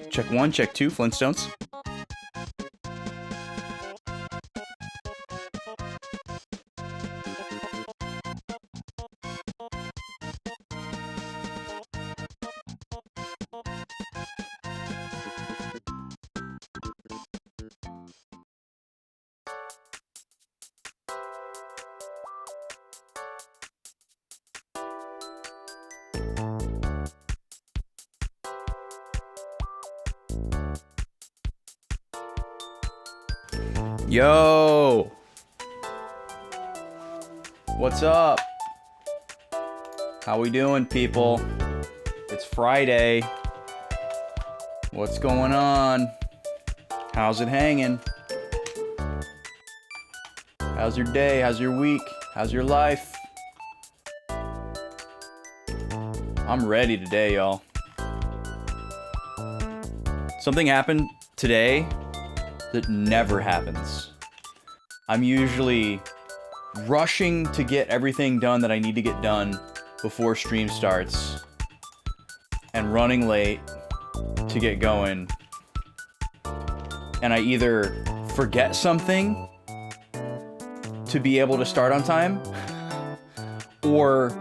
Check 1, check 2, Flintstones. Yo! What's up? How we doing, people? It's Friday. What's going on? How's it hanging? How's your day? How's your week? How's your life? I'm ready today, y'all. Something happened today that never happens. I'm usually rushing to get everything done that I need to get done before stream starts and running late to get going. And I either forget something to be able to start on time, or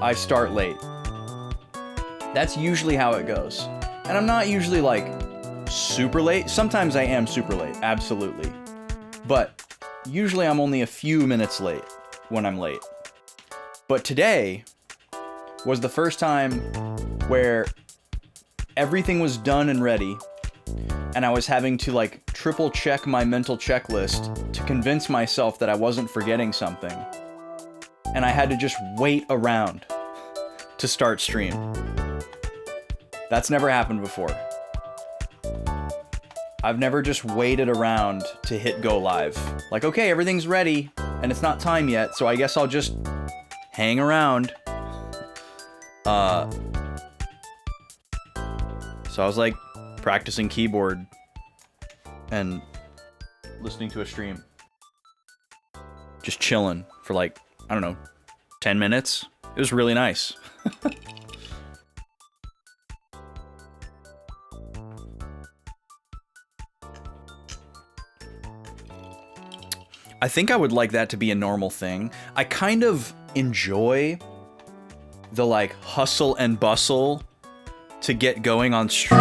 I start late. That's usually how it goes. And I'm not usually like super late. Sometimes I am super late, absolutely. But usually I'm only a few minutes late when I'm late. But today was the first time where everything was done and ready, and I was having to like triple check my mental checklist to convince myself that I wasn't forgetting something. And I had to just wait around to start stream. That's never happened before. I've never just waited around to hit go live. Like, okay, everything's ready, and it's not time yet, so I guess I'll just hang around. So I was like practicing keyboard and listening to a stream. Just chilling for like, I don't know, 10 minutes. It was really nice. I think I would like that to be a normal thing. I kind of enjoy the like hustle and bustle to get going on stream.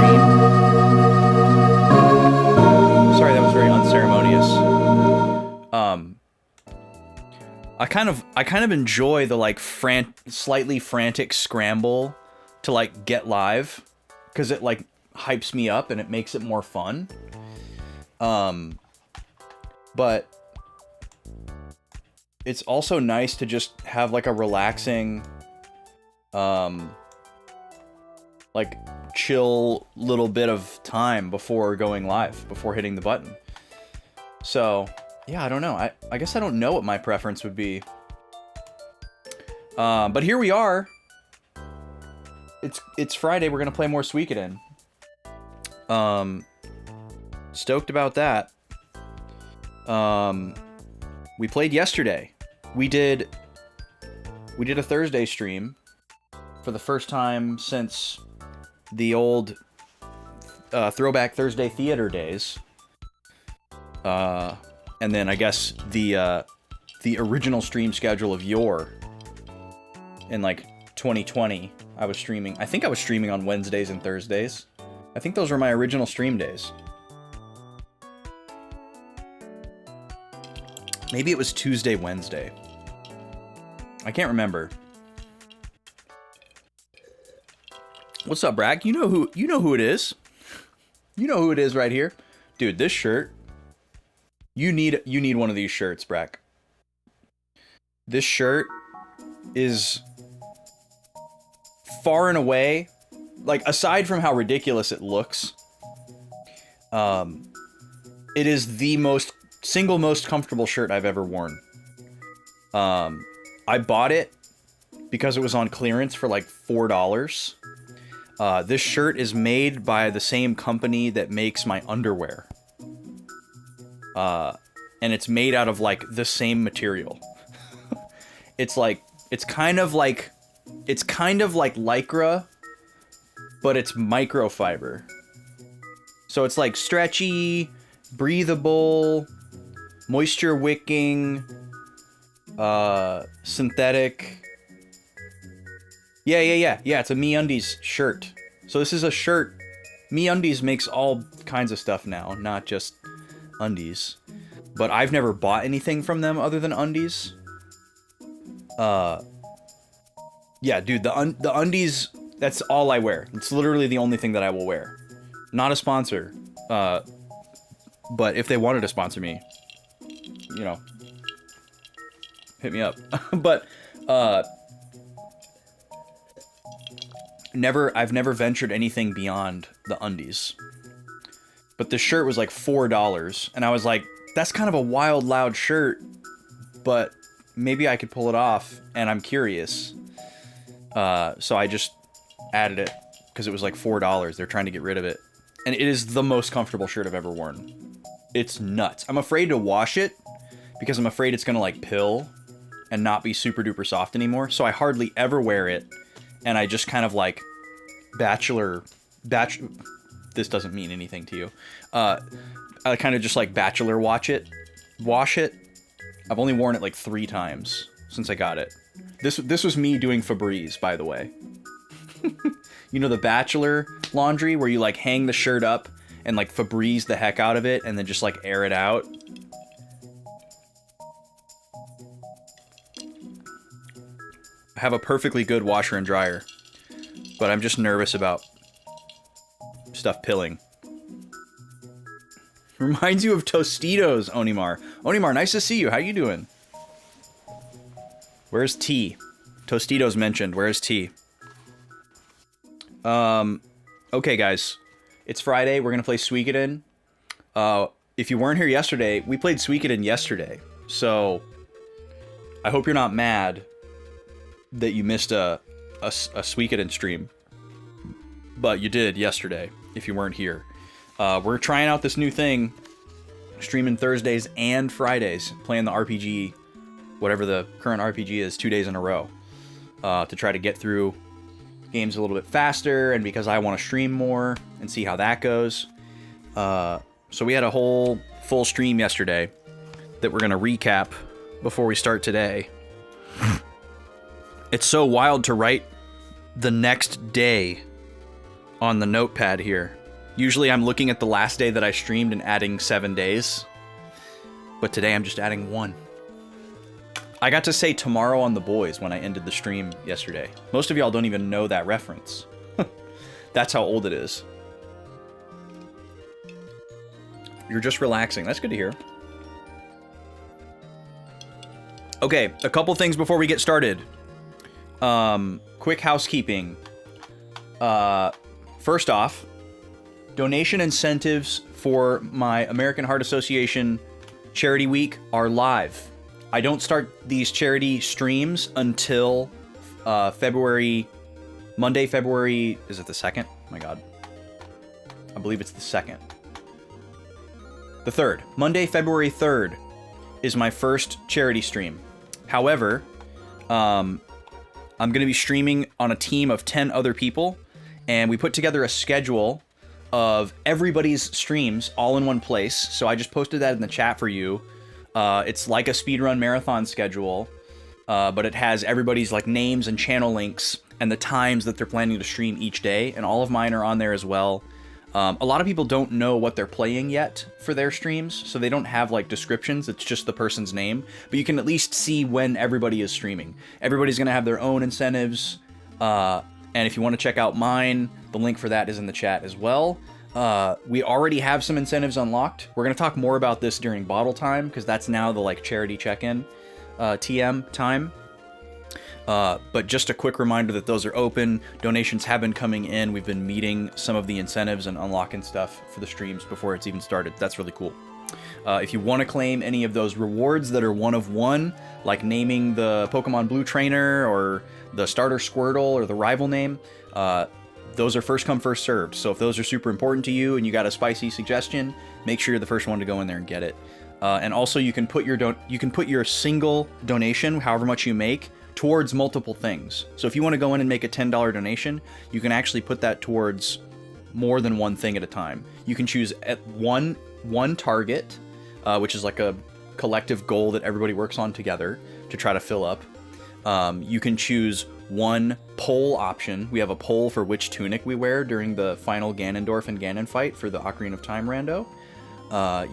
Sorry, that was very unceremonious. I kind of enjoy the like slightly frantic scramble to like get live, because it like hypes me up and it makes it more fun. But it's also nice to just have like a relaxing, like chill little bit of time before going live, before hitting the button. So yeah, I don't know. I guess I don't know what my preference would be. But here we are. It's Friday. We're gonna play more Suikoden. Stoked about that. We played yesterday. We did a Thursday stream for the first time since the old Throwback Thursday theater days. And then I guess the original stream schedule of yore in like 2020, I think I was streaming on Wednesdays and Thursdays. I think those were my original stream days. Maybe it was Tuesday, Wednesday. I can't remember. What's up, Bragg? You know who it is. You know who it is right here. Dude, this shirt. You need one of these shirts, Bragg. This shirt is far and away, like, aside from how ridiculous it looks, It is the single most comfortable shirt I've ever worn. I bought it because it was on clearance for like $4. This shirt is made by the same company that makes my underwear. And it's made out of like the same material. It's kind of like Lycra, but it's microfiber. So it's like stretchy, breathable, moisture wicking, synthetic. Yeah, it's a MeUndies shirt. So this is a shirt. MeUndies makes all kinds of stuff now, not just undies. But I've never bought anything from them other than undies. Yeah, dude, the undies, that's all I wear. It's literally the only thing that I will wear. Not a sponsor. But if they wanted to sponsor me, you know, hit me up. But, I've never ventured anything beyond the undies. But the shirt was like $4, and I was like, that's kind of a wild, loud shirt, but maybe I could pull it off, and I'm curious. So I just added it, because it was like $4. They're trying to get rid of it. And it is the most comfortable shirt I've ever worn. It's nuts. I'm afraid to wash it, because I'm afraid it's gonna like pill, and not be super duper soft anymore, so I hardly ever wear it. And I just kind of like this doesn't mean anything to you. I kind of just like bachelor wash it. I've only worn it like 3 times since I got it. This was me doing Febreze, by the way. You know the bachelor laundry where you like hang the shirt up and like Febreze the heck out of it and then just like air it out? I have a perfectly good washer and dryer, but I'm just nervous about stuff pilling. Reminds you of Tostitos, Onimar. Onimar, nice to see you. How you doing? Where's T? Tostitos mentioned. Where's T? Okay, guys. It's Friday. We're gonna play Suikoden. If you weren't here yesterday, we played Suikoden yesterday. So, I hope you're not mad that you missed a Suikoden stream. But you did yesterday, if you weren't here. We're trying out this new thing, streaming Thursdays and Fridays, playing the RPG, whatever the current RPG is, 2 days in a row, to try to get through games a little bit faster, and because I want to stream more and see how that goes. So we had a whole full stream yesterday that we're going to recap before we start today. It's so wild to write the next day on the notepad here. Usually I'm looking at the last day that I streamed and adding 7 days. But today I'm just adding 1. I got to say tomorrow on The Boys when I ended the stream yesterday. Most of y'all don't even know that reference. That's how old it is. You're just relaxing. That's good to hear. Okay, a couple things before we get started. Quick housekeeping. First off, donation incentives for my American Heart Association Charity Week are live. I don't start these charity streams until Monday, February, is it the 2nd? Oh my god. I believe it's the 2nd. The 3rd. Monday, February 3rd is my first charity stream. However, I'm going to be streaming on a team of 10 other people, and we put together a schedule of everybody's streams all in one place. So I just posted that in the chat for you. It's like a speedrun marathon schedule, but it has everybody's like names and channel links and the times that they're planning to stream each day, and all of mine are on there as well. A lot of people don't know what they're playing yet for their streams, so they don't have like descriptions. It's just the person's name, but you can at least see when everybody is streaming. Everybody's going to have their own incentives, and if you want to check out mine, the link for that is in the chat as well. We already have some incentives unlocked. We're going to talk more about this during bottle time, because that's now the like charity check-in TM time. But just a quick reminder that those are open. Donations have been coming in. We've been meeting some of the incentives and unlocking stuff for the streams before it's even started. That's really cool. If you want to claim any of those rewards that are one of one, like naming the Pokemon Blue Trainer or the starter Squirtle or the rival name, those are first come, first served. So if those are super important to you and you got a spicy suggestion, make sure you're the first one to go in there and get it. And also you can put your single donation, however much you make, towards multiple things. So if you want to go in and make a $10 donation, you can actually put that towards more than one thing at a time. You can choose at one target, which is like a collective goal that everybody works on together to try to fill up. You can choose one poll option. We have a poll for which tunic we wear during the final Ganondorf and Ganon fight for the Ocarina of Time rando.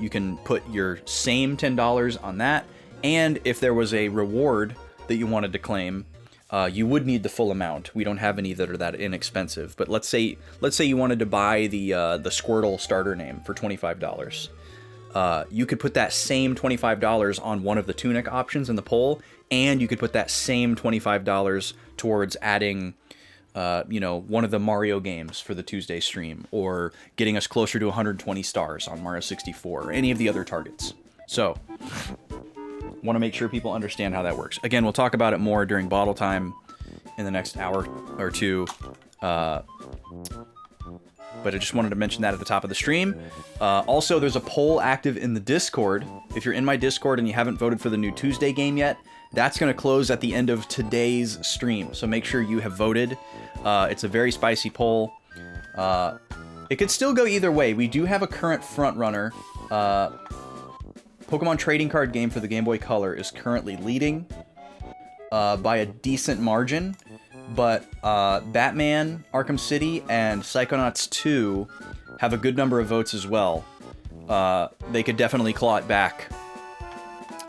You can put your same $10 on that, and if there was a reward that you wanted to claim, you would need the full amount. We don't have any that are that inexpensive, but let's say you wanted to buy the Squirtle starter name for $25. You could put that same $25 on one of the tunic options in the poll, and you could put that same $25 towards adding one of the Mario games for the Tuesday stream, or getting us closer to 120 stars on Mario 64, or any of the other targets. So, want to make sure people understand how that works. Again, we'll talk about it more during bottle time in the next hour or two. But I just wanted to mention that at the top of the stream. Also, there's a poll active in the Discord. If you're in my Discord and you haven't voted for the new Tuesday game yet, that's going to close at the end of today's stream. So make sure you have voted. It's a very spicy poll. It could still go either way. We do have a current front runner. Pokemon trading card game for the Game Boy Color is currently leading by a decent margin. But Batman, Arkham City, and Psychonauts 2 have a good number of votes as well. They could definitely claw it back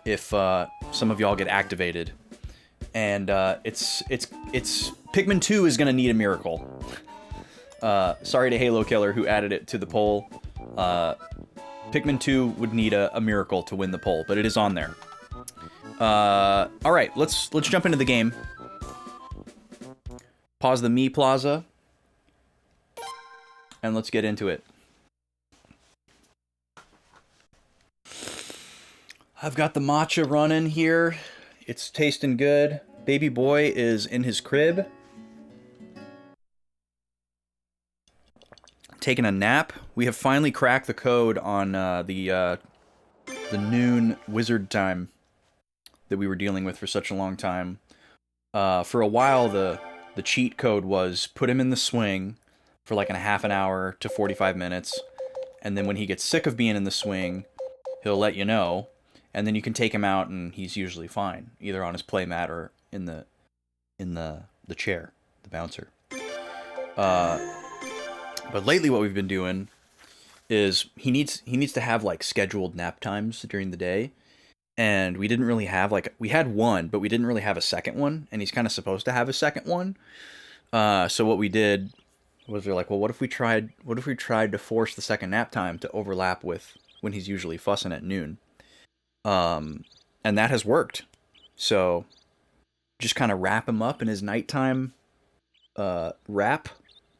if some of y'all get activated. And it's Pikmin 2 is gonna need a miracle. Sorry to Halo Killer who added it to the poll. Pikmin 2 would need a miracle to win the poll, but it is on there. All right, let's jump into the game. Pause the Mii Plaza, and let's get into it. I've got the matcha running here. It's tasting good. Baby boy is in his crib, taking a nap. We have finally cracked the code on the noon wizard time that we were dealing with for such a long time. For a while, the cheat code was put him in the swing for like a half an hour to 45 minutes, and then when he gets sick of being in the swing, he'll let you know, and then you can take him out and he's usually fine, either on his playmat or in the chair, the bouncer. But lately what we've been doing is he needs to have like scheduled nap times during the day. And we didn't really have we had one, but we didn't really have a second one, and he's kind of supposed to have a second one. So what we did was we're like, well, what if we tried to force the second nap time to overlap with when he's usually fussing at noon? And that has worked. So just kind of wrap him up in his nighttime wrap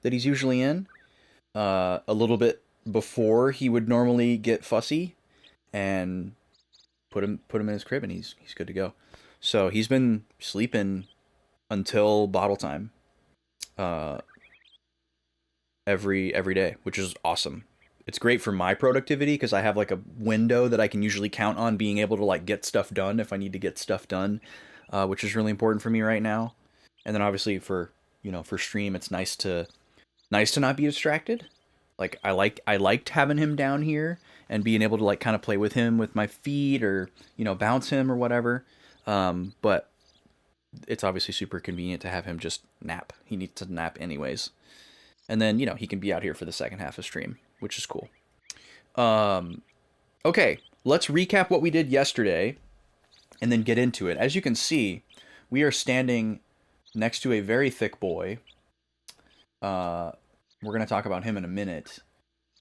that he's usually in, a little bit before he would normally get fussy, and put him in his crib, and he's good to go. So he's been sleeping until bottle time, every day, which is awesome. It's great for my productivity because I have like a window that I can usually count on being able to like get stuff done if I need to get stuff done, which is really important for me right now. And then obviously for stream, it's nice to not be distracted. Like I liked having him down here and being able to like kind of play with him with my feet or, bounce him or whatever. But it's obviously super convenient to have him just nap. He needs to nap anyways. And then, he can be out here for the second half of stream, which is cool. Okay, let's recap what we did yesterday and then get into it. As you can see, we are standing next to a very thick boy. We're going to talk about him in a minute.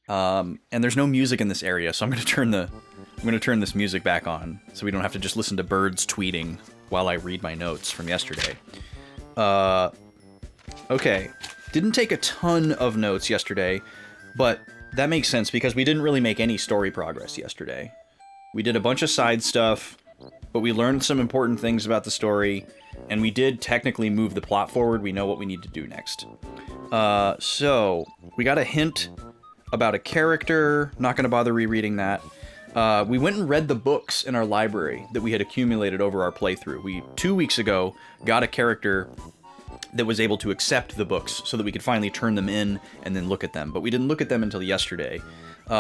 And there's no music in this area, so I'm going to turn this music back on so we don't have to just listen to birds tweeting while I read my notes from yesterday. Okay. Didn't take a ton of notes yesterday, but that makes sense, because we didn't really make any story progress yesterday. We did a bunch of side stuff, but we learned some important things about the story, and we did technically move the plot forward. We know what we need to do next. So, we got a hint about a character. Not going to bother rereading that. We went and read the books in our library that we had accumulated over our playthrough. We, 2 weeks ago, got a character that was able to accept the books so that we could finally turn them in and then look at them. But we didn't look at them until yesterday.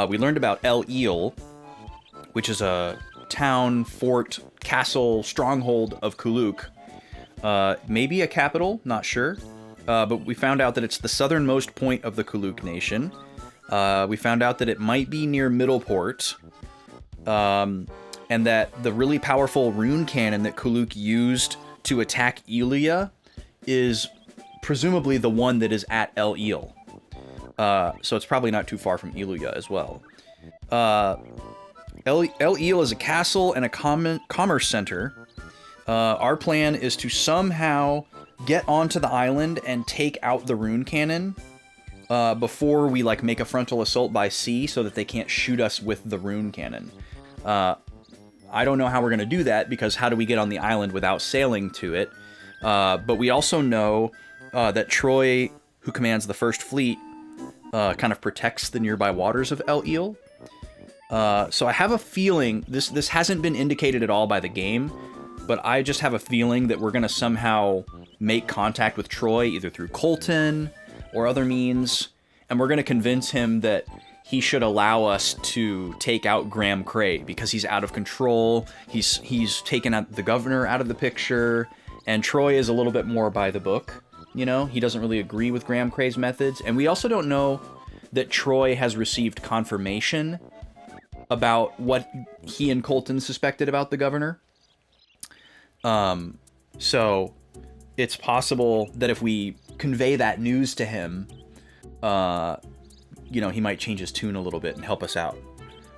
We learned about El Eel, which is a town, fort, castle, stronghold of Kuluk. Maybe a capital, not sure. But we found out that it's the southernmost point of the Kuluk nation. We found out that it might be near Middleport. And that the really powerful rune cannon that Kuluk used to attack Elia is presumably the one that is at El Eel. So it's probably not too far from Elia as well. El Eel is a castle and a commerce center. Our plan is to somehow get onto the island and take out the rune cannon before we like make a frontal assault by sea so that they can't shoot us with the rune cannon. I don't know how we're going to do that, because how do we get on the island without sailing to it? But we also know that Troy, who commands the First Fleet, kind of protects the nearby waters of El Eel. So I have a feeling, this hasn't been indicated at all by the game, but I just have a feeling that we're going to somehow make contact with Troy, either through Colton or other means, and we're going to convince him that he should allow us to take out Graham Cray, because he's out of control. He's taken out the governor out of the picture, and Troy is a little bit more by the book. You know, he doesn't really agree with Graham Cray's methods, and we also don't know that Troy has received confirmation about what he and Colton suspected about the governor. So it's possible that if we convey that news to him, you know, he might change his tune a little bit and help us out.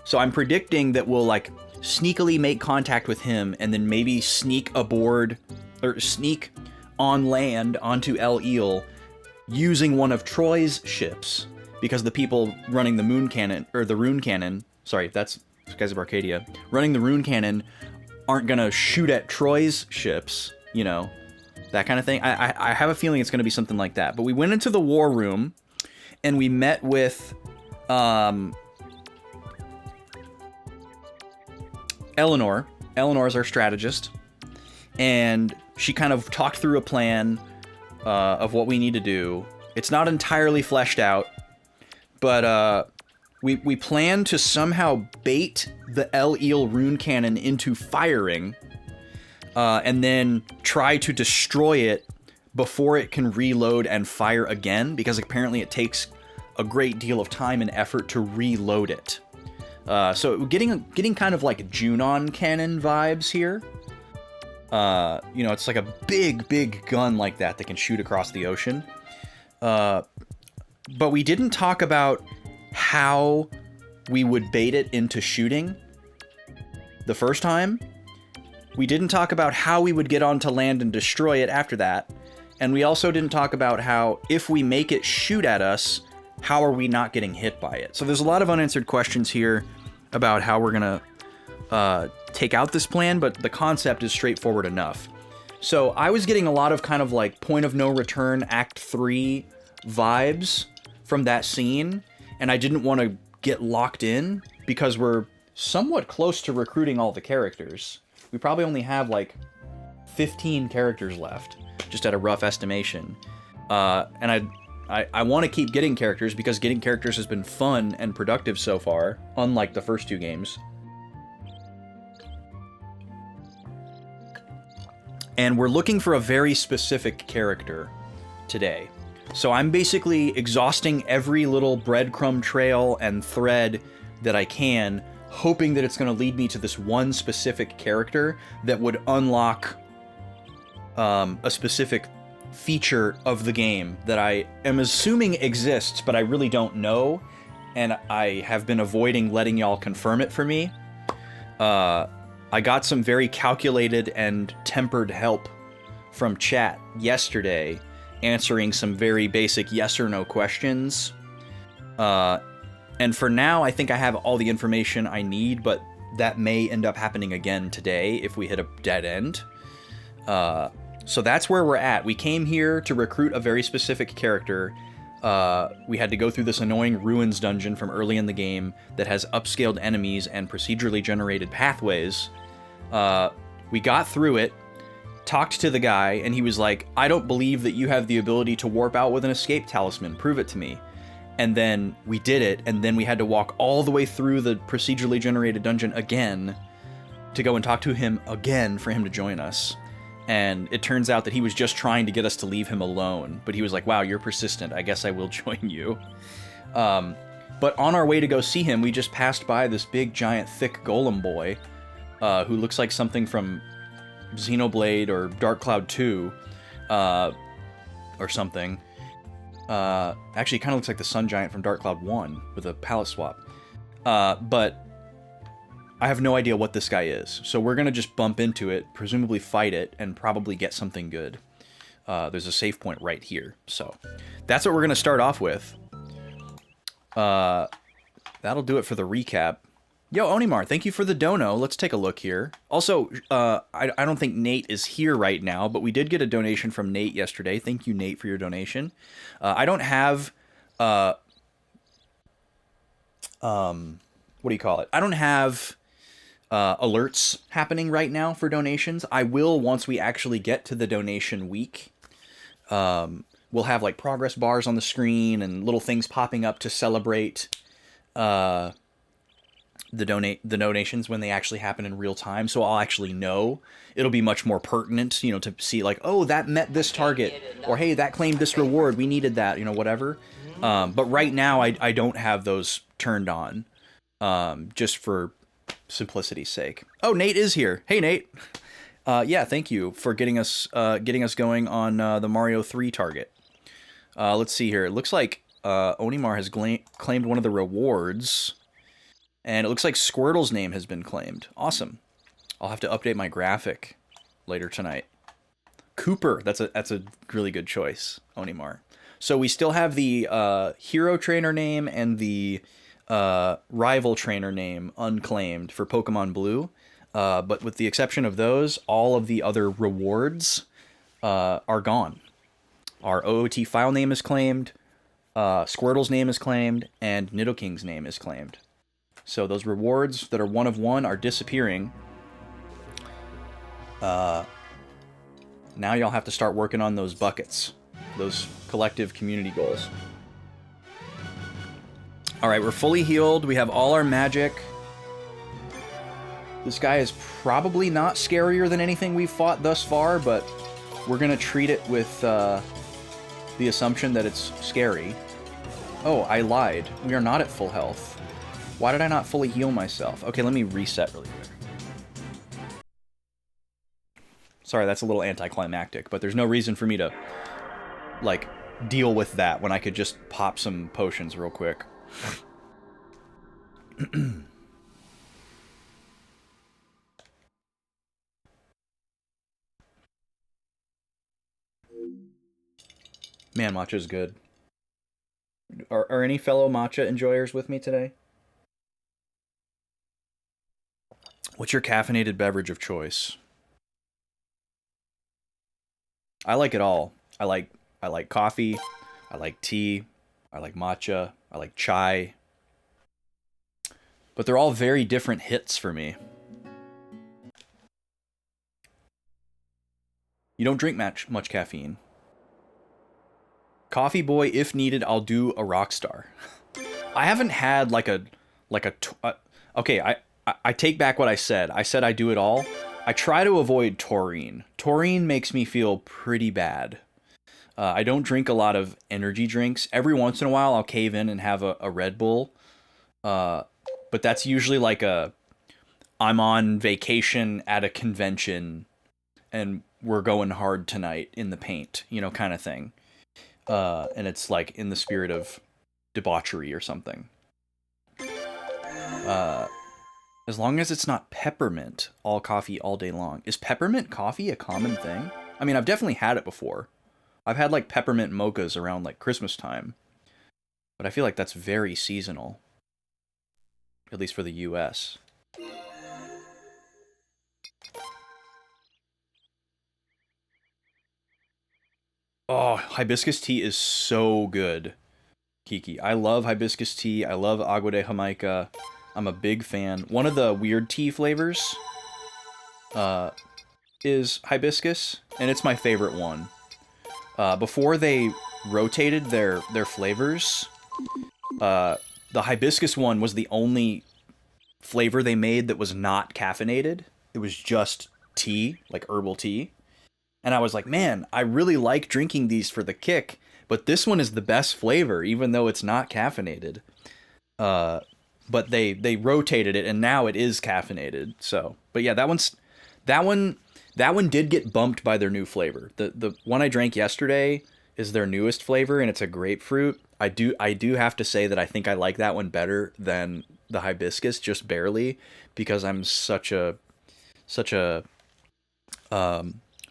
So I'm predicting that we'll like sneakily make contact with him and then maybe sneak aboard or sneak on land onto El Eel using one of Troy's ships, because the people running the moon cannon, or the rune cannon, sorry, that's Skies of Arcadia, running the rune cannon aren't gonna shoot at Troy's ships, you know, that kind of thing. I have a feeling it's gonna be something like that. But we went into the war room and we met with Eleanor. Eleanor is our strategist, and she kind of talked through a plan of what we need to do. It's not entirely fleshed out, but we plan to somehow bait the El Eel rune cannon into firing, and then try to destroy it before it can reload and fire again, because apparently it takes a great deal of time and effort to reload it. So getting kind of like Junon cannon vibes here. You know, it's like a big gun like that can shoot across the ocean. But we didn't talk about how we would bait it into shooting the first time. We didn't talk about how we would get onto land and destroy it after that. And we also didn't talk about how, if we make it shoot at us, how are we not getting hit by it? So there's a lot of unanswered questions here about how we're gonna take out this plan, but the concept is straightforward enough. So I was getting a lot of kind of like Point of No Return Act 3 vibes from that scene, and I didn't want to get locked in because we're somewhat close to recruiting all the characters. We probably only have like 15 characters left, just at a rough estimation. And I want to keep getting characters because getting characters has been fun and productive so far, unlike the first two games. And we're looking for a very specific character today. So I'm basically exhausting every little breadcrumb trail and thread that I can, hoping that it's going to lead me to this one specific character that would unlock a specific feature of the game that I am assuming exists, but I really don't know, and I have been avoiding letting y'all confirm it for me. I got some very calculated and tempered help from chat yesterday, answering some very basic yes or no questions. And And for now, I think I have all the information I need, but that may end up happening again today if we hit a dead end. So that's where we're at. We came here to recruit a very specific character. We had to go through this annoying ruins dungeon from early in the game that has upscaled enemies and procedurally generated pathways. We got through it, talked to the guy, and he was like, I don't believe that you have the ability to warp out with an escape talisman. Prove it to me. And then we did it, and then we had to walk all the way through the procedurally generated dungeon again to go and talk to him again for him to join us. And it turns out that he was just trying to get us to leave him alone. But he was like, wow, you're persistent. I guess I will join you. But on our way to go see him, we just passed by this big, giant, thick golem boy who looks like something from Xenoblade or Dark Cloud 2 or something. Actually, it kind of looks like the Sun Giant from Dark Cloud 1 with a palette swap. But I have no idea what this guy is. So we're going to just bump into it, presumably fight it, and probably get something good. There's a save point right here. So that's what we're going to start off with. That'll do it for the recap. Yo, Onimar, thank you for the dono. Let's take a look here. Also, I don't think Nate is here right now, but we did get a donation from Nate yesterday. Thank you, Nate, for your donation. I don't have... what do you call it? I don't have alerts happening right now for donations. I will once we actually get to the donation week. We'll have like progress bars on the screen and little things popping up to celebrate... the donations when they actually happen in real time, so I'll actually know. It'll be much more pertinent, you know, to see like, oh, that met this target, or hey, that claimed this reward, we needed that, you know, whatever. But right now I don't have those turned on, just for simplicity's sake. Oh, Nate is here. Hey, Nate. Yeah, thank you for getting us going on the Mario 3 target. Let's see here. It looks like Onimar has claimed one of the rewards. And it looks like Squirtle's name has been claimed. Awesome. I'll have to update my graphic later tonight. Cooper, that's a really good choice, Onimar. So we still have the hero trainer name and the rival trainer name unclaimed for Pokemon Blue. But with the exception of those, all of the other rewards are gone. Our OOT file name is claimed, Squirtle's name is claimed, and Nidoking's name is claimed. So those rewards that are one of one are disappearing. Now y'all have to start working on those buckets. Those collective community goals. Alright, we're fully healed. We have all our magic. This guy is probably not scarier than anything we've fought thus far, but we're going to treat it with the assumption that it's scary. Oh, I lied. We are not at full health. Why did I not fully heal myself? Okay, let me reset really quick. Sorry, that's a little anticlimactic, but there's no reason for me to, like, deal with that when I could just pop some potions real quick. Man, matcha's good. Are any fellow matcha enjoyers with me today? What's your caffeinated beverage of choice? I like it all. I like coffee, I like tea, I like matcha, I like chai. But they're all very different hits for me. You don't drink much caffeine. Coffee boy, if needed, I'll do a Rockstar. I haven't had okay, I take back what I said. I said I do it all. I try to avoid taurine. Taurine makes me feel pretty bad. I don't drink a lot of energy drinks. Every once in a while, I'll cave in and have a Red Bull. But that's usually like I'm on vacation at a convention and we're going hard tonight in the paint, you know, kind of thing. And it's like in the spirit of debauchery or something. As long as it's not peppermint, all coffee all day long. Is peppermint coffee a common thing? I mean, I've definitely had it before. I've had like peppermint mochas around like Christmas time. But I feel like that's very seasonal. at least for the US. Oh, hibiscus tea is so good, Kiki. I love hibiscus tea. I love agua de Jamaica. I'm a big fan. One of the weird tea flavors is hibiscus, and it's my favorite one. Before they rotated their flavors, the hibiscus one was the only flavor they made that was not caffeinated. It was just tea, like herbal tea. And I was like, man, I really like drinking these for the kick, but this one is the best flavor, even though it's not caffeinated. But they rotated it, and now it is caffeinated. So, but yeah, that one did get bumped by their new flavor. The one I drank yesterday is their newest flavor, and it's a grapefruit. I do have to say that I think I like that one better than the hibiscus, just barely, because I'm such a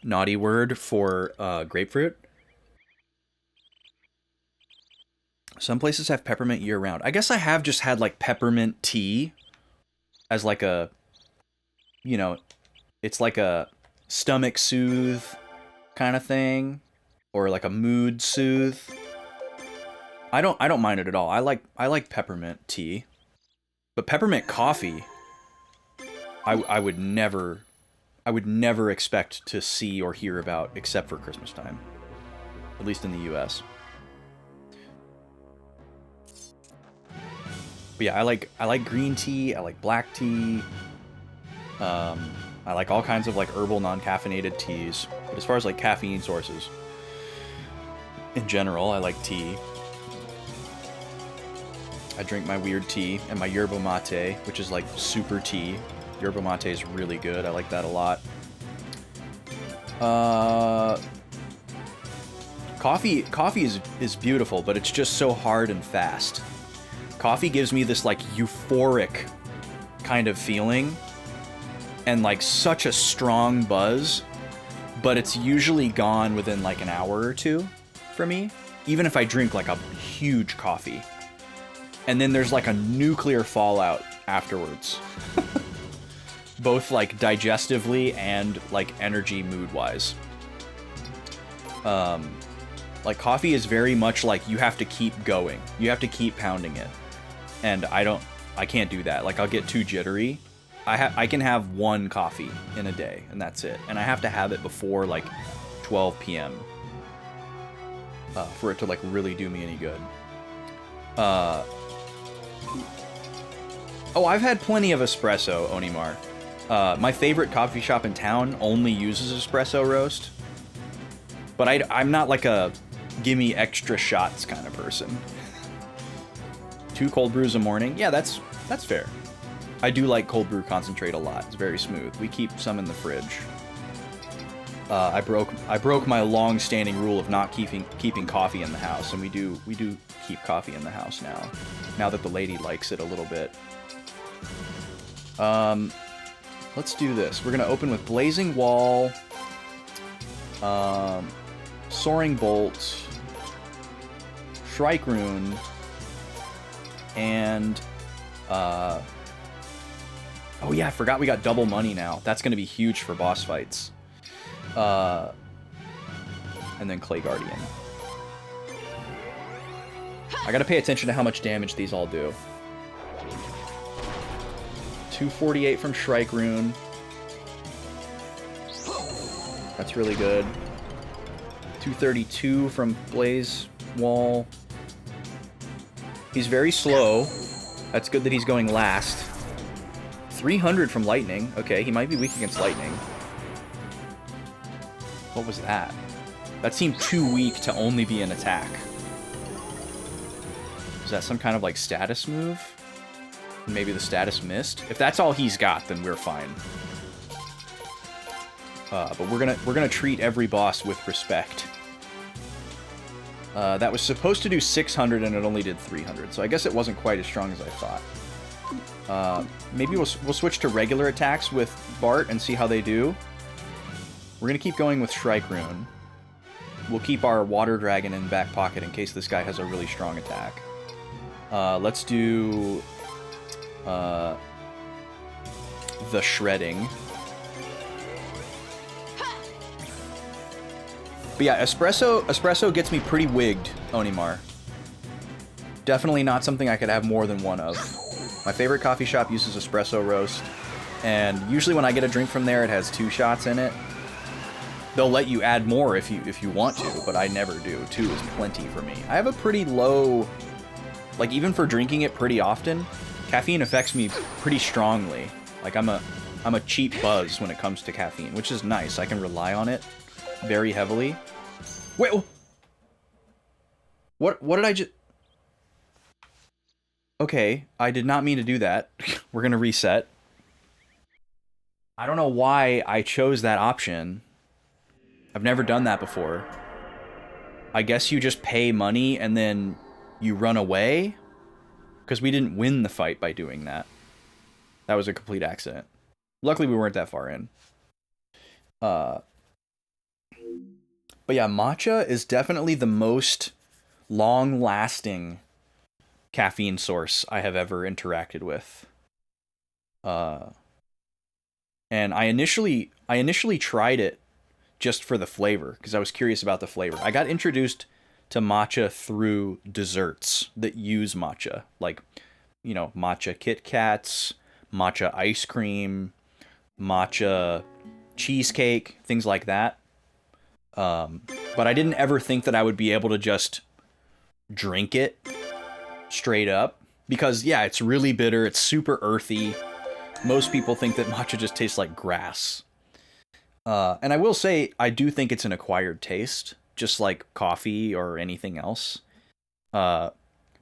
naughty word for grapefruit. Some places have peppermint year-round. I guess I have just had, like, peppermint tea as, like, a... You know, it's like a stomach soothe kind of thing. Or, like, a mood soothe. I don't mind it at all. I like peppermint tea. But peppermint coffee, I would never expect to see or hear about except for Christmas time. At least in the US. But yeah, I like green tea, I like black tea. I like all kinds of like herbal non-caffeinated teas. But as far as like caffeine sources, in general, I like tea. I drink my weird tea and my yerba mate, which is like super tea. Yerba mate is really good. I like that a lot. Coffee is beautiful, but it's just so hard and fast. Coffee gives me this like euphoric kind of feeling and like such a strong buzz, but it's usually gone within like an hour or two for me, even if I drink like a huge coffee. And then there's like a nuclear fallout afterwards. Both like digestively and like energy mood-wise. Like coffee is very much like you have to keep going. You have to keep pounding it. And I can't do that. Like I'll get too jittery. I can have one coffee in a day and that's it. And I have to have it before like 12 p.m. For it to like really do me any good. Oh, I've had plenty of espresso, Onimar. My favorite coffee shop in town only uses espresso roast. But I'm not like a gimme extra shots kind of person. 2 cold brews a morning? Yeah, that's fair. I do like cold brew concentrate a lot. It's very smooth. We keep some in the fridge. I broke my long-standing rule of not keeping coffee in the house, and we do keep coffee in the house now. Now that the lady likes it a little bit. Let's do this. We're gonna open with Blazing Wall, Soaring Bolt, Shrike Rune, and oh yeah, I forgot we got double money now. That's gonna be huge for boss fights. And then Clay Guardian. I gotta pay attention to how much damage these all do. 248 from Shrike Rune. That's really good. 232 from Blaze Wall. He's very slow. That's good that he's going last. 300 from Lightning. Okay, he might be weak against Lightning. What was that? That seemed too weak to only be an attack. Is that some kind of like status move? Maybe the status missed. If that's all he's got, then we're fine. But we're gonna treat every boss with respect. That was supposed to do 600 and it only did 300, so I guess it wasn't quite as strong as I thought. Maybe we'll switch to regular attacks with Bart and see how they do. We're gonna keep going with Shrike Rune. We'll keep our Water Dragon in back pocket in case this guy has a really strong attack. Let's do the shredding. But yeah, espresso gets me pretty wigged, Onimar. Definitely not something I could have more than one of. My favorite coffee shop uses espresso roast, and usually when I get a drink from there, it has 2 shots in it. They'll let you add more if you want to, but I never do. 2 is plenty for me. I have a pretty low, like even for drinking it pretty often, caffeine affects me pretty strongly. Like I'm a cheap buzz when it comes to caffeine, which is nice. I can rely on it very heavily. Wait, what did I just... Okay, I did not mean to do that. We're gonna reset. I don't know why I chose that option. I've never done that before. I guess you just pay money and then you run away? Because we didn't win the fight by doing that. That was a complete accident. Luckily, we weren't that far in. But yeah, matcha is definitely the most long-lasting caffeine source I have ever interacted with. And I initially tried it just for the flavor, because I was curious about the flavor. I got introduced to matcha through desserts that use matcha, like, you know, matcha Kit Kats, matcha ice cream, matcha cheesecake, things like that. But I didn't ever think that I would be able to just drink it straight up, because yeah, it's really bitter, it's super earthy. Most people think that matcha just tastes like grass. And I will say, I do think it's an acquired taste, just like coffee or anything else. But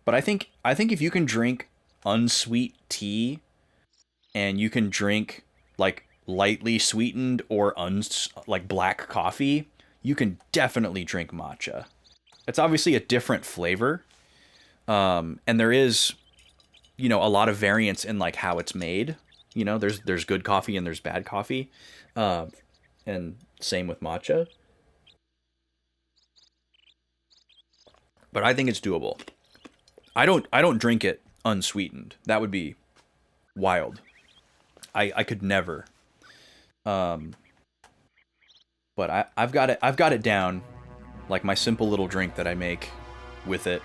I think if you can drink unsweet tea, and you can drink like lightly sweetened or like black coffee, you can definitely drink matcha. It's obviously a different flavor, and there is, you know, a lot of variance in like how it's made. You know, there's good coffee and there's bad coffee. And same with matcha. But I think it's doable. I don't drink it unsweetened. That would be wild. I could never. But I've got it down, like my simple little drink that I make with it.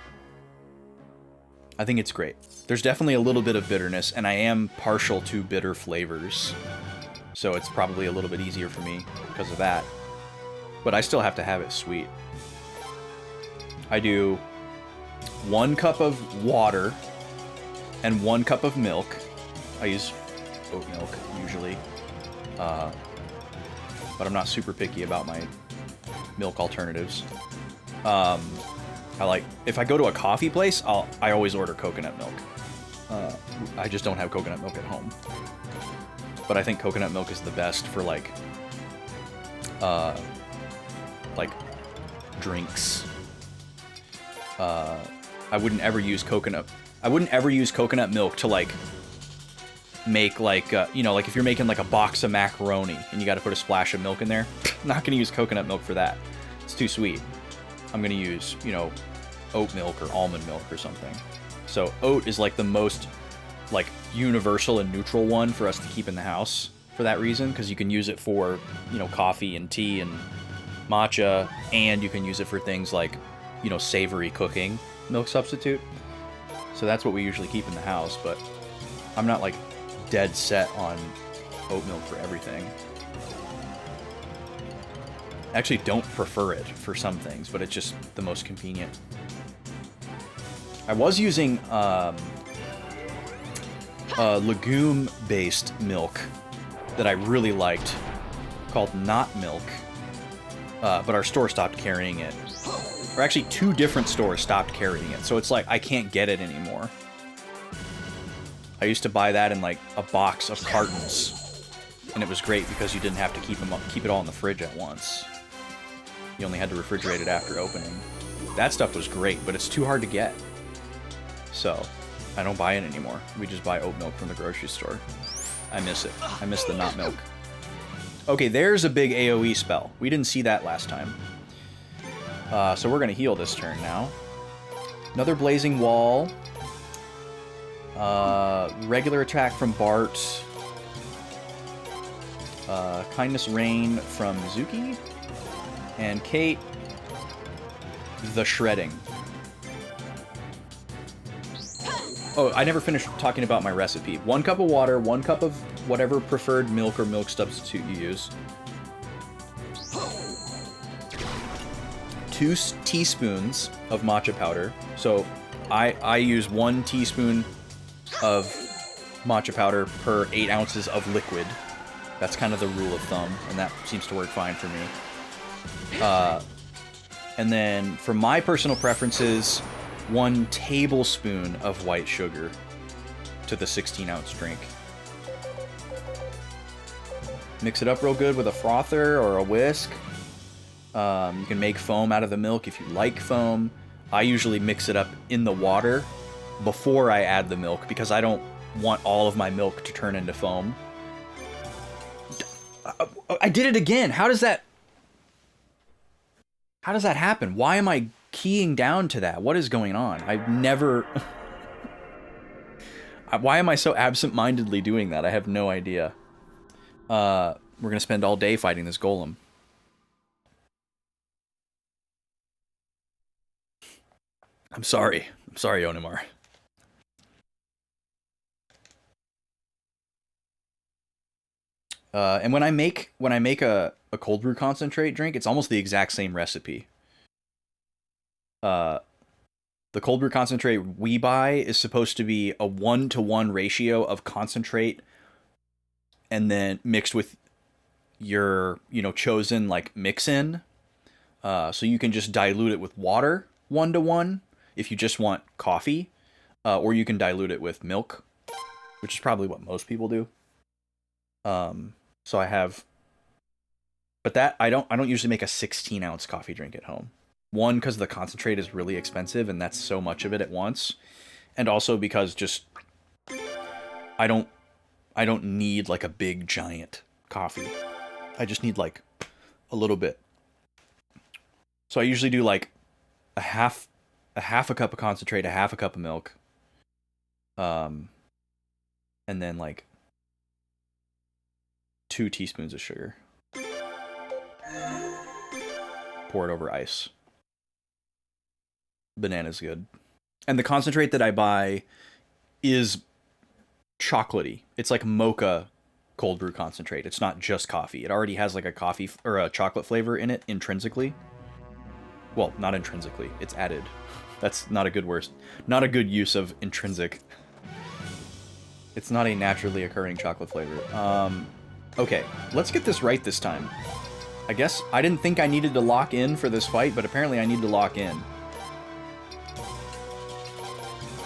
I think it's great. There's definitely a little bit of bitterness, and I am partial to bitter flavors. So it's probably a little bit easier for me because of that. But I still have to have it sweet. I do 1 cup of water and 1 cup of milk. I use oat milk usually. But I'm not super picky about my milk alternatives. If I go to a coffee place, I always order coconut milk. I just don't have coconut milk at home. But I think coconut milk is the best for like drinks. I wouldn't ever use coconut milk to like make like you know, like if you're making like a box of macaroni and you got to put a splash of milk in there. Not gonna use coconut milk for that. It's too sweet. I'm gonna use, you know, oat milk or almond milk or something. So oat is like the most like universal and neutral one for us to keep in the house for that reason, because you can use it for, you know, coffee and tea and matcha, and you can use it for things like, you know, savory cooking, milk substitute. So that's what we usually keep in the house, but I'm not like dead set on oat milk for everything. I actually don't prefer it for some things, but it's just the most convenient. I was using legume-based milk that I really liked, called Not Milk, but our store stopped carrying it. Or actually, 2 different stores stopped carrying it, so it's like I can't get it anymore. I used to buy that in like a box of cartons, and it was great because you didn't have to keep it all in the fridge at once. You only had to refrigerate it after opening. That stuff was great, but it's too hard to get. So I don't buy it anymore. We just buy oat milk from the grocery store. I miss it. I miss the not milk. Okay, there's a big AoE spell. We didn't see that last time. So we're going to heal this turn now. Another Blazing Wall. Regular attack from Bart. Kindness Rain from Mizuki. And Kate, the Shredding. Oh, I never finished talking about my recipe. 1 cup of water, 1 cup of whatever preferred milk or milk substitute you use. 2 teaspoons of matcha powder. So I use 1 teaspoon of matcha powder per 8 ounces of liquid. That's kind of the rule of thumb, and that seems to work fine for me. And then for my personal preferences, 1 tablespoon of white sugar to the 16-ounce drink. Mix it up real good with a frother or a whisk. You can make foam out of the milk if you like foam. I usually mix it up in the water before I add the milk because I don't want all of my milk to turn into foam. I did it again. How does that happen? Why am I keying down to that? What is going on? I've never... Why am I so absent-mindedly doing that? I have no idea. We're gonna spend all day fighting this golem. I'm sorry. I'm sorry, Onimar. And when I make a cold brew concentrate drink, it's almost the exact same recipe. The cold brew concentrate we buy is supposed to be a 1-to-1 ratio of concentrate and then mixed with your, chosen like mix-in. So you can just dilute it with water 1-to-1 if you just want coffee, or you can dilute it with milk, which is probably what most people do. So I have, but that I don't usually make a 16-ounce coffee drink at home. One, because the concentrate is really expensive, and that's so much of it at once, and also because just I don't need like a big giant coffee. I just need like a little bit. So I usually do like a half a cup of concentrate, a half a cup of milk, and then like 2 teaspoons of sugar. Pour it over ice. Banana's good. And the concentrate that I buy is chocolatey. It's like mocha cold brew concentrate. It's not just coffee. It already has like a coffee or a chocolate flavor in it intrinsically. Well, not intrinsically. It's added. That's not a good word. Not a good use of intrinsic. It's not a naturally occurring chocolate flavor. Okay, let's get this right this time. I guess I didn't think I needed to lock in for this fight, but apparently I need to lock in.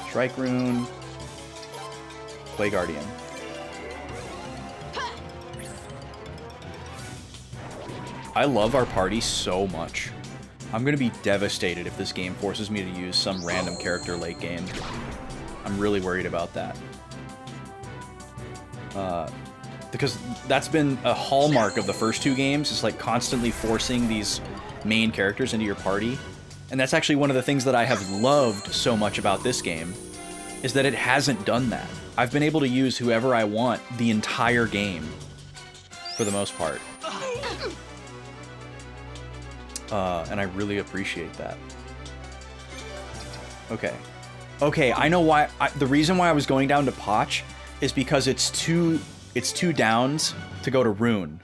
Strike Rune. Play Guardian. I love our party so much. I'm gonna be devastated if this game forces me to use some random character late game. I'm really worried about that. Because that's been a hallmark of the first 2 games, is like constantly forcing these main characters into your party. And that's actually one of the things that I have loved so much about this game, is that it hasn't done that. I've been able to use whoever I want the entire game, for the most part. And I really appreciate that. Okay, I know why. The reason why I was going down to Potch is because it's two downs to go to Rune.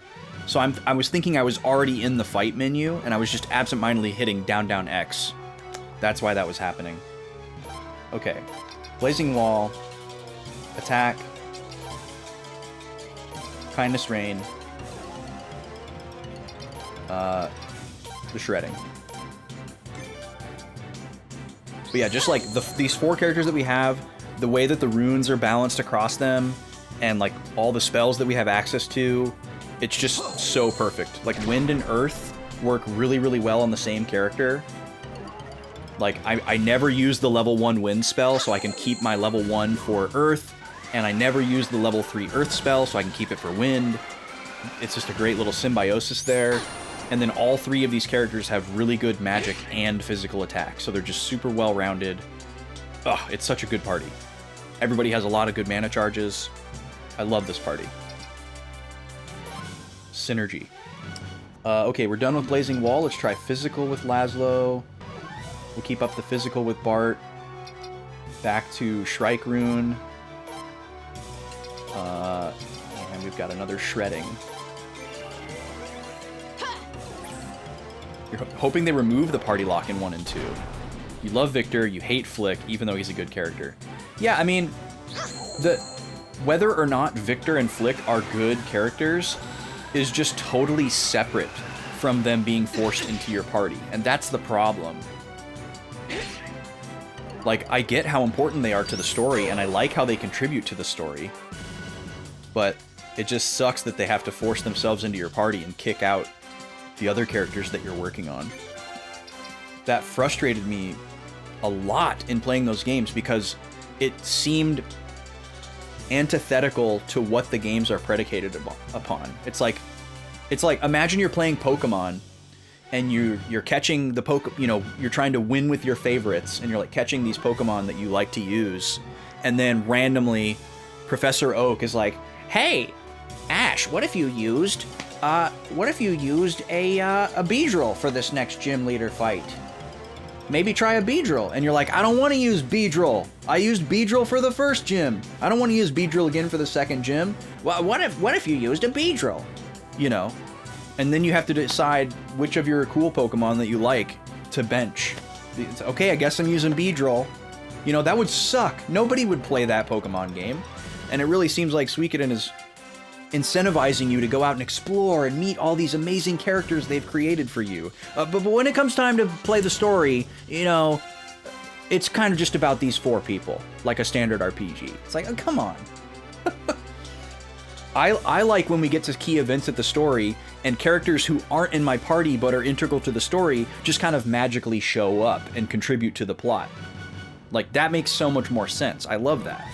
So I was thinking I was already in the fight menu, and I was just absentmindedly hitting down, down, X. That's why that was happening. Okay. Blazing Wall. Attack. Kindness Rain. The Shredding. But yeah, just like these 4 characters that we have, the way that the runes are balanced across them, and like all the spells that we have access to, it's just so perfect. Like Wind and Earth work really, really well on the same character. Like I never use the level 1 Wind spell, so I can keep my level 1 for Earth, and I never use the level 3 Earth spell, so I can keep it for Wind. It's just a great little symbiosis there. And then all 3 of these characters have really good magic and physical attack, so they're just super well-rounded. Ugh, it's such a good party. Everybody has a lot of good mana charges. I love this party. Synergy. Okay, we're done with Blazing Wall. Let's try physical with Laszlo. We'll keep up the physical with Bart. Back to Shrike Rune. And we've got another shredding. You're hoping they remove the party lock in 1 and 2. You love Victor, you hate Flick, even though he's a good character. Yeah, I mean, whether or not Victor and Flick are good characters is just totally separate from them being forced into your party, and that's the problem. Like, I get how important they are to the story, and I like how they contribute to the story, but it just sucks that they have to force themselves into your party and kick out the other characters that you're working on. That frustrated me a lot in playing those games because it seemed antithetical to what the games are predicated upon. It's like imagine you're playing Pokemon and you're catching the you're trying to win with your favorites and you're like catching these Pokemon that you like to use, and then randomly Professor Oak is like, "Hey, Ash, what if you used a Beedrill for this next gym leader fight? Maybe try a Beedrill." And you're like, "I don't want to use Beedrill. I used Beedrill for the first gym. I don't want to use Beedrill again for the second gym. Well, what if you used a Beedrill?" You know? And then you have to decide which of your cool Pokemon that you like to bench. It's, okay, I guess I'm using Beedrill. You know, that would suck. Nobody would play that Pokemon game. And it really seems like Suikoden is incentivizing you to go out and explore and meet all these amazing characters they've created for you. But when it comes time to play the story, you know, it's kind of just about these 4 people, like a standard RPG. It's like, oh, come on. I like when we get to key events at the story and characters who aren't in my party but are integral to the story just kind of magically show up and contribute to the plot. Like, that makes so much more sense. I love that.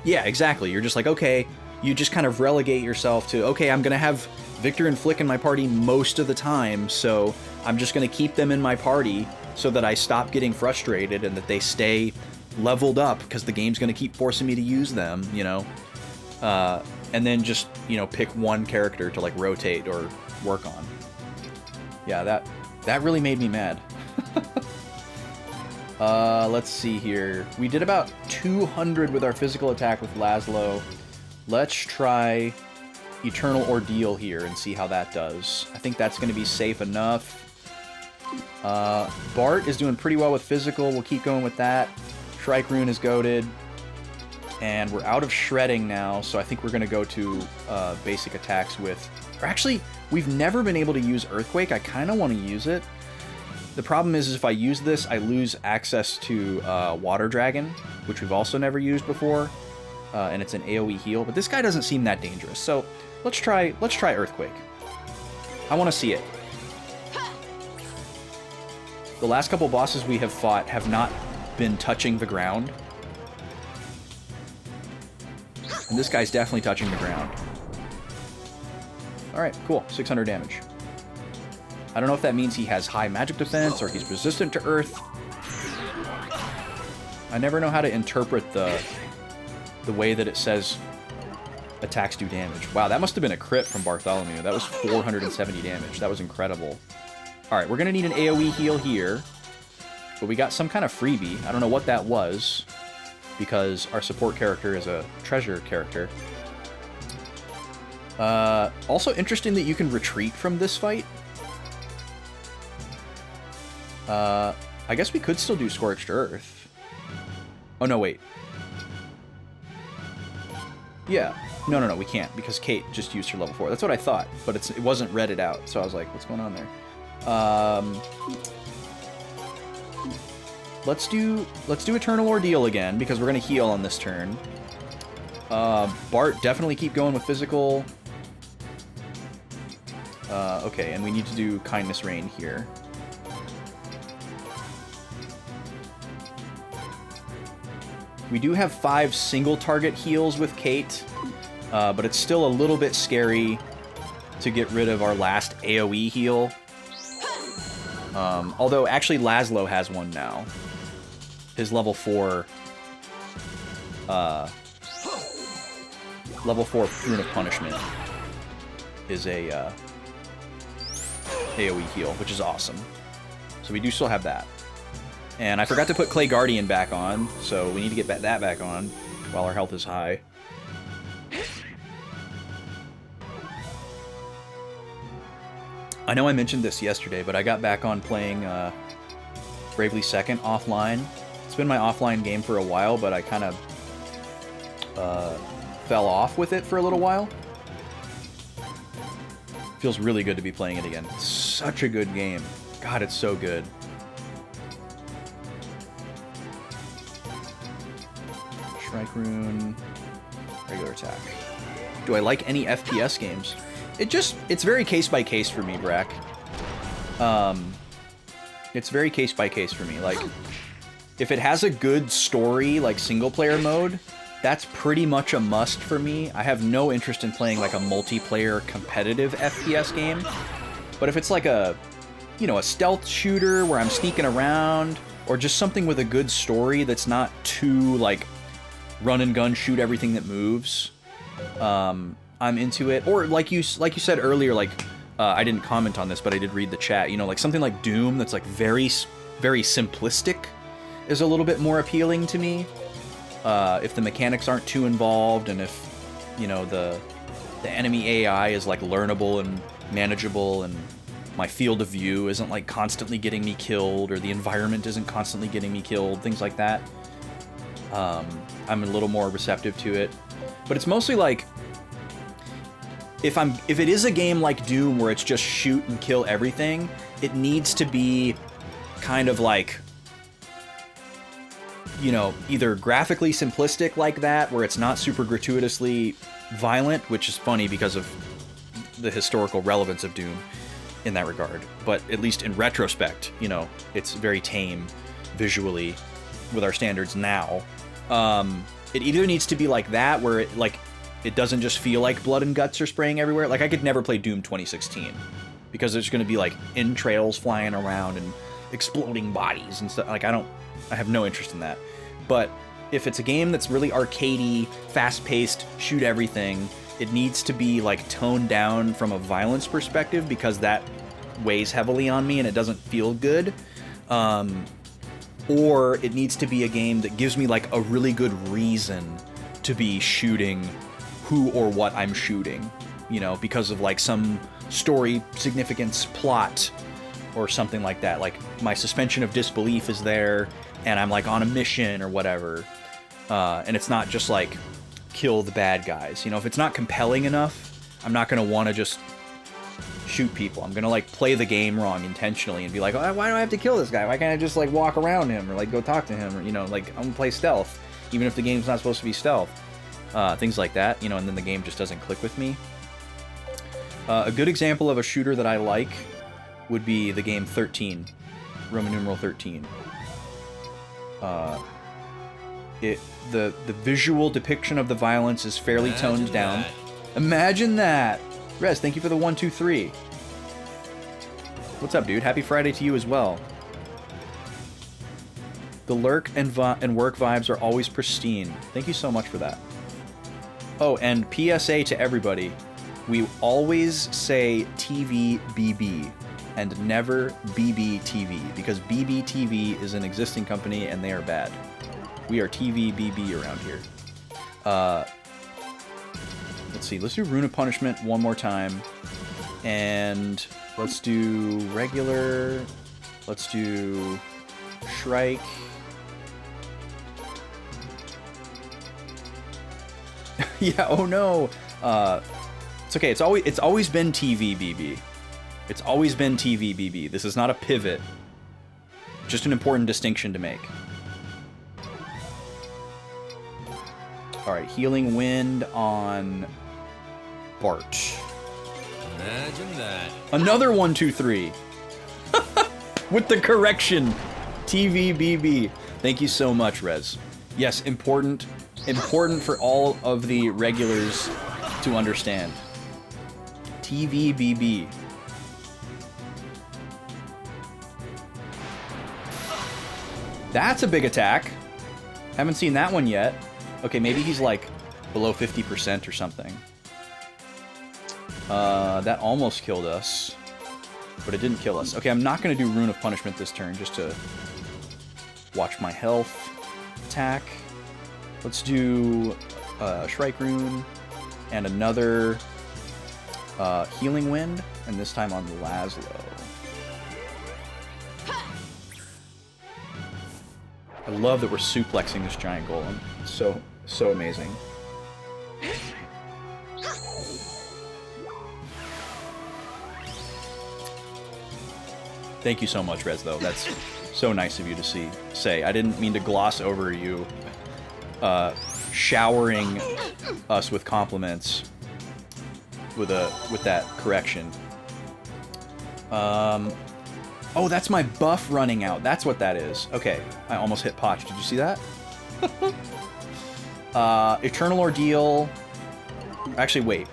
Yeah, exactly. You're just like, okay, you just kind of relegate yourself to, okay, I'm going to have Victor and Flick in my party most of the time, so I'm just going to keep them in my party so that I stop getting frustrated and that they stay leveled up because the game's going to keep forcing me to use them, you know? And then just, you know, pick one character to, like, rotate or work on. Yeah, that really made me mad. Let's see here. We did about 200 with our physical attack with Laszlo. Let's try Eternal Ordeal here and see how that does. I think that's going to be safe enough. Bart is doing pretty well with physical. We'll keep going with that. Shrike Rune is goated. And we're out of shredding now, so I think we're going to go to basic attacks with... Or actually, we've never been able to use Earthquake. I kind of want to use it. The problem is if I use this, I lose access to Water Dragon, which we've also never used before, and it's an AoE heal. But this guy doesn't seem that dangerous, so let's try Earthquake. I want to see it. The last couple bosses we have fought have not been touching the ground, and this guy's definitely touching the ground. All right, cool, 600 damage. I don't know if that means he has high magic defense or he's resistant to earth. I never know how to interpret the way that it says attacks do damage. Wow, that must have been a crit from Bartholomew. That was 470 damage. That was incredible. All right, we're going to need an AoE heal here. But we got some kind of freebie. I don't know what that was because our support character is a treasure character. Also interesting that you can retreat from this fight. I guess we could still do Scorched Earth. Oh, no, wait. Yeah. No, we can't, because Kate just used her level 4. That's what I thought, but it wasn't redded out, so I was like, what's going on there? Let's do Eternal Ordeal again, because we're going to heal on this turn. Bart, definitely keep going with physical. Okay, and we need to do Kindness Rain here. We do have 5 single target heals with Kate, but it's still a little bit scary to get rid of our last AoE heal. Although, actually, Laszlo has one now. his level 4 Rune of Punishment is a AoE heal, which is awesome. So we do still have that. And I forgot to put Clay Guardian back on, so we need to get that back on while our health is high. I know I mentioned this yesterday, but I got back on playing Bravely Second offline. It's been my offline game for a while, but I kind of fell off with it for a little while. Feels really good to be playing it again. It's such a good game. God, it's so good. Strike Rune, regular attack. Do I like any FPS games? It's very case by case for me, Brack. It's very case by case for me. Like, if it has a good story, like single player mode, that's pretty much a must for me. I have no interest in playing like a multiplayer competitive FPS game. But if it's like a, you know, a stealth shooter where I'm sneaking around, or just something with a good story that's not too like run and gun shoot everything that moves, I'm into it. Or like you said earlier, like I didn't comment on this, but I did read the chat. You know, like something like Doom that's like very simplistic is a little bit more appealing to me. If the mechanics aren't too involved, and if, you know, the enemy AI is like learnable and manageable, and my field of view isn't like constantly getting me killed, or the environment isn't constantly getting me killed, things like that. I'm a little more receptive to it. But it's mostly like, if it is a game like Doom where it's just shoot and kill everything, it needs to be kind of like, you know, either graphically simplistic like that, where it's not super gratuitously violent, which is funny because of the historical relevance of Doom in that regard. But at least in retrospect, you know, it's very tame visually with our standards now. It either needs to be like that, where it doesn't just feel like blood and guts are spraying everywhere. Like, I could never play Doom 2016 because there's going to be like entrails flying around and exploding bodies and stuff. Like, I have no interest in that. But if it's a game that's really arcadey, fast-paced, shoot everything, it needs to be like toned down from a violence perspective, because that weighs heavily on me and it doesn't feel good. Or it needs to be a game that gives me like a really good reason to be shooting who or what I'm shooting, you know, because of like some story significance, plot, or something like that. Like, my suspension of disbelief is there, and I'm like on a mission or whatever, and it's not just like kill the bad guys. You know, if it's not compelling enough, I'm not gonna want to just shoot people. I'm gonna like play the game wrong intentionally and be like, oh, why do I have to kill this guy? Why can't I just like walk around him, or like go talk to him, or, you know, like, I'm gonna play stealth even if the game's not supposed to be stealth. Things like that, you know, and then the game just doesn't click with me. A good example of a shooter that I like would be the game 13, Roman numeral 13. The visual depiction of the violence is fairly toned down. Imagine that! Rez, thank you for the 1, 2, 3. What's up, dude? Happy Friday to you as well. The lurk and work vibes are always pristine. Thank you so much for that. Oh, and PSA to everybody. We always say TVBB and never BBTV, because BBTV is an existing company and they are bad. We are TVBB around here. Let's see. Let's do Rune of Punishment one more time. And let's do regular. Let's do Shrike. Yeah, oh no. It's okay. It's always been TVBB. It's always been TVBB. This is not a pivot. Just an important distinction to make. All right, Healing Wind on Bart. Imagine that. Another 1, 2, 3. With the correction. TVBB. Thank you so much, Rez. Yes, important for all of the regulars to understand. TVBB. That's a big attack. Haven't seen that one yet. Okay, maybe he's like below 50% or something. That almost killed us, but it didn't kill us. Okay, I'm not going to do Rune of Punishment this turn, just to watch my health attack. Let's do Shrike Rune and another Healing Wind, and this time on Laszlo. I love that we're suplexing this giant golem. It's so amazing. Thank you so much, Rez, though. That's so nice of you to say. I didn't mean to gloss over you showering us with compliments with that correction. Oh, that's my buff running out. That's what that is. Okay, I almost hit Potch. Did you see that? Eternal Ordeal. Actually, wait.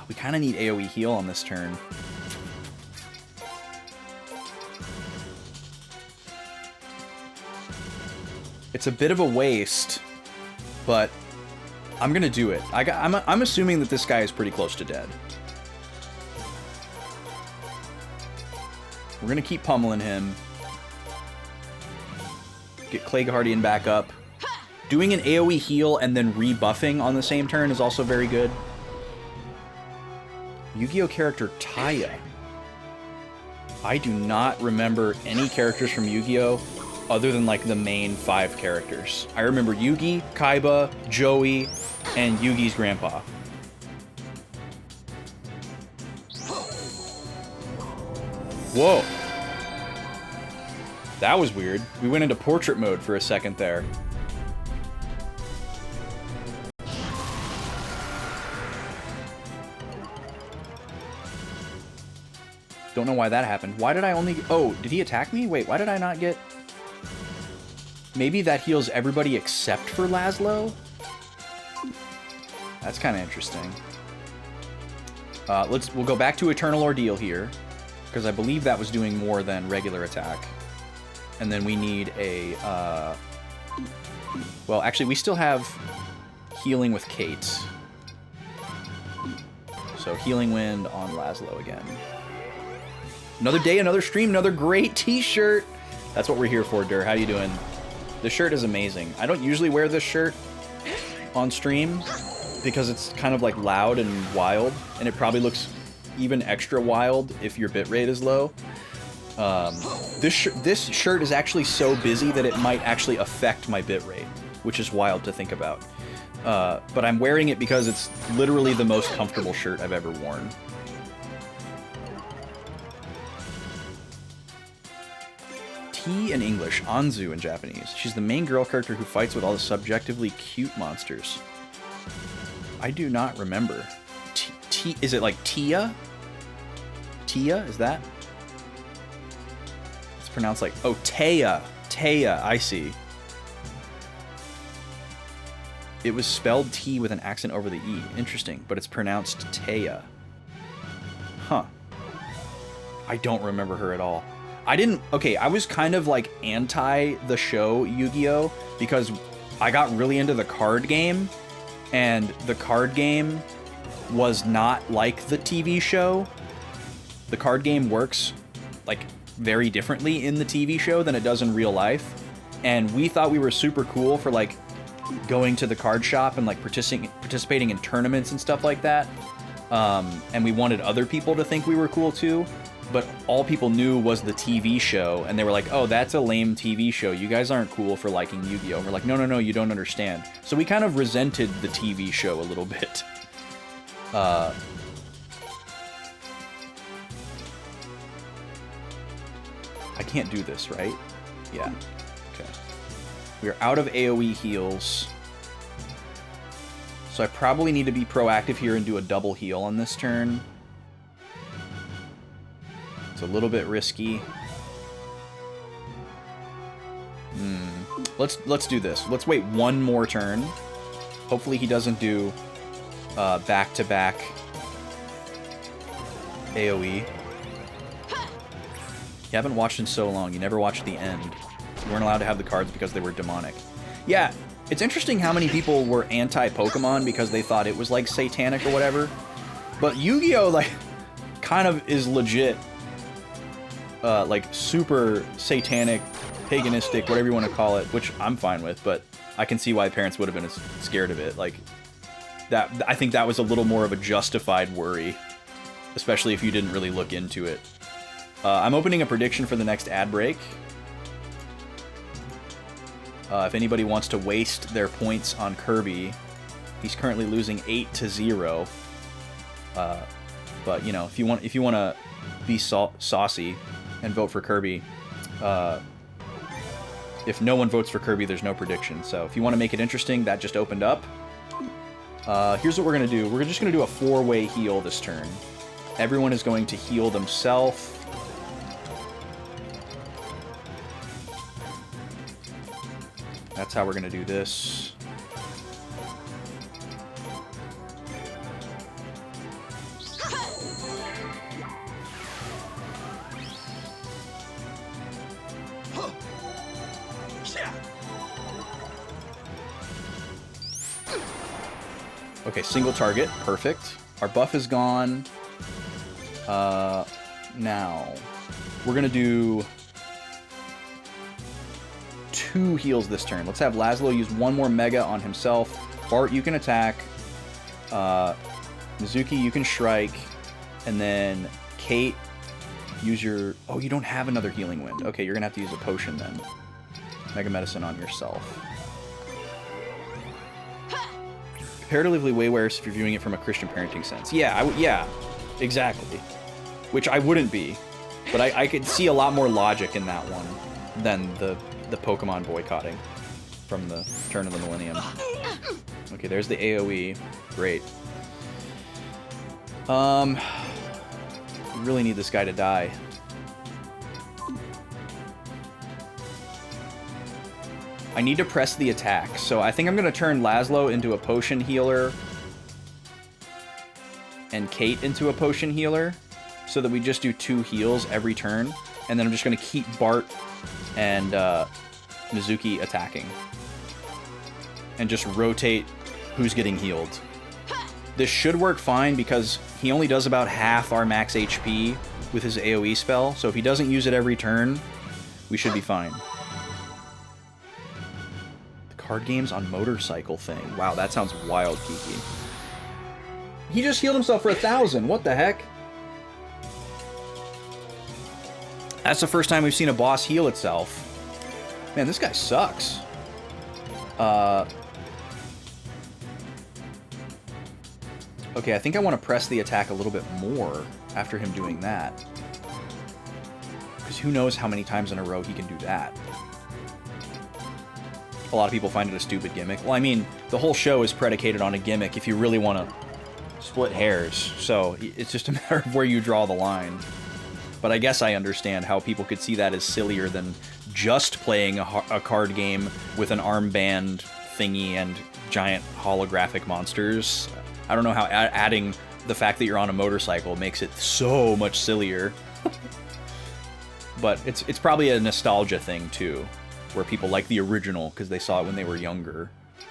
We kind of need AoE heal on this turn. It's a bit of a waste, but I'm gonna do it. I'm assuming that this guy is pretty close to dead. We're gonna keep pummeling him. Get Clay Guardian back up. Doing an AoE heal and then rebuffing on the same turn is also very good. Yu-Gi-Oh! Character Taya. I do not remember any characters from Yu-Gi-Oh! Other than like the main 5 characters. I remember Yugi, Kaiba, Joey, and Yugi's grandpa. Whoa. That was weird. We went into portrait mode for a second there. Don't know why that happened. Why did I only... Oh, did he attack me? Wait, why did I not get... Maybe that heals everybody except for Laszlo? That's kind of interesting. We'll go back to Eternal Ordeal here, because I believe that was doing more than regular attack. And then we need a... Well, actually, we still have healing with Kate. So Healing Wind on Laszlo again. Another day, another stream, another great t-shirt. That's what we're here for, Dur. How you doing? This shirt is amazing. I don't usually wear this shirt on stream because it's kind of like loud and wild, and it probably looks even extra wild if your bitrate is low. This shirt is actually so busy that it might actually affect my bitrate, which is wild to think about. But I'm wearing it because it's literally the most comfortable shirt I've ever worn. T in English, Anzu in Japanese. She's the main girl character who fights with all the subjectively cute monsters. I do not remember. Is it like Tia? Tia? Is that? It's pronounced like... Oh, Taya. Taya, I see. It was spelled T with an accent over the E. Interesting, but it's pronounced Taya. Huh. I don't remember her at all. Okay, I was kind of like anti the show Yu-Gi-Oh! Because I got really into the card game, and the card game was not like the TV show. The card game works like very differently in the TV show than it does in real life, and we thought we were super cool for like going to the card shop and like participating in tournaments and stuff like that, and we wanted other people to think we were cool too. But all people knew was the TV show, and they were like, oh, that's a lame TV show. You guys aren't cool for liking Yu-Gi-Oh! And we're like, no, you don't understand. So we kind of resented the TV show a little bit. I can't do this, right? Yeah. Okay. We are out of AoE heals. So I probably need to be proactive here and do a double heal on this turn. It's a little bit risky. Let's do this. Let's wait one more turn. Hopefully he doesn't do back-to-back AoE. You haven't watched in so long. You never watched the end. You weren't allowed to have the cards because they were demonic. Yeah, it's interesting how many people were anti-Pokemon because they thought it was like satanic or whatever. But Yu-Gi-Oh! Like, kind of is legit, like super satanic, paganistic, whatever you want to call it, which I'm fine with, but I can see why parents would have been scared of it. Like, that, I think that was a little more of a justified worry, especially if you didn't really look into it. I'm opening a prediction for the next ad break. If anybody wants to waste their points on Kirby, he's currently losing 8-0. But you know, if you want to be saucy and vote for Kirby, if no one votes for Kirby, there's no prediction. So if you want to make it interesting, that just opened up. Here's what we're gonna do. We're just gonna do a 4-way heal this turn. Everyone is going to heal themselves. That's how we're gonna do this. Okay, single target, perfect. Our buff is gone. Now, we're gonna do 2 heals this turn. Let's have Laszlo use 1 more Mega on himself. Bart, you can attack. Mizuki, you can Shrike. And then Kate, use your... Oh, you don't have another Healing Wind. Okay, you're gonna have to use a potion then. Mega Medicine on yourself. Comparatively way worse if you're viewing it from a Christian parenting sense. Yeah, yeah, exactly. Which I wouldn't be. But I could see a lot more logic in that one than the Pokemon boycotting from the turn of the millennium. Okay, there's the AoE. Great. You really need this guy to die. I need to press the attack, so I think I'm going to turn Laszlo into a potion healer and Kate into a potion healer so that we just do 2 heals every turn, and then I'm just going to keep Bart and Mizuki attacking and just rotate who's getting healed. This should work fine because he only does about half our max HP with his AoE spell, so if he doesn't use it every turn, we should be fine. Card games on motorcycle thing. Wow, that sounds wild, Kiki. He just healed himself for 1,000. What the heck? That's the first time we've seen a boss heal itself. Man, this guy sucks. Okay, I think I want to press the attack a little bit more after him doing that. Because who knows how many times in a row he can do that. A lot of people find it a stupid gimmick. Well, I mean, the whole show is predicated on a gimmick if you really want to split hairs. So it's just a matter of where you draw the line. But I guess I understand how people could see that as sillier than just playing a card game with an armband thingy and giant holographic monsters. I don't know how adding the fact that you're on a motorcycle makes it so much sillier. But it's probably a nostalgia thing, too. Where people like the original because they saw it when they were younger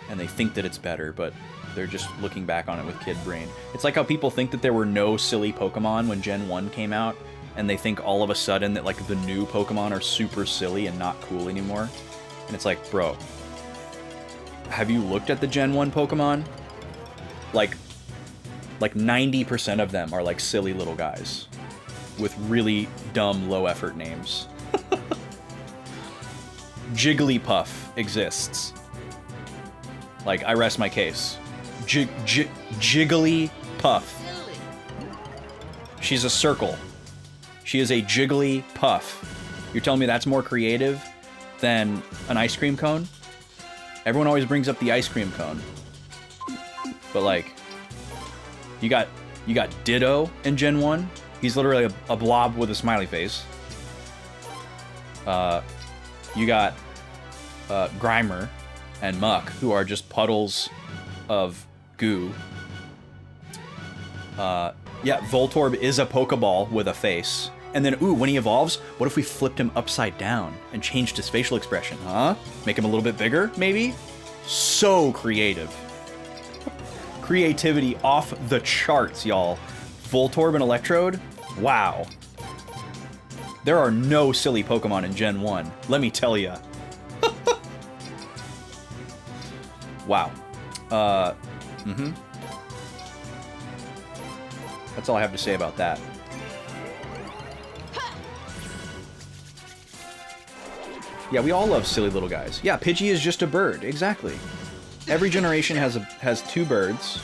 and they think that it's better, but they're just looking back on it with kid brain. It's like how people think that there were no silly Pokemon when Gen 1 came out, and they think all of a sudden that like the new Pokemon are super silly and not cool anymore. And it's like, bro, have you looked at the Gen 1 Pokemon? Like 90% of them are like silly little guys with really dumb low effort names. Jigglypuff exists. Like, I rest my case. Jigglypuff. She's a circle. She is a Jigglypuff. You're telling me that's more creative than an ice cream cone? Everyone always brings up the ice cream cone. But like, you got Ditto in Gen 1. He's literally a blob with a smiley face. You got Grimer and Muck, who are just puddles of goo. Yeah, Voltorb is a Pokeball with a face. And then, ooh, when he evolves, what if we flipped him upside down and changed his facial expression, huh? Make him a little bit bigger, maybe? So creative. Creativity off the charts, y'all. Voltorb and Electrode? Wow. There are no silly Pokemon in Gen 1, let me tell ya. Wow. That's all I have to say about that. Yeah, we all love silly little guys. Yeah, Pidgey is just a bird, exactly. Every generation has two birds,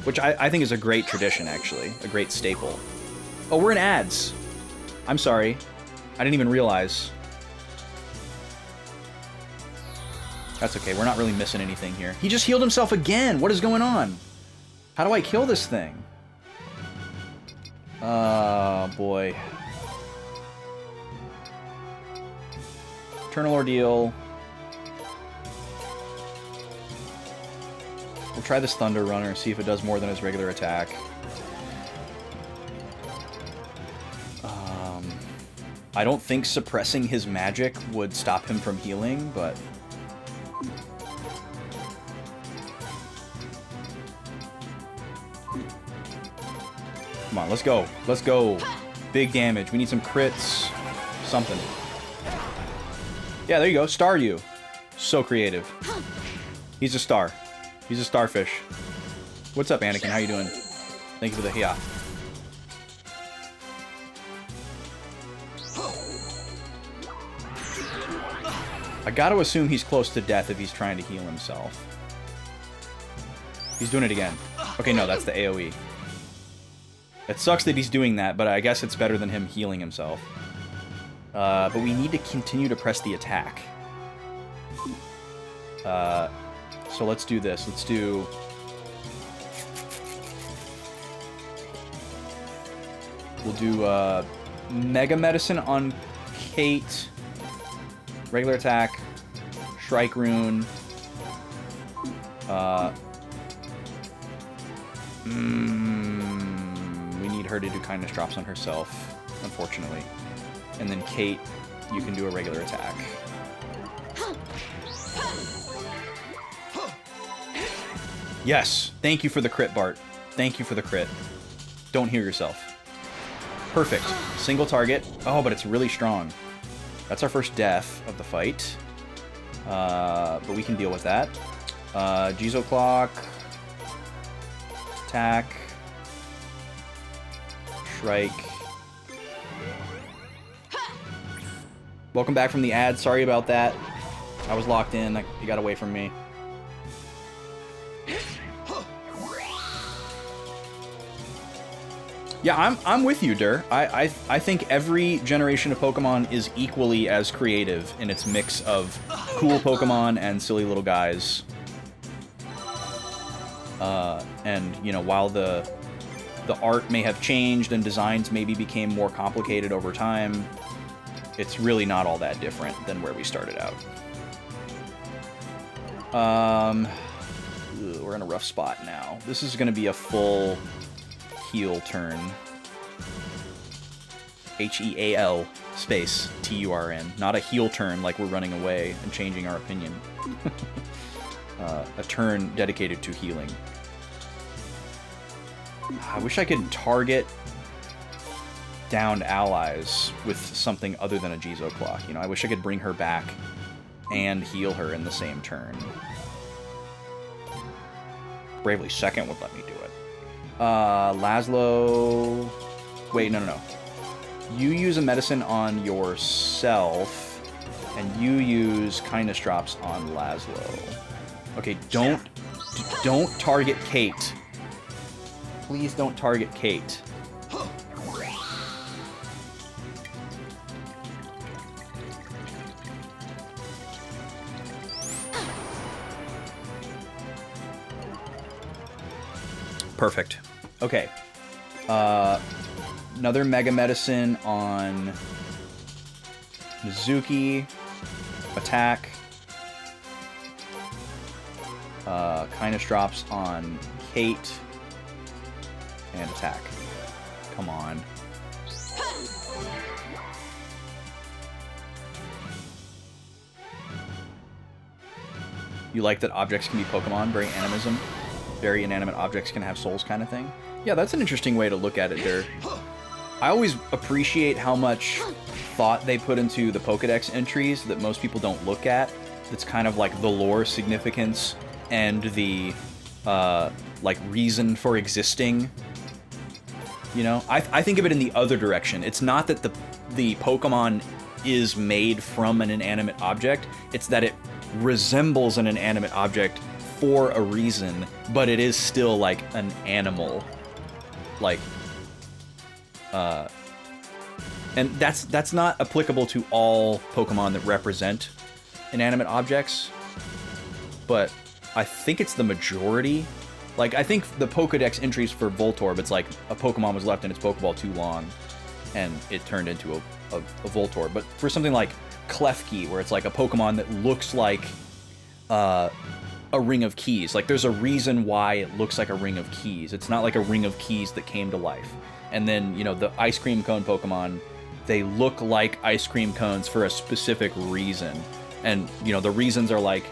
which I think is a great tradition, actually. A great staple. Oh, we're in ads. I'm sorry. I didn't even realize. That's okay, we're not really missing anything here. He just healed himself again! What is going on? How do I kill this thing? Oh, boy. Eternal Ordeal. We'll try this Thunder Runner, see if it does more than his regular attack. I don't think suppressing his magic would stop him from healing, but... Come on, let's go. Let's go. Big damage. We need some crits. Something. Yeah, there you go. Staryu. So creative. He's a star. He's a starfish. What's up, Anakin? How you doing? Thank you for the hiya. I gotta assume he's close to death if he's trying to heal himself. He's doing it again. Okay, no, that's the AoE. It sucks that he's doing that, but I guess it's better than him healing himself. But we need to continue to press the attack. So let's do this. Let's do... We'll do Mega Medicine on Kate. Regular attack. Shrike Rune. We need her to do Kindness Drops on herself, unfortunately. And then Kate, you can do a regular attack. Yes! Thank you for the crit, Bart. Thank you for the crit. Don't heal yourself. Perfect. Single target. Oh, but it's really strong. That's our first death of the fight. But we can deal with that. Jizo Clock. Attack. Shrike. Welcome back from the ad. Sorry about that. I was locked in. You got away from me. Yeah, I'm with you, Dur. I think every generation of Pokemon is equally as creative in its mix of cool Pokemon and silly little guys. And, you know, while the art may have changed and designs maybe became more complicated over time, it's really not all that different than where we started out. We're in a rough spot now. This is going to be a full heal turn. H-E-A-L space T-U-R-N. Not a heal turn like we're running away and changing our opinion. A turn dedicated to healing. I wish I could target downed allies with something other than a Jizo Clock. You know, I wish I could bring her back and heal her in the same turn. Bravely Second would let me do it. Laszlo... Wait, no. You use a medicine on yourself, and you use Kindness Drops on Laszlo. Okay, don't target Kate. Please don't target Kate. Perfect. Okay. Another Mega Medicine on Mizuki. Attack. Kindness Drops on Kate. And attack. Come on. You like that objects can be Pokemon, very animism. Very inanimate objects can have souls kind of thing. Yeah, that's an interesting way to look at it there. I always appreciate how much thought they put into the Pokedex entries that most people don't look at. That's kind of like the lore significance and the like reason for existing. You know, I think of it in the other direction. It's not that the Pokemon is made from an inanimate object. It's that it resembles an inanimate object for a reason, but it is still like an animal. Like, and that's not applicable to all Pokemon that represent inanimate objects, but I think it's the majority. Like, I think the Pokedex entries for Voltorb, it's like a Pokemon was left in its Pokeball too long, and it turned into a Voltorb. But for something like Klefki, where it's like a Pokemon that looks like a ring of keys, like there's a reason why it looks like a ring of keys. It's not like a ring of keys that came to life. And then, you know, the ice cream cone Pokemon, they look like ice cream cones for a specific reason. And, you know, the reasons are like,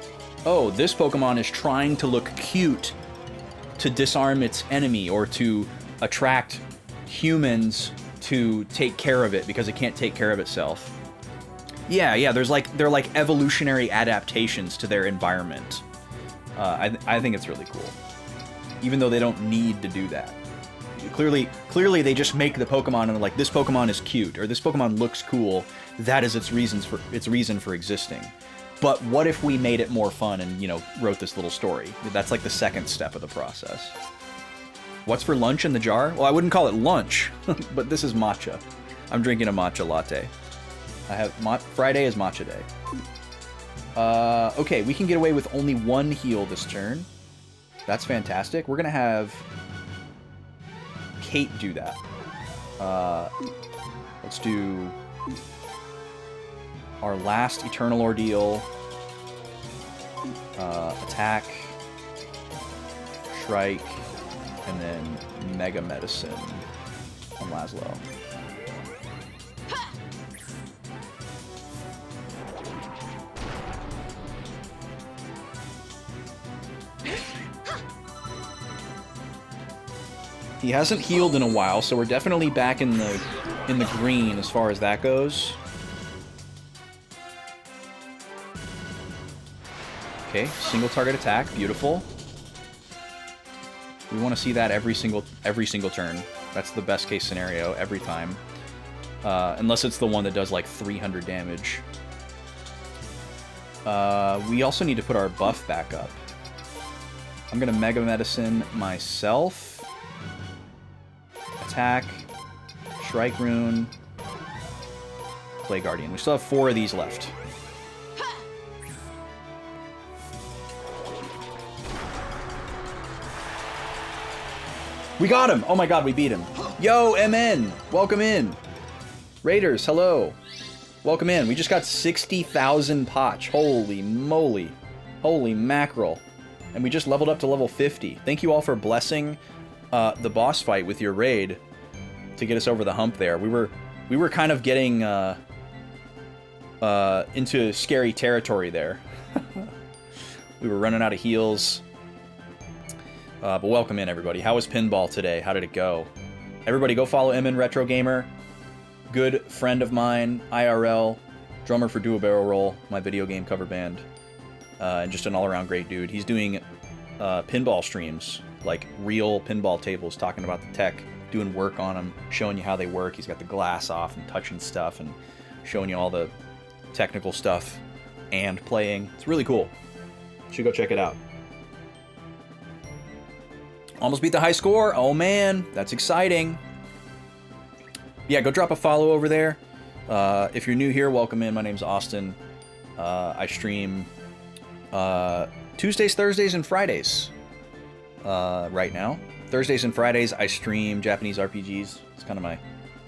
oh, this Pokemon is trying to look cute to disarm its enemy or to attract humans to take care of it because it can't take care of itself. Yeah, they're like evolutionary adaptations to their environment. I think it's really cool, even though they don't need to do that. Clearly, they just make the Pokemon and they're like, this Pokemon is cute or this Pokemon looks cool. That is its reason for existing. But what if we made it more fun and, you know, wrote this little story? That's like the second step of the process. What's for lunch in the jar? Well, I wouldn't call it lunch, but this is matcha. I'm drinking a matcha latte. I have Friday is matcha day. Okay, we can get away with only one heal this turn. That's fantastic. We're gonna have Kate do that. Let's do our last Eternal Ordeal. Attack, Shrike, and then Mega Medicine on Laszlo. He hasn't healed in a while, so we're definitely back in the green as far as that goes. Okay, single target attack, beautiful. We want to see that every single turn. That's the best case scenario every time. Unless it's the one that does like 300 damage. We also need to put our buff back up. I'm gonna Mega Medicine myself. Attack, Shrike Rune, Clay Guardian. We still have 4 of these left. We got him! Oh my god, we beat him. Yo, MN! Welcome in! Raiders, hello! Welcome in. We just got 60,000 potch. Holy moly. Holy mackerel. And we just leveled up to level 50. Thank you all for blessing the boss fight with your raid to get us over the hump there. We were kind of getting into scary territory there. We were running out of heals. But welcome in, everybody. How was pinball today? How did it go? Everybody go follow MN Retro Gamer. Good friend of mine, IRL, drummer for Do a Barrel Roll, my video game cover band. And just an all-around great dude. He's doing pinball streams, like real pinball tables, talking about the tech, doing work on them, showing you how they work. He's got the glass off and touching stuff and showing you all the technical stuff and playing. It's really cool. You should go check it out. Almost beat the high score. Oh man, that's exciting. Yeah, go drop a follow over there. If you're new here, welcome in. My name's Austin. I stream Tuesdays, Thursdays, and Fridays right now. Thursdays and Fridays, I stream Japanese RPGs. It's kind of my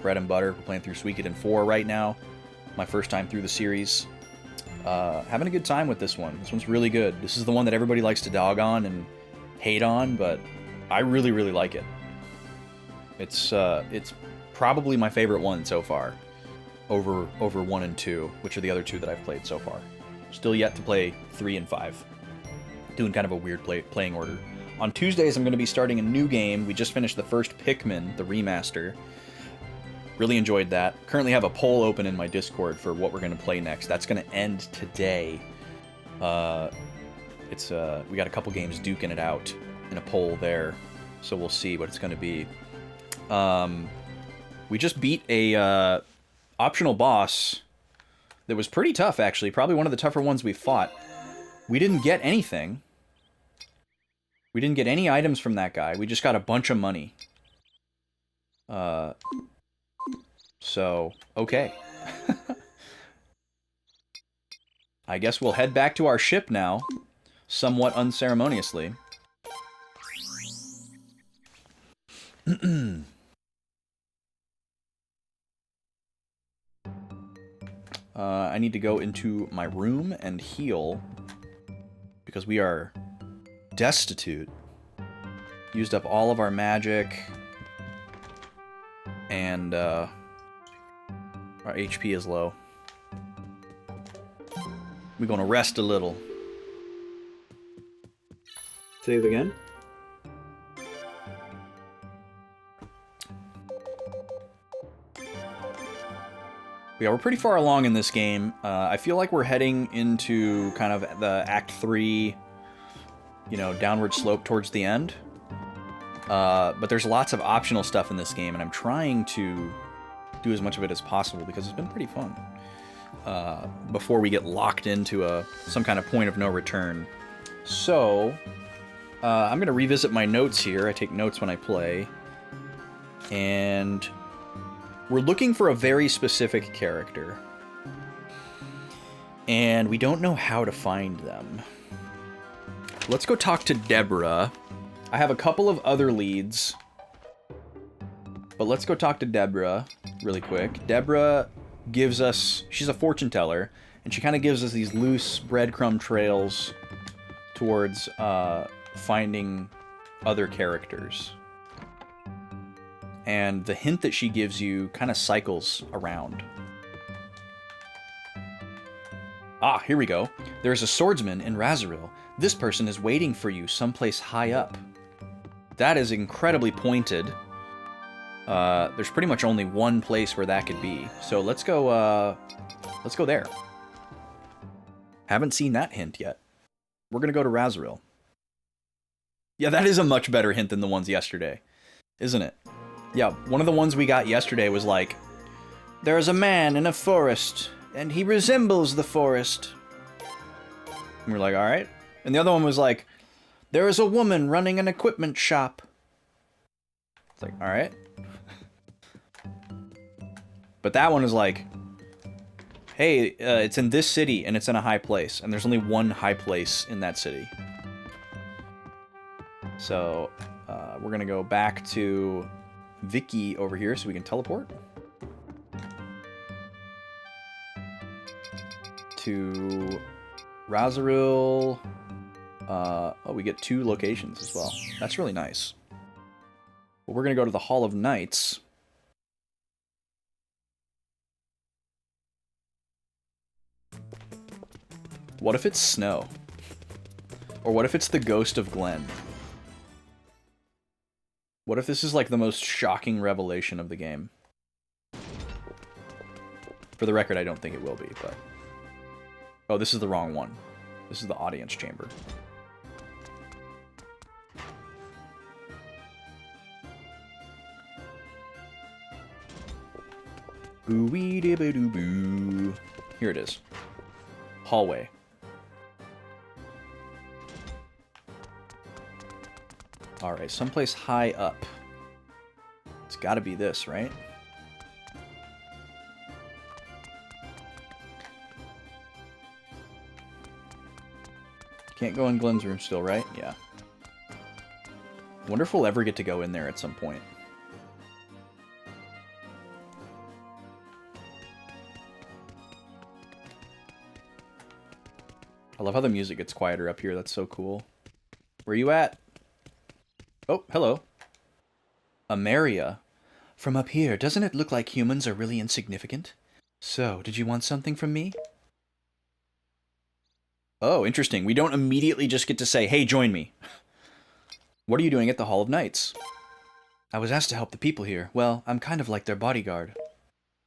bread and butter. We're playing through Suikoden IV right now. My first time through the series. Having a good time with this one. This one's really good. This is the one that everybody likes to dog on and hate on, but I really, really like it. It's probably my favorite one so far, over 1 and 2, which are the other 2 that I've played so far. Still yet to play 3 and 5. doing kind of a weird playing order. On Tuesdays, I'm going to be starting a new game. We just finished the first Pikmin, the remaster. Really enjoyed that. Currently have a poll open in my Discord for what we're going to play next. That's going to end today. We got a couple games duking it out in a poll there, so we'll see what it's going to be. We just beat a optional boss that was pretty tough, actually. Probably one of the tougher ones we fought. We didn't get anything. We didn't get any items from that guy. We just got a bunch of money. So, okay. I guess we'll head back to our ship now, somewhat unceremoniously. I need to go into my room and heal, because we are destitute. Used up all of our magic, and our HP is low. We're gonna rest a little. Save again. Yeah, we're pretty far along in this game. I feel like we're heading into kind of the Act 3, you know, downward slope towards the end. But there's lots of optional stuff in this game, and I'm trying to do as much of it as possible because it's been pretty fun. Before we get locked into some kind of point of no return. So, I'm going to revisit my notes here. I take notes when I play. And we're looking for a very specific character. And we don't know how to find them. Let's go talk to Deborah. I have a couple of other leads. But let's go talk to Deborah really quick. Deborah gives us... She's a fortune teller. And she kind of gives us these loose breadcrumb trails towards finding other characters. And the hint that she gives you kind of cycles around. Ah, here we go. There's a swordsman in Razoril. This person is waiting for you someplace high up. That is incredibly pointed. There's pretty much only one place where that could be. So let's go there. Haven't seen that hint yet. We're gonna go to Razoril. Yeah, that is a much better hint than the ones yesterday, isn't it? Yeah, one of the ones we got yesterday was like, there is a man in a forest, and he resembles the forest. And we're like, alright. And the other one was like, there is a woman running an equipment shop. It's like, alright. But that one is like, hey, it's in this city, and it's in a high place, and there's only one high place in that city. So, we're gonna go back to Vicky over here so we can teleport to Razoril. Oh, we get 2 locations as well. That's really nice. Well, we're gonna go to the Hall of Knights. What if it's snow? Or what if it's the ghost of Glenn? What if this is like the most shocking revelation of the game? For the record, I don't think it will be, but... Oh, this is the wrong one. This is the audience chamber. Boo-wee-dee-ba-doo-boo. Here it is. Hallway. Alright, someplace high up. It's gotta be this, right? Can't go in Glenn's room still, right? Yeah. Wonder if we'll ever get to go in there at some point. I love how the music gets quieter up here. That's so cool. Where you at? Oh, hello. Ameria. From up here, doesn't it look like humans are really insignificant? So, did you want something from me? Oh, interesting. We don't immediately just get to say, hey, join me. What are you doing at the Hall of Knights? I was asked to help the people here. Well, I'm kind of like their bodyguard.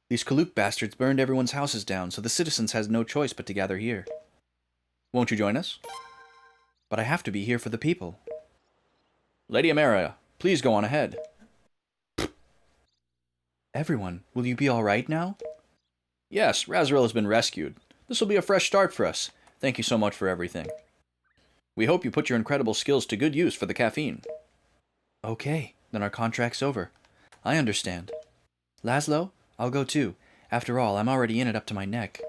These Kaluk bastards burned everyone's houses down, so the citizens has no choice but to gather here. Won't you join us? But I have to be here for the people. Lady Amara, please go on ahead. Everyone, will you be all right now? Yes, Razaril has been rescued. This will be a fresh start for us. Thank you so much for everything. We hope you put your incredible skills to good use for the caffeine. Okay, then our contract's over. I understand. Laszlo, I'll go too. After all, I'm already in it up to my neck.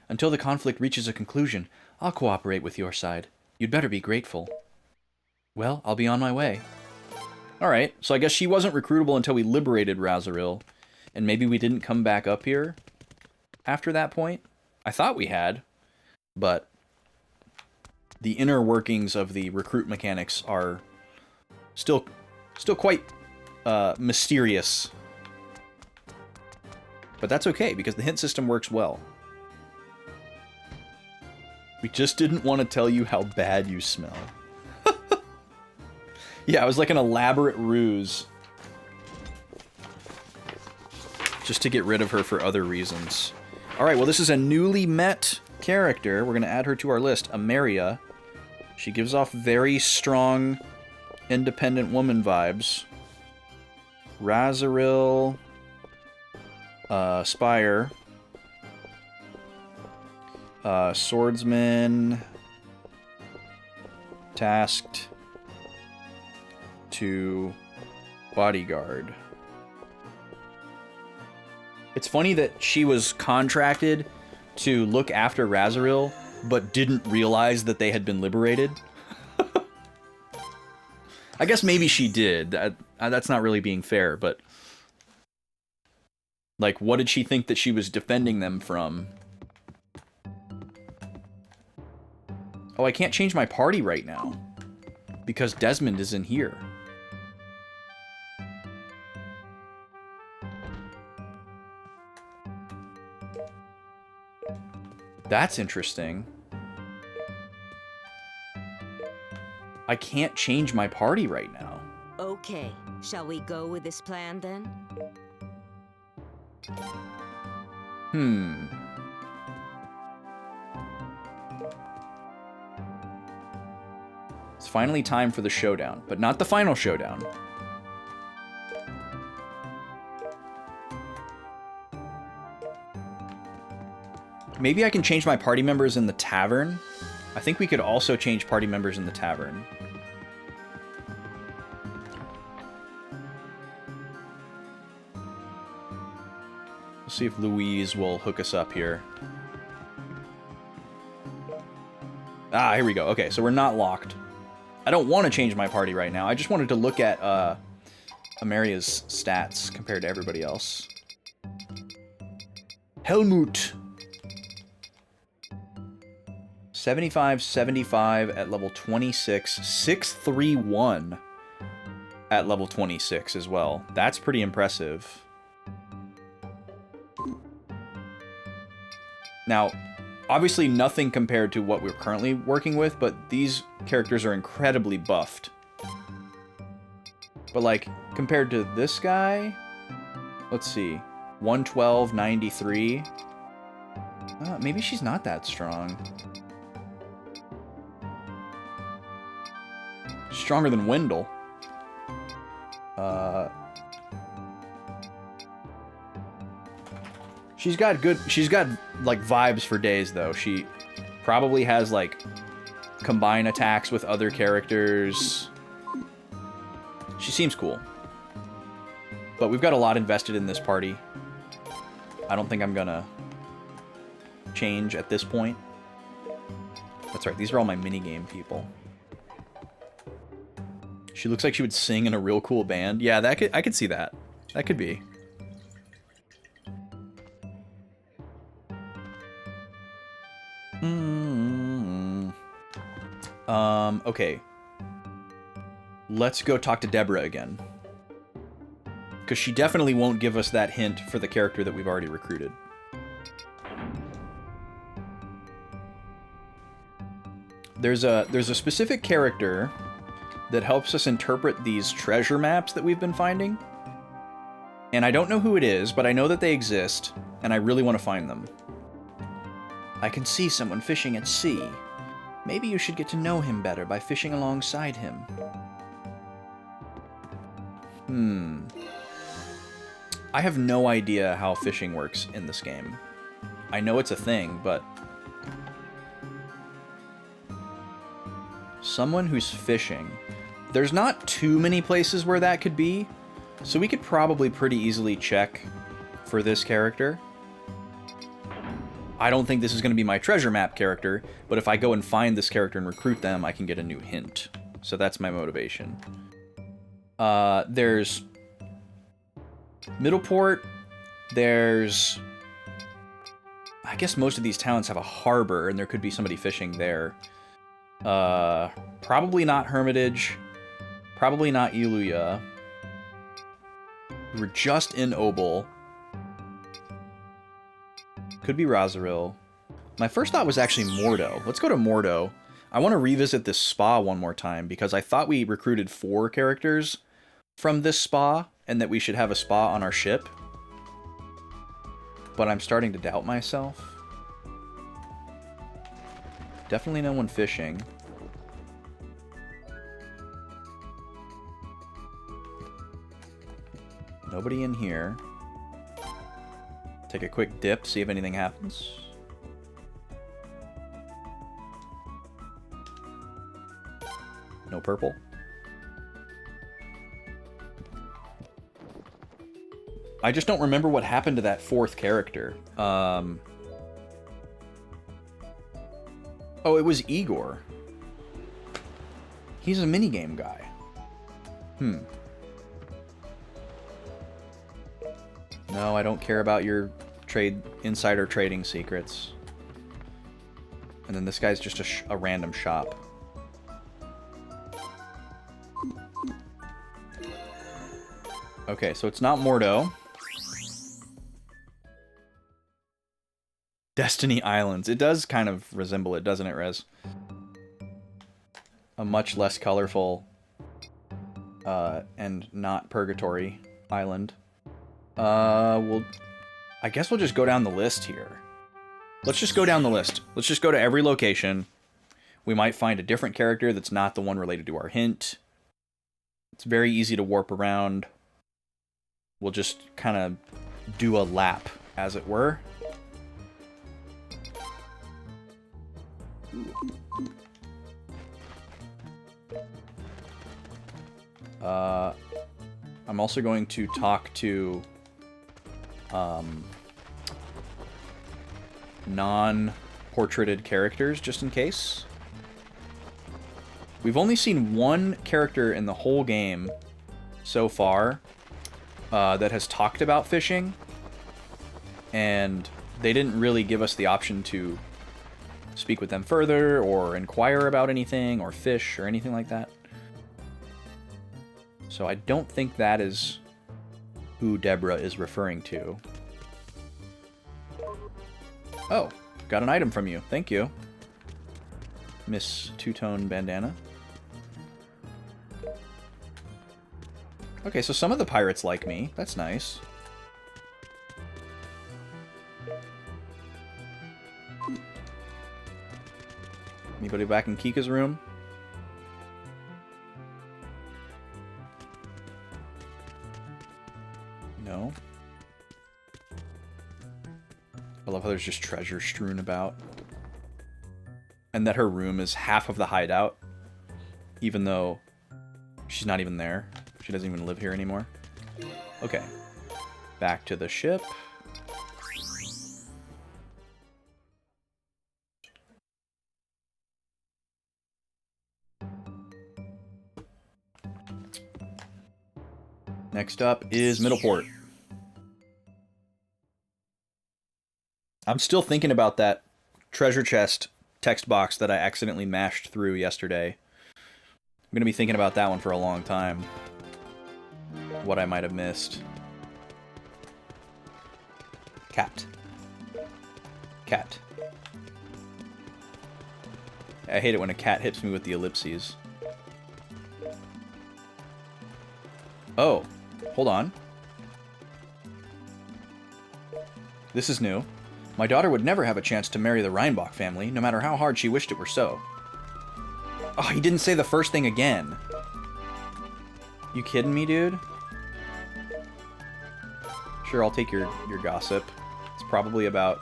Until the conflict reaches a conclusion, I'll cooperate with your side. You'd better be grateful. Well, I'll be on my way. Alright, so I guess she wasn't recruitable until we liberated Razaril, and maybe we didn't come back up here after that point? I thought we had, but the inner workings of the recruit mechanics are still quite mysterious. But that's okay, because the hint system works well. We just didn't want to tell you how bad you smell. Yeah, it was like an elaborate ruse. Just to get rid of her for other reasons. Alright, well this is a newly met character. We're going to add her to our list. Amaria. She gives off very strong, independent woman vibes. Razaril. Spire. Swordsman. Tasked to bodyguard. It's funny that she was contracted to look after Razaril, but didn't realize that they had been liberated. I guess maybe she did. That's not really being fair, but... like, what did she think that she was defending them from? Oh, I can't change my party right now. Because Desmond is in here. That's interesting. I can't change my party right now. Okay, shall we go with this plan then? It's finally time for the showdown, but not the final showdown. Maybe I can change my party members in the tavern. I think we could also change party members in the tavern. Let's see if Louise will hook us up here. Ah, here we go. Okay, so we're not locked. I don't want to change my party right now. I just wanted to look at Amaria's stats compared to everybody else. Helmut. 75-75 at level 26. 631 at level 26 as well. That's pretty impressive. Now, obviously nothing compared to what we're currently working with, but these characters are incredibly buffed. But like, compared to this guy, let's see, 112, 93. Maybe she's not that strong. Stronger than Wendell. She's got like vibes for days though. She probably has like combine attacks with other characters. She seems cool. But we've got a lot invested in this party. I don't think I'm gonna change at this point. That's right, these are all my minigame people. She looks like she would sing in a real cool band. Yeah, I could see that. That could be. Okay. Let's go talk to Deborah again. Because she definitely won't give us that hint for the character that we've already recruited. There's a specific character that helps us interpret these treasure maps that we've been finding. And I don't know who it is, but I know that they exist, and I really want to find them. I can see someone fishing at sea. Maybe you should get to know him better by fishing alongside him. I have no idea how fishing works in this game. I know it's a thing, but... Someone who's fishing. There's not too many places where that could be, so we could probably pretty easily check for this character. I don't think this is going to be my treasure map character, but if I go and find this character and recruit them, I can get a new hint. So that's my motivation. There's Middleport. There's... I guess most of these towns have a harbor, and there could be somebody fishing there. Probably not Hermitage. Probably not Iluya. We're just in Obel. Could be Razaril. My first thought was actually Mordo. Let's go to Mordo. I want to revisit this spa one more time, because I thought we recruited 4 characters from this spa, and that we should have a spa on our ship. But I'm starting to doubt myself. Definitely no one fishing. Nobody in here. Take a quick dip, see if anything happens. No purple. I just don't remember what happened to that 4th character. Oh, it was Igor. He's a minigame guy. No, I don't care about your insider trading secrets. And then this guy's just a random shop. Okay, so it's not Mordo. Destiny Islands. It does kind of resemble it, doesn't it, Rez? A much less colorful and not Purgatory island. I guess we'll just go down the list here. Let's just go down the list. Let's just go to every location. We might find a different character that's not the one related to our hint. It's very easy to warp around. We'll just kind of do a lap, as it were. I'm also going to talk to non-portraited characters, just in case. We've only seen one character in the whole game so far that has talked about fishing, and they didn't really give us the option to speak with them further, or inquire about anything, or fish, or anything like that. So I don't think that is who Deborah is referring to. Oh, got an item from you. Thank you, Miss Two-Tone Bandana. Okay, so some of the pirates like me. That's nice. Anybody back in Kika's room? No. I love how there's just treasure strewn about. And that her room is half of the hideout, even though she's not even there. She doesn't even live here anymore. Okay. Back to the ship. Next up is Middleport. I'm still thinking about that treasure chest text box that I accidentally mashed through yesterday. I'm going to be thinking about that one for a long time. What I might have missed. Cat. Cat. I hate it when a cat hits me with the ellipses. Oh, hold on. This is new. My daughter would never have a chance to marry the Reinbach family, no matter how hard she wished it were so. Oh, he didn't say the first thing again. You kidding me, dude? Sure, I'll take your gossip. It's probably about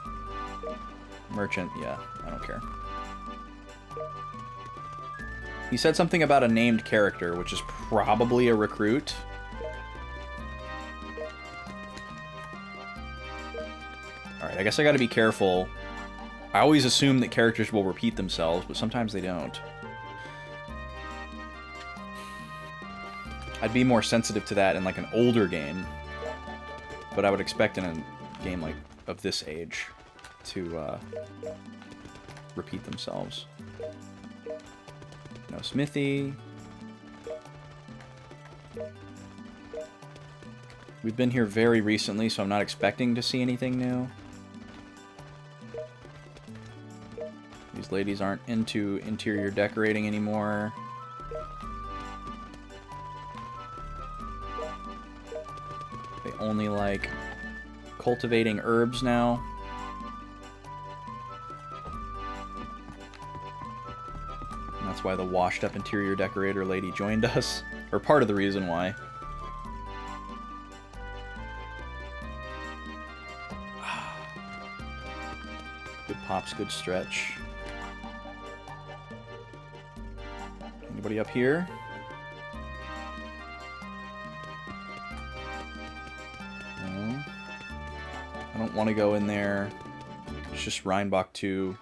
merchant. Yeah, I don't care. He said something about a named character, which is probably a recruit. Alright, I guess I gotta be careful. I always assume that characters will repeat themselves, but sometimes they don't. I'd be more sensitive to that in like an older game. But I would expect in a game like of this age to repeat themselves. No smithy. We've been here very recently, so I'm not expecting to see anything new. These ladies aren't into interior decorating anymore. They only like cultivating herbs now. And that's why the washed up interior decorator lady joined us. Or part of the reason why. Good pops, good stretch. Anybody up here? No. I don't want to go in there. It's just Reinbach 2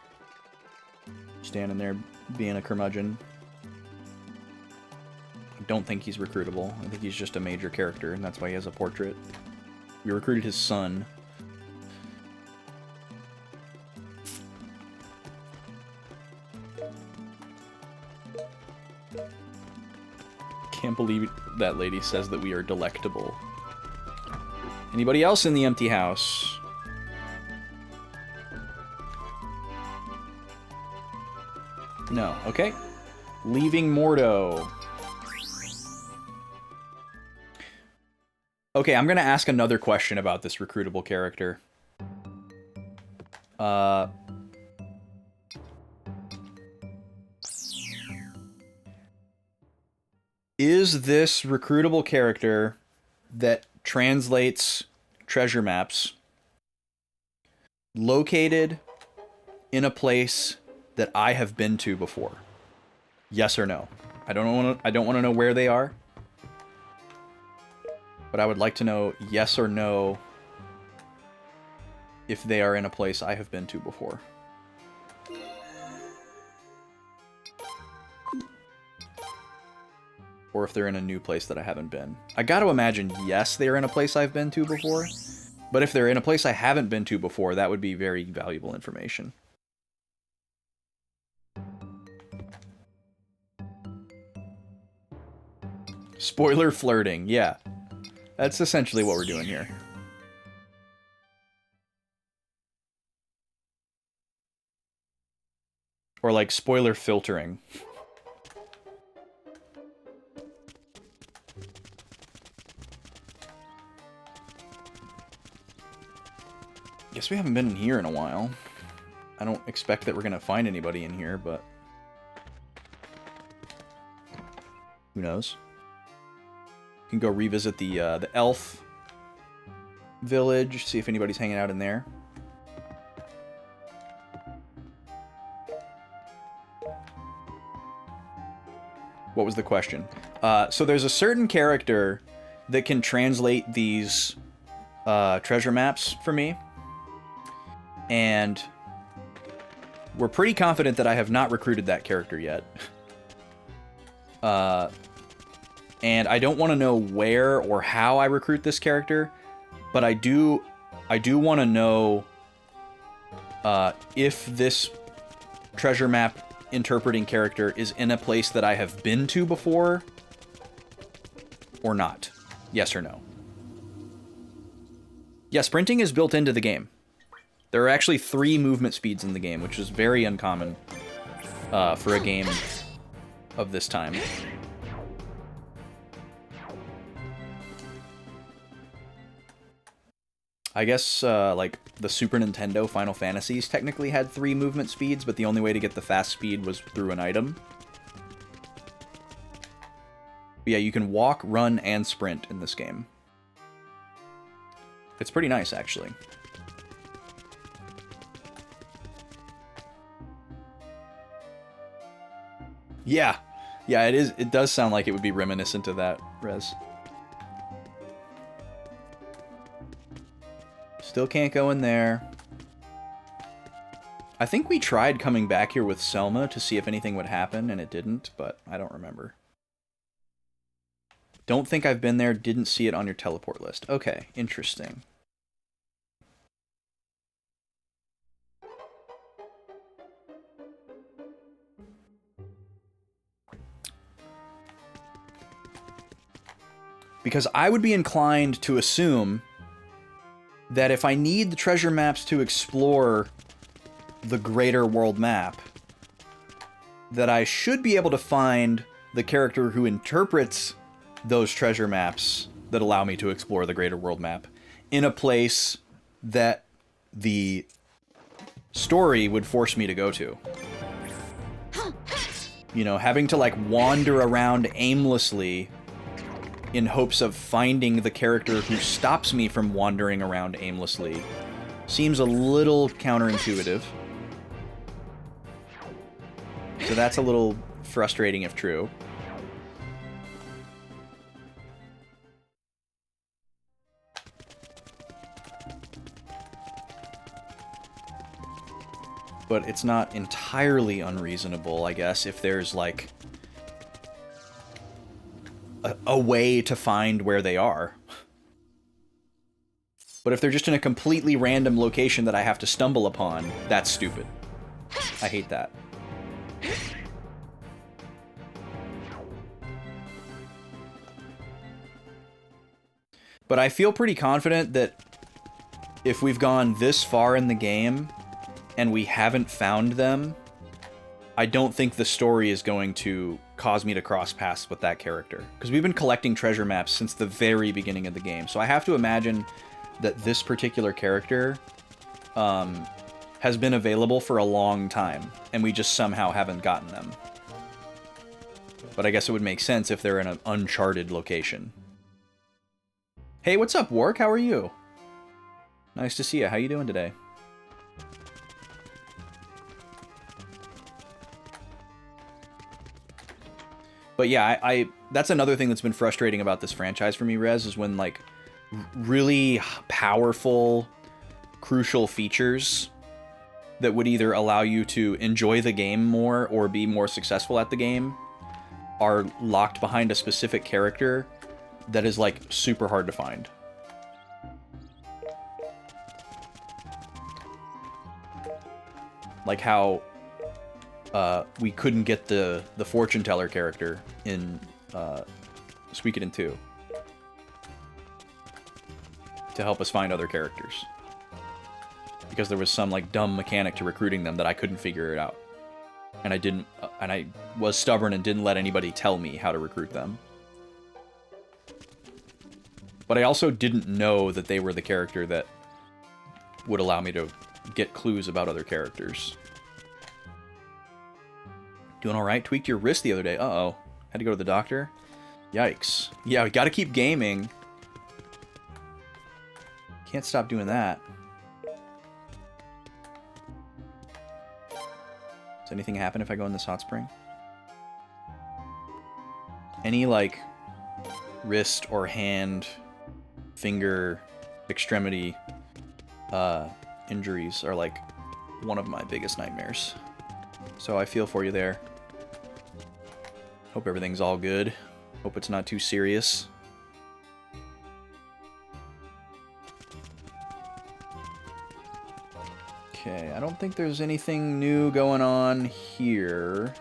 standing there being a curmudgeon. I don't think he's recruitable. I think he's just a major character, and that's why he has a portrait. We recruited his son. Can't believe that lady says that we are delectable. Anybody else in the empty house? No. Okay. Leaving Mordo. Okay, I'm gonna ask another question about this recruitable character. Is this recruitable character that translates treasure maps located in a place that I have been to before? Yes or no? I don't want to know where they are, but I would like to know yes or no if they are in a place I have been to before. Or if they're in a new place that I haven't been. I gotta imagine, yes, they're in a place I've been to before. But if they're in a place I haven't been to before, that would be very valuable information. Spoiler flirting, yeah. That's essentially what we're doing here. Or like spoiler filtering. Guess we haven't been in here in a while. I don't expect that we're gonna find anybody in here, but who knows? We can go revisit the elf village, see if anybody's hanging out in there. What was the question? So there's a certain character that can translate these treasure maps for me. And we're pretty confident that I have not recruited that character yet. And I don't want to know where or how I recruit this character, but I do want to know if this treasure map interpreting character is in a place that I have been to before or not. Yes or no? Yeah, sprinting is built into the game. There are actually 3 movement speeds in the game, which is very uncommon. for a game of this time. I guess, like, the Super Nintendo Final Fantasies technically had 3 movement speeds, but the only way to get the fast speed was through an item. But yeah, you can walk, run, and sprint in this game. It's pretty nice, actually. Yeah. Yeah, it is. It does sound like it would be reminiscent of that, Rez. Still can't go in there. I think we tried coming back here with Selma to see if anything would happen, and it didn't, but I don't remember. Don't think I've been there, didn't see it on your teleport list. Okay, interesting. Because I would be inclined to assume that if I need the treasure maps to explore the greater world map, that I should be able to find the character who interprets those treasure maps that allow me to explore the greater world map in a place that the story would force me to go to. You know, having to like wander around aimlessly in hopes of finding the character who stops me from wandering around aimlessly seems a little counterintuitive. So that's a little frustrating if true. But it's not entirely unreasonable, I guess, if there's like a way to find where they are. But if they're just in a completely random location that I have to stumble upon, that's stupid. I hate that. But I feel pretty confident that if we've gone this far in the game and we haven't found them, I don't think the story is going to cause me to cross paths with that character. Because we've been collecting treasure maps since the very beginning of the game. So I have to imagine that this particular character has been available for a long time, and we just somehow haven't gotten them. But I guess it would make sense if they're in an uncharted location. Hey, what's up, Wark? How are you? Nice to see you. How you doing today? But yeah, I that's another thing that's been frustrating about this franchise for me, Rez, is when like really powerful, crucial features that would either allow you to enjoy the game more or be more successful at the game are locked behind a specific character that is like super hard to find. Like how we couldn't get the fortune teller character in Suikoden IV to help us find other characters, because there was some like dumb mechanic to recruiting them that I couldn't figure it out, and I was stubborn and didn't let anybody tell me how to recruit them. But I also didn't know that they were the character that would allow me to get clues about other characters. Doing alright? Tweaked your wrist the other day. Uh-oh. Had to go to the doctor? Yikes. Yeah, we gotta keep gaming. Can't stop doing that. Does anything happen if I go in this hot spring? Any, like, wrist or hand, finger, extremity injuries are, like, one of my biggest nightmares. So I feel for you there. Hope everything's all good. Hope it's not too serious. Okay, I don't think there's anything new going on here.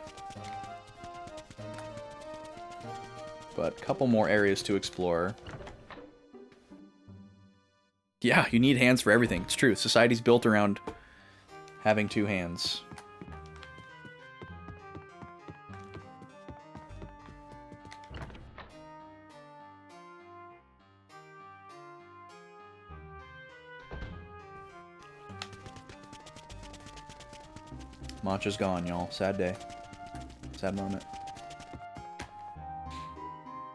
But a couple more areas to explore. Yeah, you need hands for everything. It's true. Society's built around having 2 hands. Matcha's gone, y'all. Sad day. Sad moment.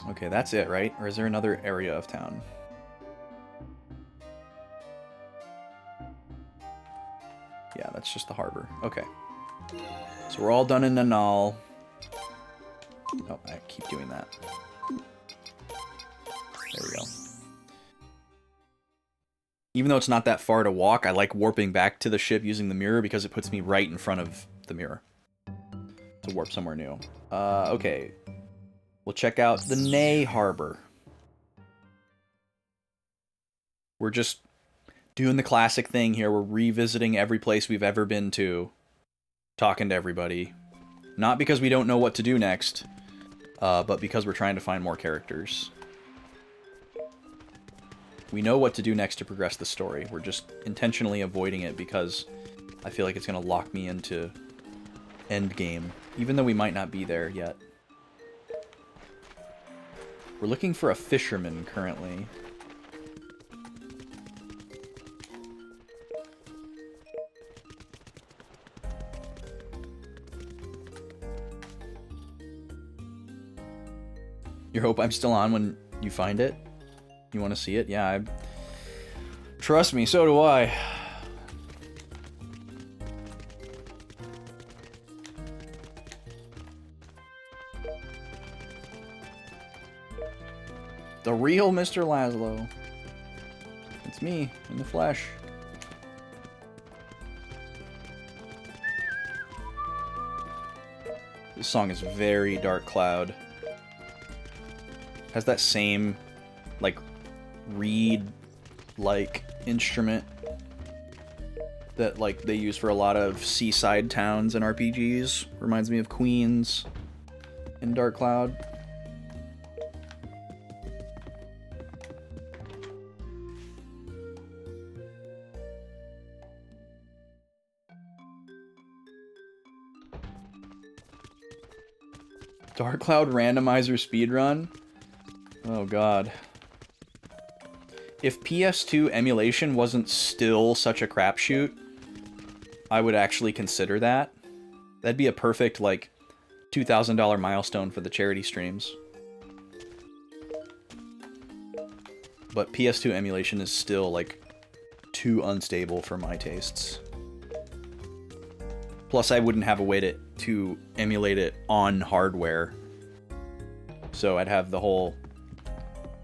Okay, that's it, right? Or is there another area of town? Yeah, that's just the harbor. Okay. So we're all done in Nanal. Oh, I keep doing that. There we go. Even though it's not that far to walk, I like warping back to the ship using the mirror because it puts me right in front of the mirror to warp somewhere new. Okay. We'll check out the Nay Harbor. We're just doing the classic thing here. We're revisiting every place we've ever been to. Talking to everybody. Not because we don't know what to do next, but because we're trying to find more characters. We know what to do next to progress the story. We're just intentionally avoiding it because I feel like it's going to lock me into endgame, even though we might not be there yet. We're looking for a fisherman currently. You hope I'm still on when you find it? You want to see it? Yeah, trust me, so do I. The real Mr. Laszlo. It's me, in the flesh. This song is very Dark Cloud. Has that same, like, reed-like instrument that, like, they use for a lot of seaside towns and RPGs. Reminds me of Queens in Dark Cloud. Dark Cloud randomizer speedrun? Oh god. If PS2 emulation wasn't still such a crapshoot, I would actually consider that. That'd be a perfect, like, $2,000 milestone for the charity streams. But PS2 emulation is still, like, too unstable for my tastes. Plus, I wouldn't have a way to emulate it on hardware. So I'd have the whole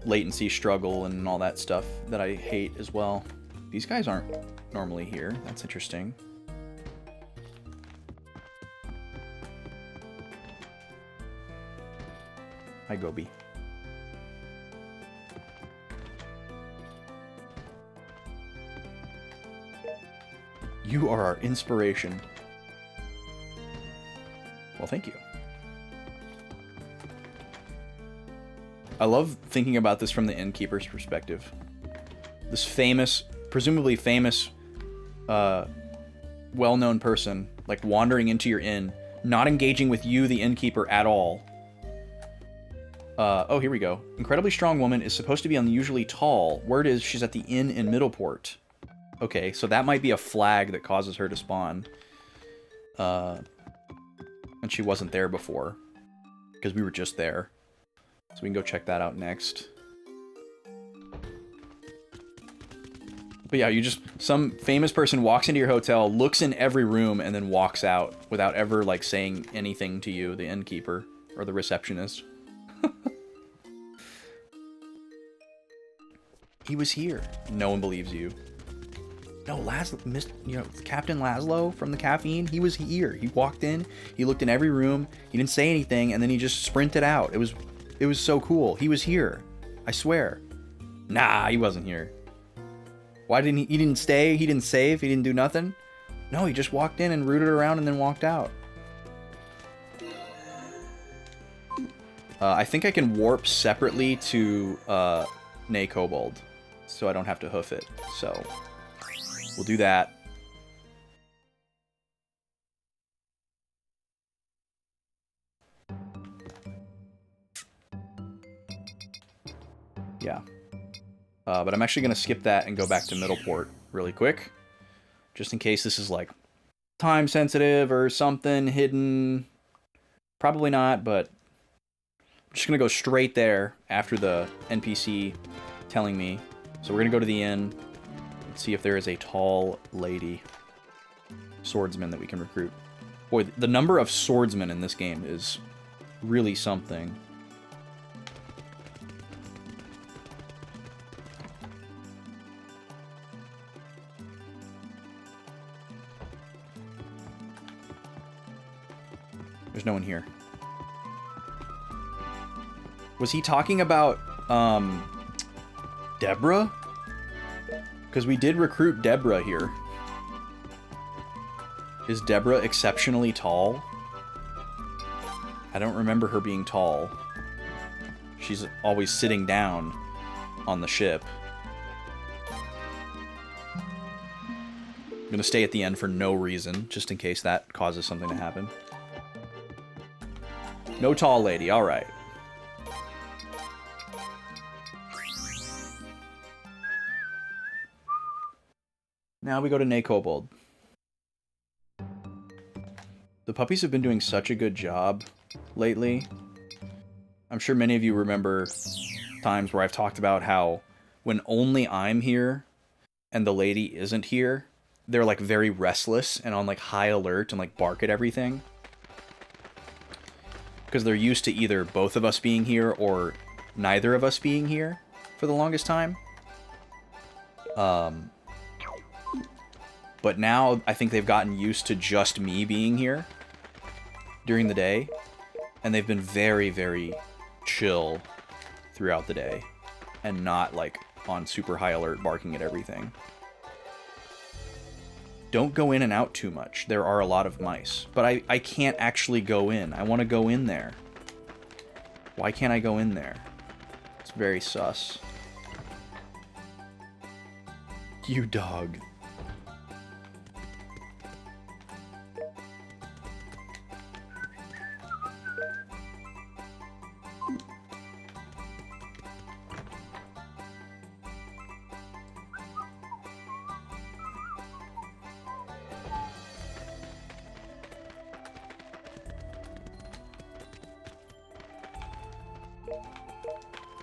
latency struggle and all that stuff that I hate as well. These guys aren't normally here. That's interesting. Hi, Gobi. You are our inspiration. Well, thank you. I love thinking about this from the innkeeper's perspective. This famous, presumably famous, well-known person, like, wandering into your inn, not engaging with you, the innkeeper, at all. Oh, here we go. Incredibly strong woman is supposed to be unusually tall. Word is she's at the inn in Middleport. Okay, so that might be a flag that causes her to spawn. And she wasn't there before, because we were just there. So we can go check that out next. But yeah, you just... some famous person walks into your hotel, looks in every room, and then walks out without ever, like, saying anything to you, the innkeeper, or the receptionist. He was here. No one believes you. No, Captain Laszlo from the Caffeine, he was here. He walked in, he looked in every room, he didn't say anything, and then he just sprinted out. It was so cool. He was here. I swear. Nah, he wasn't here. Why didn't he didn't stay? He didn't save? He didn't do nothing? No, he just walked in and rooted around and then walked out. I think I can warp separately to Nay Kobold, so I don't have to hoof it. So we'll do that. Yeah. But I'm actually going to skip that and go back to Middleport really quick. Just in case this is, like, time sensitive or something hidden. Probably not, but I'm just gonna go straight there after the NPC telling me. So we're gonna go to the inn and see if there is a tall lady swordsman that we can recruit. Boy, the number of swordsmen in this game is really something. There's no one here. Was he talking about, Deborah? Because we did recruit Deborah here. Is Deborah exceptionally tall? I don't remember her being tall. She's always sitting down on the ship. I'm gonna stay at the end for no reason, just in case that causes something to happen. No tall lady, alright. Now we go to Nay Kobold. The puppies have been doing such a good job lately. I'm sure many of you remember times where I've talked about how when only I'm here and the lady isn't here, they're like very restless and on like high alert and like bark at everything. Because they're used to either both of us being here or neither of us being here for the longest time. But now I think they've gotten used to just me being here during the day. And they've been very, very chill throughout the day. And not like on super high alert barking at everything. Don't go in and out too much. There are a lot of mice. But I can't actually go in. I want to go in there. Why can't I go in there? It's very sus. You dog.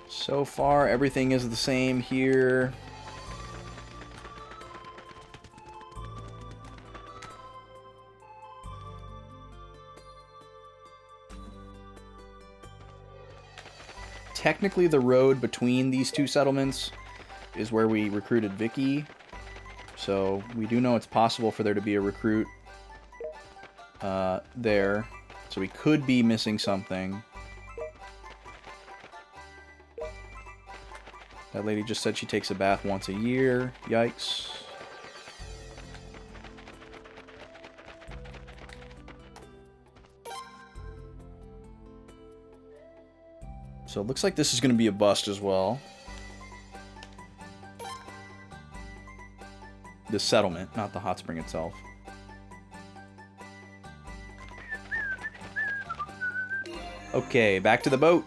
So far, everything is the same here. Technically, the road between these two settlements is where we recruited Vicky. So we do know it's possible for there to be a recruit there. So we could be missing something. That lady just said she takes a bath once a year. Yikes. So it looks like this is going to be a bust as well. The settlement, not the hot spring itself. Okay, back to the boat.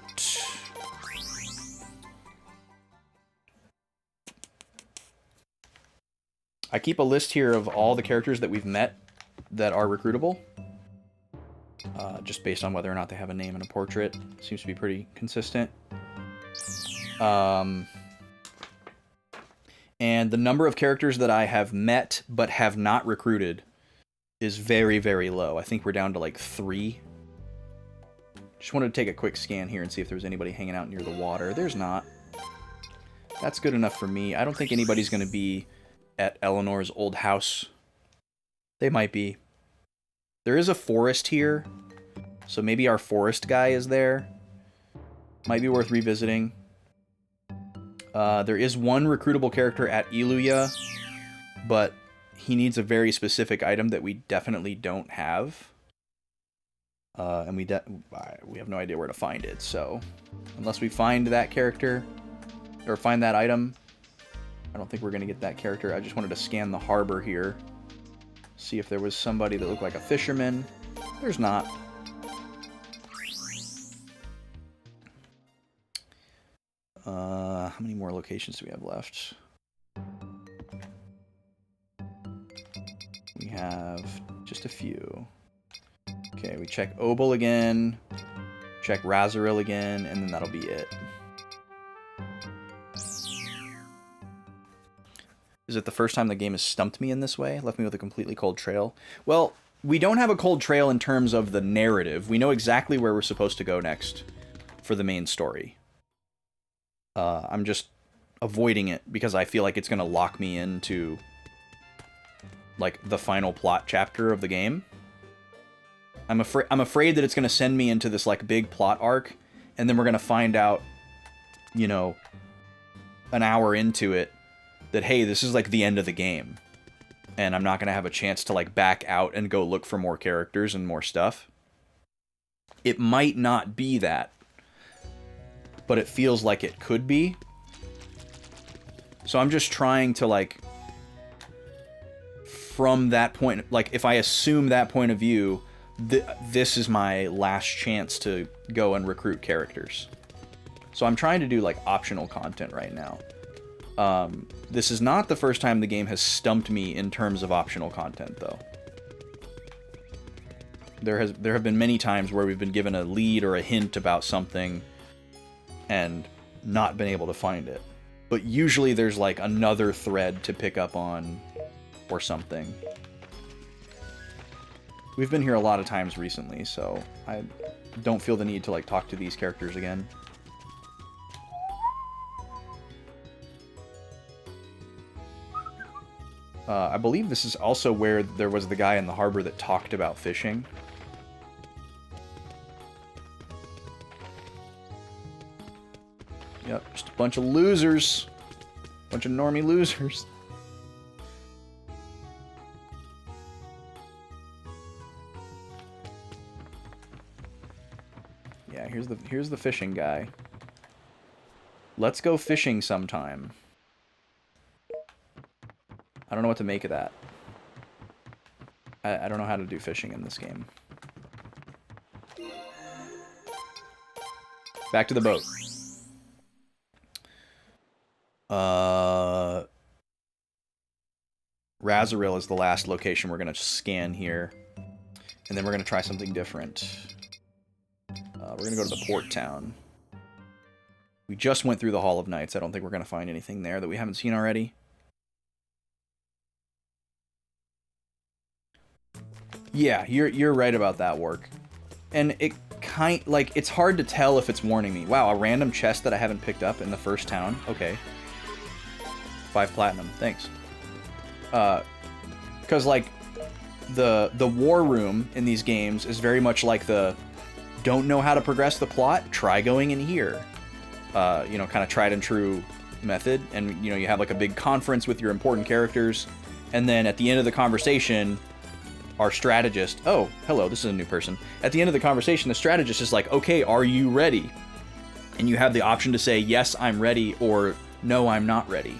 I keep a list here of all the characters that we've met that are recruitable. Just based on whether or not they have a name and a portrait. Seems to be pretty consistent. And the number of characters that I have met but have not recruited is very, very low. I think we're down to like 3. Just wanted to take a quick scan here and see if there was anybody hanging out near the water. There's not. That's good enough for me. I don't think anybody's going to be at Eleanor's old house. They might be. There is a forest here, so maybe our forest guy is there. Might be worth revisiting. There is one recruitable character at Iluya, but he needs a very specific item that we definitely don't have. And we have no idea where to find it, so unless we find that character, or find that item, I don't think we're going to get that character. I just wanted to scan the harbor here. See if there was somebody that looked like a fisherman. There's not. How many more locations do we have left? We have Just a few. Okay, we check Obel again. Check Razoril again, and then that'll be it. Is it the first time the game has stumped me in this way? Left me with a completely cold trail? Well, we don't have a cold trail in terms of the narrative. We know exactly where we're supposed to go next for the main story. I'm just avoiding it because I feel like it's going to lock me into like the final plot chapter of the game. I'm afraid that it's going to send me into this like big plot arc, and then we're going to find out, you know, an hour into it that, hey, this is like the end of the game, and I'm not going to have a chance to like back out and go look for more characters and more stuff. It might not be that, but it feels like it could be. So I'm just trying to like, from that point, like if I assume that point of view, this is my last chance to go and recruit characters. So I'm trying to do like optional content right now. This is not the first time the game has stumped me in terms of optional content, though. There have been many times where we've been given a lead or a hint about something and not been able to find it. But usually there's like another thread to pick up on or something. We've been here a lot of times recently, so I don't feel the need to like talk to these characters again. I believe this is also where there was the guy in the harbor that talked about fishing. Yep, just a bunch of losers. Bunch of normie losers. Yeah, here's the fishing guy. Let's go fishing sometime. I don't know what to make of that. I don't know how to do fishing in this game. Back to the boat. Razoril is the last location we're going to scan here. And then we're going to try something different. We're going to go to the port town. We just went through the Hall of Knights. I don't think we're going to find anything there that we haven't seen already. Yeah, you're right about that, Work. And it it's hard to tell if it's warning me. Wow, a random chest that I haven't picked up in the first town. Okay. 5 platinum. Thanks. Cuz like the war room in these games is very much like the don't know how to progress the plot, try going in here. You know, kind of tried and true method, and you know, you have like a big conference with your important characters, and then at the end of the conversation, our strategist, oh, hello, this is a new person. At the end of the conversation, the strategist is like, okay, are you ready? And you have the option to say, yes, I'm ready, or no, I'm not ready.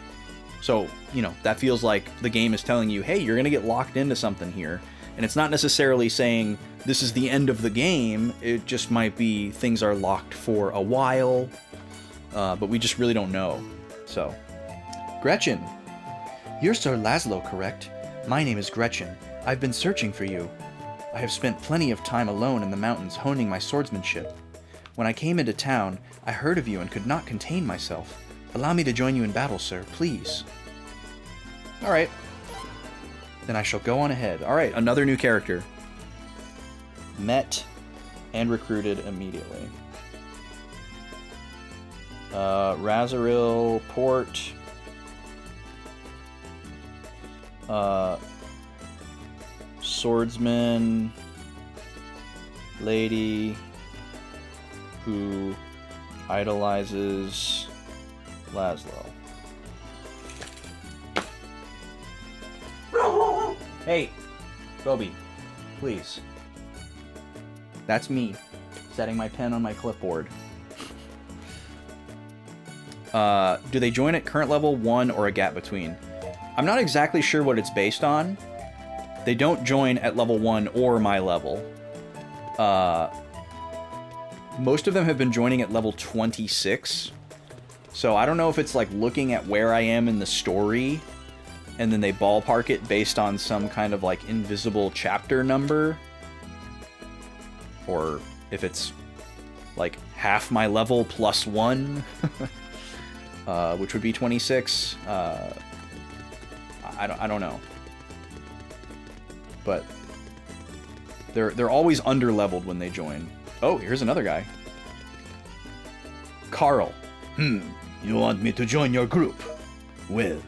So, you know, that feels like the game is telling you, hey, you're going to get locked into something here. And it's not necessarily saying this is the end of the game. It just might be things are locked for a while, but we just really don't know. So, Gretchen. You're Sir Laszlo, correct? My name is Gretchen. I've been searching for you. I have spent plenty of time alone in the mountains honing my swordsmanship. When I came into town, I heard of you and could not contain myself. Allow me to join you in battle, sir, please. Alright. Then I shall go on ahead. Alright, another new character. Met and recruited immediately. Razoril, Port. Swordsman. Lady who idolizes Laszlo. Hey, Gobi, please. That's me, setting my pen on my clipboard. Do they join at current level 1 or a gap between? I'm not exactly sure what it's based on. They don't join at level 1 or my level. Most of them have been joining at level 26. So I don't know if it's like looking at where I am in the story and then they ballpark it based on some kind of like invisible chapter number, or if it's like half my level plus 1, which would be 26. I don't know, but they're always under-leveled when they join. Oh, here's another guy. Carl. You want me to join your group? Well,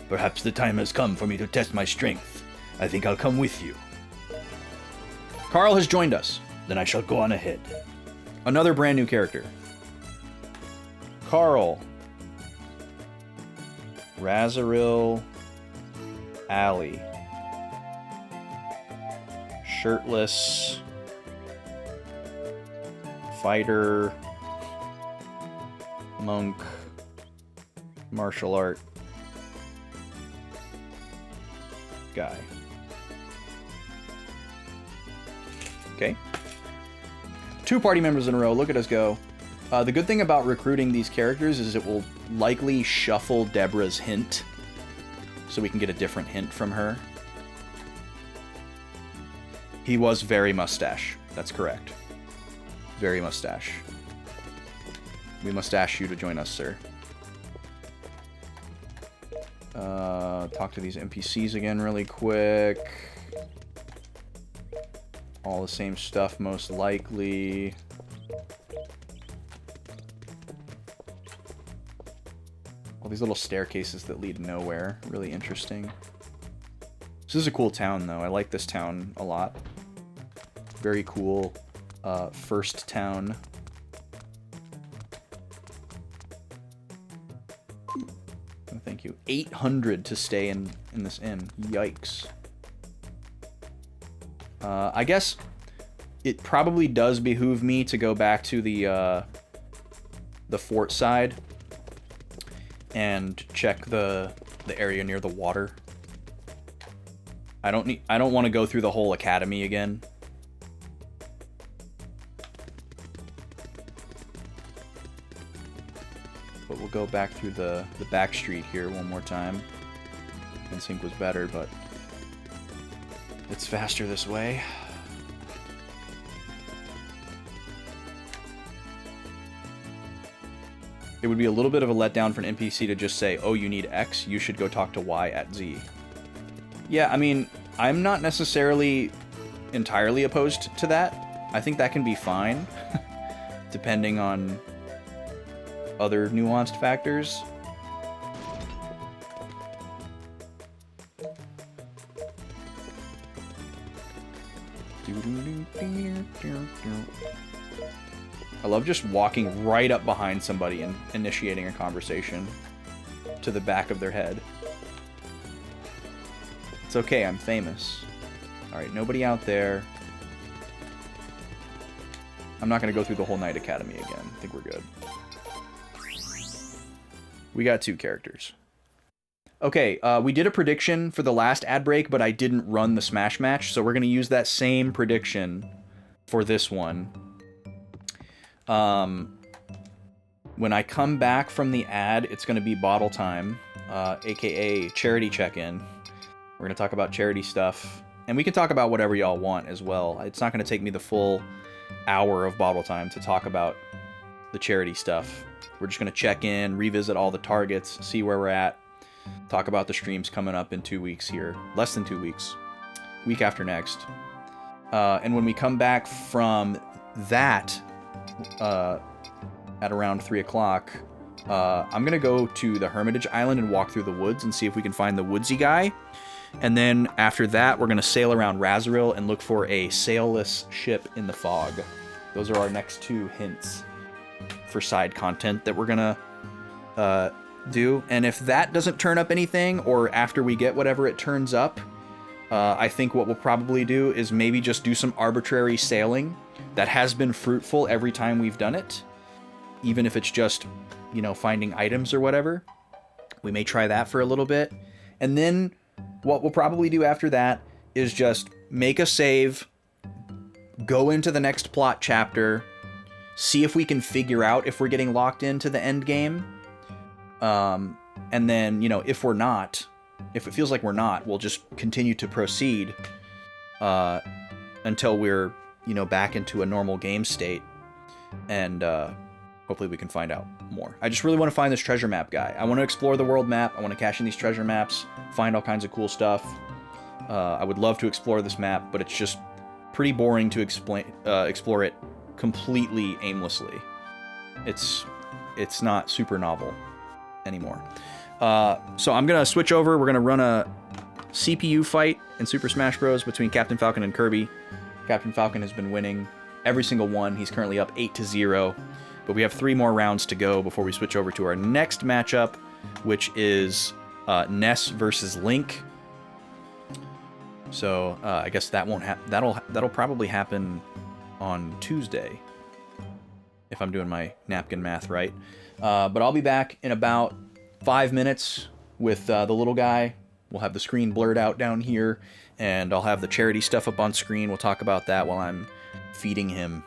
perhaps the time has come for me to test my strength. I think I'll come with you. Carl has joined us. Then I shall go on ahead. Another brand new character. Carl. Razoril Alley. Shirtless. Fighter. Monk. Martial art. Guy. Okay. 2 party members in a row. Look at us go. The good thing about recruiting these characters is it will likely shuffle Deborah's hint, so we can get a different hint from her. He was very mustache. That's correct. Very mustache. We mustache you to join us, sir. Talk to these NPCs again really quick. All the same stuff, most likely. All these little staircases that lead nowhere. Really interesting. This is a cool town, though. I like this town a lot. Very cool first town. Oh, thank you. 800 to stay in this inn. Yikes. I guess it probably does behoove me to go back to the fort side and check the area near the water. I don't want to go through the whole academy again. But we'll go back through the back street here one more time. Insync was better, but it's faster this way. It would be a little bit of a letdown for an NPC to just say, oh, you need X, you should go talk to Y at Z. Yeah, I mean, I'm not necessarily entirely opposed to that. I think that can be fine, depending on other nuanced factors. I love just walking right up behind somebody and initiating a conversation to the back of their head. It's okay, I'm famous. Alright, nobody out there. I'm not going to go through the whole Knight Academy again. I think we're good. We got 2 characters. Okay, we did a prediction for the last ad break, but I didn't run the Smash match, so we're going to use that same prediction for this one. When I come back from the ad, it's going to be bottle time, aka charity check-in. We're going to talk about charity stuff, and we can talk about whatever y'all want as well. It's not going to take me the full hour of bottle time to talk about the charity stuff. We're just going to check in, revisit all the targets, see where we're at, talk about the streams coming up in 2 weeks here. Less than 2 weeks. Week after next. And when we come back from that, at around 3 o'clock, I'm going to go to the Hermitage Island and walk through the woods and see if we can find the woodsy guy. And then after that, we're going to sail around Razoril and look for a sailless ship in the fog. Those are our next 2 hints for side content that we're going to do. And if that doesn't turn up anything, or after we get whatever it turns up, I think what we'll probably do is maybe just do some arbitrary sailing that has been fruitful every time we've done it. Even if it's just, you know, finding items or whatever. We may try that for a little bit. And then what we'll probably do after that is just make a save, go into the next plot chapter, see if we can figure out if we're getting locked into the end game. And then, you know, if we're not, if it feels like we're not, we'll just continue to proceed until we're, you know, back into a normal game state, and hopefully we can find out more. I just really want to find this treasure map guy. I want to explore the world map. I want to cache in these treasure maps, find all kinds of cool stuff. I would love to explore this map, but it's just pretty boring to explore it completely aimlessly. It's not super novel anymore. So I'm gonna switch over. We're gonna run a CPU fight in Super Smash Bros. Between Captain Falcon and Kirby. Captain Falcon has been winning every single one. He's currently up 8-0, but we have 3 more rounds to go before we switch over to our next matchup, which is Ness versus Link. So I guess that won't that'll probably happen on Tuesday, if I'm doing my napkin math right. But I'll be back in about 5 minutes with the little guy. We'll have the screen blurred out down here, and I'll have the charity stuff up on screen. We'll talk about that while I'm feeding him.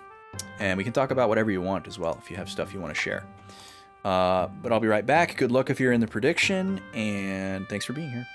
And we can talk about whatever you want as well, if you have stuff you want to share. But I'll be right back. Good luck if you're in the prediction, and thanks for being here.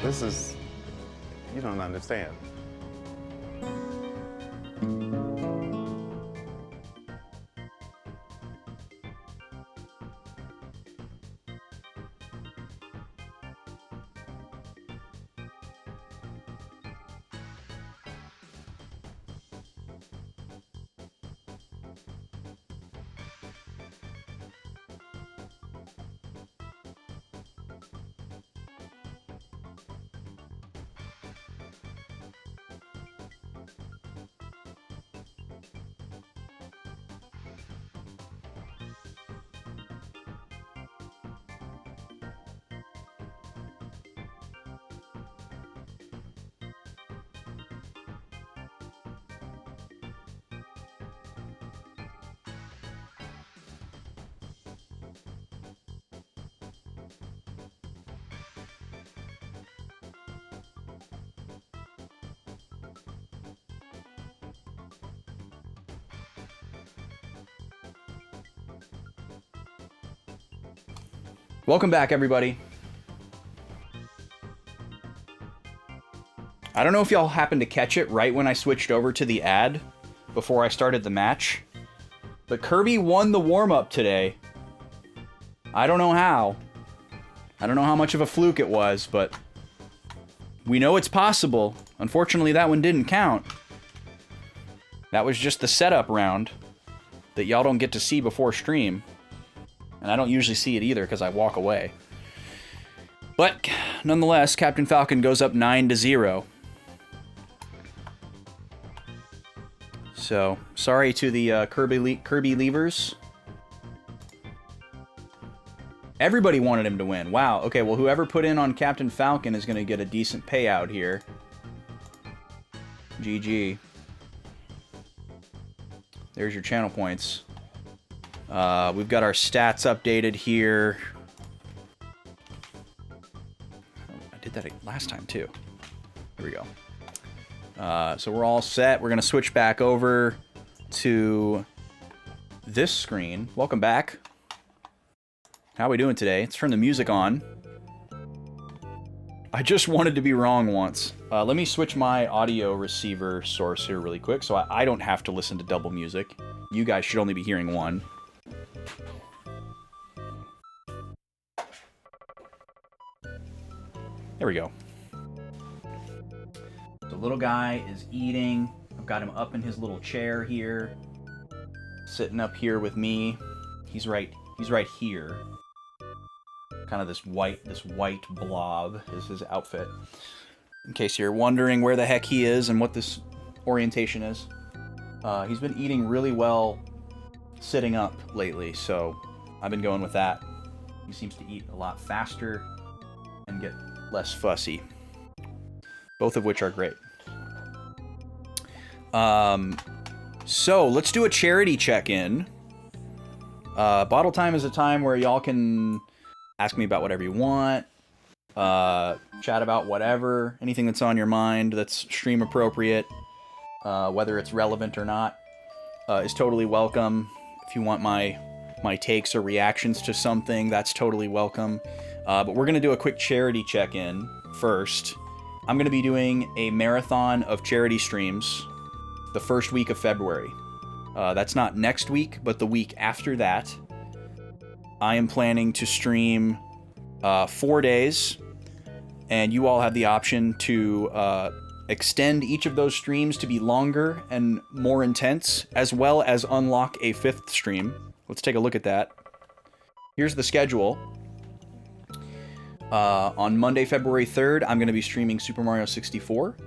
This is, you don't understand. Welcome back, everybody. I don't know if y'all happened to catch it right when I switched over to the ad before I started the match, but Kirby won the warm-up today. I don't know how. I don't know how much of a fluke it was, but we know it's possible. Unfortunately, that one didn't count. That was just the setup round that y'all don't get to see before stream. And I don't usually see it either because I walk away. But nonetheless, Captain Falcon goes up 9-0. So, sorry to the Kirby Leavers. Everybody wanted him to win. Wow. Okay, well, whoever put in on Captain Falcon is going to get a decent payout here. GG. There's your channel points. We've got our stats updated here. I did that last time, too. Here we go. So we're all set. We're going to switch back over to this screen. Welcome back. How are we doing today? Let's turn the music on. I just wanted to be wrong once. Let me switch my audio receiver source here really quick so I don't have to listen to double music. You guys should only be hearing one. There we go. The little guy is eating. I've got him up in his little chair here, sitting up here with me. He's right here. Kind of this white blob is his outfit. In case you're wondering where the heck he is and what this orientation is. He's been eating really well sitting up lately, so I've been going with that. He seems to eat a lot faster and get less fussy. Both of which are great. So let's do a charity check-in. Bottle time is a time where y'all can ask me about whatever you want, chat about whatever, anything that's on your mind that's stream appropriate, whether it's relevant or not, is totally welcome. If you want my takes or reactions to something, that's totally welcome. But we're going to do a quick charity check-in first. I'm going to be doing a marathon of charity streams the first week of February. That's not next week, but the week after that. I am planning to stream 4 days, and you all have the option to extend each of those streams to be longer and more intense, as well as unlock a 5th stream. Let's take a look at that. Here's the schedule. On Monday, February 3rd, I'm going to be streaming Super Mario 64.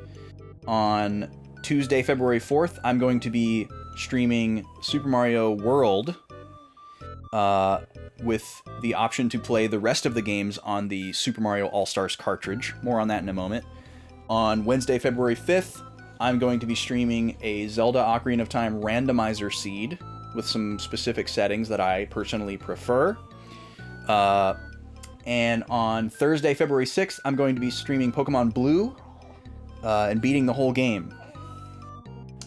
On Tuesday, February 4th, I'm going to be streaming Super Mario World with the option to play the rest of the games on the Super Mario All-Stars cartridge. More on that in a moment. On Wednesday, February 5th, I'm going to be streaming a Zelda Ocarina of Time randomizer seed with some specific settings that I personally prefer. And on Thursday, February 6th, I'm going to be streaming Pokemon Blue and beating the whole game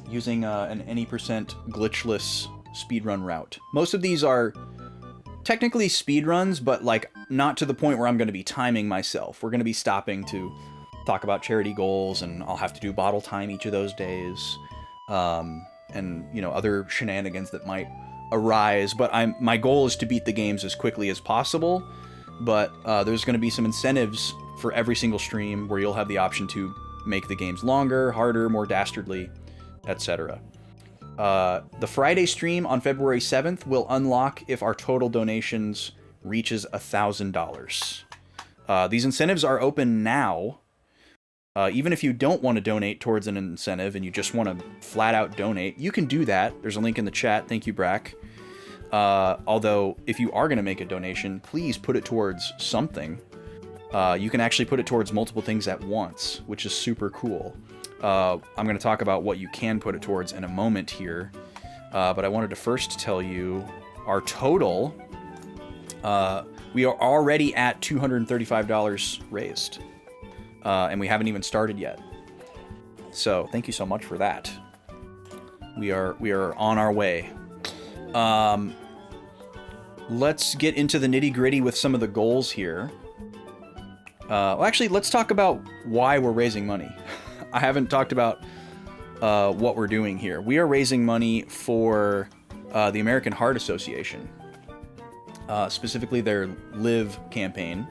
using an any percent glitchless speedrun route. Most of these are technically speedruns, but like not to the point where I'm going to be timing myself. We're going to be stopping to talk about charity goals, and I'll have to do bottle time each of those days, and you know, other shenanigans that might arise. But my goal is to beat the games as quickly as possible. But there's going to be some incentives for every single stream where you'll have the option to make the games longer, harder, more dastardly, etc. The Friday stream on February 7th will unlock if our total donations reaches $1,000. These incentives are open now. Even if you don't want to donate towards an incentive and you just want to flat out donate, you can do that. There's a link in the chat. Thank you, Brack. Although, if you are going to make a donation, please put it towards something. You can actually put it towards multiple things at once, which is super cool. I'm going to talk about what you can put it towards in a moment here. But I wanted to first tell you our total. We are already at $235 raised. And we haven't even started yet. So thank you so much for that. We are on our way. Let's get into the nitty-gritty with some of the goals here. Well, actually, let's talk about why we're raising money. I haven't talked about what we're doing here. We are raising money for the American Heart Association, specifically their Live campaign,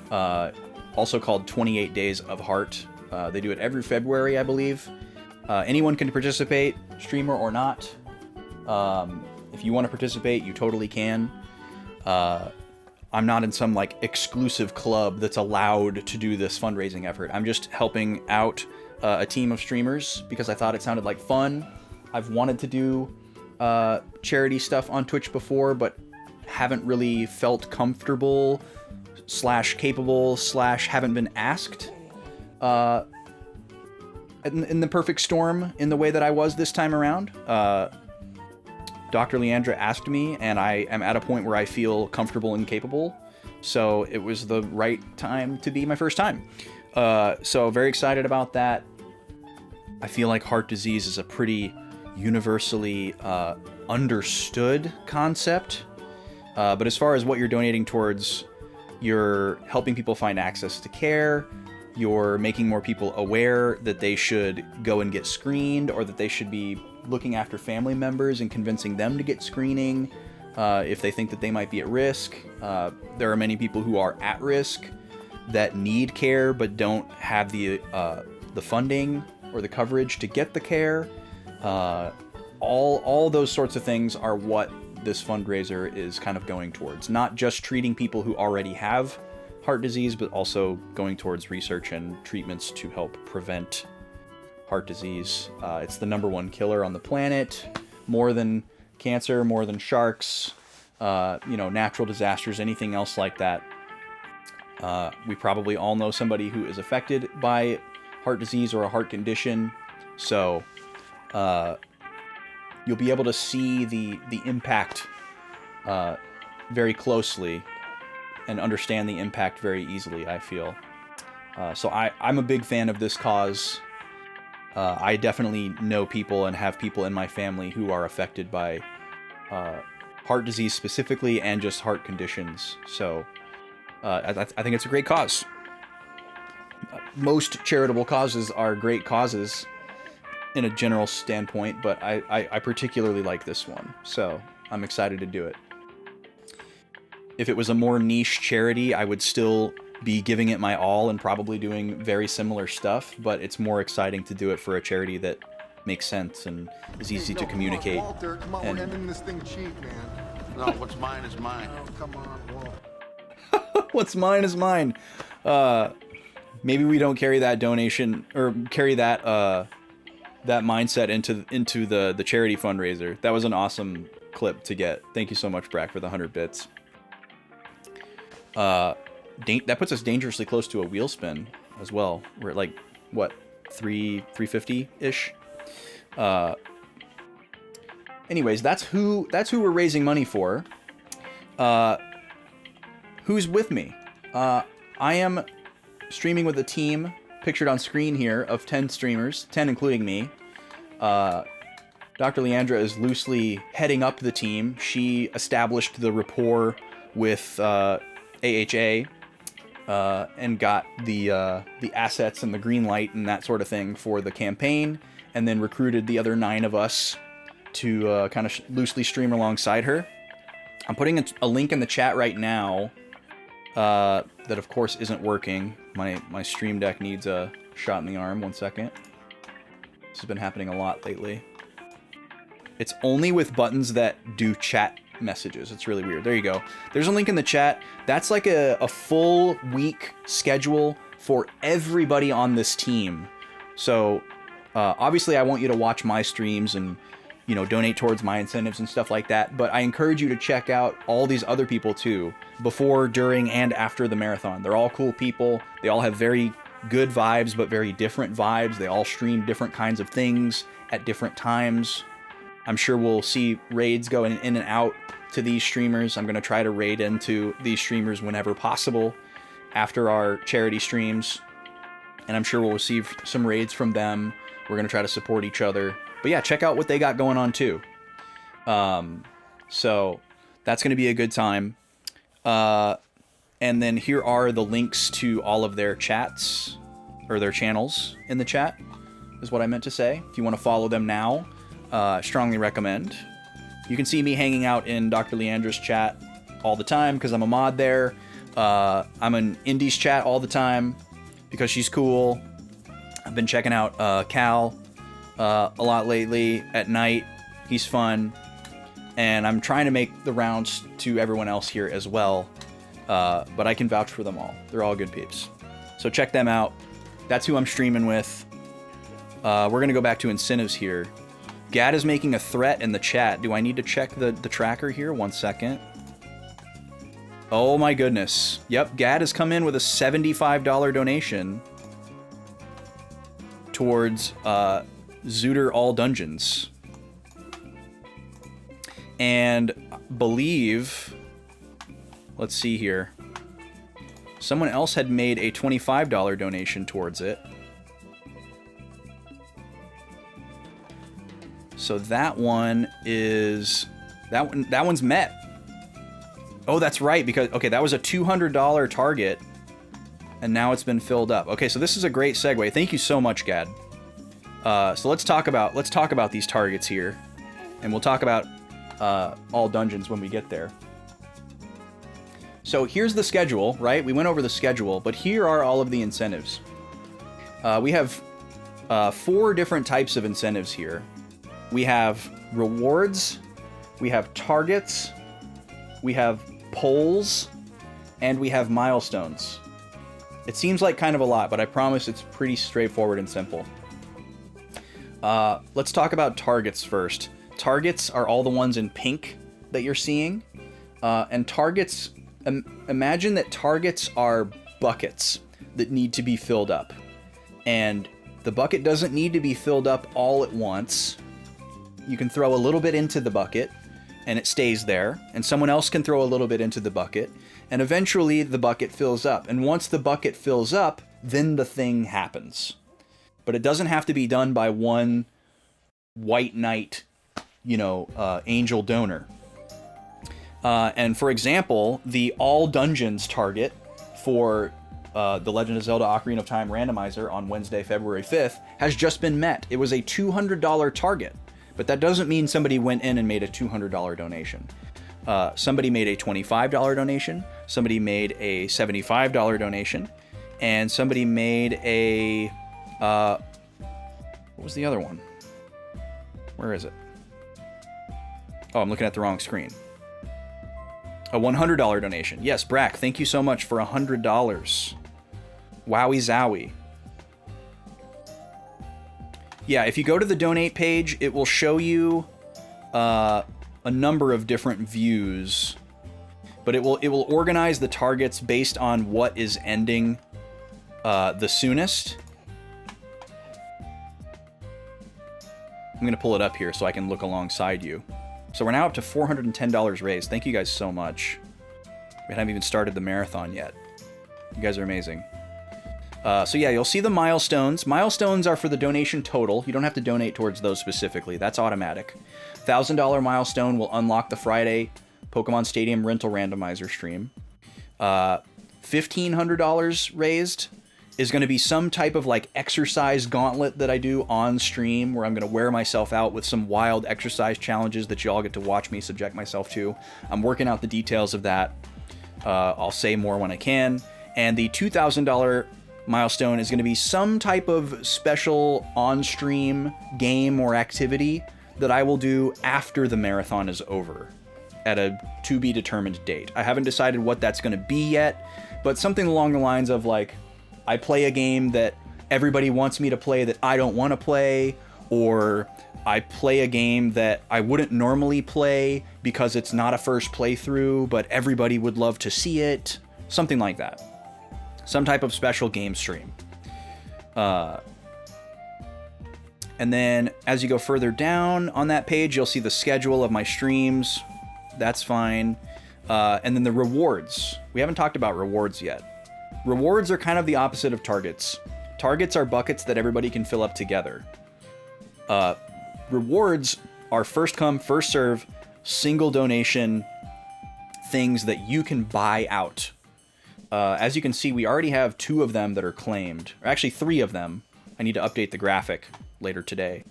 also called 28 Days of Heart. They do it every February, I believe. Anyone can participate, streamer or not. If you want to participate, you totally can. I'm not in some like exclusive club that's allowed to do this fundraising effort. I'm just helping out a team of streamers because I thought it sounded like fun. I've wanted to do charity stuff on Twitch before, but haven't really felt comfortable / capable / haven't been asked in the perfect storm in the way that I was this time around. Dr. Leandra asked me, and I am at a point where I feel comfortable and capable. So it was the right time to be my first time. So very excited about that. I feel like heart disease is a pretty universally understood concept. But as far as what you're donating towards, you're helping people find access to care. You're making more people aware that they should go and get screened, or that they should be looking after family members and convincing them to get screening if they think that they might be at risk. There are many people who are at risk that need care but don't have the funding or the coverage to get the care. All those sorts of things are what this fundraiser is kind of going towards. Not just treating people who already have heart disease, but also going towards research and treatments to help prevent heart disease. It's the #1 killer on the planet, more than cancer, more than sharks, natural disasters, anything else like that. We probably all know somebody who is affected by heart disease or a heart condition, so you'll be able to see the impact very closely and understand the impact very easily, I feel. So I'm a big fan of this cause. I definitely know people and have people in my family who are affected by heart disease specifically, and just heart conditions. So I think it's a great cause. Most charitable causes are great causes in a general standpoint, but I particularly like this one. So I'm excited to do it. If it was a more niche charity, I would still be giving it my all and probably doing very similar stuff, but it's more exciting to do it for a charity that makes sense and is easy to communicate. Walter, come on, we're ending this thing cheap, man. No, what's mine is mine. Oh, come on, Walter. What's mine is mine. Maybe we don't carry that donation or carry that that mindset into the charity fundraiser. That was an awesome clip to get. Thank you so much, Brack, for the 100 bits. That puts us dangerously close to a wheel spin as well. We're at like what, 350-ish. Anyways, that's who we're raising money for. Who's with me? I am streaming with a team pictured on screen here of 10 streamers, 10 including me. Dr. Leandra is loosely heading up the team. She established the rapport with AHA and got the assets and the green light and that sort of thing for the campaign, and then recruited the other 9 of us to kind of loosely stream alongside her. I'm putting a link in the chat right now that, of course, isn't working. My Stream Deck needs a shot in the arm. 1 second. This has been happening a lot lately. It's only with buttons that do chat messages. It's really weird. There you go. There's a link in the chat. That's like a full week schedule for everybody on this team. So obviously I want you to watch my streams and, you know, donate towards my incentives and stuff like that, but I encourage you to check out all these other people too, before, during, and after the marathon. They're all cool people. They all have very good vibes, but very different vibes. They all stream different kinds of things at different times. I'm sure we'll see raids going in and out to these streamers. I'm going to try to raid into these streamers whenever possible after our charity streams, and I'm sure we'll receive some raids from them. We're going to try to support each other. But yeah, check out what they got going on too. So that's going to be a good time. And then here are the links to all of their chats, or their channels in the chat, is what I meant to say. If you want to follow them now, strongly recommend. You can see me hanging out in Dr. Leandra's chat all the time because I'm a mod there. I'm in Indy's chat all the time because she's cool. I've been checking out Cal a lot lately at night. He's fun. And I'm trying to make the rounds to everyone else here as well. But I can vouch for them all. They're all good peeps. So check them out. That's who I'm streaming with. We're going to go back to incentives here. Gad is making a threat in the chat. Do I need to check the tracker here? 1 second. Oh my goodness. Yep, Gad has come in with a $75 donation towards Zooter All Dungeons. And believe, let's see here, someone else had made a $25 donation towards it. So that one is, that one's met. Oh, that's right, because, okay, that was a $200 target, and now it's been filled up. Okay, so this is a great segue. Thank you so much, Gad. So let's talk about these targets here, and we'll talk about all dungeons when we get there. So here's the schedule, right? We went over the schedule, but here are all of the incentives. We have 4 different types of incentives here. We have rewards, we have targets, we have polls, and we have milestones. It seems like kind of a lot, but I promise it's pretty straightforward and simple. Let's talk about targets first. Targets are all the ones in pink that you're seeing. And targets, imagine that targets are buckets that need to be filled up. And the bucket doesn't need to be filled up all at once. You can throw a little bit into the bucket and it stays there, and someone else can throw a little bit into the bucket, and eventually the bucket fills up. And once the bucket fills up, then the thing happens. But it doesn't have to be done by one white knight, angel donor. And for example, the all dungeons target for the Legend of Zelda Ocarina of Time randomizer on Wednesday, February 5th has just been met. It was a $200 target. But that doesn't mean somebody went in and made a $200 donation. Somebody made a $25 donation, somebody made a $75 donation, and somebody made a... what was the other one? Where is it? Oh, I'm looking at the wrong screen. A $100 donation. Yes, Brack, thank you so much for $100. Wowie zowie. Yeah, if you go to the donate page, it will show you a number of different views, but it will organize the targets based on what is ending the soonest. I'm gonna pull it up here so I can look alongside you. So we're now up to $410 raised. Thank you guys so much. We haven't even started the marathon yet. You guys are amazing. So yeah, you'll see the milestones. Milestones are for the donation total. You don't have to donate towards those specifically. That's automatic. $1,000 milestone will unlock the Friday Pokemon Stadium rental randomizer stream. $1,500 raised is going to be some type of like exercise gauntlet that I do on stream where I'm going to wear myself out with some wild exercise challenges that you all get to watch me subject myself to. I'm working out the details of that. I'll say more when I can. And the $2,000 milestone is going to be some type of special on-stream game or activity that I will do after the marathon is over at a to-be-determined date. I haven't decided what that's going to be yet, but something along the lines of like, I play a game that everybody wants me to play that I don't want to play, or I play a game that I wouldn't normally play because it's not a first playthrough, but everybody would love to see it. Something like that. Some type of special game stream. And then as you go further down on that page, you'll see the schedule of my streams. That's fine. And then the rewards. We haven't talked about rewards yet. Rewards are kind of the opposite of targets. Targets are buckets that everybody can fill up together. Rewards are first come, first serve, single donation things that you can buy out. As you can see, we already have 2 of them that are claimed. Or actually 3 of them. I need to update the graphic later today.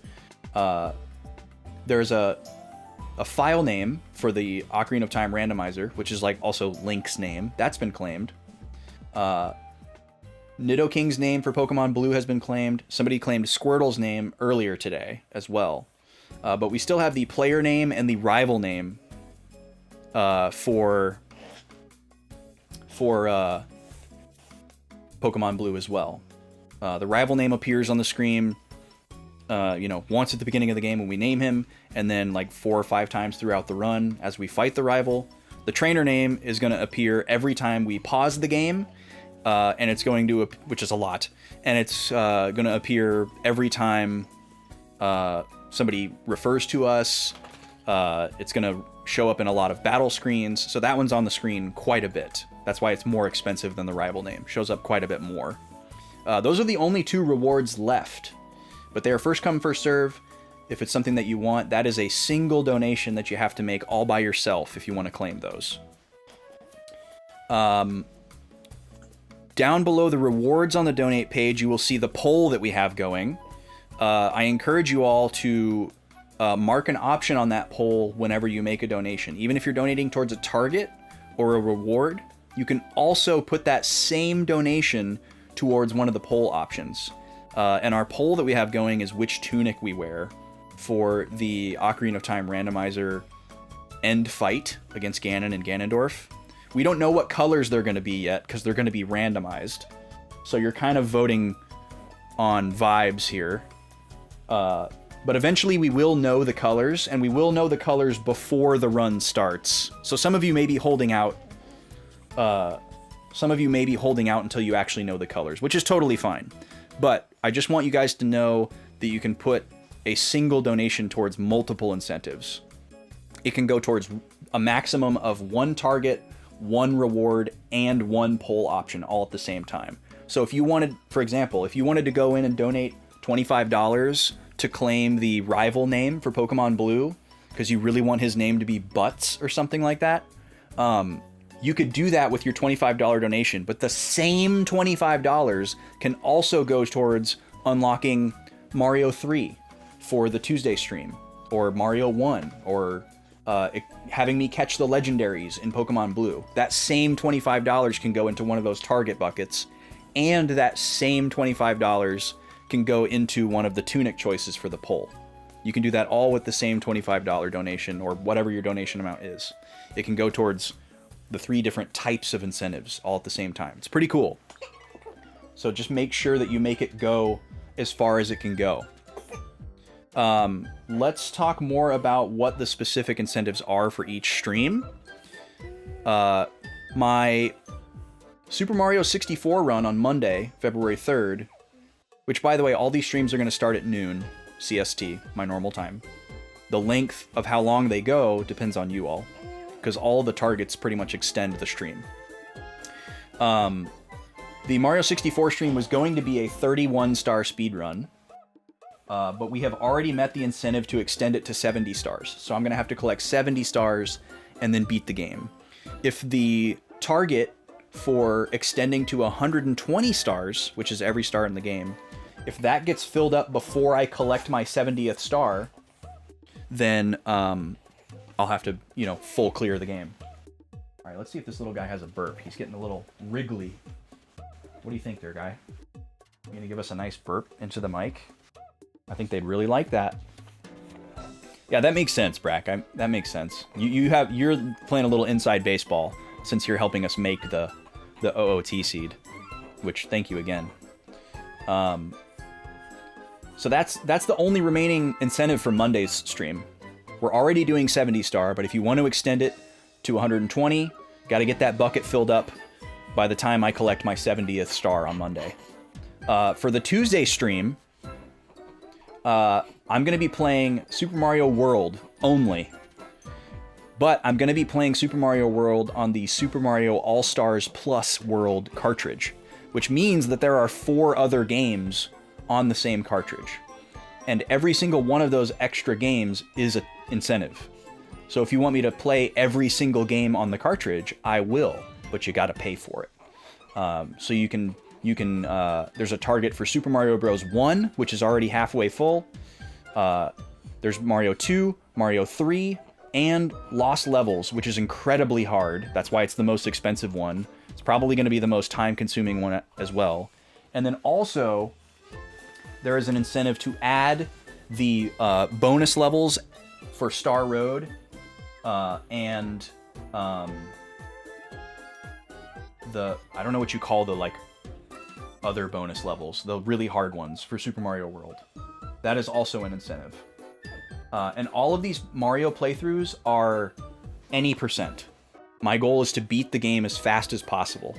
There's a file name for the Ocarina of Time randomizer, which is like also Link's name. That's been claimed. Nidoking's name for Pokemon Blue has been claimed. Somebody claimed Squirtle's name earlier today as well. But we still have the player name and the rival name for Pokemon Blue as well. The rival name appears on the screen, once at the beginning of the game when we name him, and then like 4 or 5 times throughout the run as we fight the rival. The trainer name is going to appear every time we pause the game, and it's going to, which is a lot, and it's going to appear every time somebody refers to us. It's going to show up in a lot of battle screens, so that one's on the screen quite a bit. That's why it's more expensive than the rival name. Shows up quite a bit more. Those are the only 2 rewards left, but they are first come, first serve. If it's something that you want, that is a single donation that you have to make all by yourself if you want to claim those. Down below the rewards on the donate page, you will see the poll that we have going. I encourage you all to mark an option on that poll whenever you make a donation. Even if you're donating towards a target or a reward, you can also put that same donation towards one of the poll options. And our poll that we have going is which tunic we wear for the Ocarina of Time randomizer end fight against Ganon and Ganondorf. We don't know what colors they're going to be yet because they're going to be randomized. So you're kind of voting on vibes here. But eventually we will know the colors, and we will know the colors before the run starts. So some of you may be holding out. Some of you may be holding out until you actually know the colors, which is totally fine. But I just want you guys to know that you can put a single donation towards multiple incentives. It can go towards a maximum of 1 target, 1 reward, and 1 poll option all at the same time. So if you wanted, for example, if you wanted to go in and donate $25 to claim the rival name for Pokemon Blue, because you really want his name to be Butts or something like that, you could do that with your $25 donation, but the same $25 can also go towards unlocking Mario 3 for the Tuesday stream, or Mario 1, or having me catch the legendaries in Pokemon Blue. That same $25 can go into one of those target buckets, and that same $25 can go into one of the tunic choices for the poll. You can do that all with the same $25 donation, or whatever your donation amount is. It can go towards the 3 different types of incentives all at the same time. It's pretty cool. So just make sure that you make it go as far as it can go. Let's talk more about what the specific incentives are for each stream. My Super Mario 64 run on Monday, February 3rd, which, by the way, all these streams are going to start at noon CST, my normal time. The length of how long they go depends on you all, because all the targets pretty much extend the stream. The Mario 64 stream was going to be a 31-star speedrun, but we have already met the incentive to extend it to 70 stars. So I'm going to have to collect 70 stars and then beat the game. If the target for extending to 120 stars, which is every star in the game. If that gets filled up before I collect my 70th star, then I'll have to, you know, full clear the game. All right, let's see if this little guy has a burp. He's getting a little wriggly. What do you think there, guy? You gonna give us a nice burp into the mic? I think they'd really like that. Yeah, that makes sense, Brack. That makes sense. You're playing a little inside baseball since you're helping us make the OOT seed, which thank you again. So that's the only remaining incentive for Monday's stream. We're already doing 70 star, but if you want to extend it to 120, got to get that bucket filled up by the time I collect my 70th star on Monday. For the Tuesday stream, I'm going to be playing Super Mario World only. But I'm going to be playing Super Mario World on the Super Mario All-Stars Plus World cartridge, which means that there are 4 other games on the same cartridge. And every single one of those extra games is an incentive. So if you want me to play every single game on the cartridge, I will, but you got to pay for it. So you can there's a target for Super Mario Bros. 1, which is already halfway full. There's Mario 2, Mario 3, and Lost Levels, which is incredibly hard. That's why it's the most expensive one. It's probably going to be the most time-consuming one as well. And then also, there is an incentive to add the bonus levels for Star Road and the, I don't know what you call the, like, other bonus levels, the really hard ones for Super Mario World. That is also an incentive. And all of these Mario playthroughs are any %. My goal is to beat the game as fast as possible.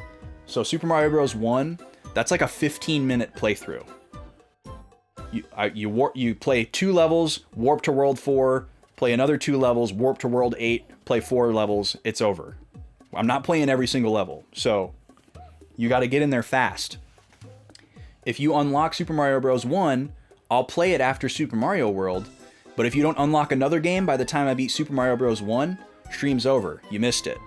So Super Mario Bros. 1, that's like a 15-minute playthrough. You play 2 levels, warp to World 4, play another 2 levels, warp to World 8, play 4 levels, it's over. I'm not playing every single level, so you got to get in there fast. If you unlock Super Mario Bros. 1, I'll play it after Super Mario World, but if you don't unlock another game by the time I beat Super Mario Bros. 1, stream's over. You missed it.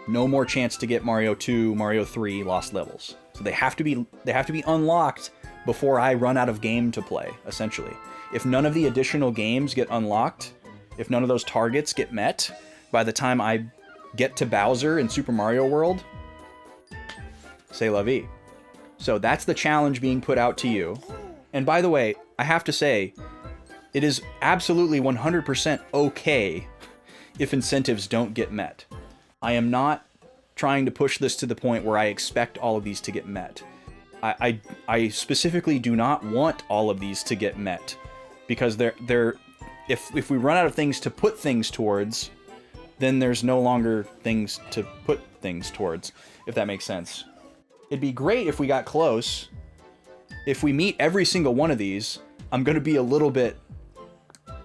No more chance to get Mario 2, Mario 3 Lost Levels. So they have to be unlocked before I run out of game to play, essentially. If none of the additional games get unlocked, if none of those targets get met, by the time I get to Bowser in Super Mario World, c'est la vie. So that's the challenge being put out to you. And by the way, I have to say, it is absolutely 100% okay if incentives don't get met. I am not trying to push this to the point where I expect all of these to get met. I specifically do not want all of these to get met, because if we run out of things to put things towards, then there's no longer things to put things towards, if that makes sense. It'd be great if we got close. If we meet every single one of these, I'm going to be a little bit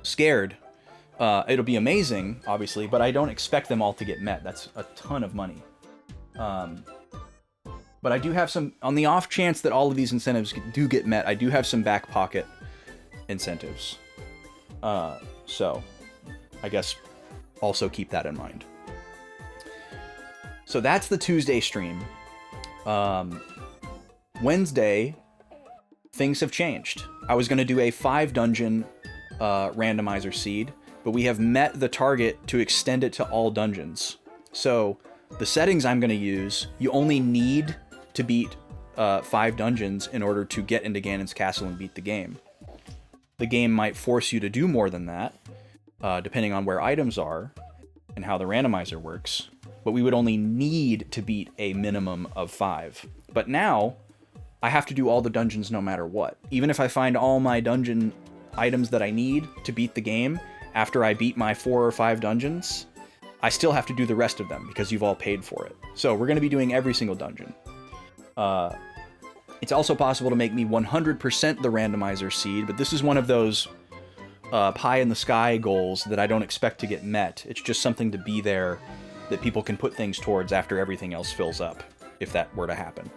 scared. It'll be amazing, obviously, but I don't expect them all to get met. That's a ton of money. But I do have some, on the off chance that all of these incentives do get met, I do have some back pocket incentives. So I guess also keep that in mind. So that's the Tuesday stream. Wednesday, things have changed. I was going to do a 5 dungeon randomizer seed, but we have met the target to extend it to all dungeons. So the settings I'm going to use, you only need to beat 5 dungeons in order to get into Ganon's castle and beat the game. The game might force you to do more than that, depending on where items are and how the randomizer works, but we would only need to beat a minimum of 5. But now, I have to do all the dungeons no matter what. Even if I find all my dungeon items that I need to beat the game after I beat my 4 or 5 dungeons, I still have to do the rest of them because you've all paid for it. So we're going to be doing every single dungeon. It's also possible to make me 100% the randomizer seed, but this is one of those pie-in-the-sky goals that I don't expect to get met. It's just something to be there that people can put things towards after everything else fills up, if that were to happen.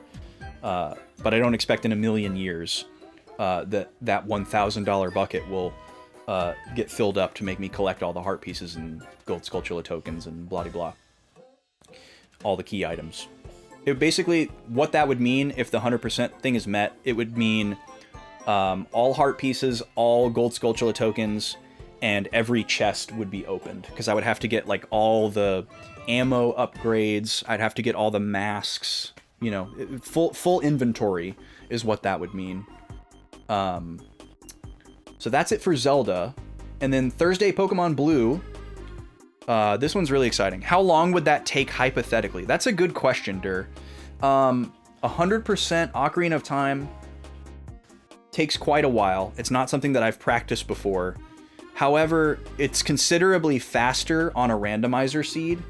But I don't expect in a million years that $1,000 bucket will get filled up to make me collect all the heart pieces and gold skulltula tokens and blah-de-blah. All the key items. it basically, what that would mean if the 100% thing is met, it would mean all heart pieces, all gold Skulltula tokens, and every chest would be opened. Because I would have to get like all the ammo upgrades. I'd have to get all the masks. You know, full inventory is what that would mean. So that's it for Zelda. And then Thursday, Pokemon Blue. This one's really exciting. How long would that take hypothetically? That's a good question, Dur. 100% Ocarina of Time takes quite a while. It's not something that I've practiced before. However, it's considerably faster on a randomizer seed.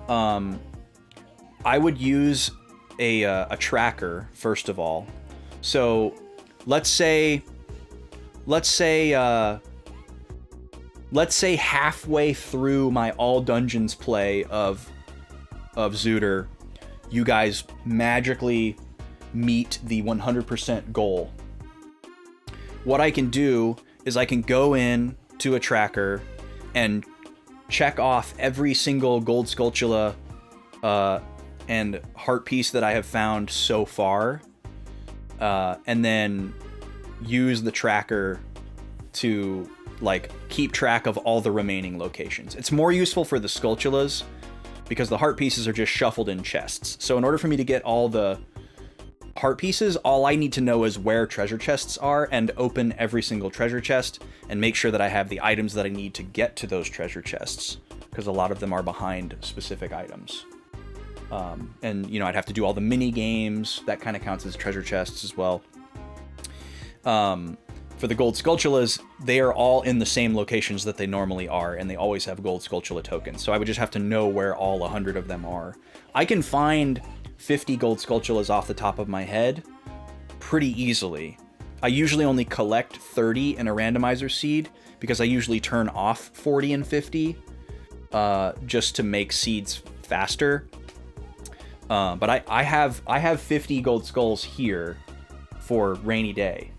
I would use a tracker, first of all. So let's say halfway through my all dungeons play of Zooter, you guys magically meet the 100% goal. What I can do is I can go in to a tracker and check off every single gold Skulltula and heart piece that I have found so far, and then use the tracker to like keep track of all the remaining locations. It's more useful for the Skulltulas because the heart pieces are just shuffled in chests. So in order for me to get all the heart pieces, all I need to know is where treasure chests are and open every single treasure chest and make sure that I have the items that I need to get to those treasure chests, because a lot of them are behind specific items. And, you know, I'd have to do all the mini games. That kind of counts as treasure chests as well. For the gold Skulltulas, they are all in the same locations that they normally are, and they always have gold Skulltula tokens. So I would just have to know where all 100 of them are. I can find 50 gold Skulltulas off the top of my head pretty easily. I usually only collect 30 in a randomizer seed because I usually turn off 40 and 50 just to make seeds faster. But I have 50 gold skulls here for rainy day.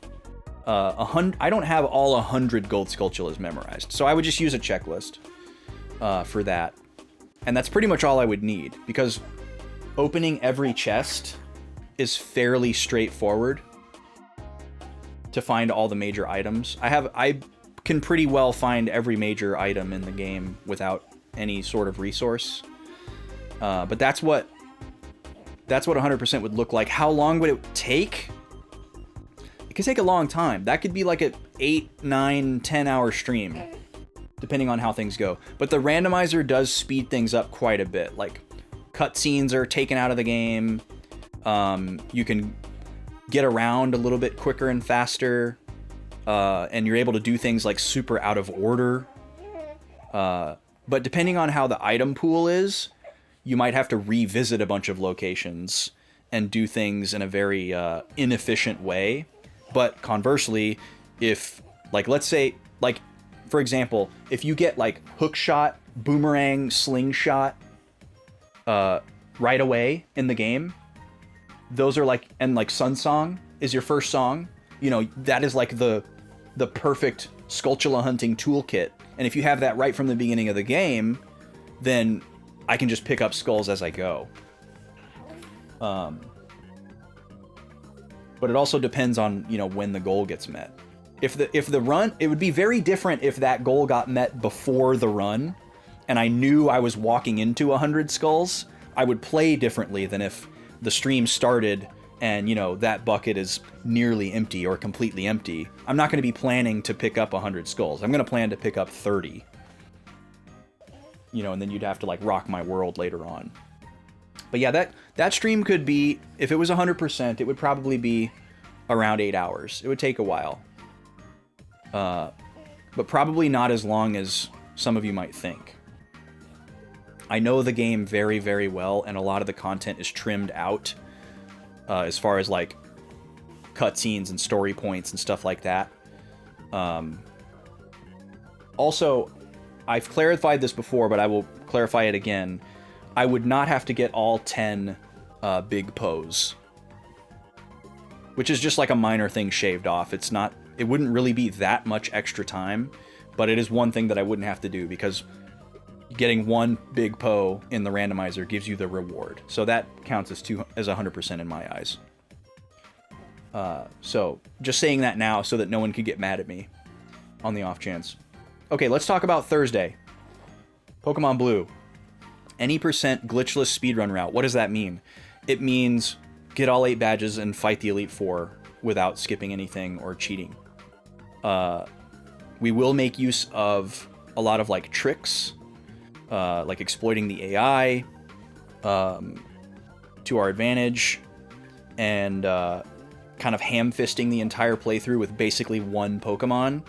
I don't have all 100 gold Skulltulas memorized, so I would just use a checklist for that. And that's pretty much all I would need, because opening every chest is fairly straightforward to find all the major items. I can pretty well find every major item in the game without any sort of resource. But that's what 100% would look like. How long would it take? It could take a long time. That could be like an 8, 9, 10 hour stream, depending on how things go. But the randomizer does speed things up quite a bit. Like, cutscenes are taken out of the game. You can get around a little bit quicker and faster. And you're able to do things like super out of order. But depending on how the item pool is, you might have to revisit a bunch of locations and do things in a very inefficient way. But conversely, if, like, let's say, like, for example, if you get, like, hook shot, boomerang, slingshot right away in the game, those are, like, and, like, Sun Song is your first song, you know, that is, like, the perfect Skulltula hunting toolkit. And if you have that right from the beginning of the game, then I can just pick up skulls as I go. But it also depends on, you know, when the goal gets met. If the run, it would be very different if that goal got met before the run, and I knew I was walking into 100 skulls. I would play differently than if the stream started and, you know, that bucket is nearly empty or completely empty. I'm not going to be planning to pick up 100 skulls. I'm going to plan to pick up 30. You know, and then you'd have to, like, rock my world later on. But yeah, that stream could be, if it was 100%, it would probably be around 8 hours. It would take a while. But probably not as long as some of you might think. I know the game very, very well, and a lot of the content is trimmed out as far as, like, cutscenes and story points and stuff like that. Also, I've clarified this before, but I will clarify it again. I would not have to get all 10 big pose, which is just like a minor thing shaved off. It wouldn't really be that much extra time, but it is one thing that I wouldn't have to do, because getting one big Poe in the randomizer gives you the reward. So that counts as 100% in my eyes. So just saying that now so that no one could get mad at me on the off chance. Okay, let's talk about Thursday. Pokemon Blue. Any percent glitchless speedrun route. What does that mean? It means get all 8 badges and fight the Elite Four without skipping anything or cheating. We will make use of a lot of like tricks, like exploiting the AI to our advantage, and kind of ham-fisting the entire playthrough with basically one Pokemon.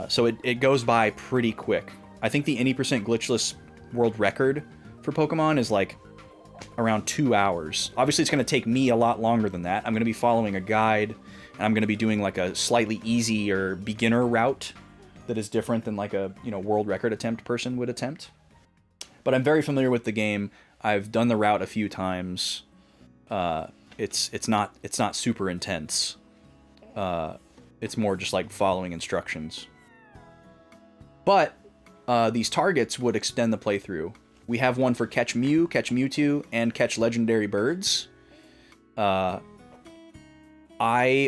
So it goes by pretty quick. I think the any percent glitchless world record for Pokemon is like around 2 hours. Obviously, it's going to take me a lot longer than that. I'm going to be following a guide, and I'm going to be doing like a slightly easier beginner route that is different than like a world record attempt person would attempt. But I'm very familiar with the game. I've done the route a few times. It's not super intense. It's more just like following instructions. But these targets would extend the playthrough. We have one for catch Mew, catch Mewtwo, and catch legendary birds. I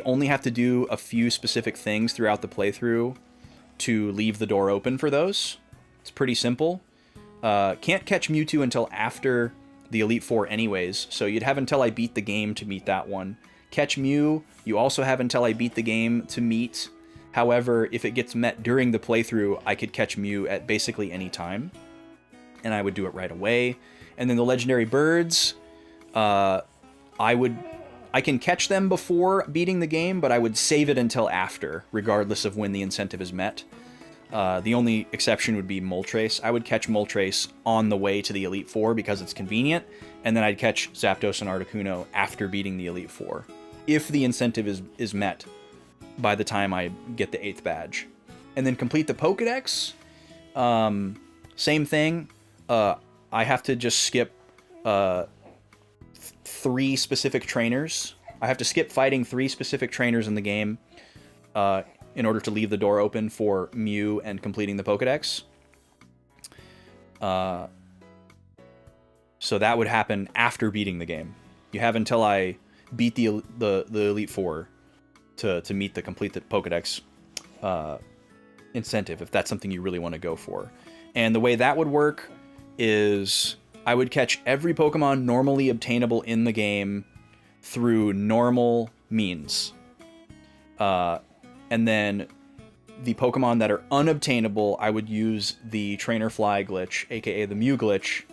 only have to do a few specific things throughout the playthrough to leave the door open for those. It's pretty simple. Can't catch Mewtwo until after the Elite Four anyways, so you'd have until I beat the game to meet that one. Catch Mew, you also have until I beat the game to meet. However, if it gets met during the playthrough, I could catch Mew at basically any time, and I would do it right away. And then the legendary birds, I can catch them before beating the game, but I would save it until after, regardless of when the incentive is met. The only exception would be Moltres. I would catch Moltres on the way to the Elite Four because it's convenient, and then I'd catch Zapdos and Articuno after beating the Elite Four, if the incentive is met by the time I get the 8th badge. And then complete the Pokedex. Same thing. I have to just skip 3 specific trainers. I have to skip fighting 3 specific trainers in the game in order to leave the door open for Mew and completing the Pokedex. So that would happen after beating the game. You have until I beat the Elite Four to meet the complete the Pokedex incentive, if that's something you really want to go for. And the way that would work is I would catch every Pokemon normally obtainable in the game through normal means. And then the Pokemon that are unobtainable, I would use the Trainer Fly glitch, aka the Mew glitch,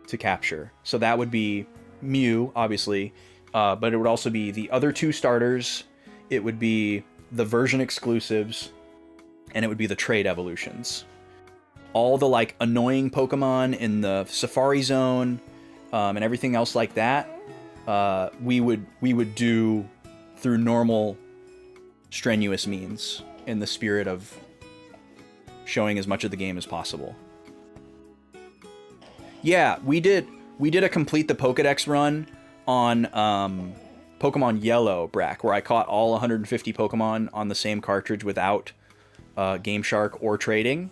to capture. So that would be Mew, obviously, but it would also be the other 2 starters, it would be the version exclusives, and it would be the trade evolutions. All the like annoying Pokemon in the Safari Zone, and everything else like that, we would do through normal strenuous means, in the spirit of showing as much of the game as possible. Yeah, we did a complete the Pokedex run on Pokemon Yellow, Brack, where I caught all 150 Pokemon on the same cartridge without Game Shark or trading,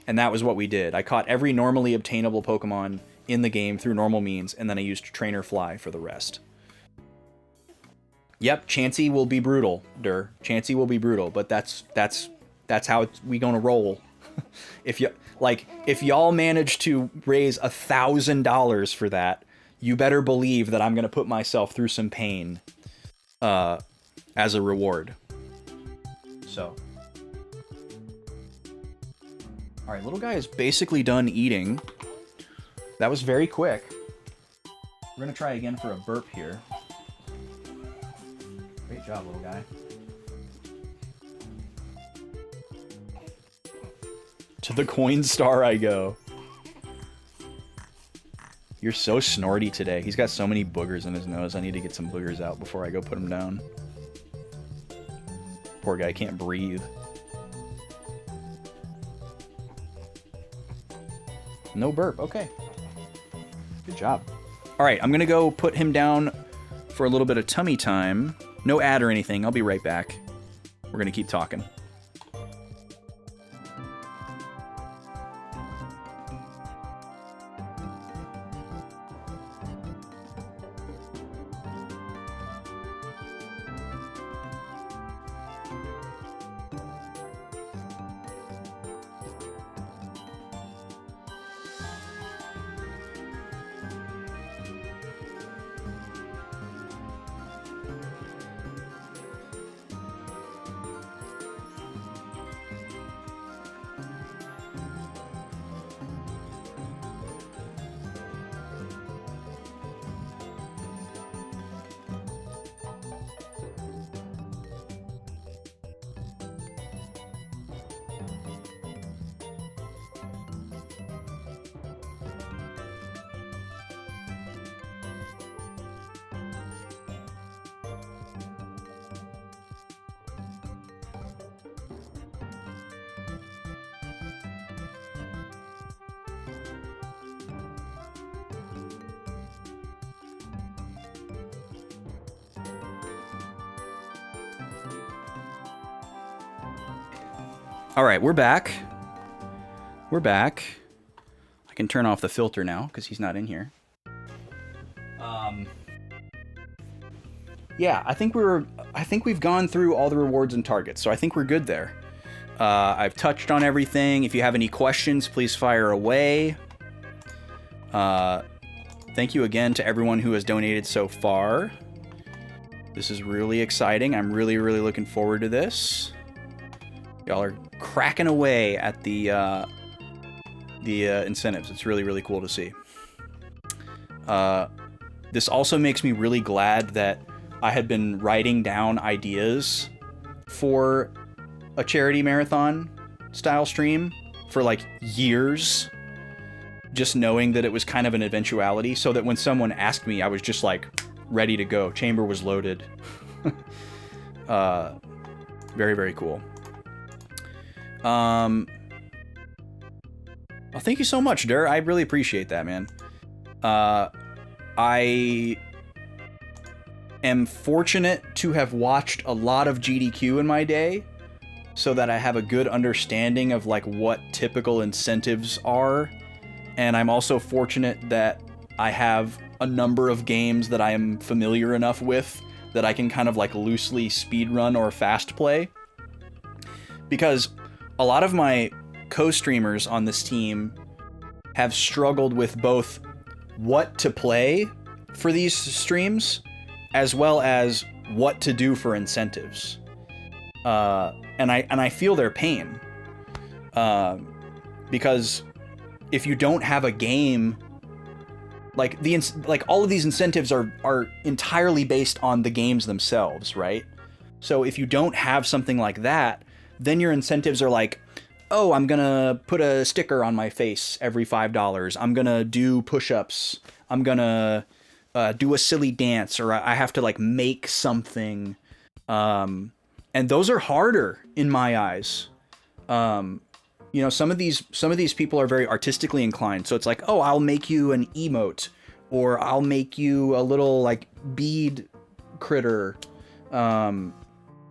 and that was what we did. I caught every normally obtainable Pokemon in the game through normal means, and then I used Trainer Fly for the rest. Yep, Chansey will be brutal, Chansey will be brutal, but that's how we gonna roll. If y'all manage to raise $1,000 for that, you better believe that I'm gonna put myself through some pain as a reward. So, all right, little guy is basically done eating. That was very quick. We're gonna try again for a burp here. Great job, little guy. To the coin star I go. You're so snorty today. He's got so many boogers in his nose. I need to get some boogers out before I go put him down. Poor guy can't breathe. No burp. Okay. Good job. All right, I'm going to go put him down for a little bit of tummy time. No ad or anything. I'll be right back. We're going to keep talking. All right, we're back. We're back. I can turn off the filter now because he's not in here. Yeah, I think we've gone through all the rewards and targets, so I think we're good there. I've touched on everything. If you have any questions, please fire away. Thank you again to everyone who has donated so far. This is really exciting. I'm really, really looking forward to this. Y'all are cracking away at the incentives. It's really, really cool to see. This also makes me really glad that I had been writing down ideas for a charity marathon style stream for like years, just knowing that it was kind of an eventuality, so that when someone asked me, I was just like ready to go. Chamber was loaded. Very, very cool. Well, thank you so much, Dur. I really appreciate that, man. I am fortunate to have watched a lot of GDQ in my day, so that I have a good understanding of like what typical incentives are. And I'm also fortunate that I have a number of games that I am familiar enough with that I can kind of like loosely speedrun or fast play. Because a lot of my co-streamers on this team have struggled with both what to play for these streams, as well as what to do for incentives. And I feel their pain. Because if you don't have a game, like all of these incentives are entirely based on the games themselves, right? So if you don't have something like that, then your incentives are like, oh, I'm gonna put a sticker on my face every $5. I'm gonna do push-ups. I'm gonna do a silly dance, or I have to like make something. And those are harder in my eyes. You know, some of these people are very artistically inclined. So it's like, oh, I'll make you an emote, or I'll make you a little like bead critter,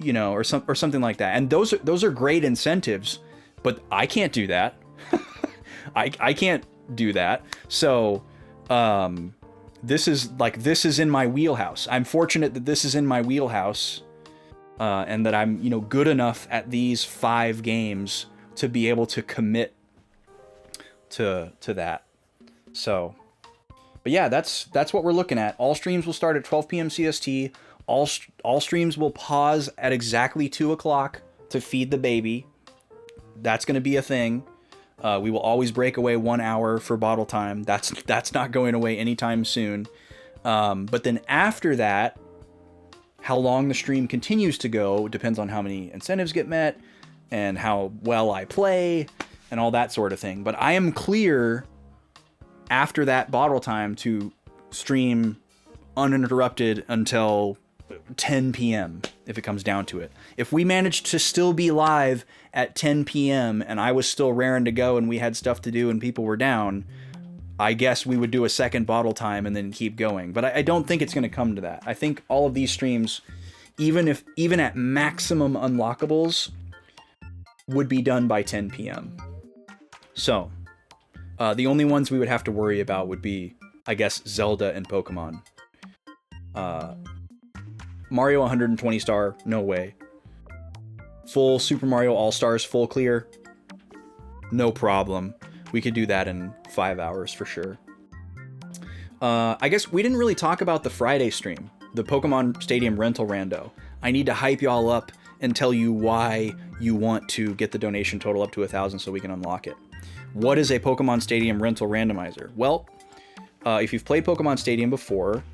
you know, or something like that. And those are great incentives, but I can't do that. I can't do that. So, this is in my wheelhouse. I'm fortunate that this is in my wheelhouse, and that I'm, you know, good enough at these 5 games to be able to commit to that. So, but yeah, that's what we're looking at. All streams will start at 12 p.m. CST. All streams will pause at exactly 2 o'clock to feed the baby. That's going to be a thing. We will always break away 1 hour for bottle time. That's not going away anytime soon. But then after that, how long the stream continues to go depends on how many incentives get met and how well I play and all that sort of thing. But I am clear after that bottle time to stream uninterrupted until 10 p.m. if it comes down to it. If we managed to still be live at 10 p.m. and I was still raring to go and we had stuff to do and people were down, I guess we would do a second bottle time and then keep going. But I don't think it's going to come to that. I think all of these streams, even at maximum unlockables, would be done by 10 p.m. So, the only ones we would have to worry about would be, I guess, Zelda and Pokemon. Mario 120 star, no way. Full Super Mario All-Stars, full clear, no problem. We could do that in 5 hours for sure. I guess we didn't really talk about the Friday stream, the Pokemon Stadium rental rando. I need to hype y'all up and tell you why you want to get the donation total up to 1,000 so we can unlock it. What is a Pokemon Stadium rental randomizer? Well, if you've played Pokemon Stadium before,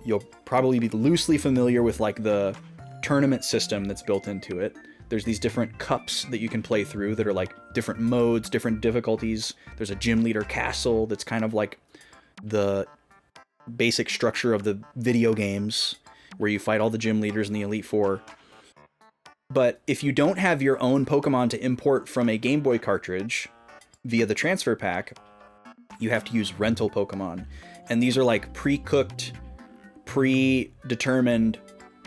you'll probably be loosely familiar with like the tournament system that's built into it. There's these different cups that you can play through that are like different modes, different difficulties. There's a gym leader castle that's kind of like the basic structure of the video games where you fight all the gym leaders in the Elite Four. But if you don't have your own Pokemon to import from a Game Boy cartridge via the transfer pack, you have to use rental Pokemon. And these are like pre-cooked, predetermined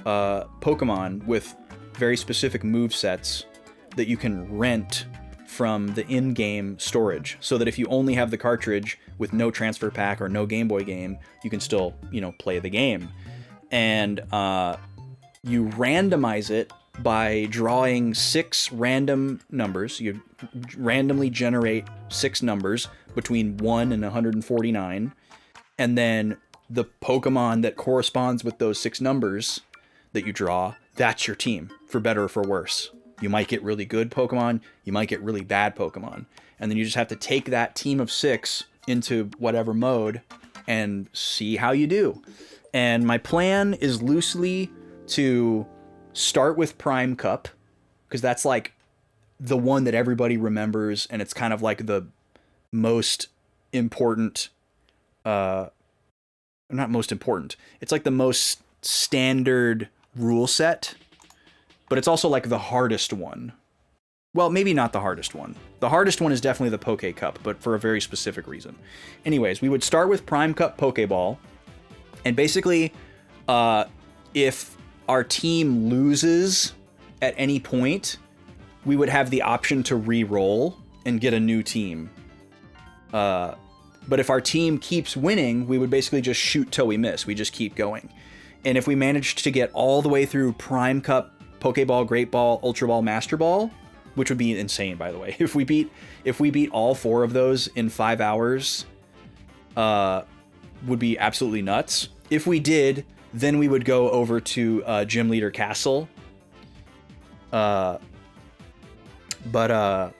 Pokemon with very specific move sets that you can rent from the in-game storage, so that if you only have the cartridge with no transfer pack or no Game Boy game, you can still, you know, play the game. And you randomize it by drawing 6 random numbers. You randomly generate 6 numbers between 1 and 149, and then the Pokemon that corresponds with those 6 numbers that you draw, that's your team, for better or for worse. You might get really good Pokemon, you might get really bad Pokemon, and then you just have to take that team of 6 into whatever mode and see how you do. And my plan is loosely to start with Prime Cup, because that's like the one that everybody remembers, and it's kind of like the most important, not most important, it's like the most standard rule set, but it's also like the hardest one. Well, maybe not the hardest one. The hardest one is definitely the Poke Cup, but for a very specific reason. Anyways, we would start with Prime Cup Pokeball, and basically, if our team loses at any point, we would have the option to re-roll and get a new team. But if our team keeps winning, we would basically just shoot till we miss. We just keep going. And if we managed to get all the way through Prime Cup, Pokeball, Great Ball, Ultra Ball, Master Ball, which would be insane, by the way. If we beat all 4 of those in 5 hours, would be absolutely nuts. If we did, then we would go over to Gym Leader Castle. But I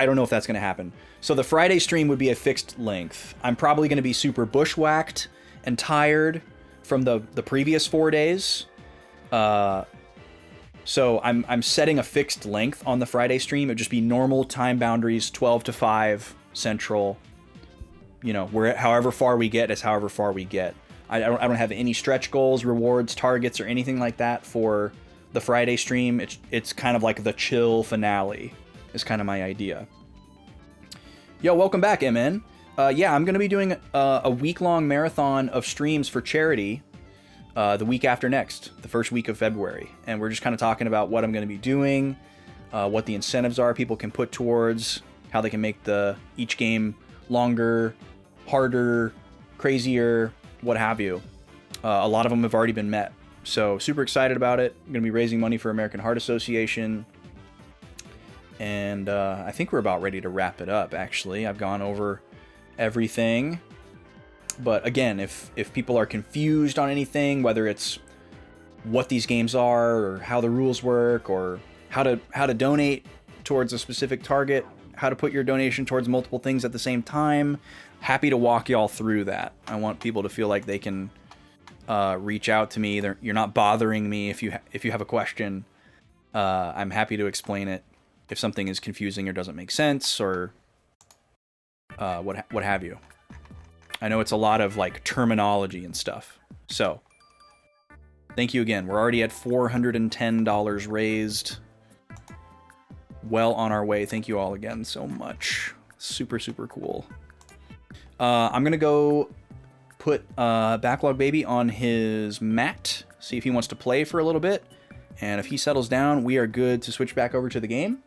don't know if that's going to happen. So the Friday stream would be a fixed length. I'm probably going to be super bushwhacked and tired from the previous 4 days. So I'm setting a fixed length on the Friday stream. It'd just be normal time boundaries, 12 to 5 Central. You know, where however far we get is however far we get. I don't have any stretch goals, rewards, targets, or anything like that for the Friday stream. It's kind of like the chill finale is kind of my idea. Yo, welcome back, MN. Yeah, I'm going to be doing a week-long marathon of streams for charity the week after next, the first week of February. And we're just kind of talking about what I'm going to be doing, what the incentives are people can put towards, how they can make each game longer, harder, crazier, what have you. A lot of them have already been met. So super excited about it. I'm going to be raising money for American Heart Association. And I think we're about ready to wrap it up, actually. I've gone over everything. But again, if people are confused on anything, whether it's what these games are, or how the rules work, or how to donate towards a specific target, how to put your donation towards multiple things at the same time, happy to walk y'all through that. I want people to feel like they can reach out to me. You're not bothering me if you have a question. I'm happy to explain it if something is confusing or doesn't make sense, or what have you. I know it's a lot of like terminology and stuff. So thank you again. We're already at $410 raised. Well on our way. Thank you all again so much. Super, super cool. I'm going to go put Backlog Baby on his mat. See if he wants to play for a little bit. And if he settles down, we are good to switch back over to the game.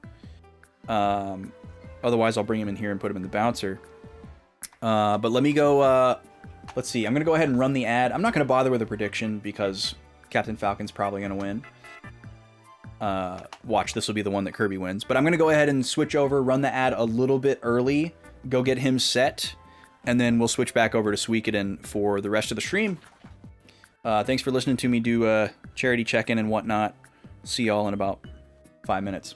Otherwise, I'll bring him in here and put him in the bouncer. But let me go, let's see. I'm going to go ahead and run the ad. I'm not going to bother with a prediction because Captain Falcon's probably going to win. Watch, this will be the one that Kirby wins. But I'm going to go ahead and switch over, run the ad a little bit early, go get him set, and then we'll switch back over to Suikoden for the rest of the stream. Thanks for listening to me do a charity check-in and whatnot. See y'all in about 5 minutes.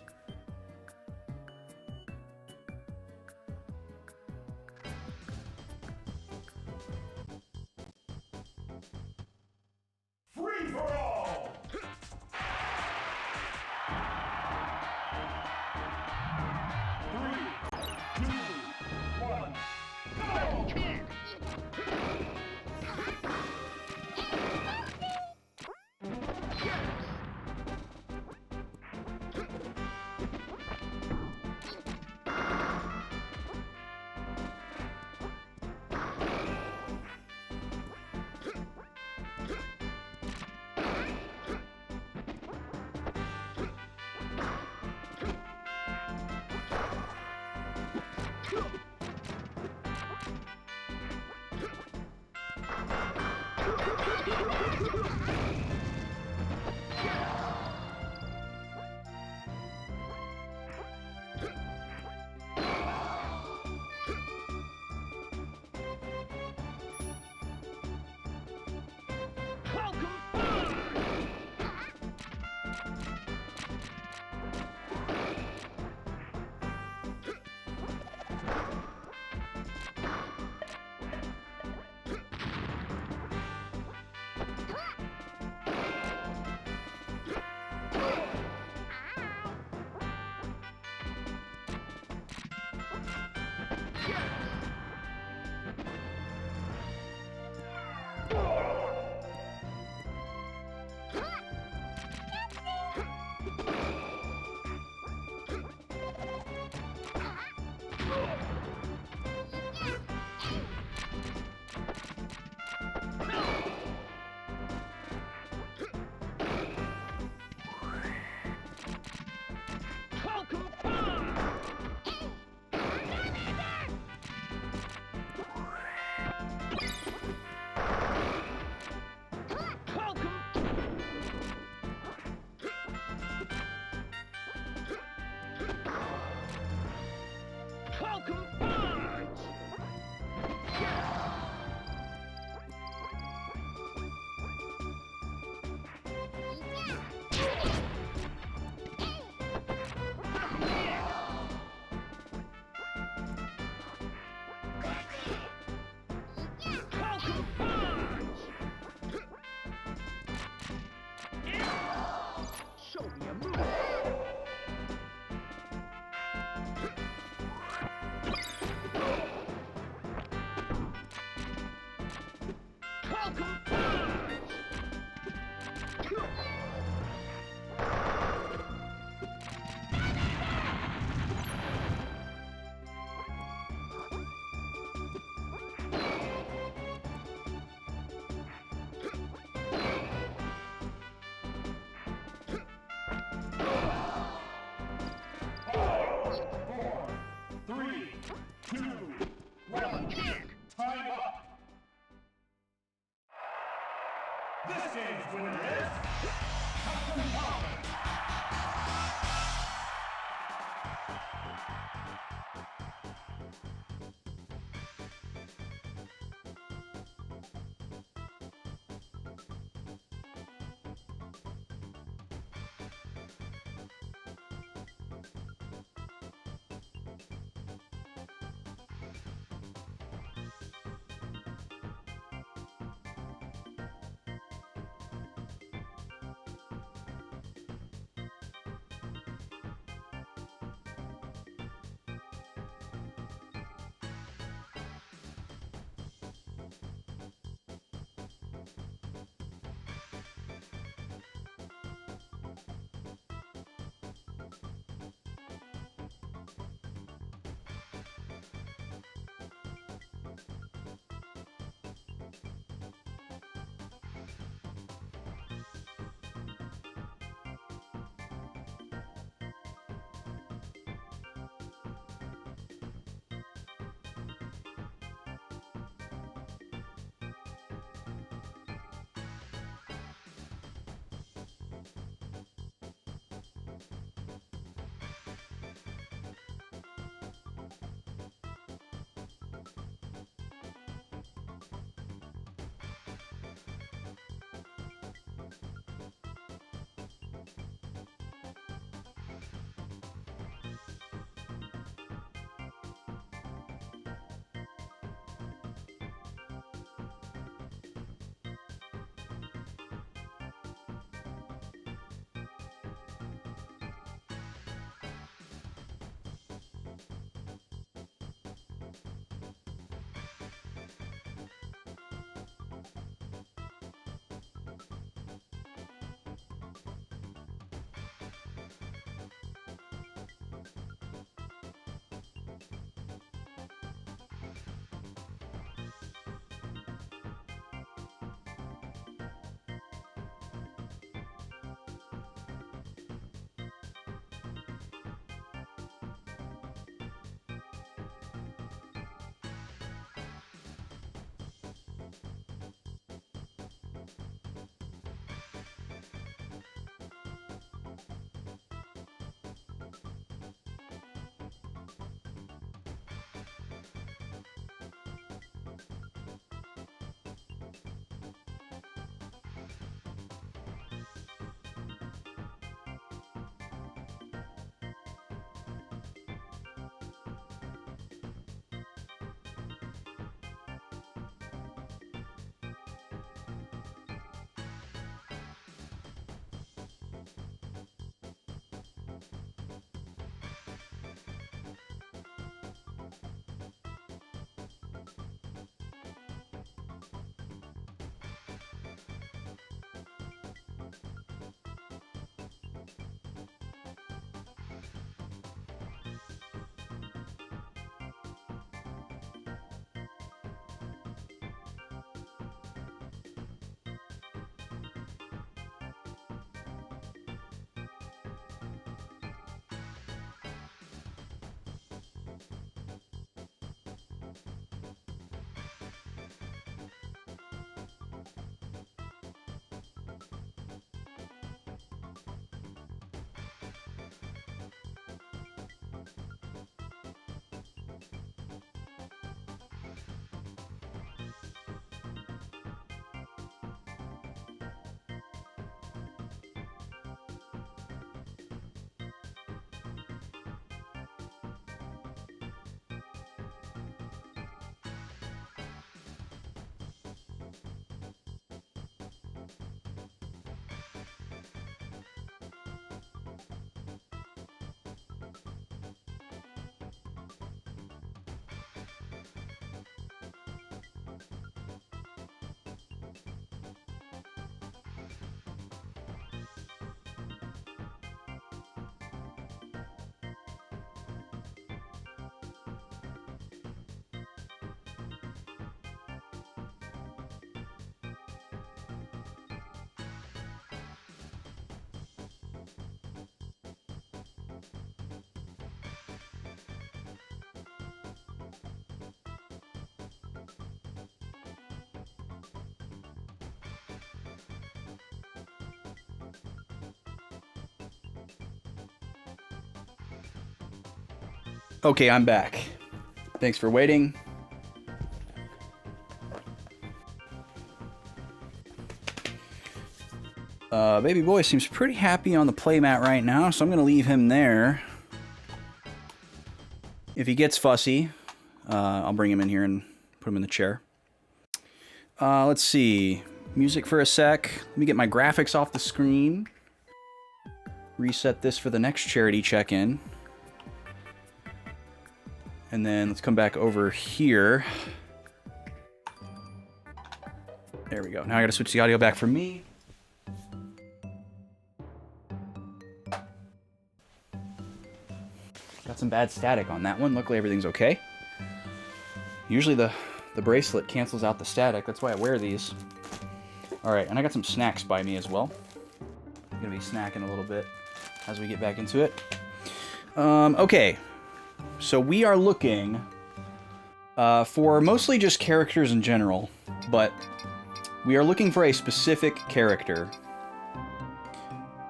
Okay, I'm back. Thanks for waiting. Baby boy seems pretty happy on the playmat right now, so I'm gonna leave him there. If he gets fussy, I'll bring him in here and put him in the chair. Let's see. Music for a sec. Let me get my graphics off the screen. Reset this for the next charity check-in. And then let's come back over here. There we go. Now I gotta switch the audio back for me. Got some bad static on that one. Luckily everything's okay. Usually the bracelet cancels out the static. That's why I wear these. Alright, and I got some snacks by me as well. I'm gonna be snacking a little bit as we get back into it. Okay. So we are looking for mostly just characters in general, but we are looking for a specific character.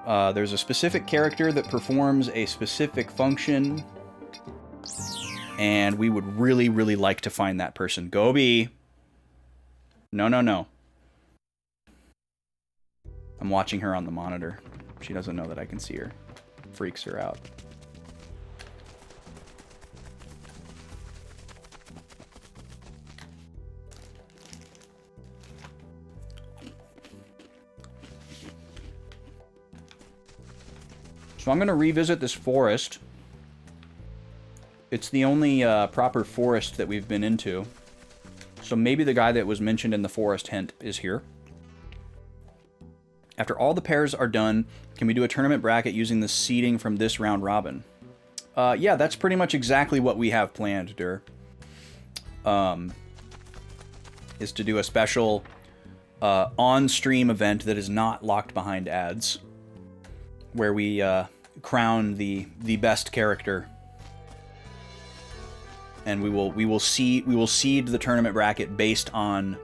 There's a specific character that performs a specific function, and we would really, really like to find that person. Gobi! No, no, no. I'm watching her on the monitor. She doesn't know that I can see her. Freaks her out. So I'm going to revisit this forest. It's the only proper forest that we've been into. So maybe the guy that was mentioned in the forest hint is here. After all the pairs are done, can we do a tournament bracket using the seeding from this round robin? Yeah, that's pretty much exactly what we have planned, Dur. Is to do a special on-stream event that is not locked behind ads, where we crown the best character, and we will seed the tournament bracket based on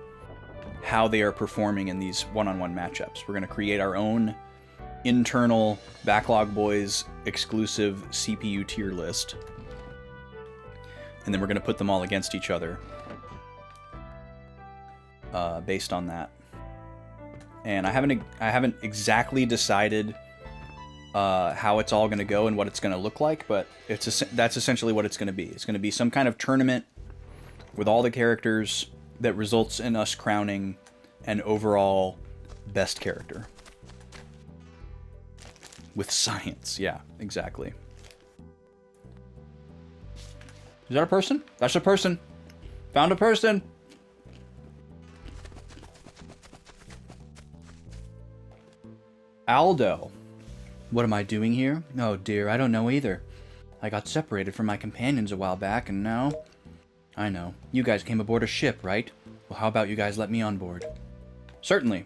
how they are performing in these one-on-one matchups. We're going to create our own internal Backlog Boys exclusive CPU tier list, and then we're going to put them all against each other based on that. And I haven't exactly decided how it's all going to go and what it's going to look like, but that's essentially what it's going to be. It's going to be some kind of tournament with all the characters that results in us crowning an overall best character. With science, yeah, exactly. Is that a person? That's a person. Found a person. Aldo. What am I doing here? Oh dear, I don't know either. I got separated from my companions a while back, and now... I know. You guys came aboard a ship, right? Well, how about you guys let me on board? Certainly.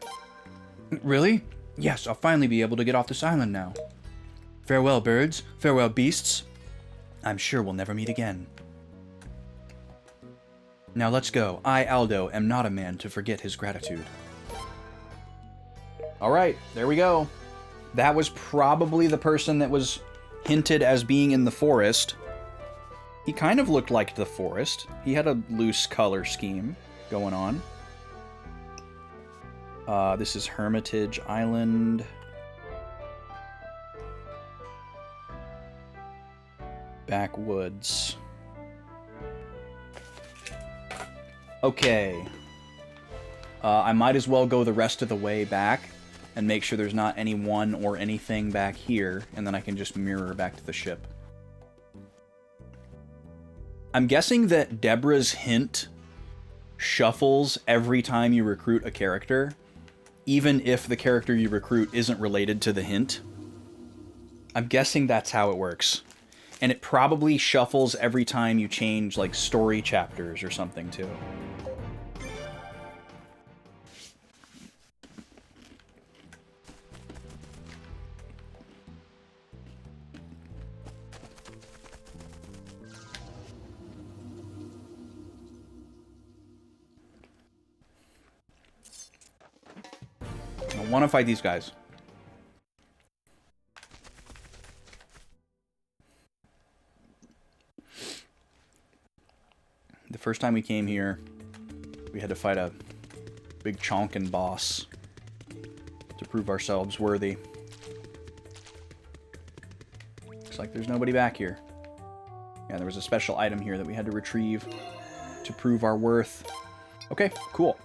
Really? Yes, I'll finally be able to get off this island now. Farewell, birds. Farewell, beasts. I'm sure we'll never meet again. Now let's go. I, Aldo, am not a man to forget his gratitude. Alright, there we go. That was probably the person that was hinted as being in the forest. He kind of looked like the forest. He had a loose color scheme going on. This is Hermitage Island. Backwoods. Okay. I might as well go the rest of the way back and make sure there's not anyone or anything back here, and then I can just mirror back to the ship. I'm guessing that Deborah's hint shuffles every time you recruit a character, even if the character you recruit isn't related to the hint. I'm guessing that's how it works. And it probably shuffles every time you change, like, story chapters or something, too. I want to fight these guys. The first time we came here, we had to fight a big chonkin boss to prove ourselves worthy. Looks like there's nobody back here. Yeah, there was a special item here that we had to retrieve to prove our worth. Okay, cool.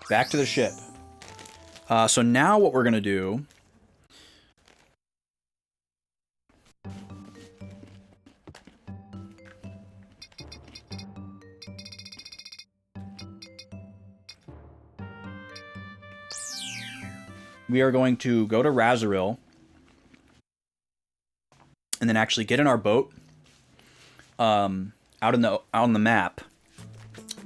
Back to the ship. So now what we're going to do... we are going to go to Razoril and then actually get in our boat out on the map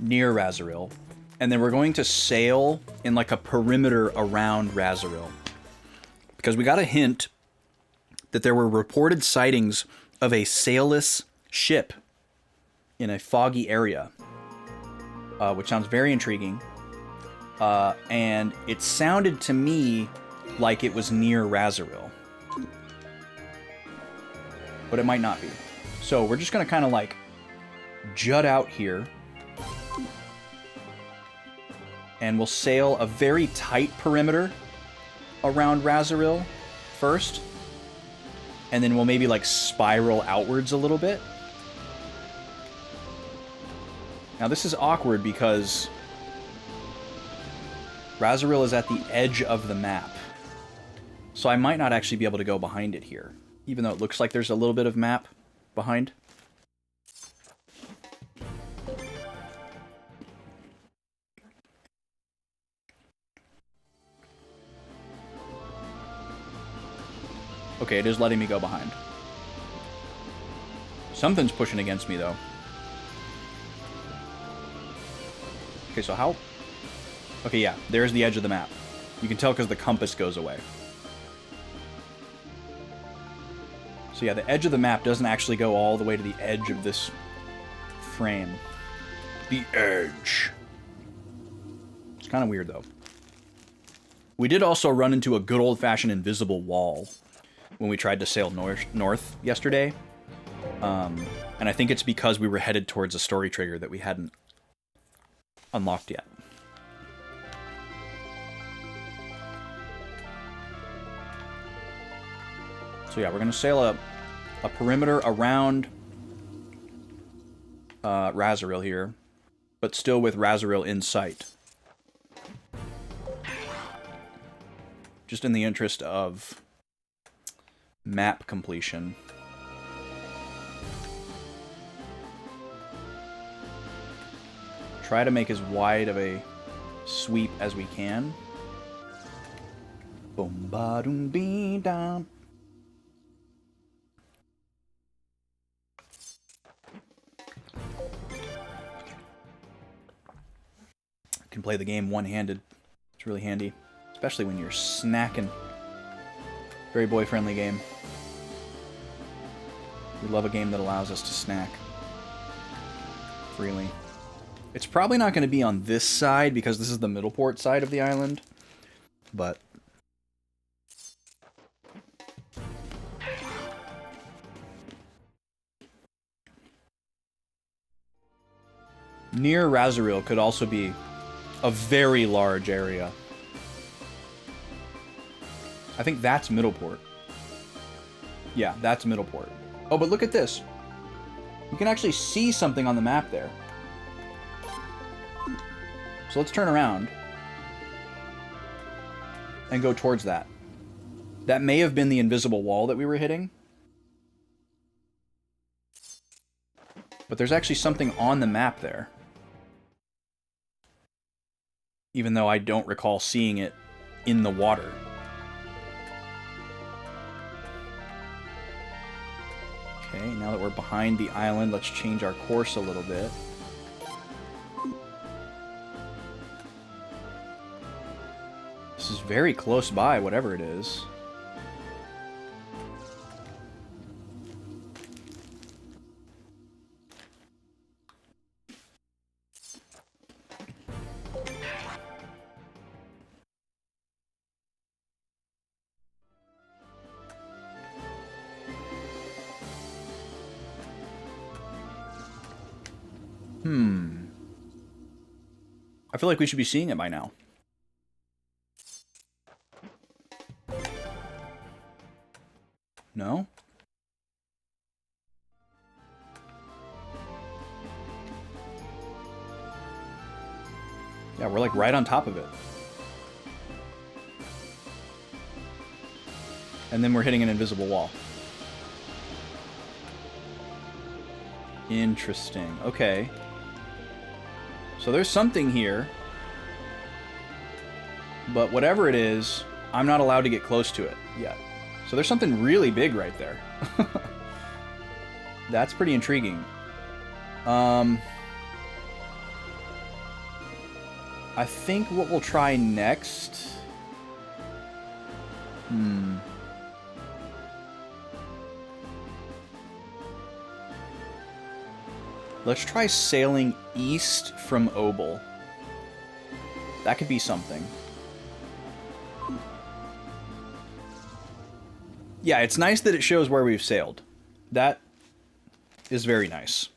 near Razoril, and then we're going to sail in like a perimeter around Razoril, because we got a hint that there were reported sightings of a sailless ship in a foggy area, which sounds very intriguing. And it sounded to me like it was near Razoril. But it might not be. So we're just going to kind of like jut out here. And we'll sail a very tight perimeter around Razoril first. And then we'll maybe like spiral outwards a little bit. Now this is awkward because Razoril is at the edge of the map. So I might not actually be able to go behind it here, even though it looks like there's a little bit of map behind. Okay, it is letting me go behind. Something's pushing against me, though. Okay, so how... okay, yeah, there's the edge of the map. You can tell because the compass goes away. So yeah, the edge of the map doesn't actually go all the way to the edge of this frame. The edge. It's kind of weird, though. We did also run into a good old-fashioned invisible wall when we tried to sail north yesterday. And I think it's because we were headed towards a story trigger that we hadn't unlocked yet. So yeah, we're going to sail a perimeter around Razoril here, but still with Razoril in sight. Just in the interest of map completion. Try to make as wide of a sweep as we can. Boom ba doom bee dum. Can play the game one-handed. It's really handy, especially when you're snacking. Very boy-friendly game. We love a game that allows us to snack freely. It's probably not going to be on this side because this is the Middleport side of the island, but near Razoril could also be a very large area. I think that's Middleport. Yeah, that's Middleport. Oh, but look at this. You can actually see something on the map there. So let's turn around and go towards that. That may have been the invisible wall that we were hitting. But there's actually something on the map there. Even though I don't recall seeing it in the water. Okay, now that we're behind the island, let's change our course a little bit. This is very close by, whatever it is. I feel like we should be seeing it by now. No? Yeah, we're like right on top of it. And then we're hitting an invisible wall. Interesting. Okay. So there's something here. But whatever it is, I'm not allowed to get close to it yet. So there's something really big right there. That's pretty intriguing. I think what we'll try next... Let's try sailing east from Obel. That could be something. Yeah, it's nice that it shows where we've sailed. That is very nice.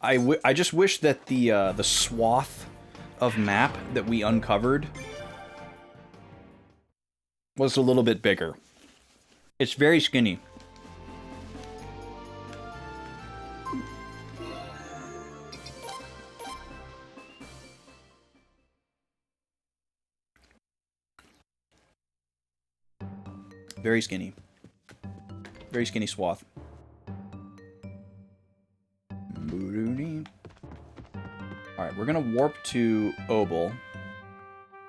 I just wish that the swath of map that we uncovered was a little bit bigger. It's very skinny. Very skinny. Very skinny swath. Alright, we're gonna warp to Obel.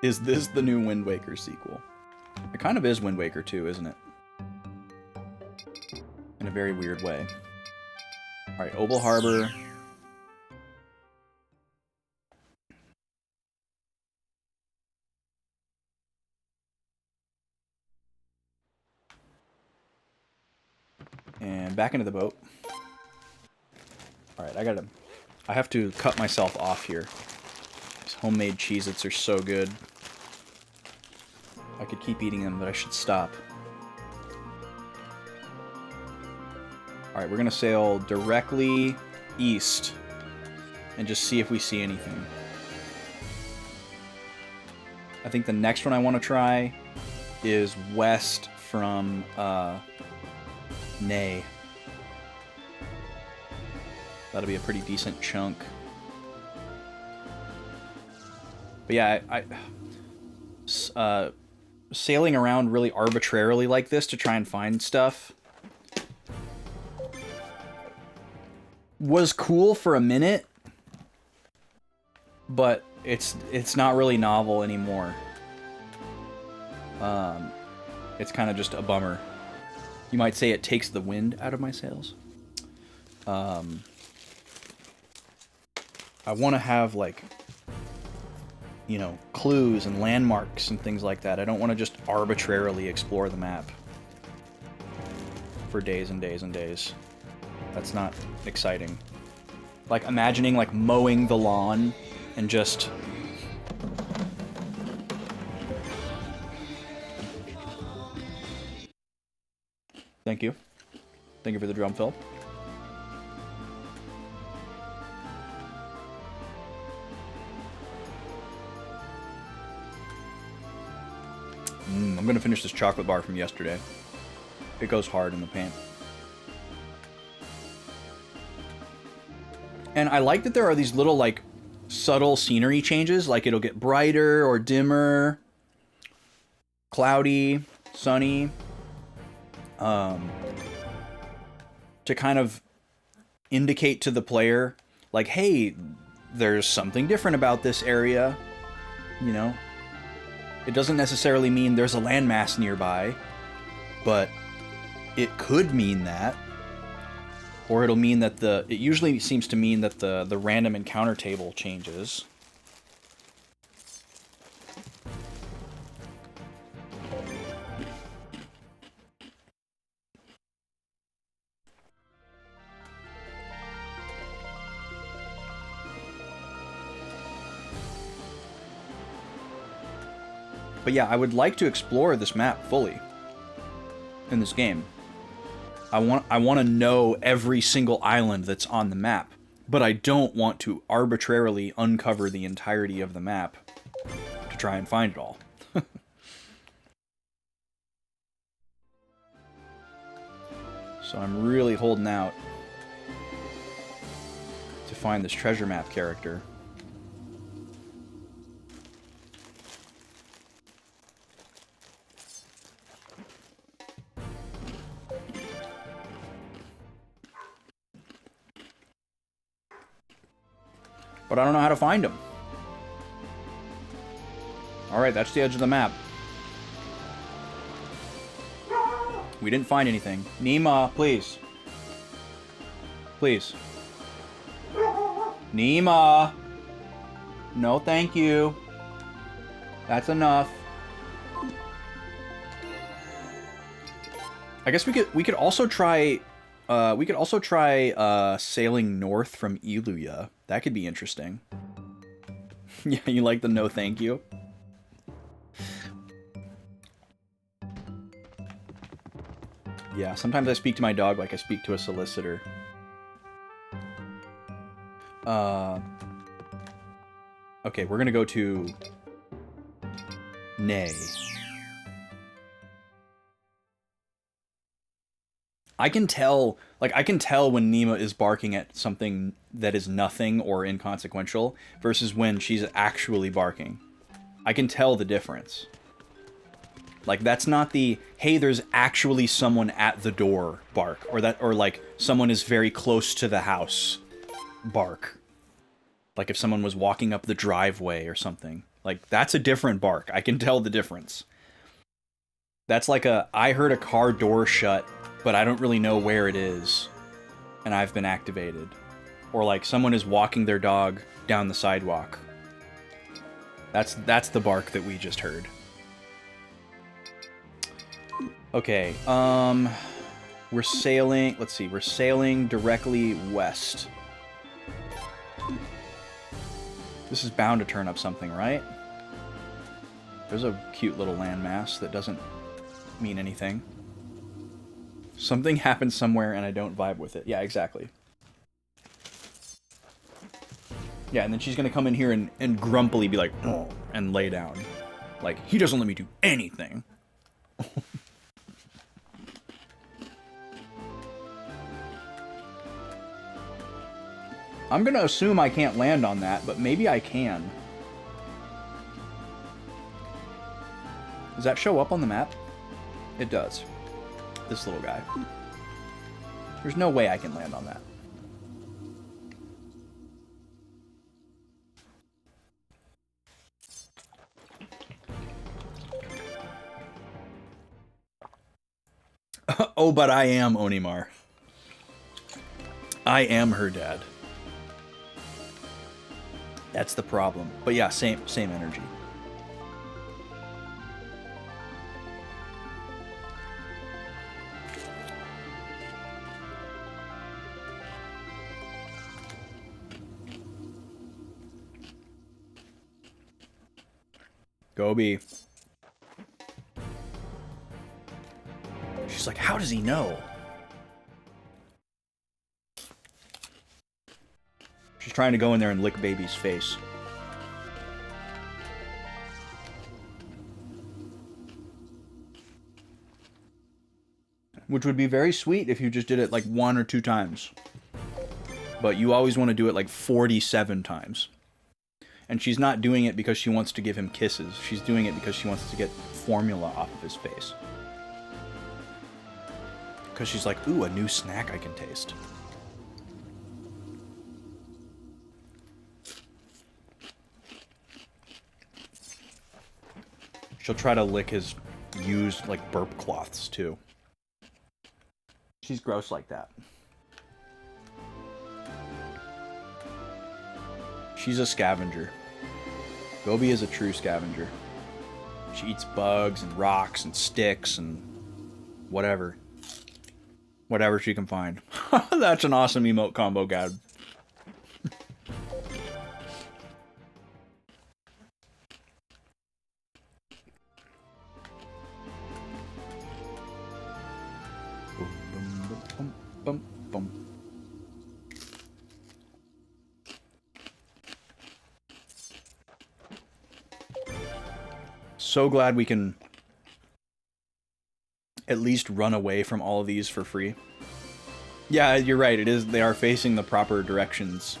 Is this the new Wind Waker sequel? It kind of is Wind Waker 2, isn't it? In a very weird way. Alright, Obel Harbor. And back into the boat. Alright, I have to cut myself off here. These homemade Cheez-Its are so good. I could keep eating them, but I should stop. Alright, we're gonna sail directly east and just see if we see anything. I think the next one I want to try is west from, Nay. That'll be a pretty decent chunk. But yeah, sailing around really arbitrarily like this to try and find stuff was cool for a minute, but it's not really novel anymore. It's kind of just a bummer. You might say it takes the wind out of my sails. I want to have, like, you know, clues and landmarks and things like that. I don't want to just arbitrarily explore the map for days and days and days. That's not exciting. Like, imagining, like, mowing the lawn and just... Thank you. Thank you for the drum fill. I'm gonna finish this chocolate bar from yesterday. It goes hard in the pan. And I like that there are these little, like, subtle scenery changes. Like, it'll get brighter or dimmer, cloudy, sunny. To kind of indicate to the player, like, hey, there's something different about this area, you know? It doesn't necessarily mean there's a landmass nearby, but it could mean that. Or it'll mean that it usually seems to mean that the random encounter table changes. But yeah, I would like to explore this map fully in this game. I want to know every single island that's on the map. but I don't want to arbitrarily uncover the entirety of the map to try and find it all. So I'm really holding out to find this treasure map character. But I don't know how to find him. Alright, that's the edge of the map. We didn't find anything. Nima, please. Please. Nima! No, thank you. That's enough. I guess we could also try sailing north from Iluya. That could be interesting. Yeah, you like the no thank you? Yeah, sometimes I speak to my dog like I speak to a solicitor. Okay, we're gonna go to Nay. I can tell when Nima is barking at something that is nothing or inconsequential versus when she's actually barking. I can tell the difference. Like, that's not the, hey, there's actually someone at the door bark, or like someone is very close to the house bark. Like if someone was walking up the driveway or something. Like, that's a different bark. I can tell the difference. That's like I heard a car door shut, but I don't really know where it is, and I've been activated. Or like someone is walking their dog down the sidewalk. That's the bark that we just heard. Okay, we're sailing, let's see, we're sailing directly west. This is bound to turn up something, right? There's a cute little landmass that doesn't mean anything. Something happens somewhere and I don't vibe with it. Yeah, exactly. Yeah, and then she's gonna come in here and grumpily be like, oh, and lay down. Like, he doesn't let me do anything. I'm gonna assume I can't land on that, but maybe I can. Does that show up on the map? It does. This little guy. There's no way I can land on that. Oh, but I am Onimar. I am her dad. That's the problem. But yeah, same energy. Gobi. She's like, how does he know? She's trying to go in there and lick baby's face. Which would be very sweet if you just did it like 1 or 2 times. But you always want to do it like 47 times. And she's not doing it because she wants to give him kisses. She's doing it because she wants to get formula off of his face. Because she's like, ooh, a new snack I can taste. She'll try to lick his used, like, burp cloths, too. She's gross like that. She's a scavenger. Gobi is a true scavenger. She eats bugs and rocks and sticks and whatever. Whatever she can find. That's an awesome emote combo, Gad. Bum, bum, bum, bum. so glad we can at least run away from all of these for free. Yeah, you're right. It is. They are facing the proper directions.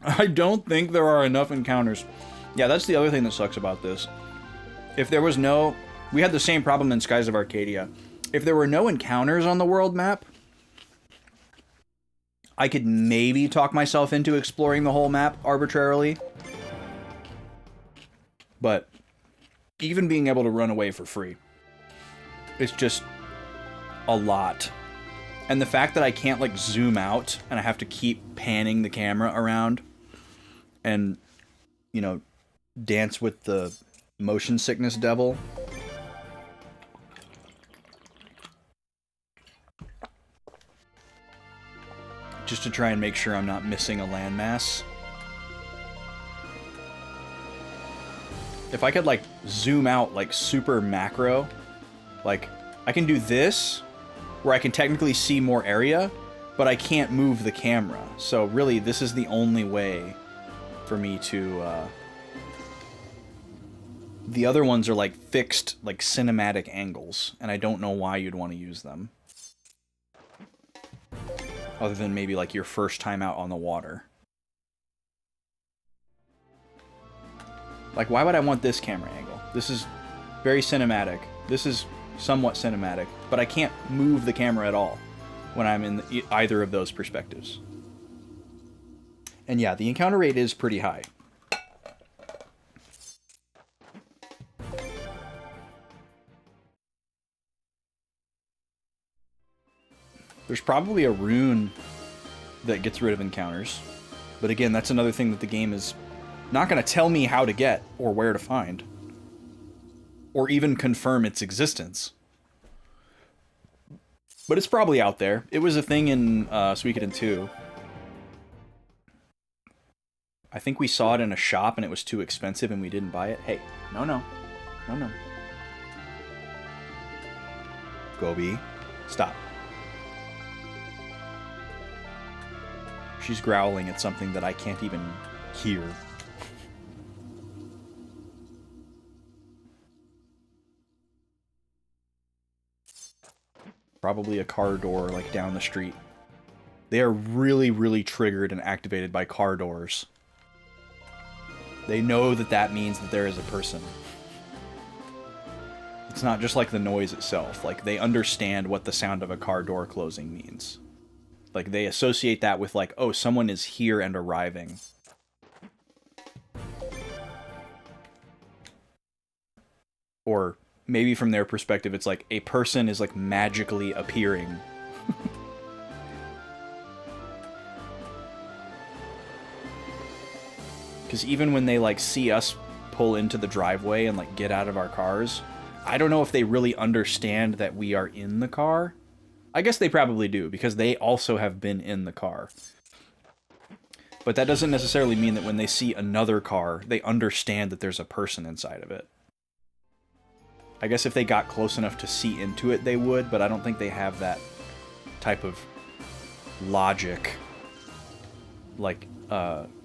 I don't think there are enough encounters. Yeah, that's the other thing that sucks about this. If there was no... We had the same problem in Skies of Arcadia. If there were no encounters on the world map, I could maybe talk myself into exploring the whole map arbitrarily. But even being able to run away for free, it's just a lot. And the fact that I can't, like, zoom out and I have to keep panning the camera around and, you know, dance with the motion sickness devil. Just to try and make sure I'm not missing a landmass. If I could, like, zoom out, like, super macro, like, I can do this, where I can technically see more area, but I can't move the camera. So really, this is the only way for me to, the other ones are like fixed, like cinematic angles, and I don't know why you'd want to use them. Other than maybe like your first time out on the water. Like, why would I want this camera angle? This is very cinematic. This is somewhat cinematic, but I can't move the camera at all when I'm in either of those perspectives. And yeah, the encounter rate is pretty high. There's probably a rune that gets rid of encounters, but again, that's another thing that the game is not going to tell me how to get or where to find, or even confirm its existence. But it's probably out there. It was a thing in Suikoden IV. I think we saw it in a shop and it was too expensive and we didn't buy it. Hey, no, no. No, no. Gobi, stop. She's growling at something that I can't even hear. Probably a car door, like, down the street. They are really, really triggered and activated by car doors. They know that that means that there is a person. It's not just like the noise itself. Like, they understand what the sound of a car door closing means. Like, they associate that with, like, oh, someone is here and arriving. Or maybe from their perspective, it's like a person is, like, magically appearing. Because even when they, like, see us pull into the driveway and, like, get out of our cars, I don't know if they really understand that we are in the car. I guess they probably do, because they also have been in the car. But that doesn't necessarily mean that when they see another car, they understand that there's a person inside of it. I guess if they got close enough to see into it, they would, but I don't think they have that type of logic, like,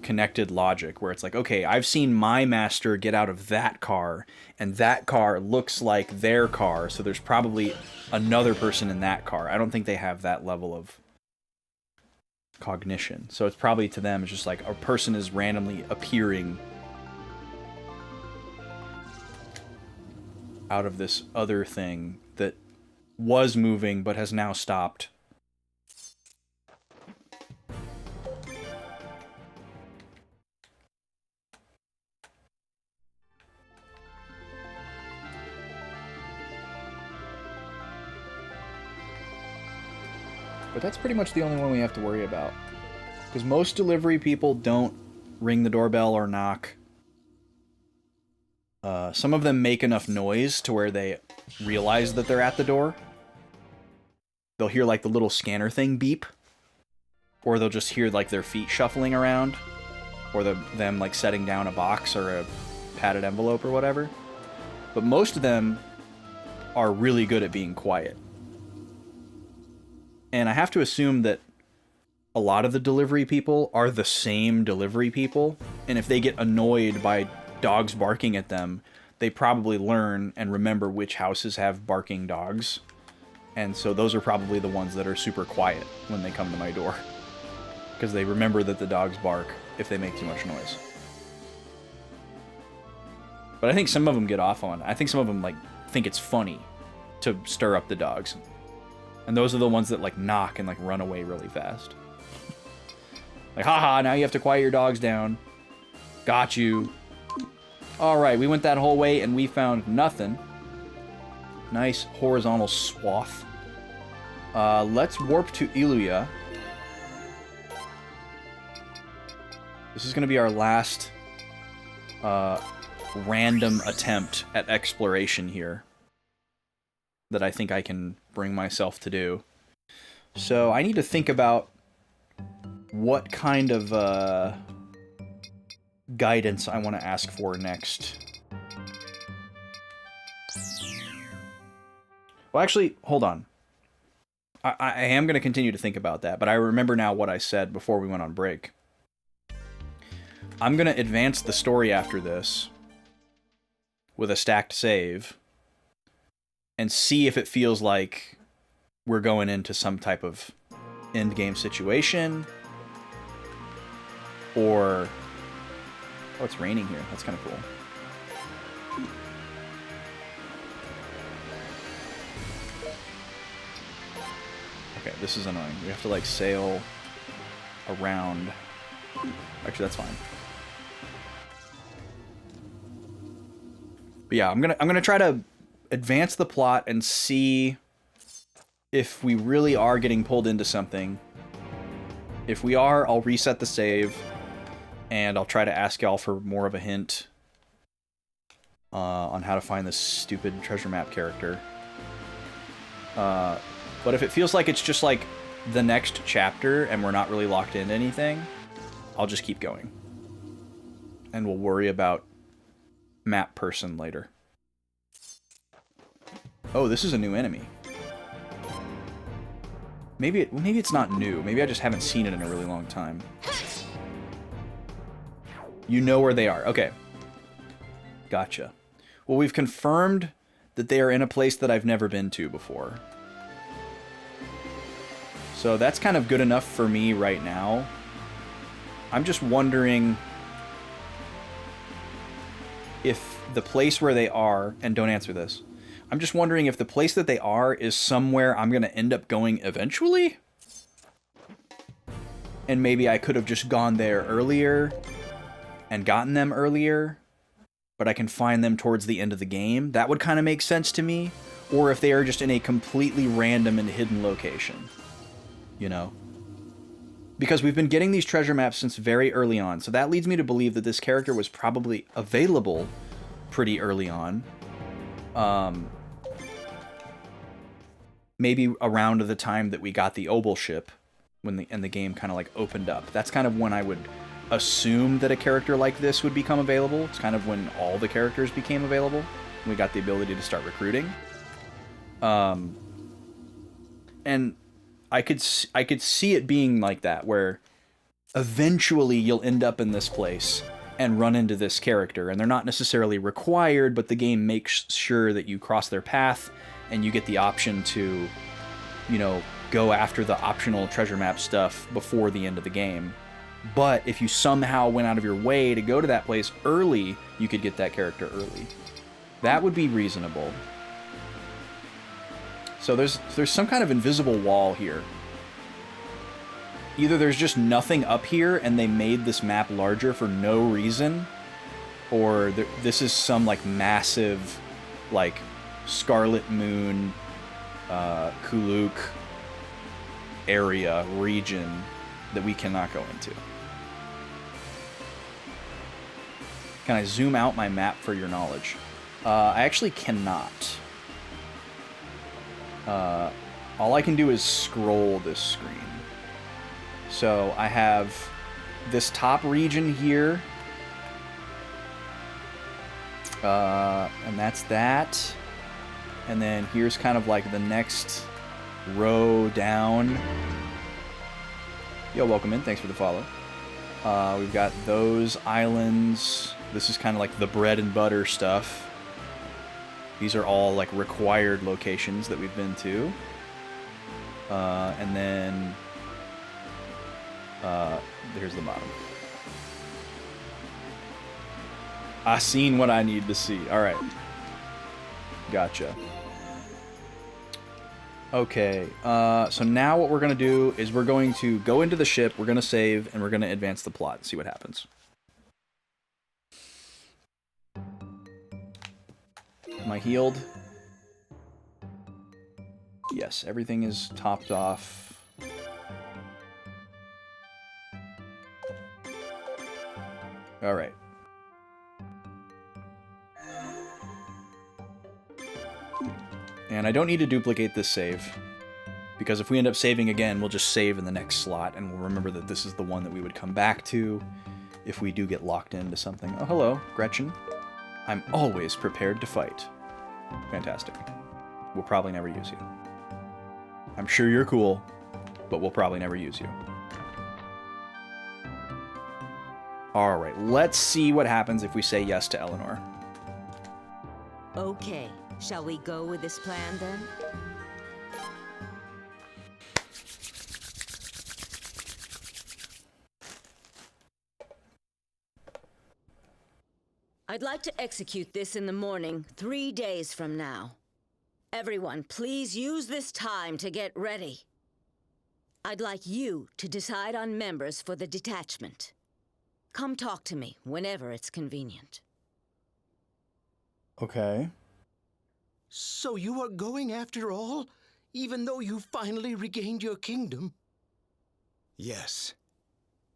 connected logic, where it's like, okay, I've seen my master get out of that car, and that car looks like their car, so there's probably another person in that car. I don't think they have that level of cognition. So it's probably, to them, it's just like a person is randomly appearing out of this other thing that was moving but has now stopped. But that's pretty much the only one we have to worry about. Because most delivery people don't ring the doorbell or knock. Some of them make enough noise to where they realize that they're at the door. They'll hear, like, the little scanner thing beep. Or they'll just hear, like, their feet shuffling around. Or them, like, setting down a box or a padded envelope or whatever. But most of them are really good at being quiet. And I have to assume that a lot of the delivery people are the same delivery people, and if they get annoyed by dogs barking at them, they probably learn and remember which houses have barking dogs. And so those are probably the ones that are super quiet when they come to my door, because they remember that the dogs bark if they make too much noise. But I think some of them get off on it. I think some of them, like, think it's funny to stir up the dogs. And those are the ones that, like, knock and, like, run away really fast. Like, haha, now you have to quiet your dogs down. Got you. Alright, we went that whole way and we found nothing. Nice horizontal swath. Let's warp to Iluya. This is going to be our last random attempt at exploration here that I think I can bring myself to do. So I need to think about what kind of guidance I want to ask for next. Well, actually, hold on. I am going to continue to think about that, but I remember now what I said before we went on break. I'm going to advance the story after this with a stacked save and see if it feels like we're going into some type of endgame situation, or... Oh, it's raining here. That's kind of cool. Okay, this is annoying. We have to, like, sail around. Actually, that's fine. But yeah, I'm gonna try to advance the plot and see if we really are getting pulled into something. If we are, I'll reset the save, and I'll try to ask y'all for more of a hint on how to find this stupid treasure map character. But if it feels like it's just like the next chapter and we're not really locked into anything, I'll just keep going. And we'll worry about map person later. Oh, this is a new enemy. Maybe it's not new. Maybe I just haven't seen it in a really long time. You know where they are. Okay. Gotcha. Well, we've confirmed that they are in a place that I've never been to before. So that's kind of good enough for me right now. I'm just wondering if the place where they are, and don't answer this, I'm just wondering if the place that they are is somewhere I'm going to end up going eventually? And maybe I could have just gone there earlier and gotten them earlier, but I can find them towards the end of the game. That would kind of make sense to me. Or if they are just in a completely random and hidden location. You know? Because we've been getting these treasure maps since very early on, so that leads me to believe that this character was probably available pretty early on. Maybe around the time that we got the Obel ship, when the game kind of like opened up. That's kind of when I would assume that a character like this would become available. It's kind of when all the characters became available. We got the ability to start recruiting. And I could see it being like that, where eventually you'll end up in this place and run into this character, and they're not necessarily required, but the game makes sure that you cross their path and you get the option to, you know, go after the optional treasure map stuff before the end of the game. But if you somehow went out of your way to go to that place early, you could get that character early. That would be reasonable. So there's some kind of invisible wall here. Either there's just nothing up here and they made this map larger for no reason, or this is some like massive, like Scarlet Moon, Kuluk area, region that we cannot go into. Can I zoom out my map for your knowledge? I actually cannot. All I can do is scroll this screen. So I have this top region here. And that's that. And then here's kind of like the next row down. Yo, welcome in. Thanks for the follow. We've got those islands. This is kind of like the bread and butter stuff. These are all like required locations that we've been to. And then there's the bottom. I seen what I need to see. All right. Gotcha. Okay, so now what we're going to do is we're going to go into the ship, we're going to save, and we're going to advance the plot and see what happens. Am I healed? Yes, everything is topped off. Alright. And I don't need to duplicate this save, because if we end up saving again, we'll just save in the next slot, and we'll remember that this is the one that we would come back to if we do get locked into something. Oh, hello, Gretchen. I'm always prepared to fight. Fantastic. We'll probably never use you. I'm sure you're cool, but we'll probably never use you. Alright, let's see what happens if we say yes to Eleanor. Okay, shall we go with this plan then? I'd like to execute this in the morning, 3 days from now. Everyone, please use this time to get ready. I'd like you to decide on members for the detachment. Come talk to me whenever it's convenient. Okay. So you are going after all, even though you finally regained your kingdom? Yes.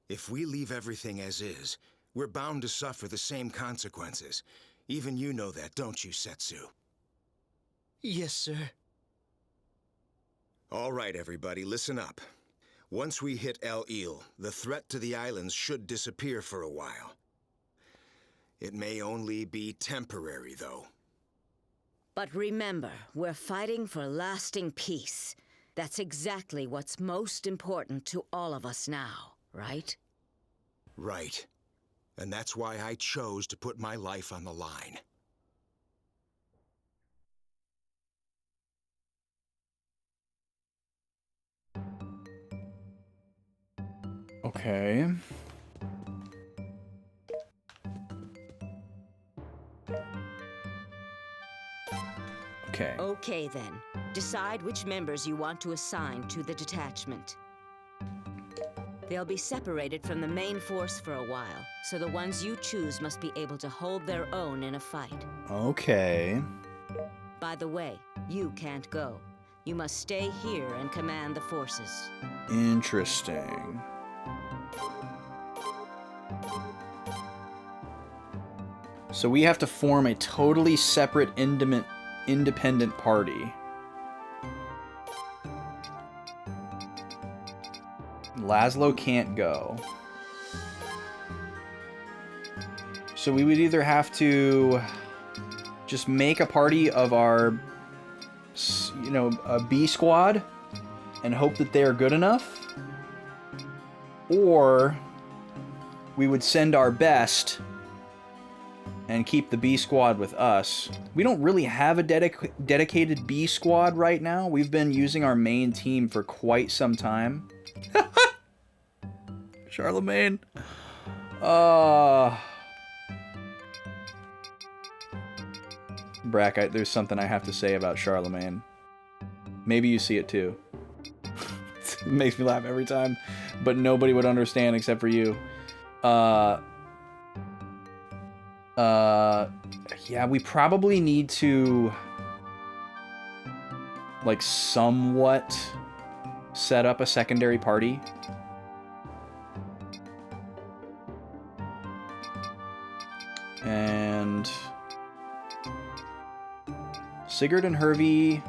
If we leave everything as is, we're bound to suffer the same consequences. Even you know that, don't you, Setsu? Yes, sir. All right, everybody, listen up. Once we hit El Ile, the threat to the islands should disappear for a while. It may only be temporary, though. But remember, we're fighting for lasting peace. That's exactly what's most important to all of us now, right? Right. And that's why I chose to put my life on the line. Okay. Okay. Okay then. Decide which members you want to assign to the detachment. They'll be separated from the main force for a while, so the ones you choose must be able to hold their own in a fight. Okay. By the way, you can't go. You must stay here and command the forces. Interesting. So we have to form a totally separate independent party. Laszlo can't go. So we would either have to just make a party of our, you know, a B squad and hope that they are good enough, or we would send our best and keep the B squad with us. We don't really have a dedicated B squad right now. We've been using our main team for quite some time. Charlemagne. Brack, there's something I have to say about Charlemagne. Maybe you see it too. It makes me laugh every time, but nobody would understand except for you. Yeah, we probably need to, like, somewhat set up a secondary party. And Sigurd and Hervey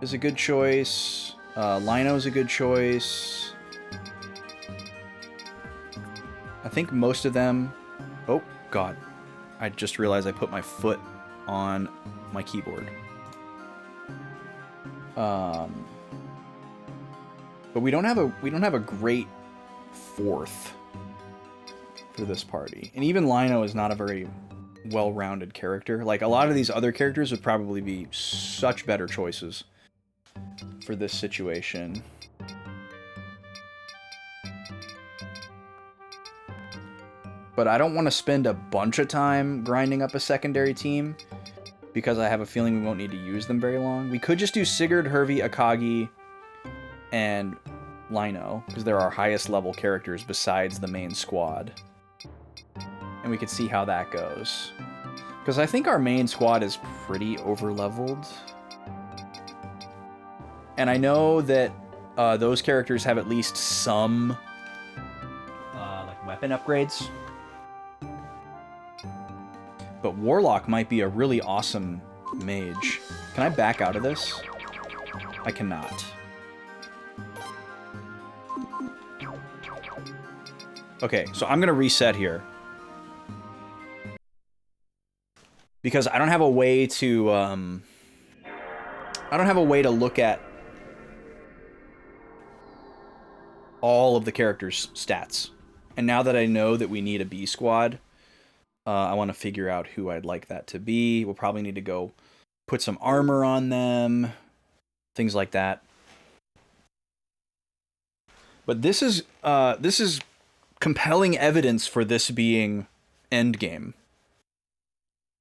is a good choice. Lino's a good choice. I think most of them... Oh, God. I just realized I put my foot on my keyboard. But we don't have a great fourth for this party. And even Lino is not a very well-rounded character. Like, a lot of these other characters would probably be such better choices for this situation. But I don't want to spend a bunch of time grinding up a secondary team, because I have a feeling we won't need to use them very long. We could just do Sigurd, Hervey, Akagi, and Lino, because they're our highest level characters besides the main squad. And we could see how that goes. Because I think our main squad is pretty over-leveled. And I know that those characters have at least some like weapon upgrades. But Warlock might be a really awesome mage. Can I back out of this? I cannot. Okay, so I'm gonna reset here. Because I don't have a way to, look at all of the characters' stats. And now that I know that we need a B squad, I want to figure out who I'd like that to be. We'll probably need to go put some armor on them, things like that. But this is compelling evidence for this being endgame.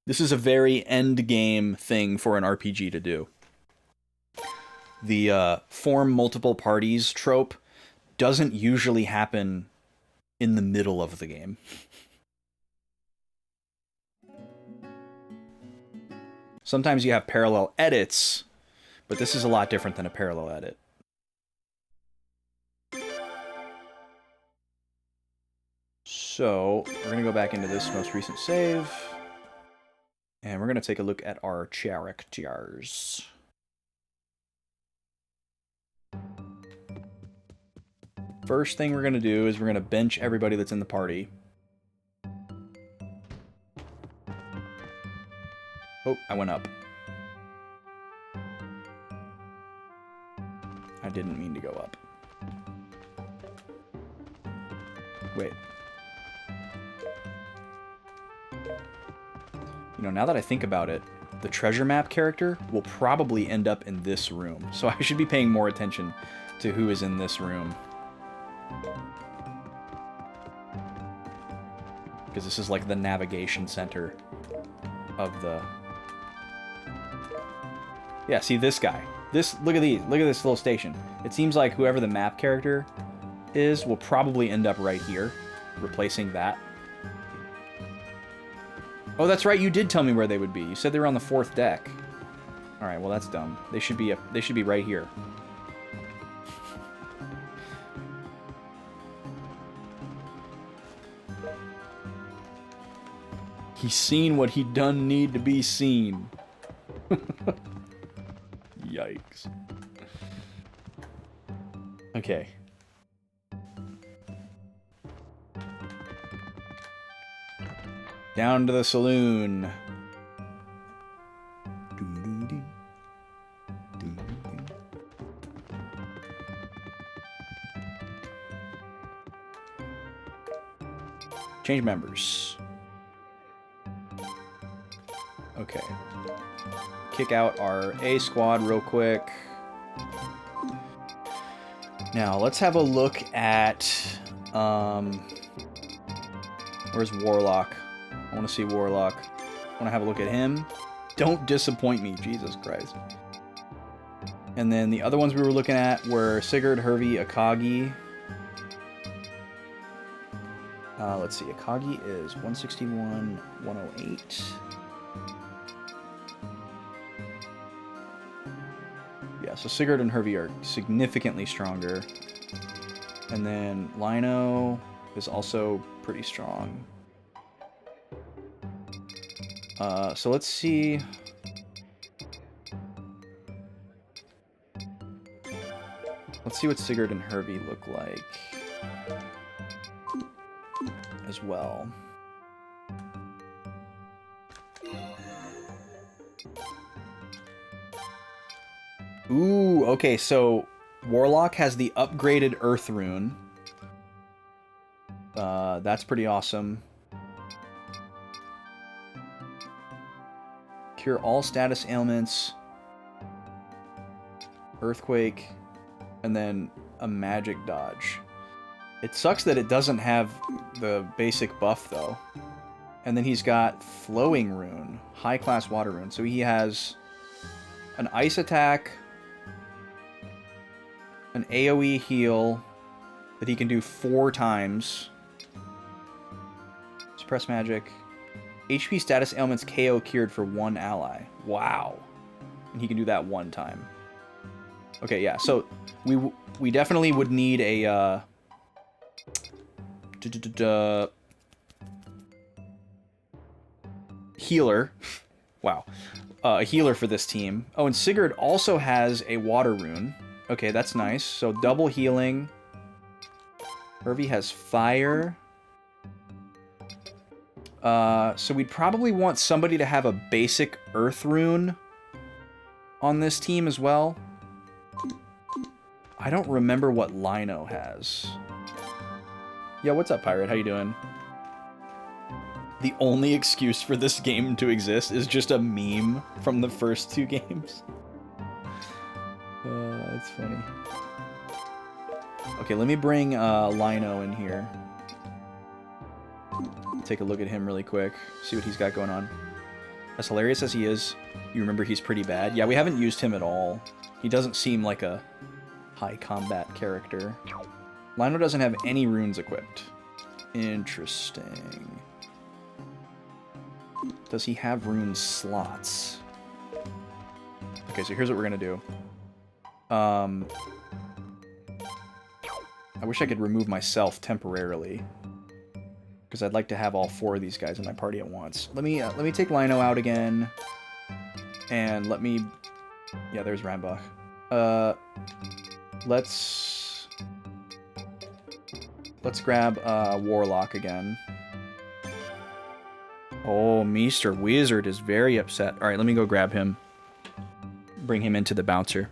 This is a very endgame thing for an RPG to do. The form multiple parties trope doesn't usually happen in the middle of the game. Sometimes you have parallel edits, but this is a lot different than a parallel edit. So, we're going to go back into this most recent save, and we're going to take a look at our characters. First thing we're going to do is we're going to bench everybody that's in the party. Oh, I went up. I didn't mean to go up. Wait. You know, now that I think about it, the treasure map character will probably end up in this room. So I should be paying more attention to who is in this room. Because this is like the navigation center of the... Yeah, see this guy. Look at this little station. It seems like whoever the map character is will probably end up right here, replacing that. Oh, that's right, you did tell me where they would be. You said they were on the 4th deck. Alright, well that's dumb. They should be right here. He's seen what he done need to be seen. Yikes. Okay. Down to the saloon. Change members. Okay. Kick out our A squad real quick. Now, let's have a look at... where's Warlock? I want to see Warlock. I want to have a look at him. Don't disappoint me, Jesus Christ. And then the other ones we were looking at were Sigurd, Hervey, Akagi. Let's see, Akagi is 161, 108. Yeah, so Sigurd and Hervey are significantly stronger. And then Lino is also pretty strong. So let's see. Let's see what Sigurd and Hervey look like as well. Ooh, okay, so Warlock has the upgraded Earth Rune. That's pretty awesome. Cure all status ailments. Earthquake. And then a magic dodge. It sucks that it doesn't have the basic buff, though. And then he's got Flowing Rune. High-class water rune. So he has an ice attack, an AoE heal that he can do 4 times. Suppress magic. HP status ailments KO cured for 1 ally. Wow. And he can do that 1 time. Okay, yeah, so we definitely would need a healer. Wow. A healer for this team. Oh, and Sigurd also has a water rune. Okay, that's nice. So double healing. Hervey has fire. So we'd probably want somebody to have a basic earth rune on this team as well. I don't remember what Lino has. Yeah, what's up, Pirate? How you doing? The only excuse for this game to exist is just a meme from the first 2 games. That's funny. Okay, let me bring Lino in here. Take a look at him really quick. See what he's got going on. As hilarious as he is, you remember he's pretty bad. Yeah, we haven't used him at all. He doesn't seem like a high combat character. Lino doesn't have any runes equipped. Interesting. Does he have rune slots? Okay, so here's what we're gonna do. I wish I could remove myself temporarily, because I'd like to have all 4 of these guys in my party at once. Let me take Lino out again, and let me... Yeah, there's Rambach. Let's grab Warlock again. Oh, Mr. Wizard is very upset. All right, let me go grab him. Bring him into the bouncer.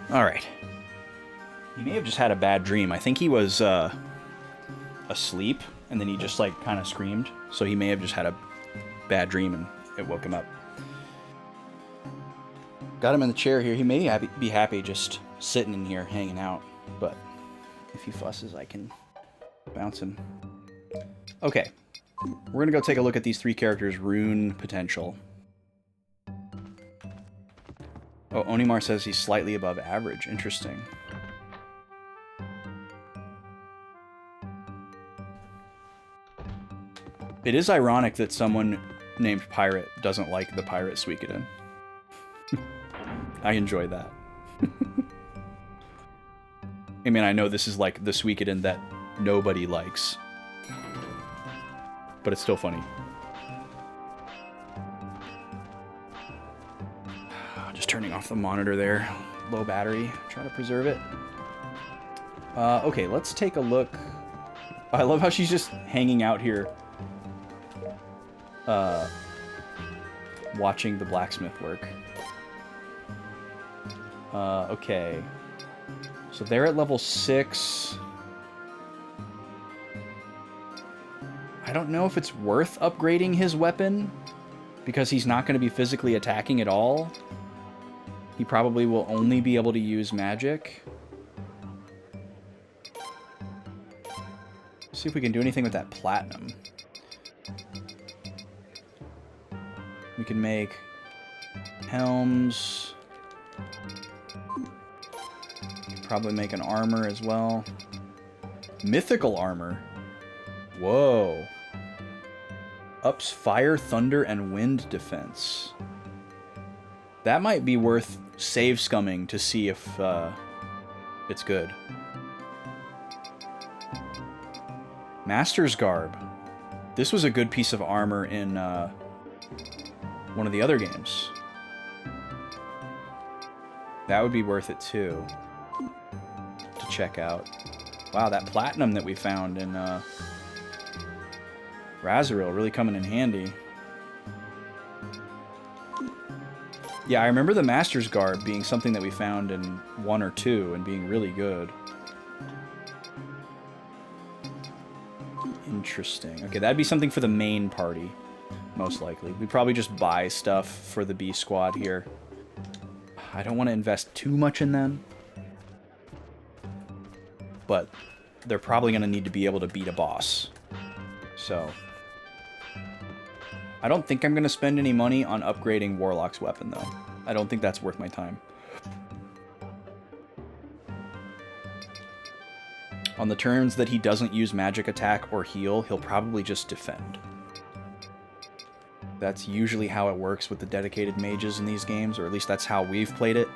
Alright. He may have just had a bad dream. I think he was asleep, and then he just, like, kind of screamed. So he may have just had a bad dream, and it woke him up. Got him in the chair here. He may be happy just sitting in here, hanging out. But if he fusses, I can bounce him. Okay. We're gonna go take a look at these 3 characters' rune potential. Oh, Onimar says he's slightly above average. Interesting. It is ironic that someone named Pirate doesn't like the Pirate Suikoden. I enjoy that. I mean, I know this is like the Suikoden that nobody likes, but it's still funny. turning off the monitor there. Low battery. Try to preserve it. Okay, let's take a look. I love how she's just hanging out here. Watching the blacksmith work. Okay. So they're at level 6. I don't know if it's worth upgrading his weapon, because he's not going to be physically attacking at all. He probably will only be able to use magic. See if we can do anything with that platinum. We can make helms. Probably make an armor as well. Mythical armor. Whoa. Ups fire, thunder, and wind defense. That might be worth save scumming to see if it's good. Master's Garb. This was a good piece of armor in one of the other games. That would be worth it too. To check out. Wow, that platinum that we found in Razoril really coming in handy. Yeah, I remember the Master's Garb being something that we found in 1 or 2 and being really good. Interesting. Okay, that'd be something for the main party, most likely. We'd probably just buy stuff for the B squad here. I don't want to invest too much in them, but they're probably going to need to be able to beat a boss. So I don't think I'm going to spend any money on upgrading Warlock's weapon, though. I don't think that's worth my time. On the turns that he doesn't use magic attack or heal, he'll probably just defend. That's usually how it works with the dedicated mages in these games, or at least that's how we've played it.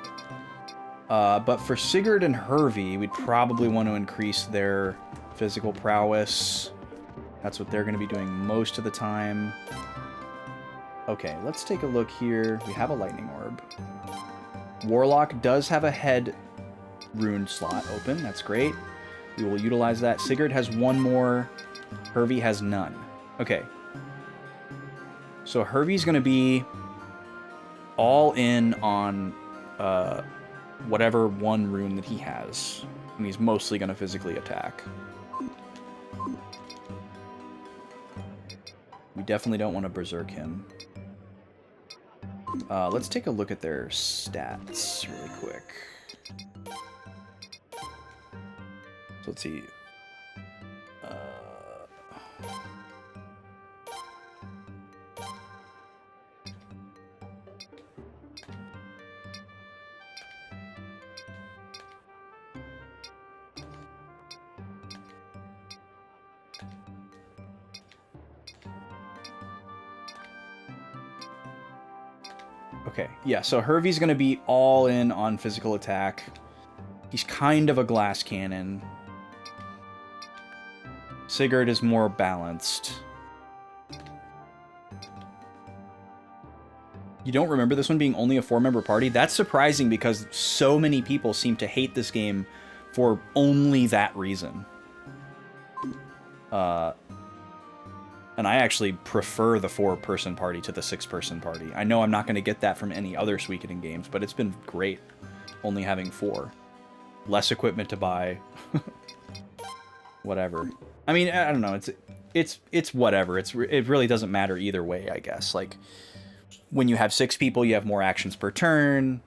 But for Sigurd and Hervey, we'd probably want to increase their physical prowess. That's what they're going to be doing most of the time. Okay, let's take a look here. We have a lightning orb. Warlock does have a head rune slot open. That's great. We will utilize that. Sigurd has 1 more. Hervey has none. Okay. So Hervey's going to be all in on whatever 1 rune that he has. And he's mostly going to physically attack. We definitely don't want to berserk him. Let's take a look at their stats really quick. So let's see. Okay, yeah, so Hervey's going to be all in on physical attack. He's kind of a glass cannon. Sigurd is more balanced. You don't remember this one being only a 4-member party? That's surprising because so many people seem to hate this game for only that reason. And I actually prefer the 4-person party to the 6-person party. I know I'm not going to get that from any other Suikoden games, but it's been great only having 4. Less equipment to buy. Whatever. I mean, I don't know. It's whatever. It really doesn't matter either way, I guess. Like, when you have 6 people, you have more actions per turn.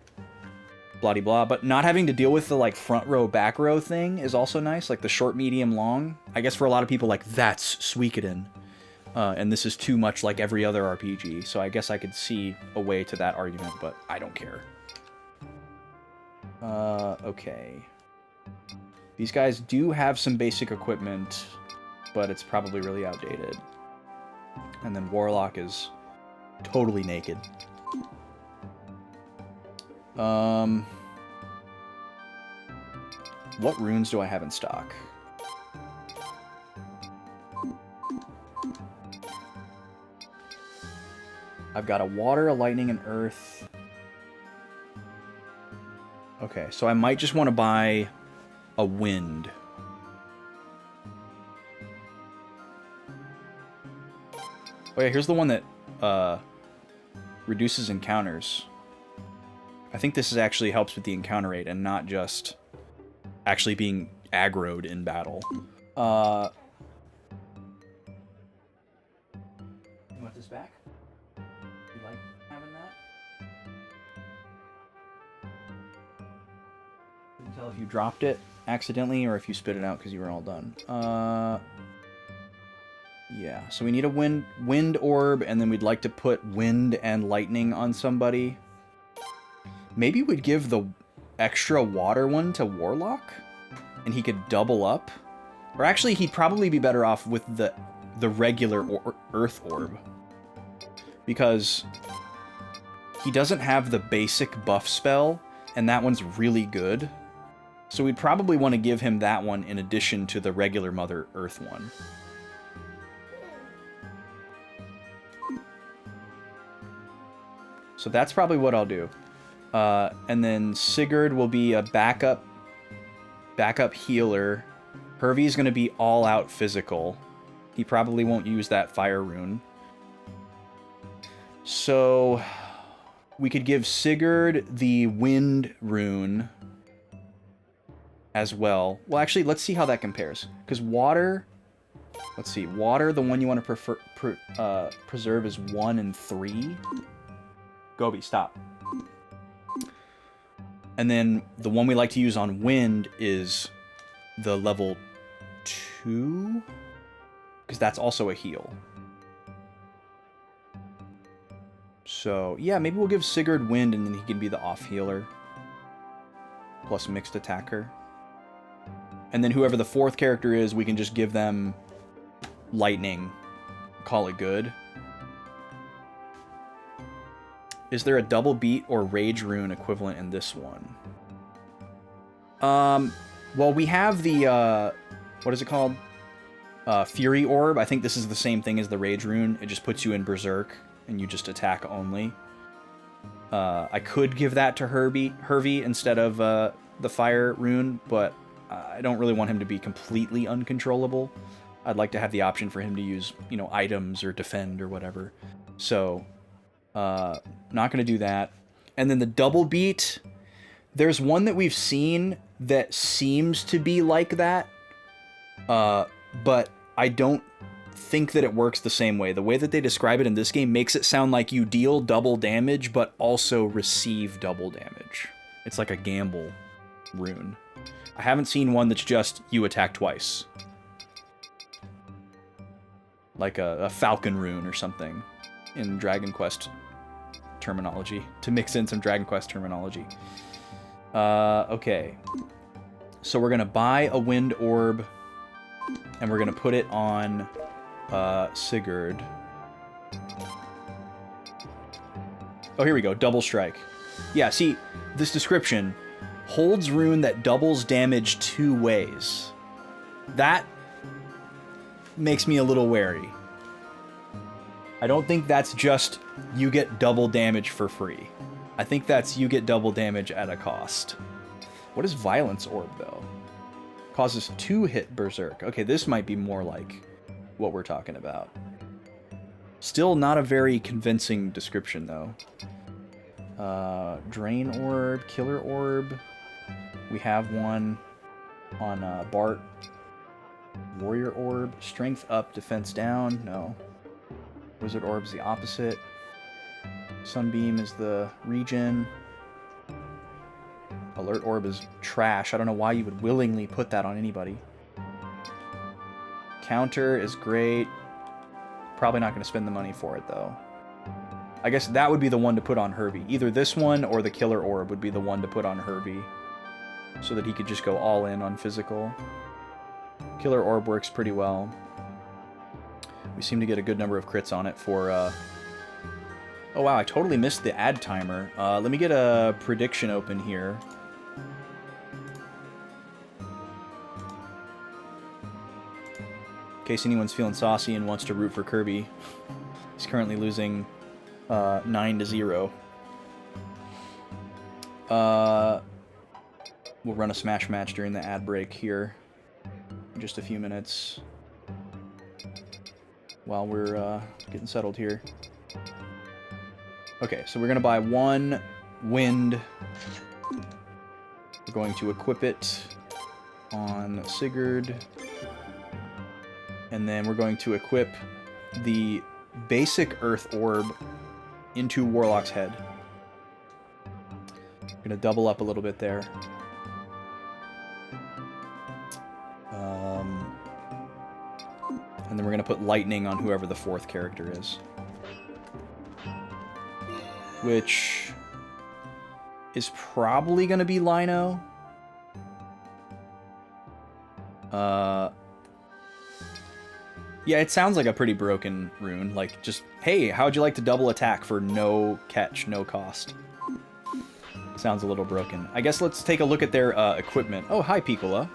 Blah de blah. But not having to deal with the like front row, back row thing is also nice. Like the short, medium, long. I guess for a lot of people, like that's Suikoden. And this is too much like every other RPG. So I guess I could see a way to that argument, but I don't care. Okay. These guys do have some basic equipment, but it's probably really outdated. And then Warlock is totally naked. What runes do I have in stock? I've got a water, a lightning, and earth. Okay, so I might just want to buy a wind. Oh yeah, here's the one that reduces encounters. I think this actually helps with the encounter rate and not just actually being aggroed in battle. You want this back? You like having that? Couldn't tell if you dropped it accidentally or if you spit it out because you were all done. Yeah, so we need a wind orb, and then we'd like to put wind and lightning on somebody. Maybe we'd give the extra water one to Warlock, and he could double up. Or actually, he'd probably be better off with the regular Earth Orb, because he doesn't have the basic buff spell, and that one's really good. So we'd probably want to give him that one in addition to the regular Mother Earth one. So that's probably what I'll do. And then Sigurd will be a backup healer. Hervey's going to be all-out physical. He probably won't use that fire rune. So we could give Sigurd the wind rune as well. Well, actually, let's see how that compares. Because water... Let's see. Water, the one you want to preserve is 1 and 3. Gobi, stop. And then the one we like to use on wind is the level 2, because that's also a heal. So, yeah, maybe we'll give Sigurd wind and then he can be the off healer. Plus mixed attacker. And then whoever the 4th character is, we can just give them lightning. Call it good. Is there a double beat or rage rune equivalent in this one? Well, we have the, what is it called? Fury Orb. I think this is the same thing as the rage rune. It just puts you in Berserk, and you just attack only. I could give that to Hervey instead of the fire rune, but I don't really want him to be completely uncontrollable. I'd like to have the option for him to use, you know, items or defend or whatever. So... not going to do that. And then the double beat, there's one that we've seen that seems to be like that, but I don't think that it works the same way. The way that they describe it in this game makes it sound like you deal double damage, but also receive double damage. It's like a gamble rune. I haven't seen one that's just you attack twice. Like a Falcon rune or something in Dragon Quest terminology, to mix in some Dragon Quest terminology. Okay. So we're going to buy a wind orb, and we're going to put it on Sigurd. Oh, here we go. Double strike. Yeah, see, this description holds rune that doubles damage 2 ways. That makes me a little wary. I don't think that's just you get double damage for free. I think that's you get double damage at a cost. What is Violence Orb, though? Causes 2 hit Berserk. Okay, this might be more like what we're talking about. Still not a very convincing description, though. Drain Orb, Killer Orb. We have one on Bart. Warrior Orb. Strength up, defense down. No. Wizard Orb's the opposite. Sunbeam is the regen. Alert Orb is trash. I don't know why you would willingly put that on anybody. Counter is great. Probably not going to spend the money for it, though. I guess that would be the one to put on Hervey. Either this one or the Killer Orb would be the one to put on Hervey, so that he could just go all in on physical. Killer Orb works pretty well. We seem to get a good number of crits on it for... Oh wow, I totally missed the ad timer. Let me get a prediction open here. In case anyone's feeling saucy and wants to root for Kirby. He's currently losing 9-0. we'll run a Smash match during the ad break here in just a few minutes while we're getting settled here. Okay, so we're going to buy 1 wind. We're going to equip it on Sigurd. And then we're going to equip the basic Earth Orb into Warlock's head. We're going to double up a little bit there. And then we're going to put lightning on whoever the 4th character is. Which is probably going to be Lino. Yeah, it sounds like a pretty broken rune. Like, just, hey, how'd you like to double attack for no catch, no cost? Sounds a little broken. I guess let's take a look at their equipment. Oh, hi, Piccola.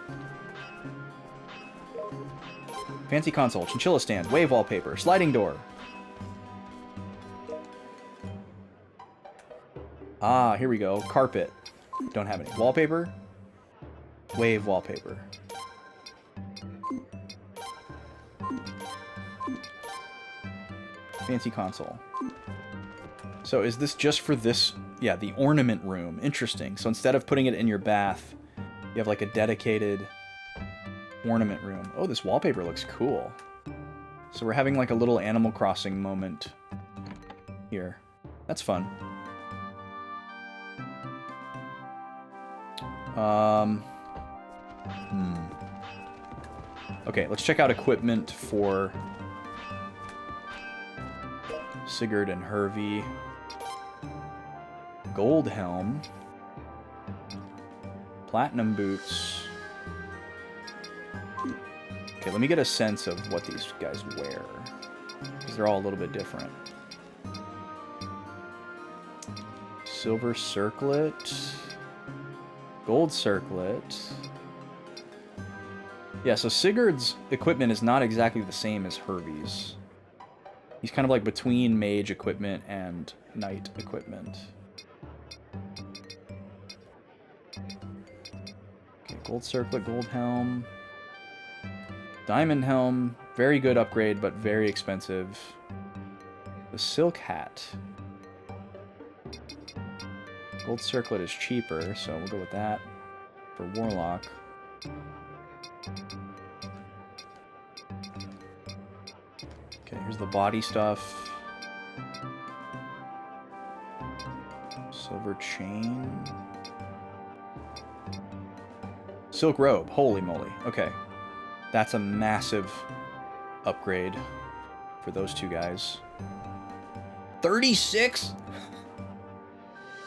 Fancy console, chinchilla stand, wave wallpaper, sliding door. Ah, here we go. Carpet. Don't have any. Wallpaper. Wave wallpaper. Fancy console. So is this just for this? Yeah, the ornament room. Interesting. So instead of putting it in your bath, you have like a dedicated ornament room. Oh, this wallpaper looks cool. So we're having like a little Animal Crossing moment here. That's fun. Okay, let's check out equipment for Sigurd and Hervey. Gold helm. Platinum boots. Okay, let me get a sense of what these guys wear, because they're all a little bit different. Silver circlet. Gold circlet. Yeah, so Sigurd's equipment is not exactly the same as Hervey's. He's kind of like between mage equipment and knight equipment. Okay, gold circlet, gold helm. Diamond helm, very good upgrade, but very expensive. The silk hat. Gold circlet is cheaper, so we'll go with that for Warlock. Okay, here's the body stuff. Silver chain. Silk robe, holy moly. Okay. That's a massive upgrade for those two guys. 36?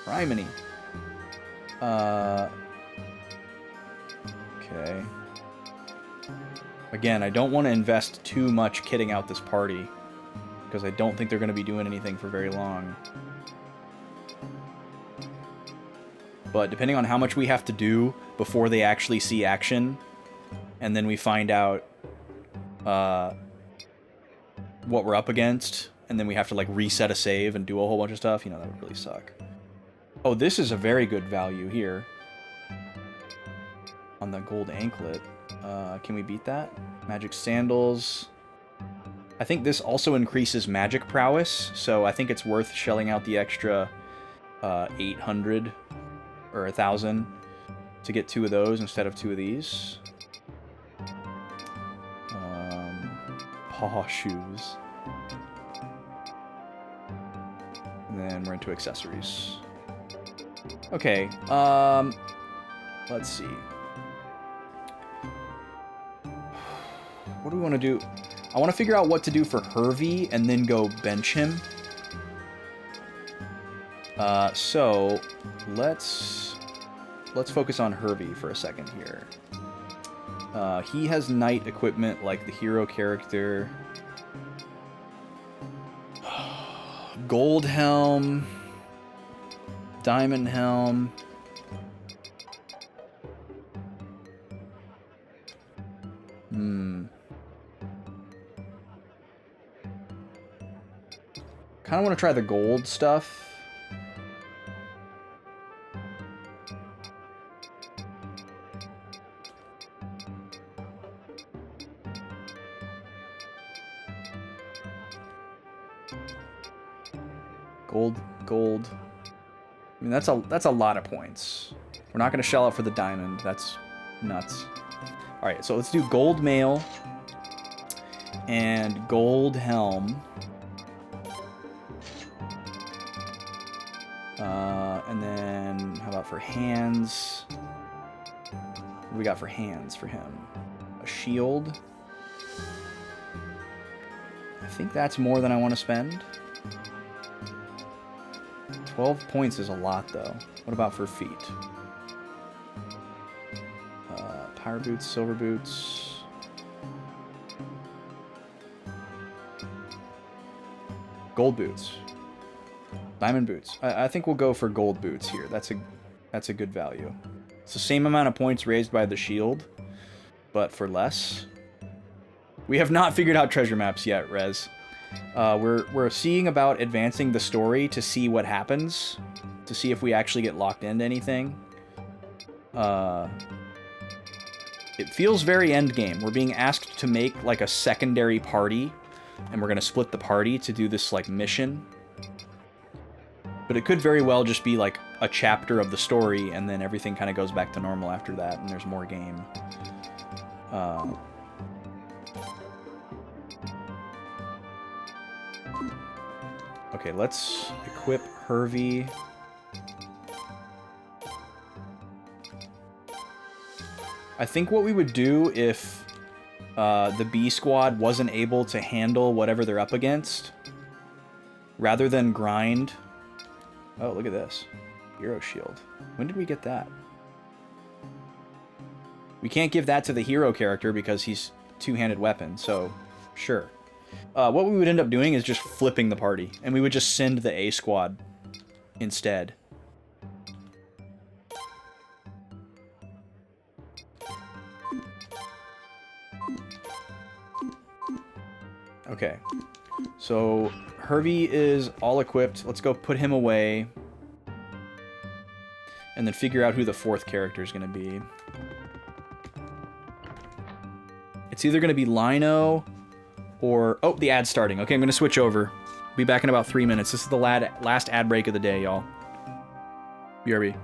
Criminy. Okay. Again, I don't want to invest too much kitting out this party, because I don't think they're going to be doing anything for very long. But depending on how much we have to do before they actually see action, and then we find out what we're up against, and then we have to like reset a save and do a whole bunch of stuff, you know, that would really suck. Oh, this is a very good value here. On the gold anklet. Can we beat that? Magic sandals. I think this also increases magic prowess, so I think it's worth shelling out the extra 800 or 1,000 to get 2 of those instead of 2 of these. Paw shoes. And then we're into accessories. Okay, let's see. What do we want to do? I want to figure out what to do for Hervey and then go bench him. So let's focus on Hervey for a second here. He has knight equipment like the hero character. Gold helm. Diamond helm. Kind of want to try the gold stuff. Gold. I mean, that's a lot of points. We're not gonna shell out for the diamond. That's nuts. All right, so let's do gold mail and gold helm. And then how about for hands? What do we got for hands for him? A shield. I think that's more than I want to spend. 12 points is a lot, though. What about for feet? Power boots, silver boots. Gold boots. Diamond boots. I think we'll go for gold boots here. That's a good value. It's the same amount of points raised by the shield, but for less. We have not figured out treasure maps yet, Rez. We're seeing about advancing the story to see what happens, to see if we actually get locked into anything. It feels very endgame. We're being asked to make like a secondary party, and we're gonna split the party to do this like mission. But it could very well just be like a chapter of the story, and then everything kind of goes back to normal after that, and there's more game. Okay, let's equip Hervey. I think what we would do if the B squad wasn't able to handle whatever they're up against, rather than grind... Oh, look at this. Hero shield. When did we get that? We can't give that to the hero character because he's two-handed weapon, so sure. What we would end up doing is just flipping the party, and we would just send the A squad instead. Okay. So Hervey is all equipped. Let's go put him away. And then figure out who the fourth character is going to be. It's either going to be Lino or... Oh, the ad's starting. Okay, I'm going to switch over. Be back in about 3 minutes. This is the last ad break of the day, y'all. BRB.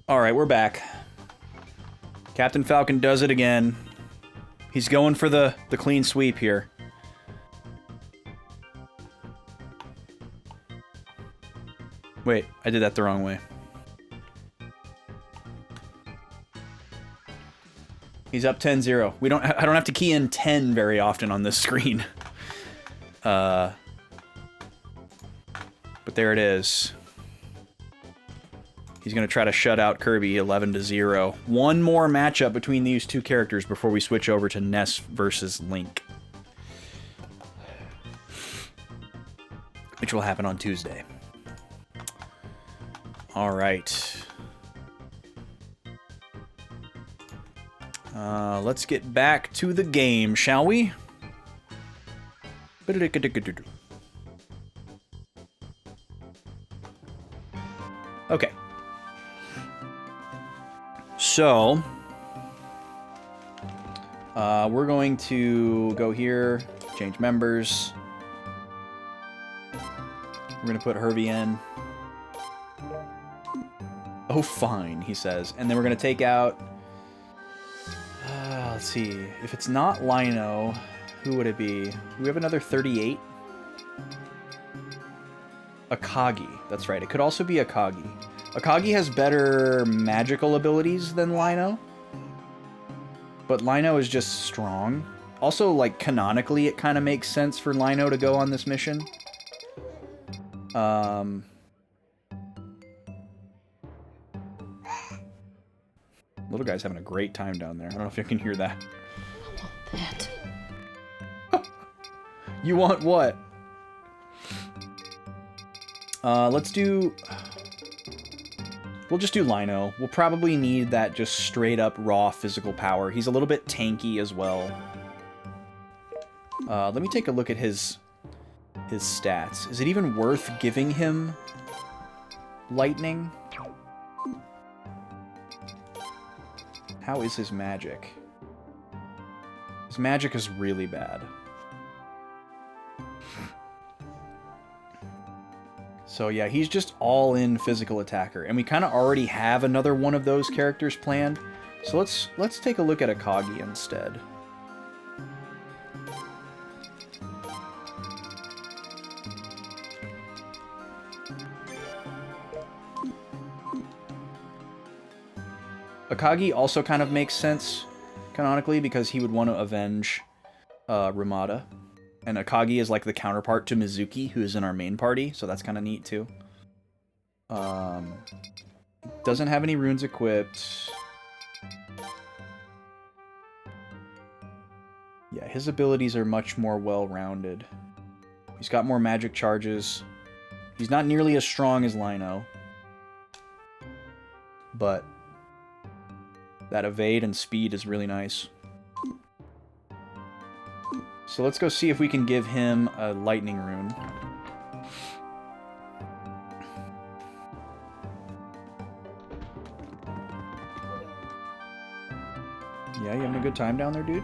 Alright, we're back. Captain Falcon does it again. He's going for the clean sweep here. Wait, I did that the wrong way. He's up 10-0. I don't have to key in 10 very often on this screen. But there it is. He's going to try to shut out Kirby 11-0. One more matchup between these two characters before we switch over to Ness versus Link. Which will happen on Tuesday. Alright. Let's get back to the game, shall we? Okay. So, we're going to go here, change members. We're going to put Hervey in. Oh, fine, he says. And then we're going to take out... let's see. If it's not Lino, who would it be? Do we have another 38? Akagi. That's right. It could also be Akagi. Akagi has better magical abilities than Lino. But Lino is just strong. Also, like, canonically, it kind of makes sense for Lino to go on this mission. Little guy's having a great time down there. I don't know if you can hear that. I want that. You want what? Let's do... We'll just do Lino. We'll probably need that just straight up raw physical power. He's a little bit tanky as well. Let me take a look at his stats. Is it even worth giving him lightning? How is his magic? His magic is really bad. So yeah, he's just all-in physical attacker, and we kind of already have another one of those characters planned. So let's take a look at Akagi instead. Akagi also kind of makes sense canonically because he would want to avenge Ramada. And Akagi is like the counterpart to Mizuki, who is in our main party, so that's kind of neat too. Doesn't have any runes equipped. Yeah, his abilities are much more well-rounded. He's got more magic charges. He's not nearly as strong as Lino. But that evade and speed is really nice. So let's go see if we can give him a lightning rune. Yeah, you having a good time down there, dude?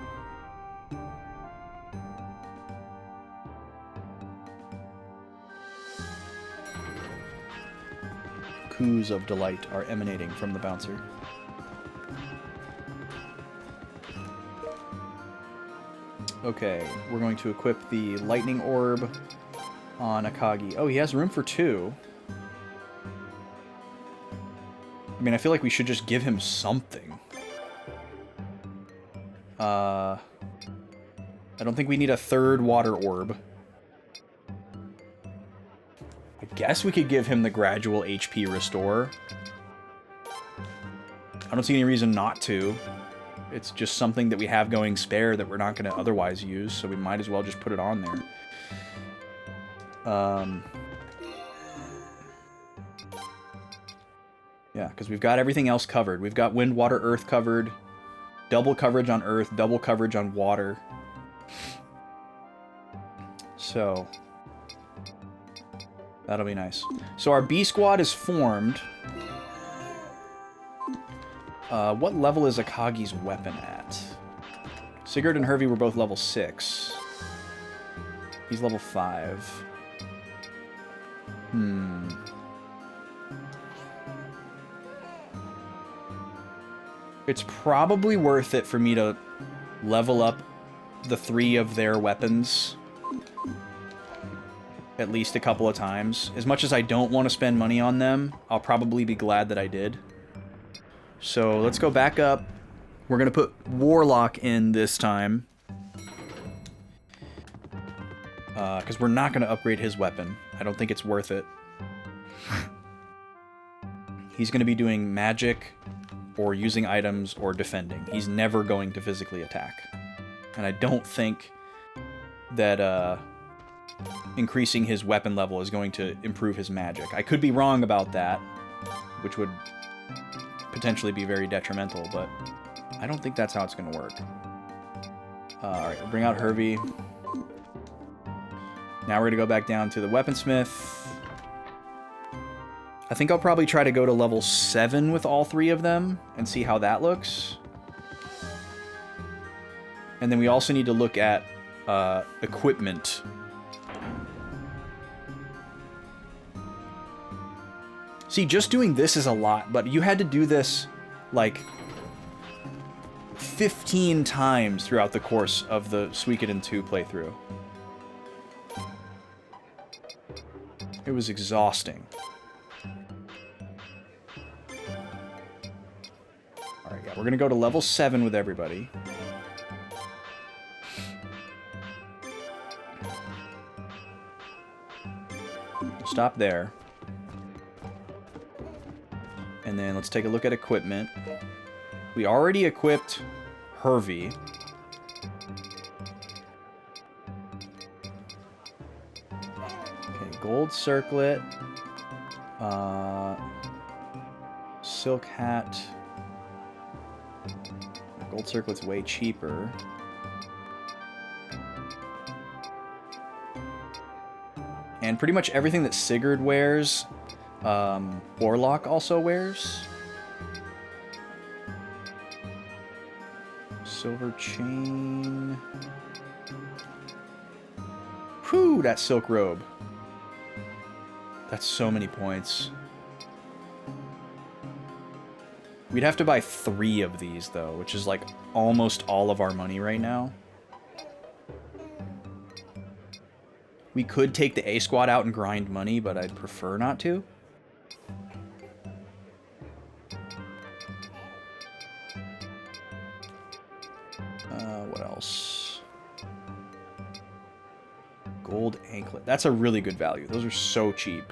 Coos of delight are emanating from the bouncer. Okay, we're going to equip the lightning orb on Akagi. Oh, he has room for 2. I mean, I feel like we should just give him something. I don't think we need a 3rd water orb. I guess we could give him the gradual HP restore. I don't see any reason not to. It's just something that we have going spare that we're not going to otherwise use, so we might as well just put it on there. Yeah, because we've got everything else covered. We've got wind, water, earth covered. Double coverage on earth, double coverage on water. So that'll be nice. So our B squad is formed. What level is Akagi's weapon at? Sigurd and Hervey were both level 6. He's level 5. It's probably worth it for me to level up the 3 of their weapons at least a couple of times. As much as I don't want to spend money on them, I'll probably be glad that I did. So let's go back up. We're going to put Warlock in this time. Because we're not going to upgrade his weapon. I don't think it's worth it. He's going to be doing magic or using items or defending. He's never going to physically attack. And I don't think that increasing his weapon level is going to improve his magic. I could be wrong about that, which would potentially be very detrimental, but I don't think that's how it's going to work. Alright, we'll bring out Hervey. Now we're going to go back down to the weaponsmith. I think I'll probably try to go to level 7 with all 3 of them and see how that looks. And then we also need to look at equipment. See, just doing this is a lot, but you had to do this, like, 15 times throughout the course of the Suikoden 2 playthrough. It was exhausting. Alright, yeah, we're gonna go to level 7 with everybody. Stop there. And then let's take a look at equipment. We already equipped Hervey. Okay, gold circlet. Silk hat. Gold circlet's way cheaper. And pretty much everything that Sigurd wears, Warlock also wears. Silver chain. Whew, that silk robe. That's so many points. We'd have to buy 3 of these, though, which is like almost all of our money right now. We could take the A squad out and grind money, but I'd prefer not to. What else? Gold anklet. That's a really good value. Those are so cheap.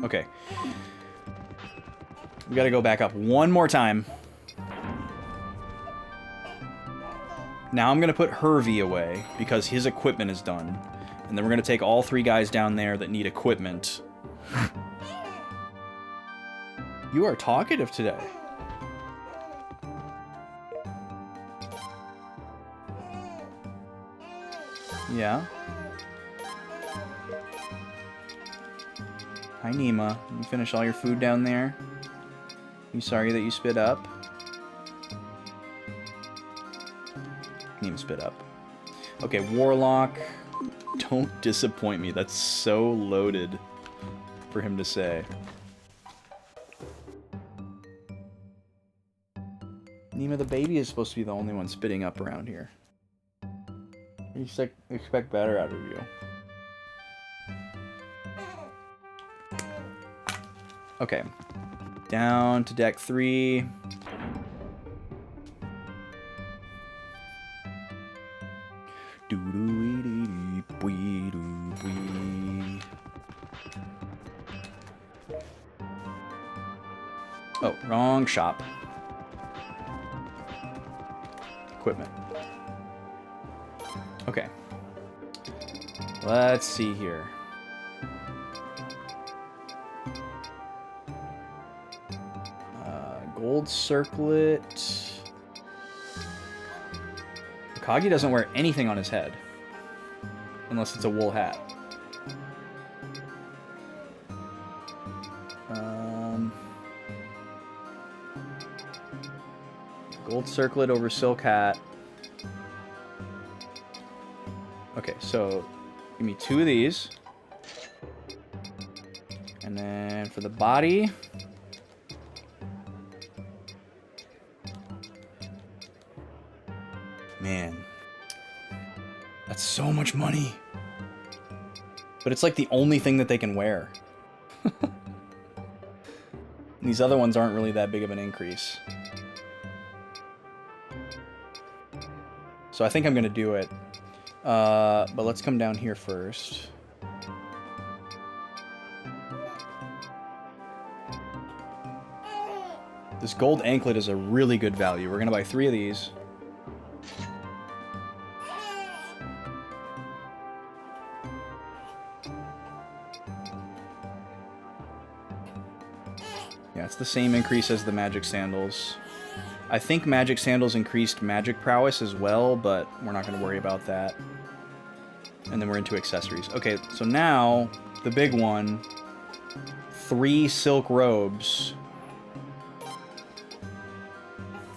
Okay. We gotta go back up one more time. Now I'm gonna put Hervey away, because his equipment is done. And then we're gonna take all 3 guys down there that need equipment. You are talkative today. Yeah. Hi, Nima. You finish all your food down there? You sorry that you spit up? Nima spit up. Okay, Warlock. Don't disappoint me. That's so loaded for him to say. Nima, the baby is supposed to be the only one spitting up around here. You expect better out of you. Okay. Down to deck 3. Oh, wrong shop. Equipment. Okay. Let's see here. Gold circlet. Akagi doesn't wear anything on his head. Unless it's a wool hat. Gold circlet over silk hat. Okay, so give me 2 of these. And then for the body... Man. That's so much money. But it's like the only thing that they can wear. These other ones aren't really that big of an increase. So I think I'm going to do it. But let's come down here first. This gold anklet is a really good value. We're going to buy 3 of these. Yeah, it's the same increase as the magic sandals. I think magic sandals increased magic prowess as well, but we're not going to worry about that. And then we're into accessories. Okay, so now, the big one. 3 silk robes.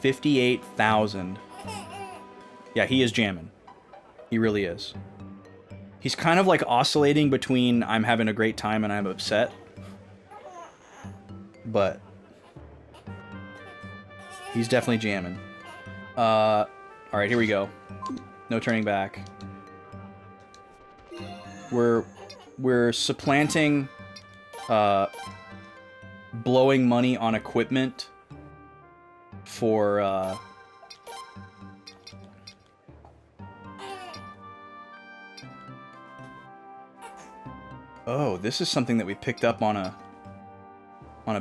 58,000. Yeah, he is jamming. He really is. He's kind of like oscillating between I'm having a great time and I'm upset. But he's definitely jamming. Alright, here we go. No turning back. We're supplanting blowing money on equipment for oh, this is something that we picked up on a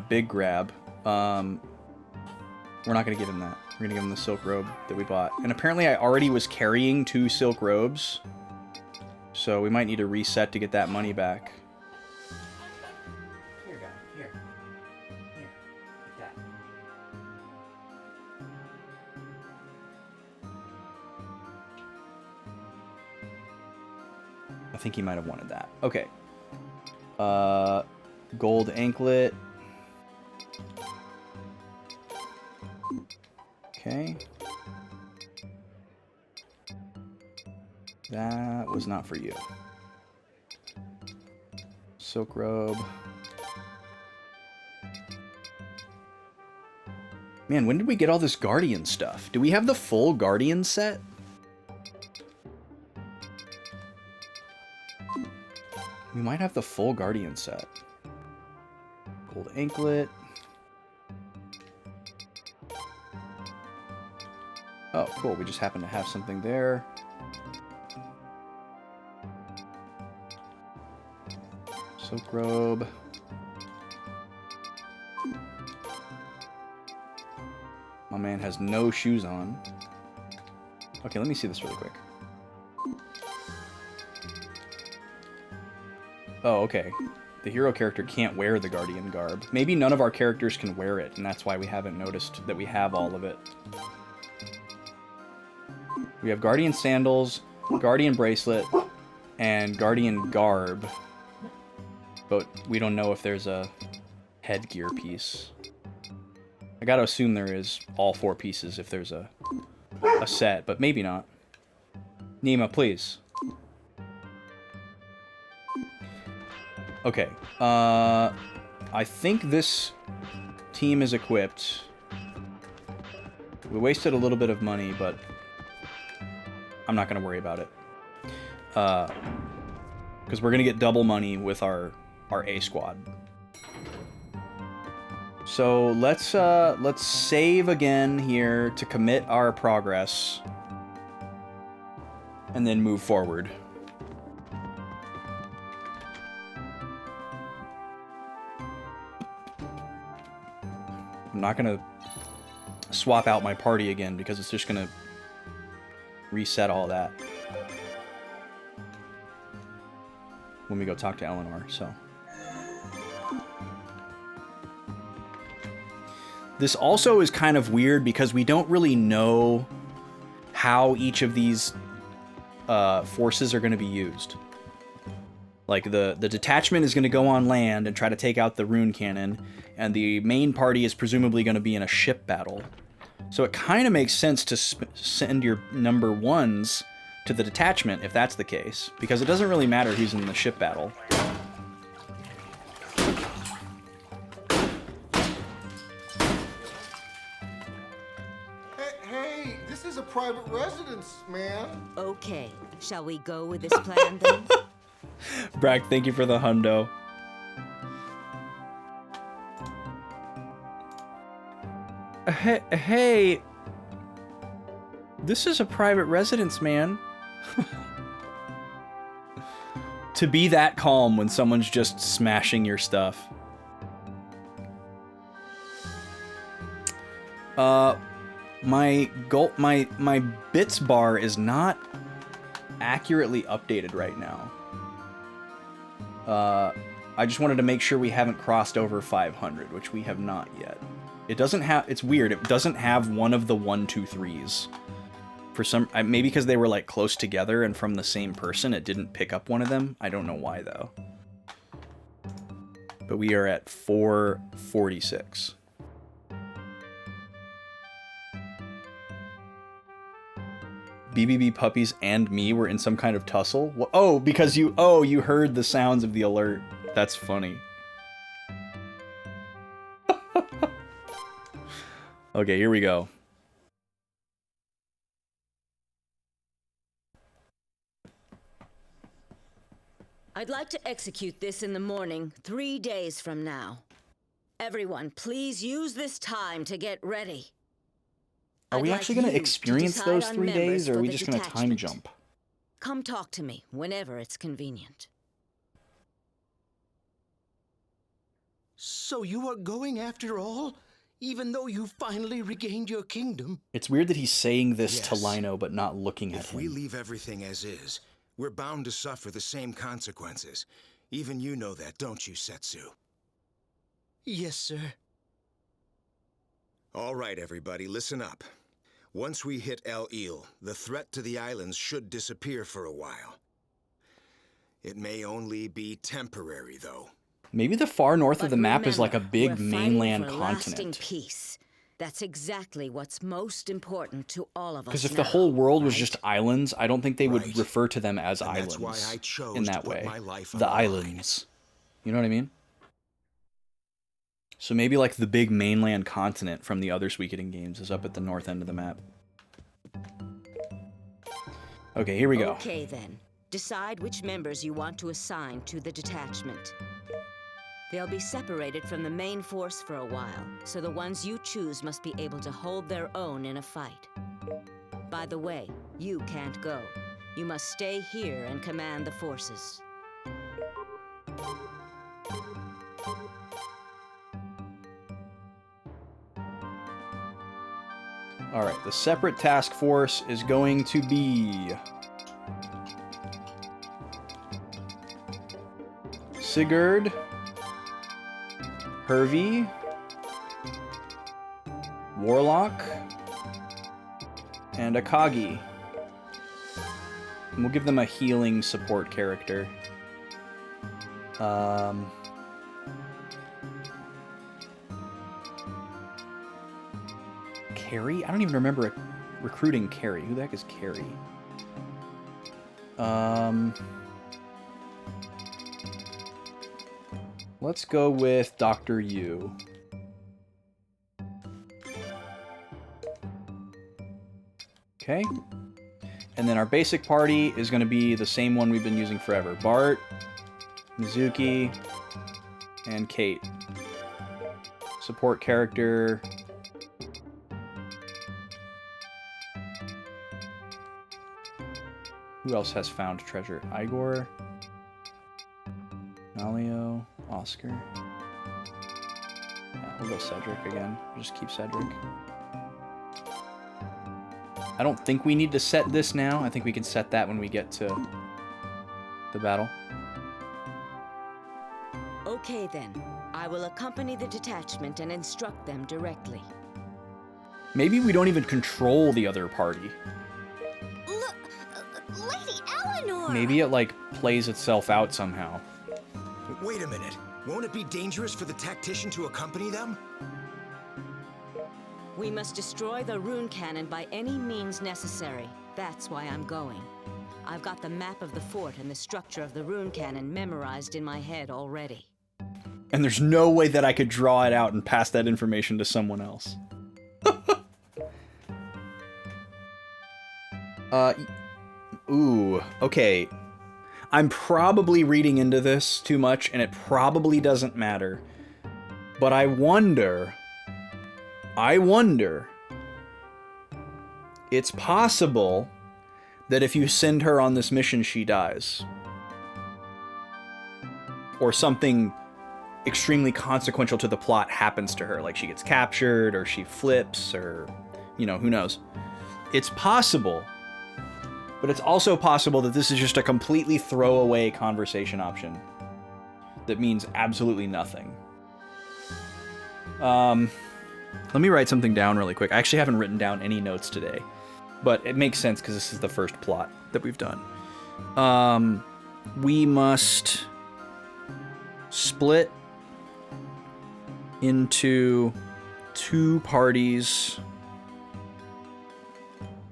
big grab. We're not going to give him that. We're going to give him the silk robe that we bought. And apparently I already was carrying 2 silk robes. So we might need to reset to get that money back. Here, guy. Here. Here. Like that. I think he might have wanted that. Okay. Gold anklet. Okay. That was not for you. Silk robe. Man, when did we get all this Guardian stuff? Do we have the full Guardian set? We might have the full Guardian set. Gold anklet. Oh, cool. We just happen to have something there. Silk robe. My man has no shoes on. Okay, let me see this really quick. Oh, okay. The hero character can't wear the Guardian garb. Maybe none of our characters can wear it, and that's why we haven't noticed that we have all of it. We have Guardian sandals, Guardian bracelet, and Guardian garb. But we don't know if there's a headgear piece. I gotta assume there is all 4 pieces if there's a set, but maybe not. Nima, please. Okay. I think this team is equipped. We wasted a little bit of money, but I'm not going to worry about it. Because we're going to get double money with our A squad. So let's save again here to commit our progress. And then move forward. I'm not going to swap out my party again because it's just going to reset all that when we go talk to Eleanor, so. This also is kind of weird because we don't really know how each of these forces are going to be used. Like the detachment is going to go on land and try to take out the rune cannon, and the main party is presumably going to be in a ship battle. So it kind of makes sense to send your number ones to the detachment if that's the case, because it doesn't really matter who's in the ship battle. Hey, this is a private residence, man. Okay, shall we go with this plan then? Brack, thank you for the hundo. Hey, this is a private residence, man. To be that calm when someone's just smashing your stuff. My bits bar is not accurately updated right now. I just wanted to make sure we haven't crossed over 500, which we have not yet. It doesn't have, it's weird, it doesn't have one of the 1, 2, 3s. For some, maybe because they were like close together and from the same person, it didn't pick up one of them. I don't know why though. But we are at 446. BBB puppies and me were in some kind of tussle? Oh, because you heard the sounds of the alert. That's funny. Okay, here we go. I'd like to execute this in the morning, 3 days from now. Everyone, please use this time to get ready. Are we I'd actually like going to you experience decide those on 3 members days, or are for we the just going to time detachment. jump? Come talk to me whenever it's convenient. So you are going after all? Even though you finally regained your kingdom? It's weird that he's saying this to Yes. Lino, but not looking at If him. we leave everything as is, we're bound to suffer the same consequences. Even you know that, don't you, Setsu? Yes, sir. All right, everybody, listen up. Once we hit El Il, the threat to the islands should disappear for a while. It may only be temporary, though. Maybe the far north of But the map is like a remember, big we're fighting mainland for lasting continent. peace. That's exactly what's most important to all of us. Because if now, the whole world was right? just islands, I don't think they would Right. refer to them as And islands that's why I chose in to that put way. my life on The the line. islands. You know what I mean? So maybe like the big mainland continent from the other Suikoden games is up at the north end of the map. Okay, here we go. Okay then. Decide which members you want to assign to the detachment. They'll be separated from the main force for a while, so the ones you choose must be able to hold their own in a fight. By the way, you can't go. You must stay here and command the forces. Alright, the separate task force is going to be Sigurd, Hervey, Warlock, and Akagi. And we'll give them a healing support character. Carrie? I don't even remember recruiting Carrie. Who the heck is Carrie? Let's go with Dr. Yu. Okay. And then our basic party is going to be the same one we've been using forever. Bart, Mizuki, and Kate. Support character. Who else has found treasure? Igor, Nalio, Oscar. Yeah, we'll go Cedric again. We'll just keep Cedric. I don't think we need to set this now. I think we can set that when we get to the battle. Okay then. I will accompany the detachment and instruct them directly. Maybe we don't even control the other party. Maybe it, like, plays itself out somehow. Wait a minute. Won't it be dangerous for the tactician to accompany them? We must destroy the rune cannon by any means necessary. That's why I'm going. I've got the map of the fort and the structure of the rune cannon memorized in my head already. And there's no way that I could draw it out and pass that information to someone else. Ooh, okay. I'm probably reading into this too much, and it probably doesn't matter. But I wonder... It's possible that if you send her on this mission, she dies. Or something extremely consequential to the plot happens to her. Like she gets captured, or she flips, or, you know, who knows. It's possible. But it's also possible that this is just a completely throwaway conversation option that means absolutely nothing. Let me write something down really quick. I actually haven't written down any notes today, but it makes sense because this is the first plot that we've done. We must split into 2 parties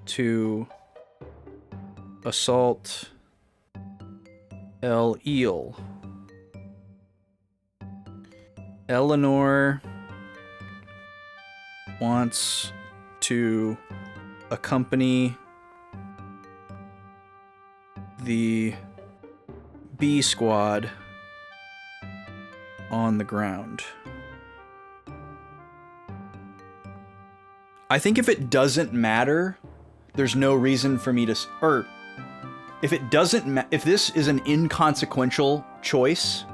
to assault El Eel. Eleanor wants to accompany the B squad on the ground. I think if it doesn't matter, there's no reason for me to, or if it doesn't, if this is an inconsequential choice,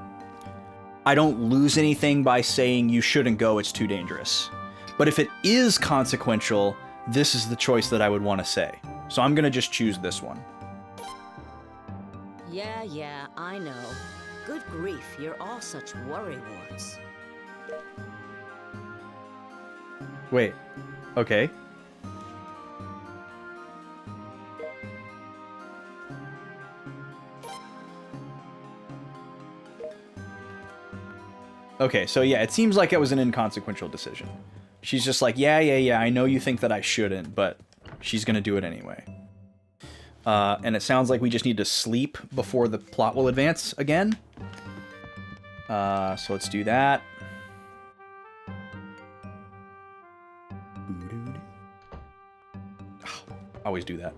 I don't lose anything by saying you shouldn't go, it's too dangerous. But if it is consequential, this is the choice that I would want to say. So I'm gonna just choose this one. Yeah, I know. Good grief, you're all such worrywarts. Wait, okay. Okay, so yeah, it seems like it was an inconsequential decision. She's just like, yeah, I know you think that I shouldn't, but she's gonna do it anyway. And it sounds like we just need to sleep before the plot will advance again. So let's do that. Oh, always do that.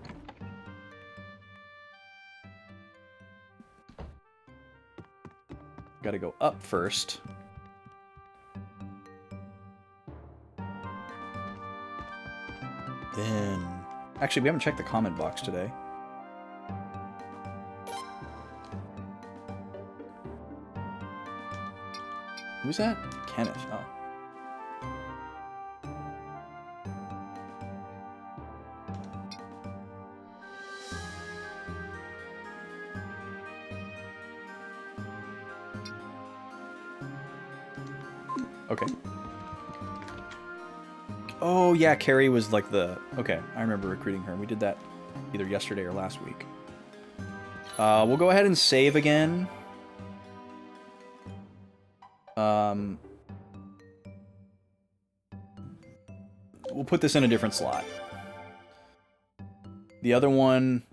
Gotta go up first. Then... Actually, we haven't checked the comment box today. Who's that? Kenneth. Oh. Okay. Oh, yeah, Carrie was like the... Okay, I remember recruiting her. We did that either yesterday or last week. We'll go ahead and save again. We'll put this in a different slot. The other one...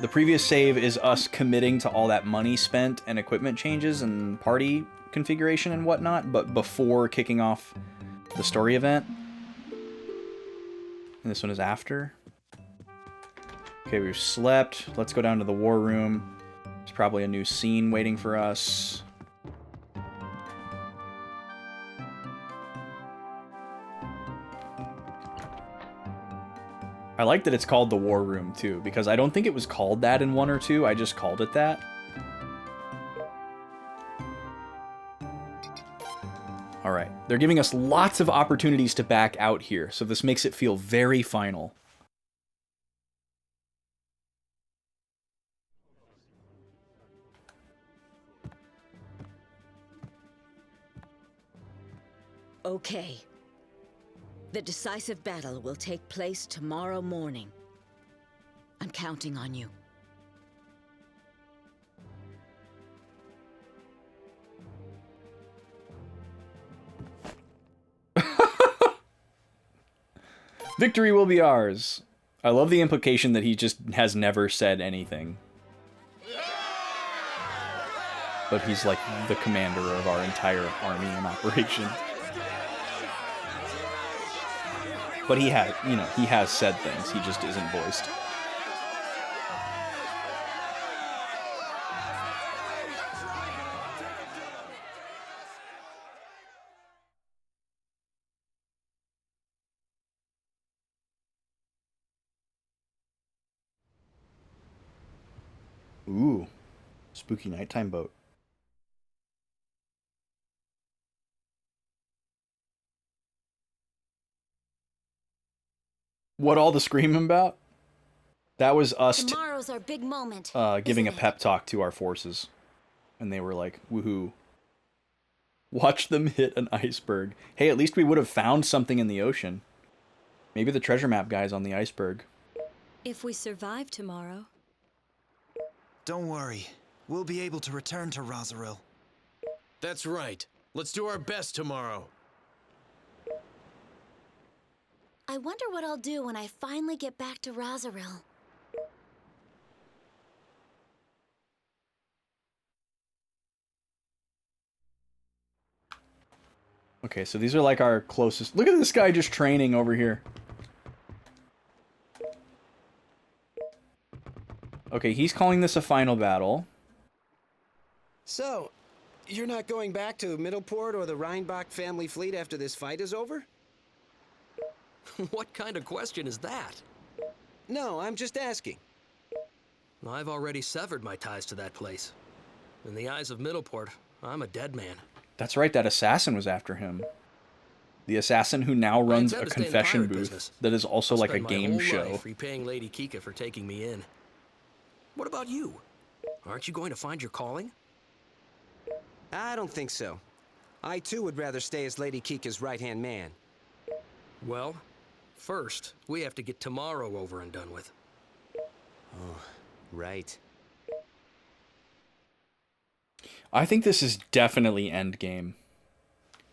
The previous save is us committing to all that money spent and equipment changes and party configuration and whatnot, but before kicking off the story event. And this one is after. Okay, we've slept. Let's go down to the war room. There's probably a new scene waiting for us. I like that it's called the war room too, because I don't think it was called that in 1 or 2. I just called it that. All right, they're giving us lots of opportunities to back out here, so this makes it feel very final. Okay. The decisive battle will take place tomorrow morning. I'm counting on you. Victory will be ours. I love the implication that he just has never said anything. But he's like the commander of our entire army and operation. But he has, you know, he has said things. He just isn't voiced. Ooh, spooky nighttime boat. What all the screaming about? That was us Tomorrow's our big moment. giving a pep talk to our forces. And they were like, woohoo. Watch them hit an iceberg. Hey, at least we would have found something in the ocean. Maybe the treasure map guy's on the iceberg. If we survive tomorrow. Don't worry. We'll be able to return to Rosaril. That's right. Let's do our best tomorrow. I wonder what I'll do when I finally get back to Rosaril. Okay, so these are like our closest... Look at this guy just training over here. Okay, he's calling this a final battle. So, you're not going back to Middleport or the Rheinbach family fleet after this fight is over? What kind of question is that? No, I'm just asking. I've already severed my ties to that place. In the eyes of Middleport, I'm a dead man. That's right, that assassin was after him. The assassin who now runs a confession booth that is also like a game show. Life repaying Lady Kika for taking me in. What about you? Aren't you going to find your calling? I don't think so. I too would rather stay as Lady Kika's right-hand man. Well, first, we have to get tomorrow over and done with. Oh, right. I think this is definitely endgame.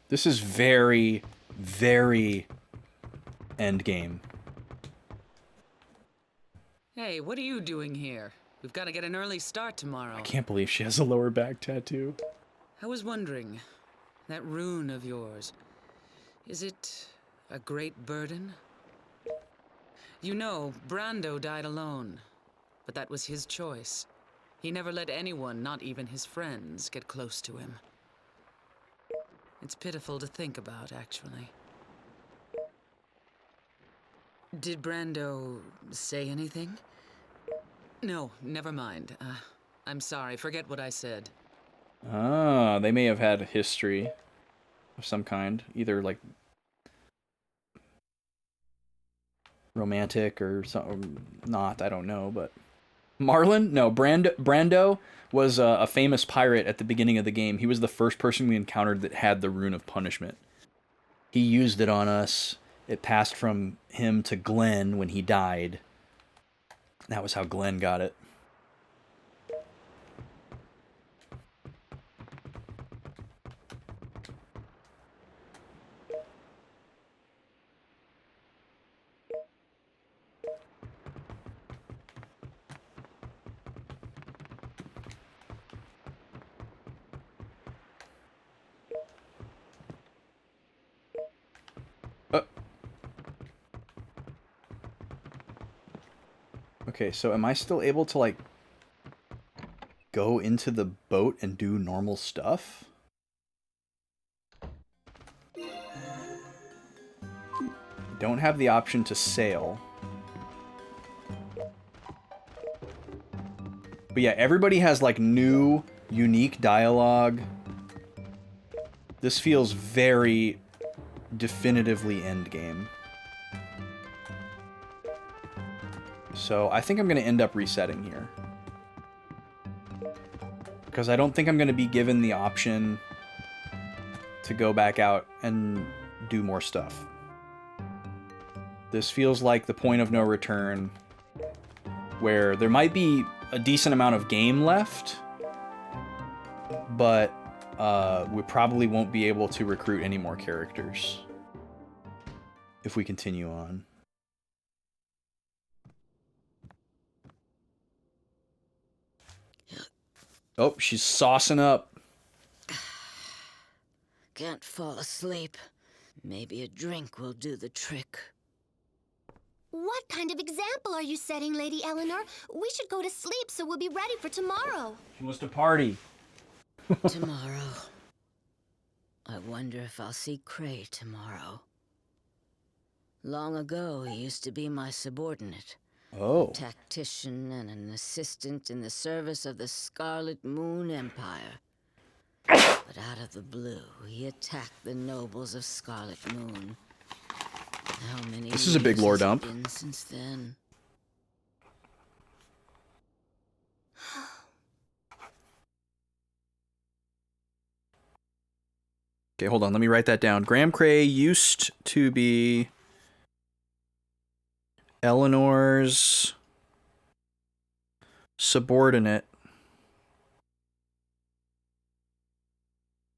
This is very, very endgame. Hey, what are you doing here? We've got to get an early start tomorrow. I can't believe she has a lower back tattoo. I was wondering, that rune of yours, is it a great burden? You know, Brando died alone, but that was his choice. He never let anyone, not even his friends, get close to him. It's pitiful to think about, actually. Did Brando say anything? No, never mind. I'm sorry, forget what I said. Ah, they may have had a history of some kind. Either, like, romantic or something. Not, I don't know, but... Marlon? No, Brando was a famous pirate at the beginning of the game. He was the first person we encountered that had the Rune of Punishment. He used it on us. It passed from him to Glenn when he died. That was how Glenn got it. Okay, so am I still able to, like, go into the boat and do normal stuff? Don't have the option to sail. But yeah, everybody has, like, new, unique dialogue. This feels very definitively endgame. So I think I'm going to end up resetting here. Because I don't think I'm going to be given the option to go back out and do more stuff. This feels like the point of no return, where there might be a decent amount of game left, but we probably won't be able to recruit any more characters if we continue on. Oh, she's saucing up. Can't fall asleep. Maybe a drink will do the trick. What kind of example are you setting, Lady Eleanor? We should go to sleep so we'll be ready for tomorrow. She wants to party. Tomorrow. I wonder if I'll see Cray tomorrow. Long ago, he used to be my subordinate. Oh. A tactician and an assistant in the service of the Scarlet Moon Empire. But out of the blue, he attacked the nobles of Scarlet Moon. How many This is a big years lore has it dump. been since then? Okay, hold on. Let me write that down. Graham Cray used to be Eleanor's subordinate.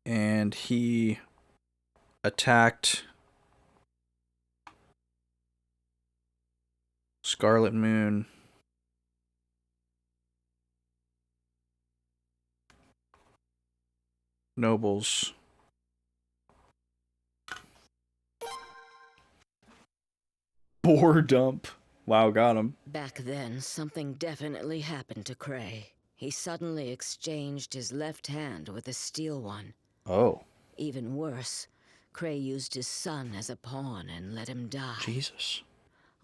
And he attacked Scarlet Moon. Nobles. Boar dump. Wow, got him. Back then, something definitely happened to Cray. He suddenly exchanged his left hand with a steel one. Oh. Even worse, Cray used his son as a pawn and let him die. Jesus.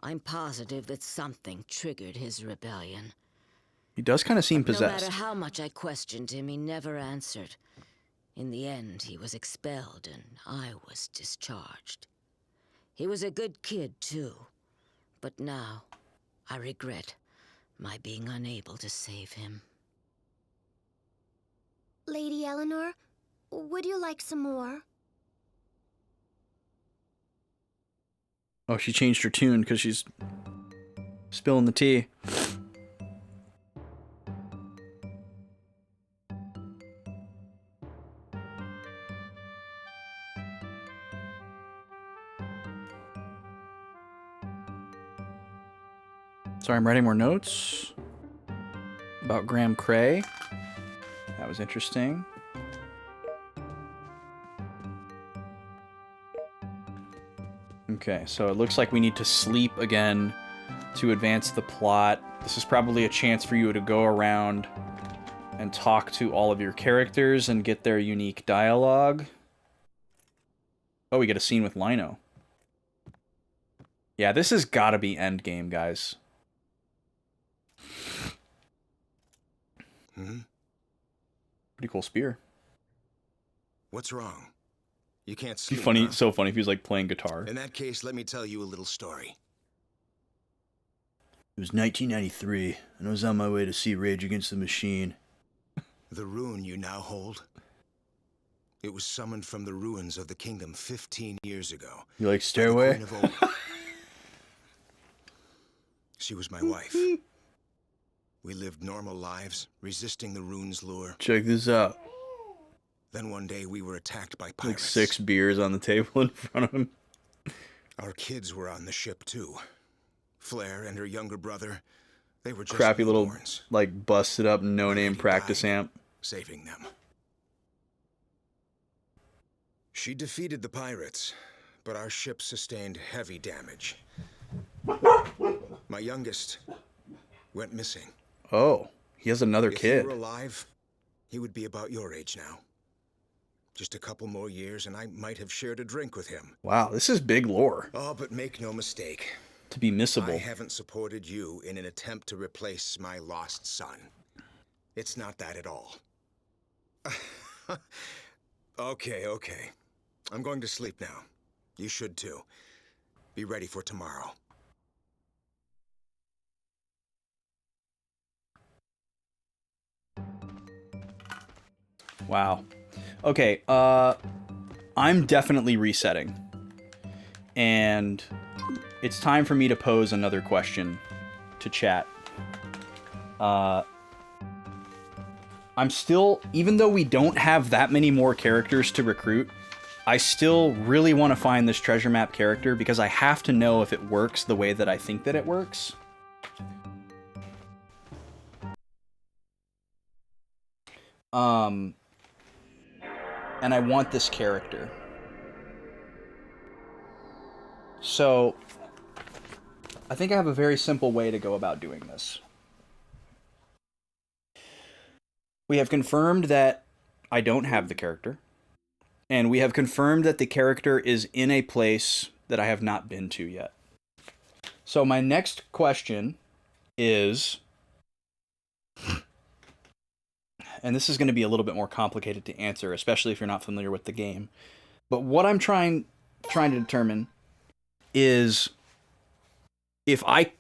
I'm positive that something triggered his rebellion. He does kind of seem No possessed. matter how much I questioned him, he never answered. In the end, he was expelled and I was discharged. He was a good kid, too. But now, I regret my being unable to save him. Lady Eleanor, would you like some more? Oh, she changed her tune because she's spilling the tea. Sorry, I'm writing more notes about Graham Cray. That was interesting. Okay, so it looks like we need to sleep again to advance the plot. This is probably a chance for you to go around and talk to all of your characters and get their unique dialogue. Oh, we get a scene with Lino. Yeah, this has got to be endgame, guys. Pretty cool spear. What's wrong? You can't It'd sleep, be funny, huh? so funny if he was like playing guitar. In that case, let me tell you a little story. It was 1993, and I was on my way to see Rage Against the Machine. The rune you now hold? It was summoned from the ruins of the kingdom 15 years ago. You like Stairway? She was my wife. We lived normal lives, resisting the rune's lure. Check this out. Then one day we were attacked by Like pirates. 6 beers on the table in front of him. Our kids were on the ship too. Flair and her younger brother, they were just Crappy little, newborns, like, busted up, no-name practice amp. saving them. She defeated the pirates, but our ship sustained heavy damage. My youngest went missing. Oh, he has another If kid. he were alive, he would be about your age now. Just a couple more years and I might have shared a drink with him. Wow, this is big lore. Oh, but make no mistake. To be missable. I haven't supported you in an attempt to replace my lost son. It's not that at all. Okay. I'm going to sleep now. You should too. Be ready for tomorrow. Wow. Okay, I'm definitely resetting. And it's time for me to pose another question to chat. I'm still, even though we don't have that many more characters to recruit, I still really want to find this treasure map character because I have to know if it works the way that I think that it works. And I want this character. So, I think I have a very simple way to go about doing this. We have confirmed that I don't have the character. And we have confirmed that the character is in a place that I have not been to yet. So my next question is, and this is going to be a little bit more complicated to answer, especially if you're not familiar with the game. But what I'm trying to determine is if I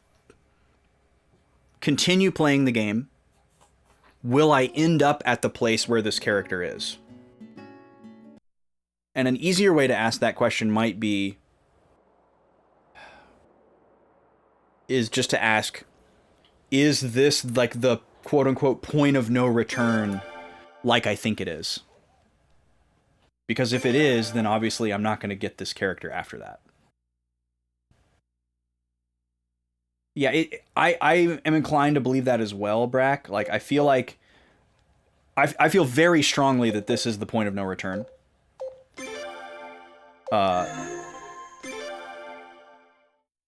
continue playing the game, will I end up at the place where this character is? And an easier way to ask that question might be, is just to ask, is this like the quote-unquote point of no return like I think it is? Because if it is, then obviously I'm not going to get this character after that. Yeah, I am inclined to believe that as well, Brack. Like, I feel like... I feel very strongly that this is the point of no return.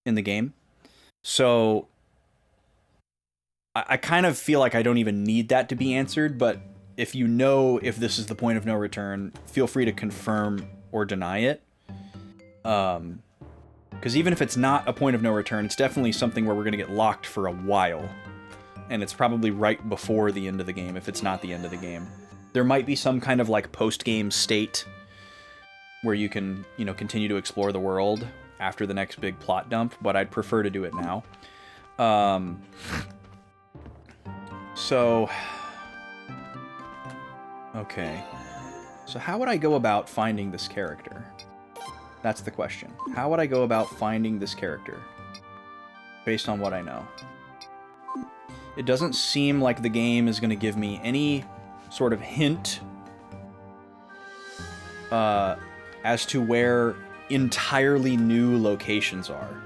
In the game. So... I kind of feel like I don't even need that to be answered, but if you know if this is the point of no return, feel free to confirm or deny it. Because even if it's not a point of no return, it's definitely something where we're going to get locked for a while. And it's probably right before the end of the game, if it's not the end of the game. There might be some kind of like post-game state where you can, you know, continue to explore the world after the next big plot dump, but I'd prefer to do it now. So... Okay. So how would I go about finding this character? That's the question. How would I go about finding this character? Based on what I know. It doesn't seem like the game is going to give me any sort of hint as to where entirely new locations are.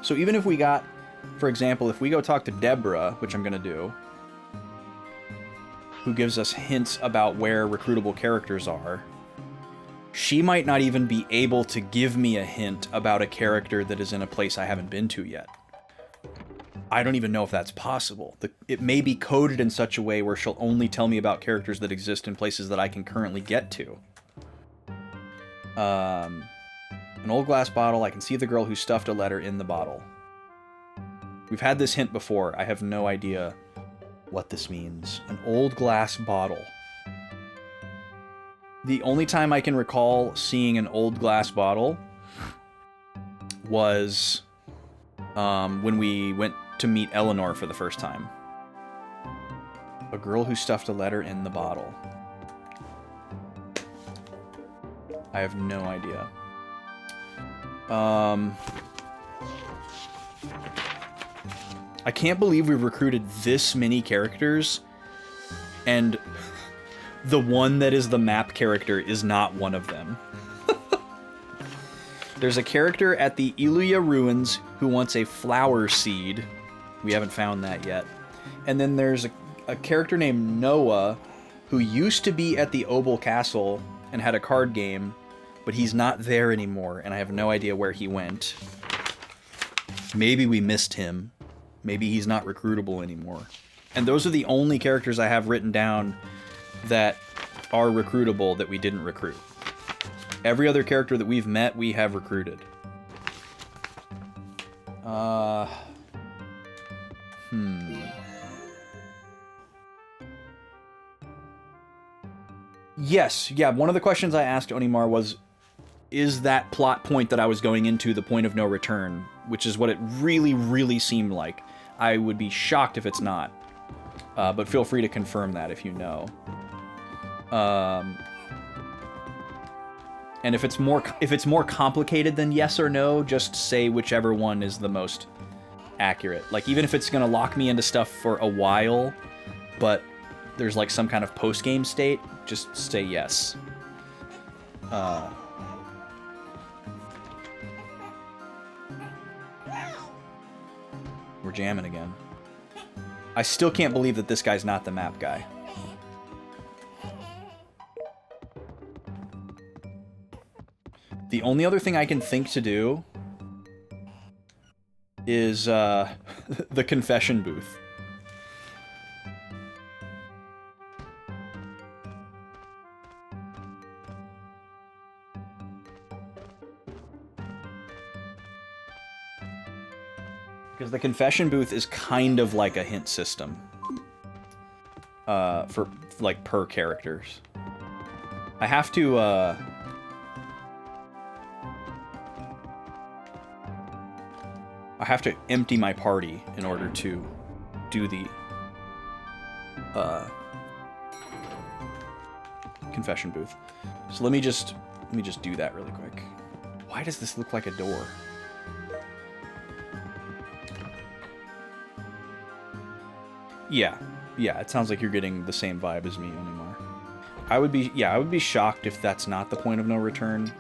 So even if we got, for example, if we go talk to Deborah, which I'm going to do, who gives us hints about where recruitable characters are, she might not even be able to give me a hint about a character that is in a place I haven't been to yet. I don't even know if that's possible. It may be coded in such a way where she'll only tell me about characters that exist in places that I can currently get to. An old glass bottle. I can see the girl who stuffed a letter in the bottle. We've had this hint before. I have no idea what this means. An old glass bottle. The only time I can recall seeing an old glass bottle was when we went to meet Eleanor for the first time. A girl who stuffed a letter in the bottle. I have no idea. I can't believe we've recruited this many characters, and the one that is the map character is not one of them. There's a character at the Iluya Ruins who wants a flower seed. We haven't found that yet. And then there's a character named Noah who used to be at the Obel Castle and had a card game, but he's not there anymore, and I have no idea where he went. Maybe we missed him. Maybe he's not recruitable anymore. And those are the only characters I have written down that are recruitable that we didn't recruit. Every other character that we've met, we have recruited. Yes, yeah, one of the questions I asked Onimar was, is that plot point that I was going into the point of no return? Which is what it really, really seemed like. I would be shocked if it's not. But feel free to confirm that if you know. And if it's more complicated than yes or no, just say whichever one is the most accurate. Like, even if it's gonna lock me into stuff for a while, but there's like some kind of post-game state, just say yes. We're jamming again. I still can't believe that this guy's not the map guy. The only other thing I can think to do is the confession booth. Because the confession booth is kind of like a hint system. For, like, per characters. I have to, I have to empty my party in order to do the, confession booth. So let me just do that really quick. Why does this look like a door? Yeah, it sounds like you're getting the same vibe as me anymore. I would be shocked if that's not the point of no return.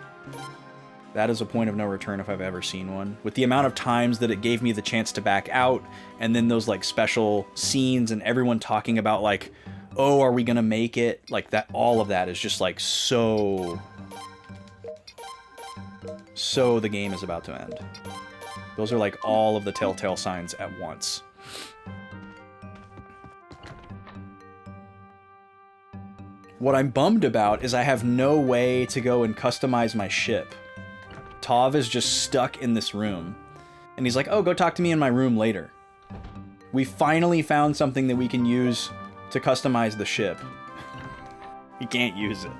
That is a point of no return if I've ever seen one. With the amount of times that it gave me the chance to back out, and then those, like, special scenes and everyone talking about, like, oh, are we gonna make it? Like, that, all of that is just, like, so the game is about to end. Those are, like, all of the telltale signs at once. What I'm bummed about is I have no way to go and customize my ship. Tav is just stuck in this room. And he's like, oh, go talk to me in my room later. We finally found something that we can use to customize the ship. We can't use it.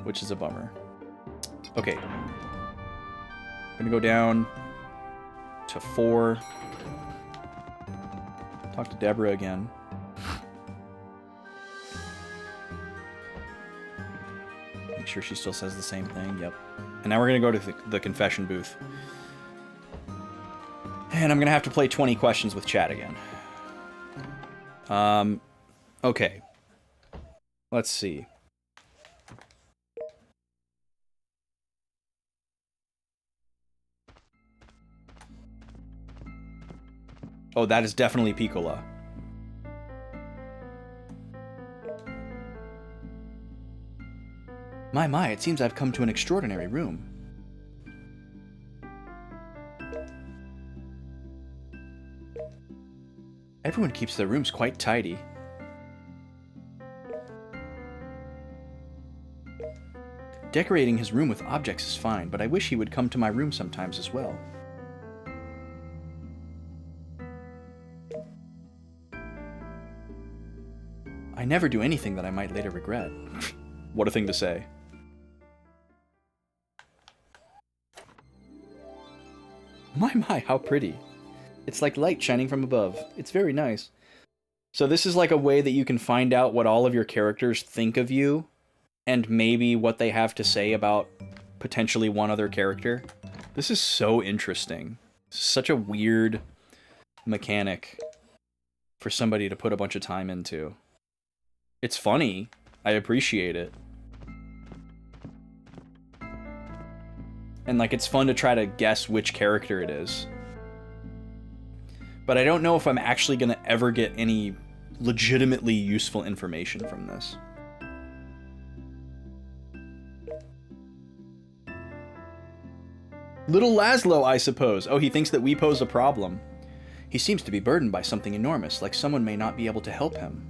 Which is a bummer. Okay. I'm gonna go down to 4. Talk to Deborah again. Make sure she still says the same thing. Yep. And now we're gonna go to the confession booth. And I'm gonna have to play 20 questions with chat again. Okay. Let's see. Oh, that is definitely Piccola. My, it seems I've come to an extraordinary room. Everyone keeps their rooms quite tidy. Decorating his room with objects is fine, but I wish he would come to my room sometimes as well. I never do anything that I might later regret. What a thing to say. My, how pretty. It's like light shining from above. It's very nice. So this is like a way that you can find out what all of your characters think of you, and maybe what they have to say about potentially one other character. This is so interesting. Such a weird mechanic for somebody to put a bunch of time into. It's funny. I appreciate it. And, like, it's fun to try to guess which character it is. But I don't know if I'm actually gonna ever get any legitimately useful information from this. Little Laszlo, I suppose. Oh, he thinks that we pose a problem. He seems to be burdened by something enormous, like someone may not be able to help him.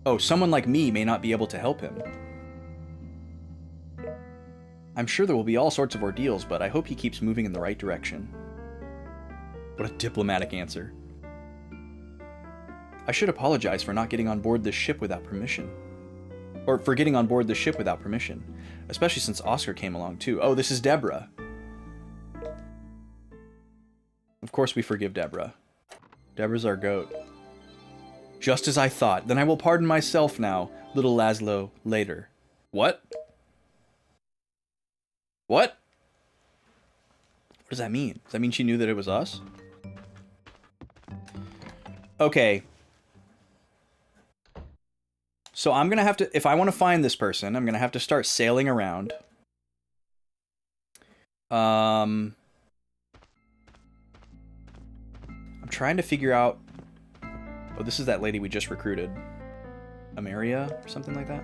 Oh, someone like me may not be able to help him. I'm sure there will be all sorts of ordeals, but I hope he keeps moving in the right direction. What a diplomatic answer. I should apologize for not getting on board this ship without permission. Or for getting on board this ship without permission. Especially since Oscar came along too. Oh, this is Deborah. Of course we forgive Deborah. Deborah's our goat. Just as I thought. Then I will pardon myself now, little Laszlo, later. What? What? What does that mean? Does that mean she knew that it was us? Okay. So I'm gonna have to, if I want to find this person, I'm gonna have to start sailing around. I'm trying to figure out... Oh, this is that lady we just recruited. Ameria, or something like that?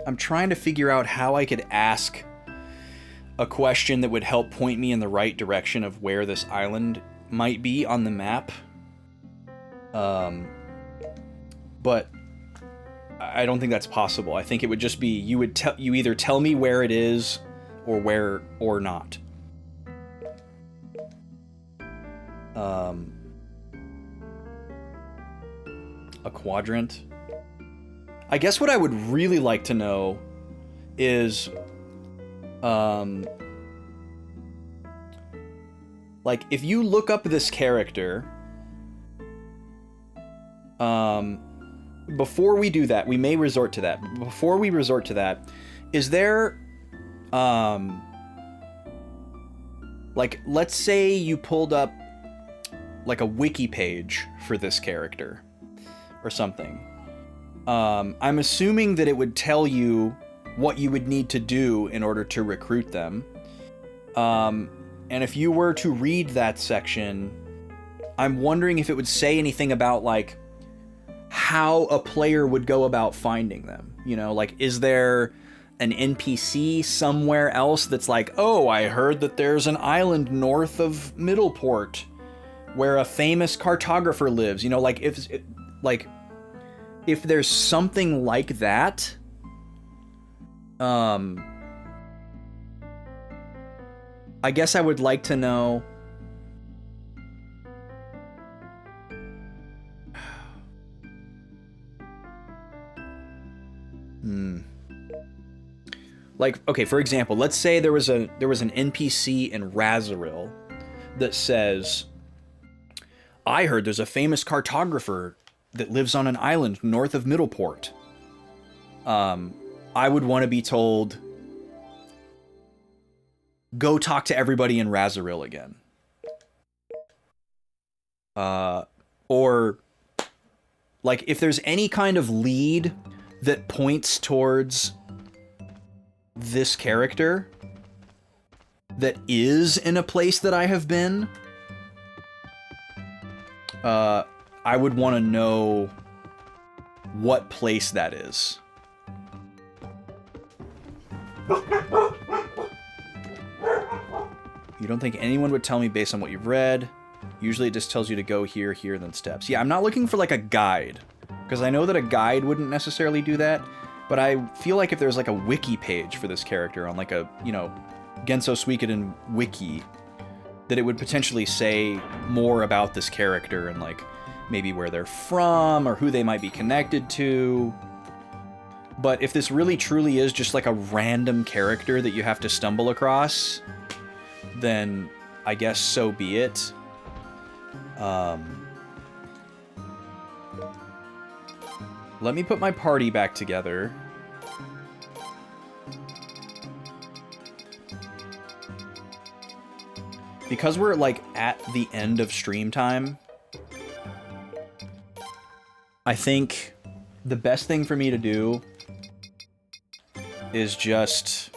I'm trying to figure out how I could ask a question that would help point me in the right direction of where this island might be on the map. But I don't think that's possible. I think it would just be you either tell me where it is or not. A quadrant. I guess what I would really like to know is like if you look up this character, before we do that, we may resort to that. Before we resort to that, is there like let's say you pulled up like a wiki page for this character or something. I'm assuming that it would tell you what you would need to do in order to recruit them. And if you were to read that section, I'm wondering if it would say anything about like how a player would go about finding them. You know, like is there an NPC somewhere else that's like, oh, I heard that there's an island north of Middleport where a famous cartographer lives. You know, like if there's something like that, I guess I would like to know. Like, okay, for example, let's say there was an NPC in Razoril that says, I heard there's a famous cartographer that lives on an island north of Middleport. I would want to be told, go talk to everybody in Razoril again. Or, like, if there's any kind of lead that points towards this character that is in a place that I have been, I would want to know what place that is. You don't think anyone would tell me based on what you've read? Usually it just tells you to go here, here, then steps. Yeah, I'm not looking for like a guide, because I know that a guide wouldn't necessarily do that, but I feel like if there's like a wiki page for this character on like a, you know, Genso Suikoden wiki, that it would potentially say more about this character and like maybe where they're from or who they might be connected to. But if this really truly is just like a random character that you have to stumble across, then I guess so be it. Let me put my party back together. Because we're like at the end of stream time, I think the best thing for me to do is just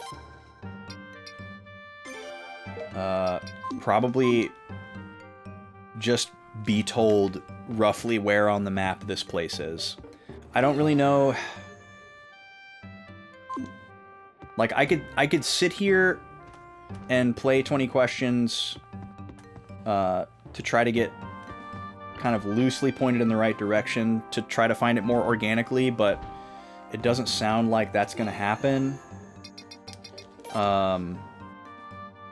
probably just be told roughly where on the map this place is. I don't really know. Like I could sit here and play 20 questions to try to get kind of loosely pointed in the right direction to try to find it more organically, but it doesn't sound like that's gonna happen.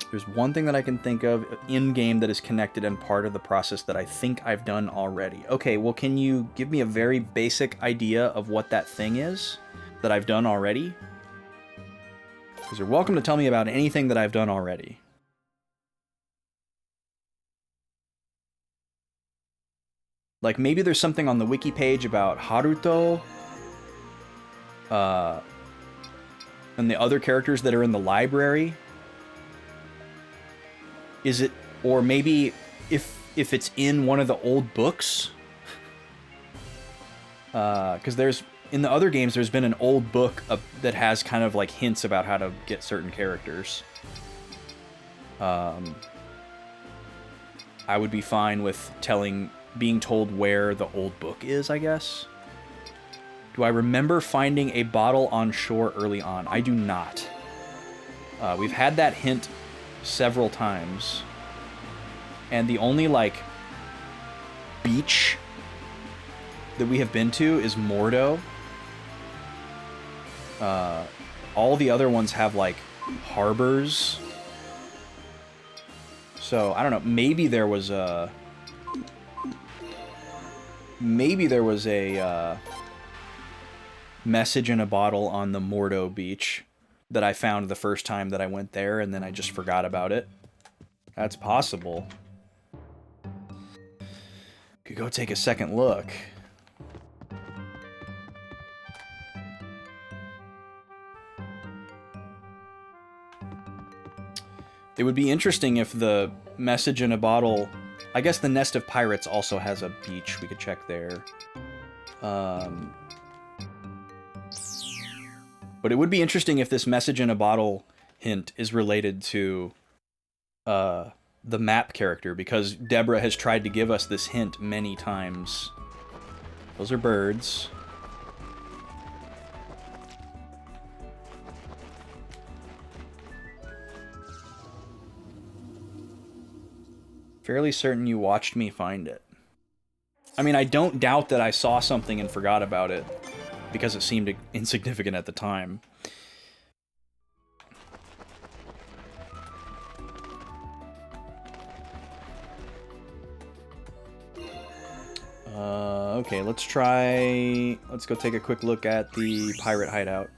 There's one thing that I can think of in-game that is connected and part of the process that I think I've done already. Okay, well, can you give me a very basic idea of what that thing is that I've done already? Because you're welcome to tell me about anything that I've done already. Like, maybe there's something on the wiki page about Haruto, and the other characters that are in the library. Is it, or maybe if it's in one of the old books? Because there's, in the other games, there's been an old book that has kind of like hints about how to get certain characters. I would be fine with being told where the old book is, I guess. Do I remember finding a bottle on shore early on? I do not. We've had that hint several times. And the only, like, beach that we have been to is Mordo. All the other ones have, like, harbors. So, I don't know. Maybe there was a... message in a bottle on the Mordo beach that I found the first time that I went there, and then I just forgot about it. That's possible. Could go take a second look. It would be interesting if the message in a bottle... I guess the Nest of Pirates also has a beach. We could check there. But it would be interesting if this message in a bottle hint is related to the map character, because Deborah has tried to give us this hint many times. Those are birds. Fairly certain you watched me find it. I mean, I don't doubt that I saw something and forgot about it, because it seemed insignificant at the time. Okay, let's go take a quick look at the pirate hideout.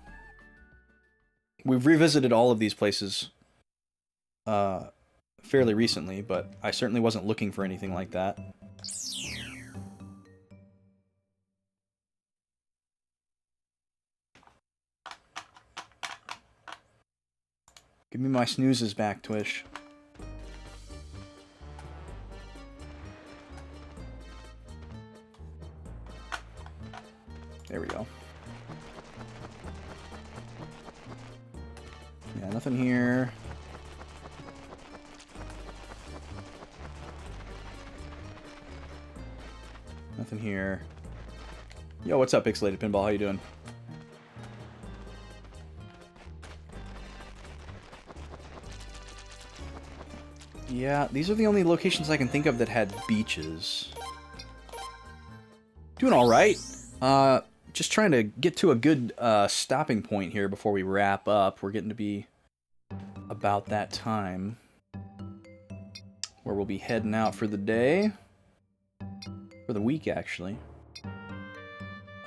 We've revisited all of these places fairly recently, but I certainly wasn't looking for anything like that. Give me my snoozes back, Twish. There we go. Yeah, nothing here. Nothing here. Yo, what's up, Pixelated Pinball? How you doing? Yeah, these are the only locations I can think of that had beaches. Doing alright. Just trying to get to a good stopping point here before we wrap up. We're getting to be about that time where we'll be heading out for the day. For the week, actually.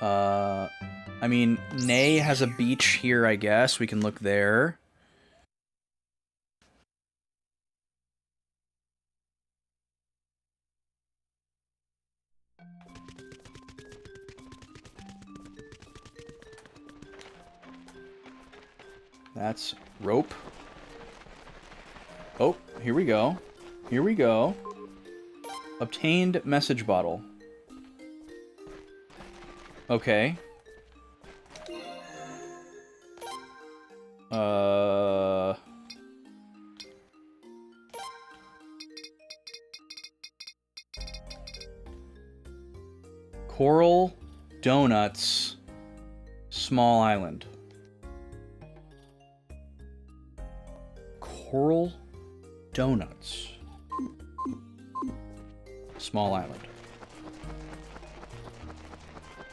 I mean, Nay has a beach here, I guess. We can look there. That's rope. Oh, here we go. Here we go. Obtained message bottle. Okay. Coral Donuts, Small Island. Coral Donuts, Small Island.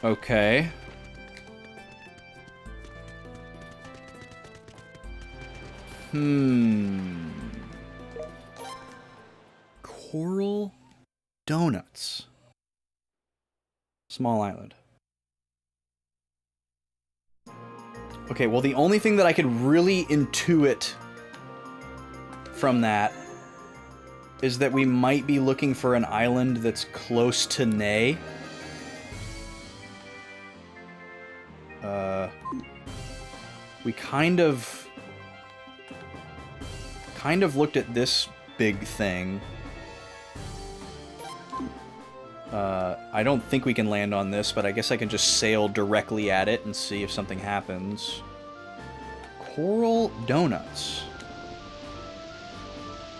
Okay. Coral Donuts, Small Island. Okay, well, the only thing that I could really intuit from that is that we might be looking for an island that's close to Nay. We kind of looked at this big thing. I don't think we can land on this, but I guess I can just sail directly at it and see if something happens. Coral Donuts.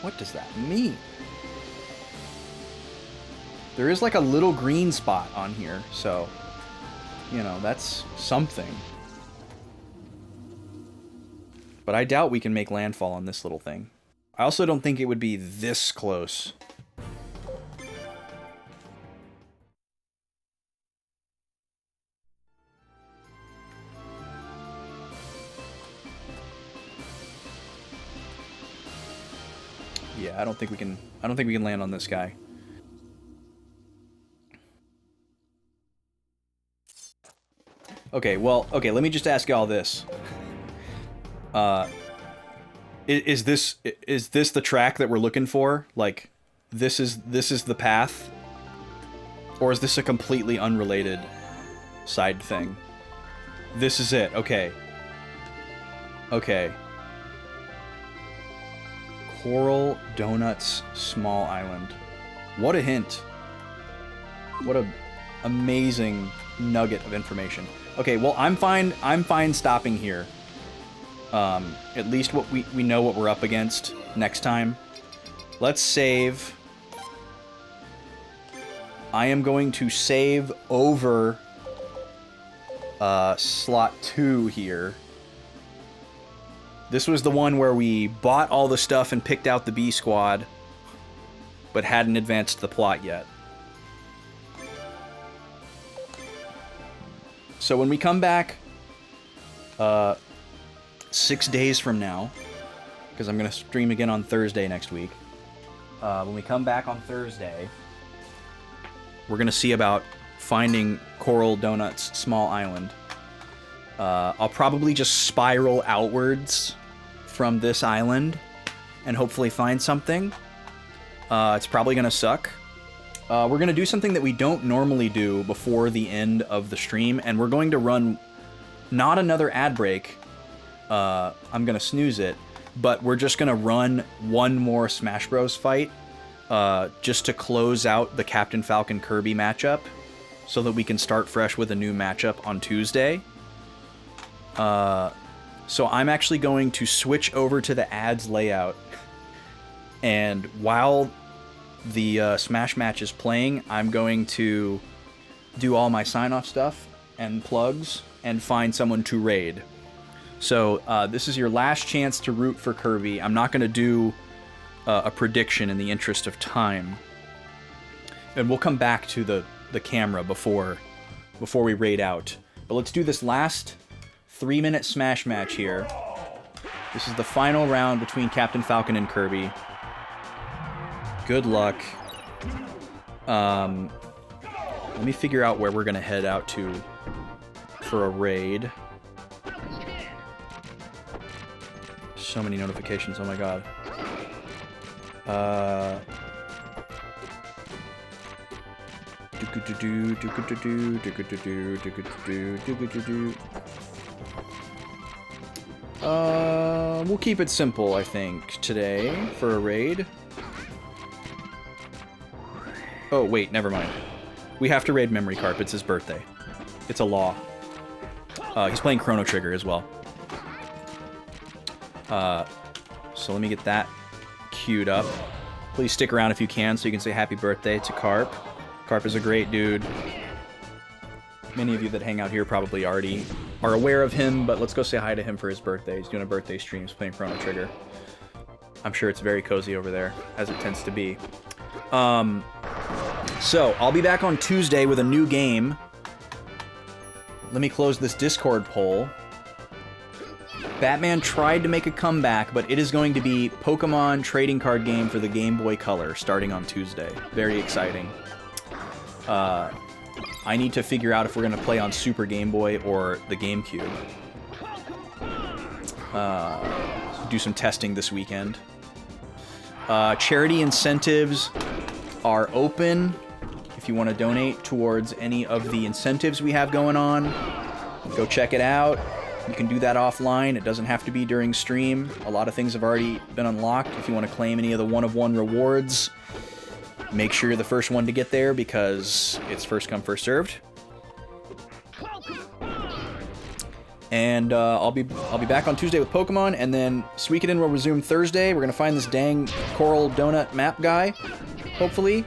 What does that mean? There is like a little green spot on here, so you know, that's something. But I doubt we can make landfall on this little thing. I also don't think it would be this close. Yeah, I don't think we can land on this guy. Okay, well, okay, let me just ask y'all this. Is this the track that we're looking for? Like, this is the path? Or is this a completely unrelated side thing? This is it, okay. Okay. Coral Donuts Small Island. What a hint. What a amazing nugget of information. Okay, well, I'm fine stopping here. At least what we know what we're up against next time. Let's save. I am going to save over slot 2 here. This was the one where we bought all the stuff and picked out the B squad, but hadn't advanced the plot yet. So when we come back 6 days from now, because I'm going to stream again on Thursday next week, when we come back on Thursday, we're going to see about finding Coral Donuts Small Island. I'll probably just spiral outwards from this island and hopefully find something. It's probably going to suck. We're going to do something that we don't normally do before the end of the stream, and we're going to run not another ad break. I'm going to snooze it, but we're just going to run one more Smash Bros. Fight just to close out the Captain Falcon Kirby matchup so that we can start fresh with a new matchup on Tuesday. So I'm actually going to switch over to the ads layout, and while the Smash match is playing, I'm going to do all my sign-off stuff and plugs and find someone to raid. So this is your last chance to root for Kirby. I'm not going to do a prediction in the interest of time, and we'll come back to the camera before we raid out. But let's do this last 3-minute Smash match here. This is the final round between Captain Falcon and Kirby. Good luck. Let me figure out where we're gonna head out to for a raid. So many notifications, oh my god. We'll keep it simple, I think, today for a raid. Oh, wait, never mind. We have to raid Memory Carp. It's his birthday. It's a law. He's playing Chrono Trigger as well. So let me get that queued up. Please stick around if you can so you can say happy birthday to Carp. Carp is a great dude. Many of you that hang out here probably already are aware of him, but let's go say hi to him for his birthday. He's doing a birthday stream. He's playing Chrono Trigger. I'm sure it's very cozy over there, as it tends to be. So, I'll be back on Tuesday with a new game. Let me close this Discord poll. Batman tried to make a comeback, but it is going to be Pokemon trading card game for the Game Boy Color starting on Tuesday. Very exciting. I need to figure out if we're going to play on Super Game Boy or the GameCube. Do some testing this weekend. Charity incentives are open. If you want to donate towards any of the incentives we have going on, go check it out. You can do that offline. It doesn't have to be during stream. A lot of things have already been unlocked. If you want to claim any of the one-of-one rewards, make sure you're the first one to get there because it's first come, first served. And I'll be back on Tuesday with Pokemon, and then Suikoden will resume Thursday. We're gonna find this dang Coral Donut map guy, hopefully.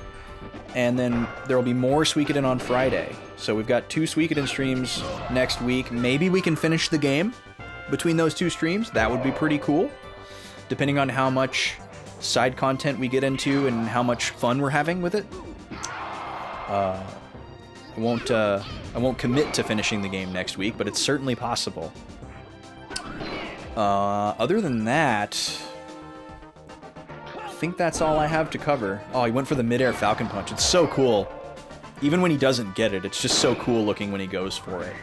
and then there will be more Suikoden on Friday. So we've got 2 Suikoden streams next week. Maybe we can finish the game between those 2 streams. That would be pretty cool, depending on how much side content we get into and how much fun we're having with it. I won't commit to finishing the game next week, but it's certainly possible. Other than that, I think that's all I have to cover. Oh, he went for the mid-air Falcon Punch. It's so cool. Even when he doesn't get it, it's just so cool looking when he goes for it.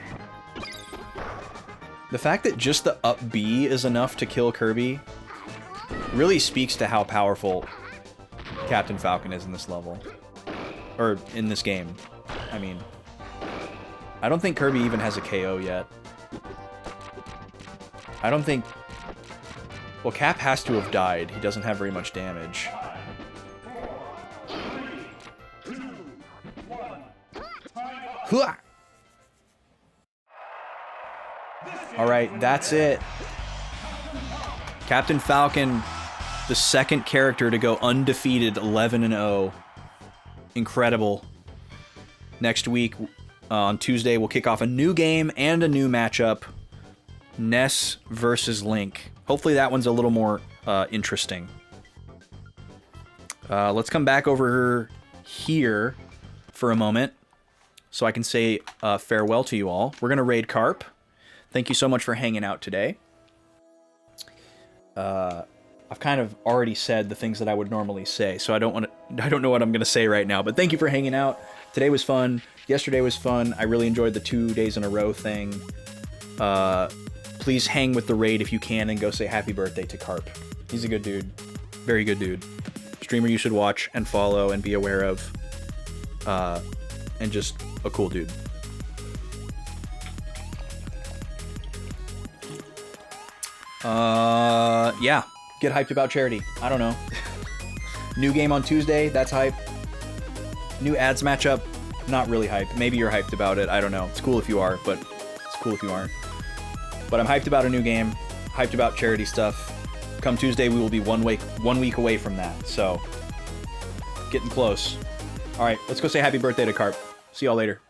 The fact that just the up B is enough to kill Kirby really speaks to how powerful Captain Falcon is in this level. Or in this game. I mean, I don't think Kirby even has a KO yet. I don't think... Well, Cap has to have died. He doesn't have very much damage. Alright, that's it. Captain Falcon, the second character to go undefeated 11-0. Incredible. Next week, on Tuesday, we'll kick off a new game and a new matchup. Ness versus Link. Hopefully that one's a little more interesting. Let's come back over here for a moment so I can say farewell to you all. We're going to raid Carp. Thank you so much for hanging out today. I've kind of already said the things that I would normally say, so I don't know what I'm going to say right now, but thank you for hanging out. Today was fun. Yesterday was fun. I really enjoyed the 2 days in a row thing. Please hang with the raid if you can and go say happy birthday to Carp. He's a good dude. Very good dude. Streamer you should watch and follow and be aware of. And just a cool dude. Yeah. Get hyped about Charity. I don't know. New game on Tuesday. That's hype. New ads matchup. Not really hyped. Maybe you're hyped about it. I don't know. It's cool if you are, but it's cool if you aren't. But I'm hyped about a new game. Hyped about Charity stuff. Come Tuesday, we will be 1 week away from that. So, getting close. All right, let's go say happy birthday to Carp. See y'all later.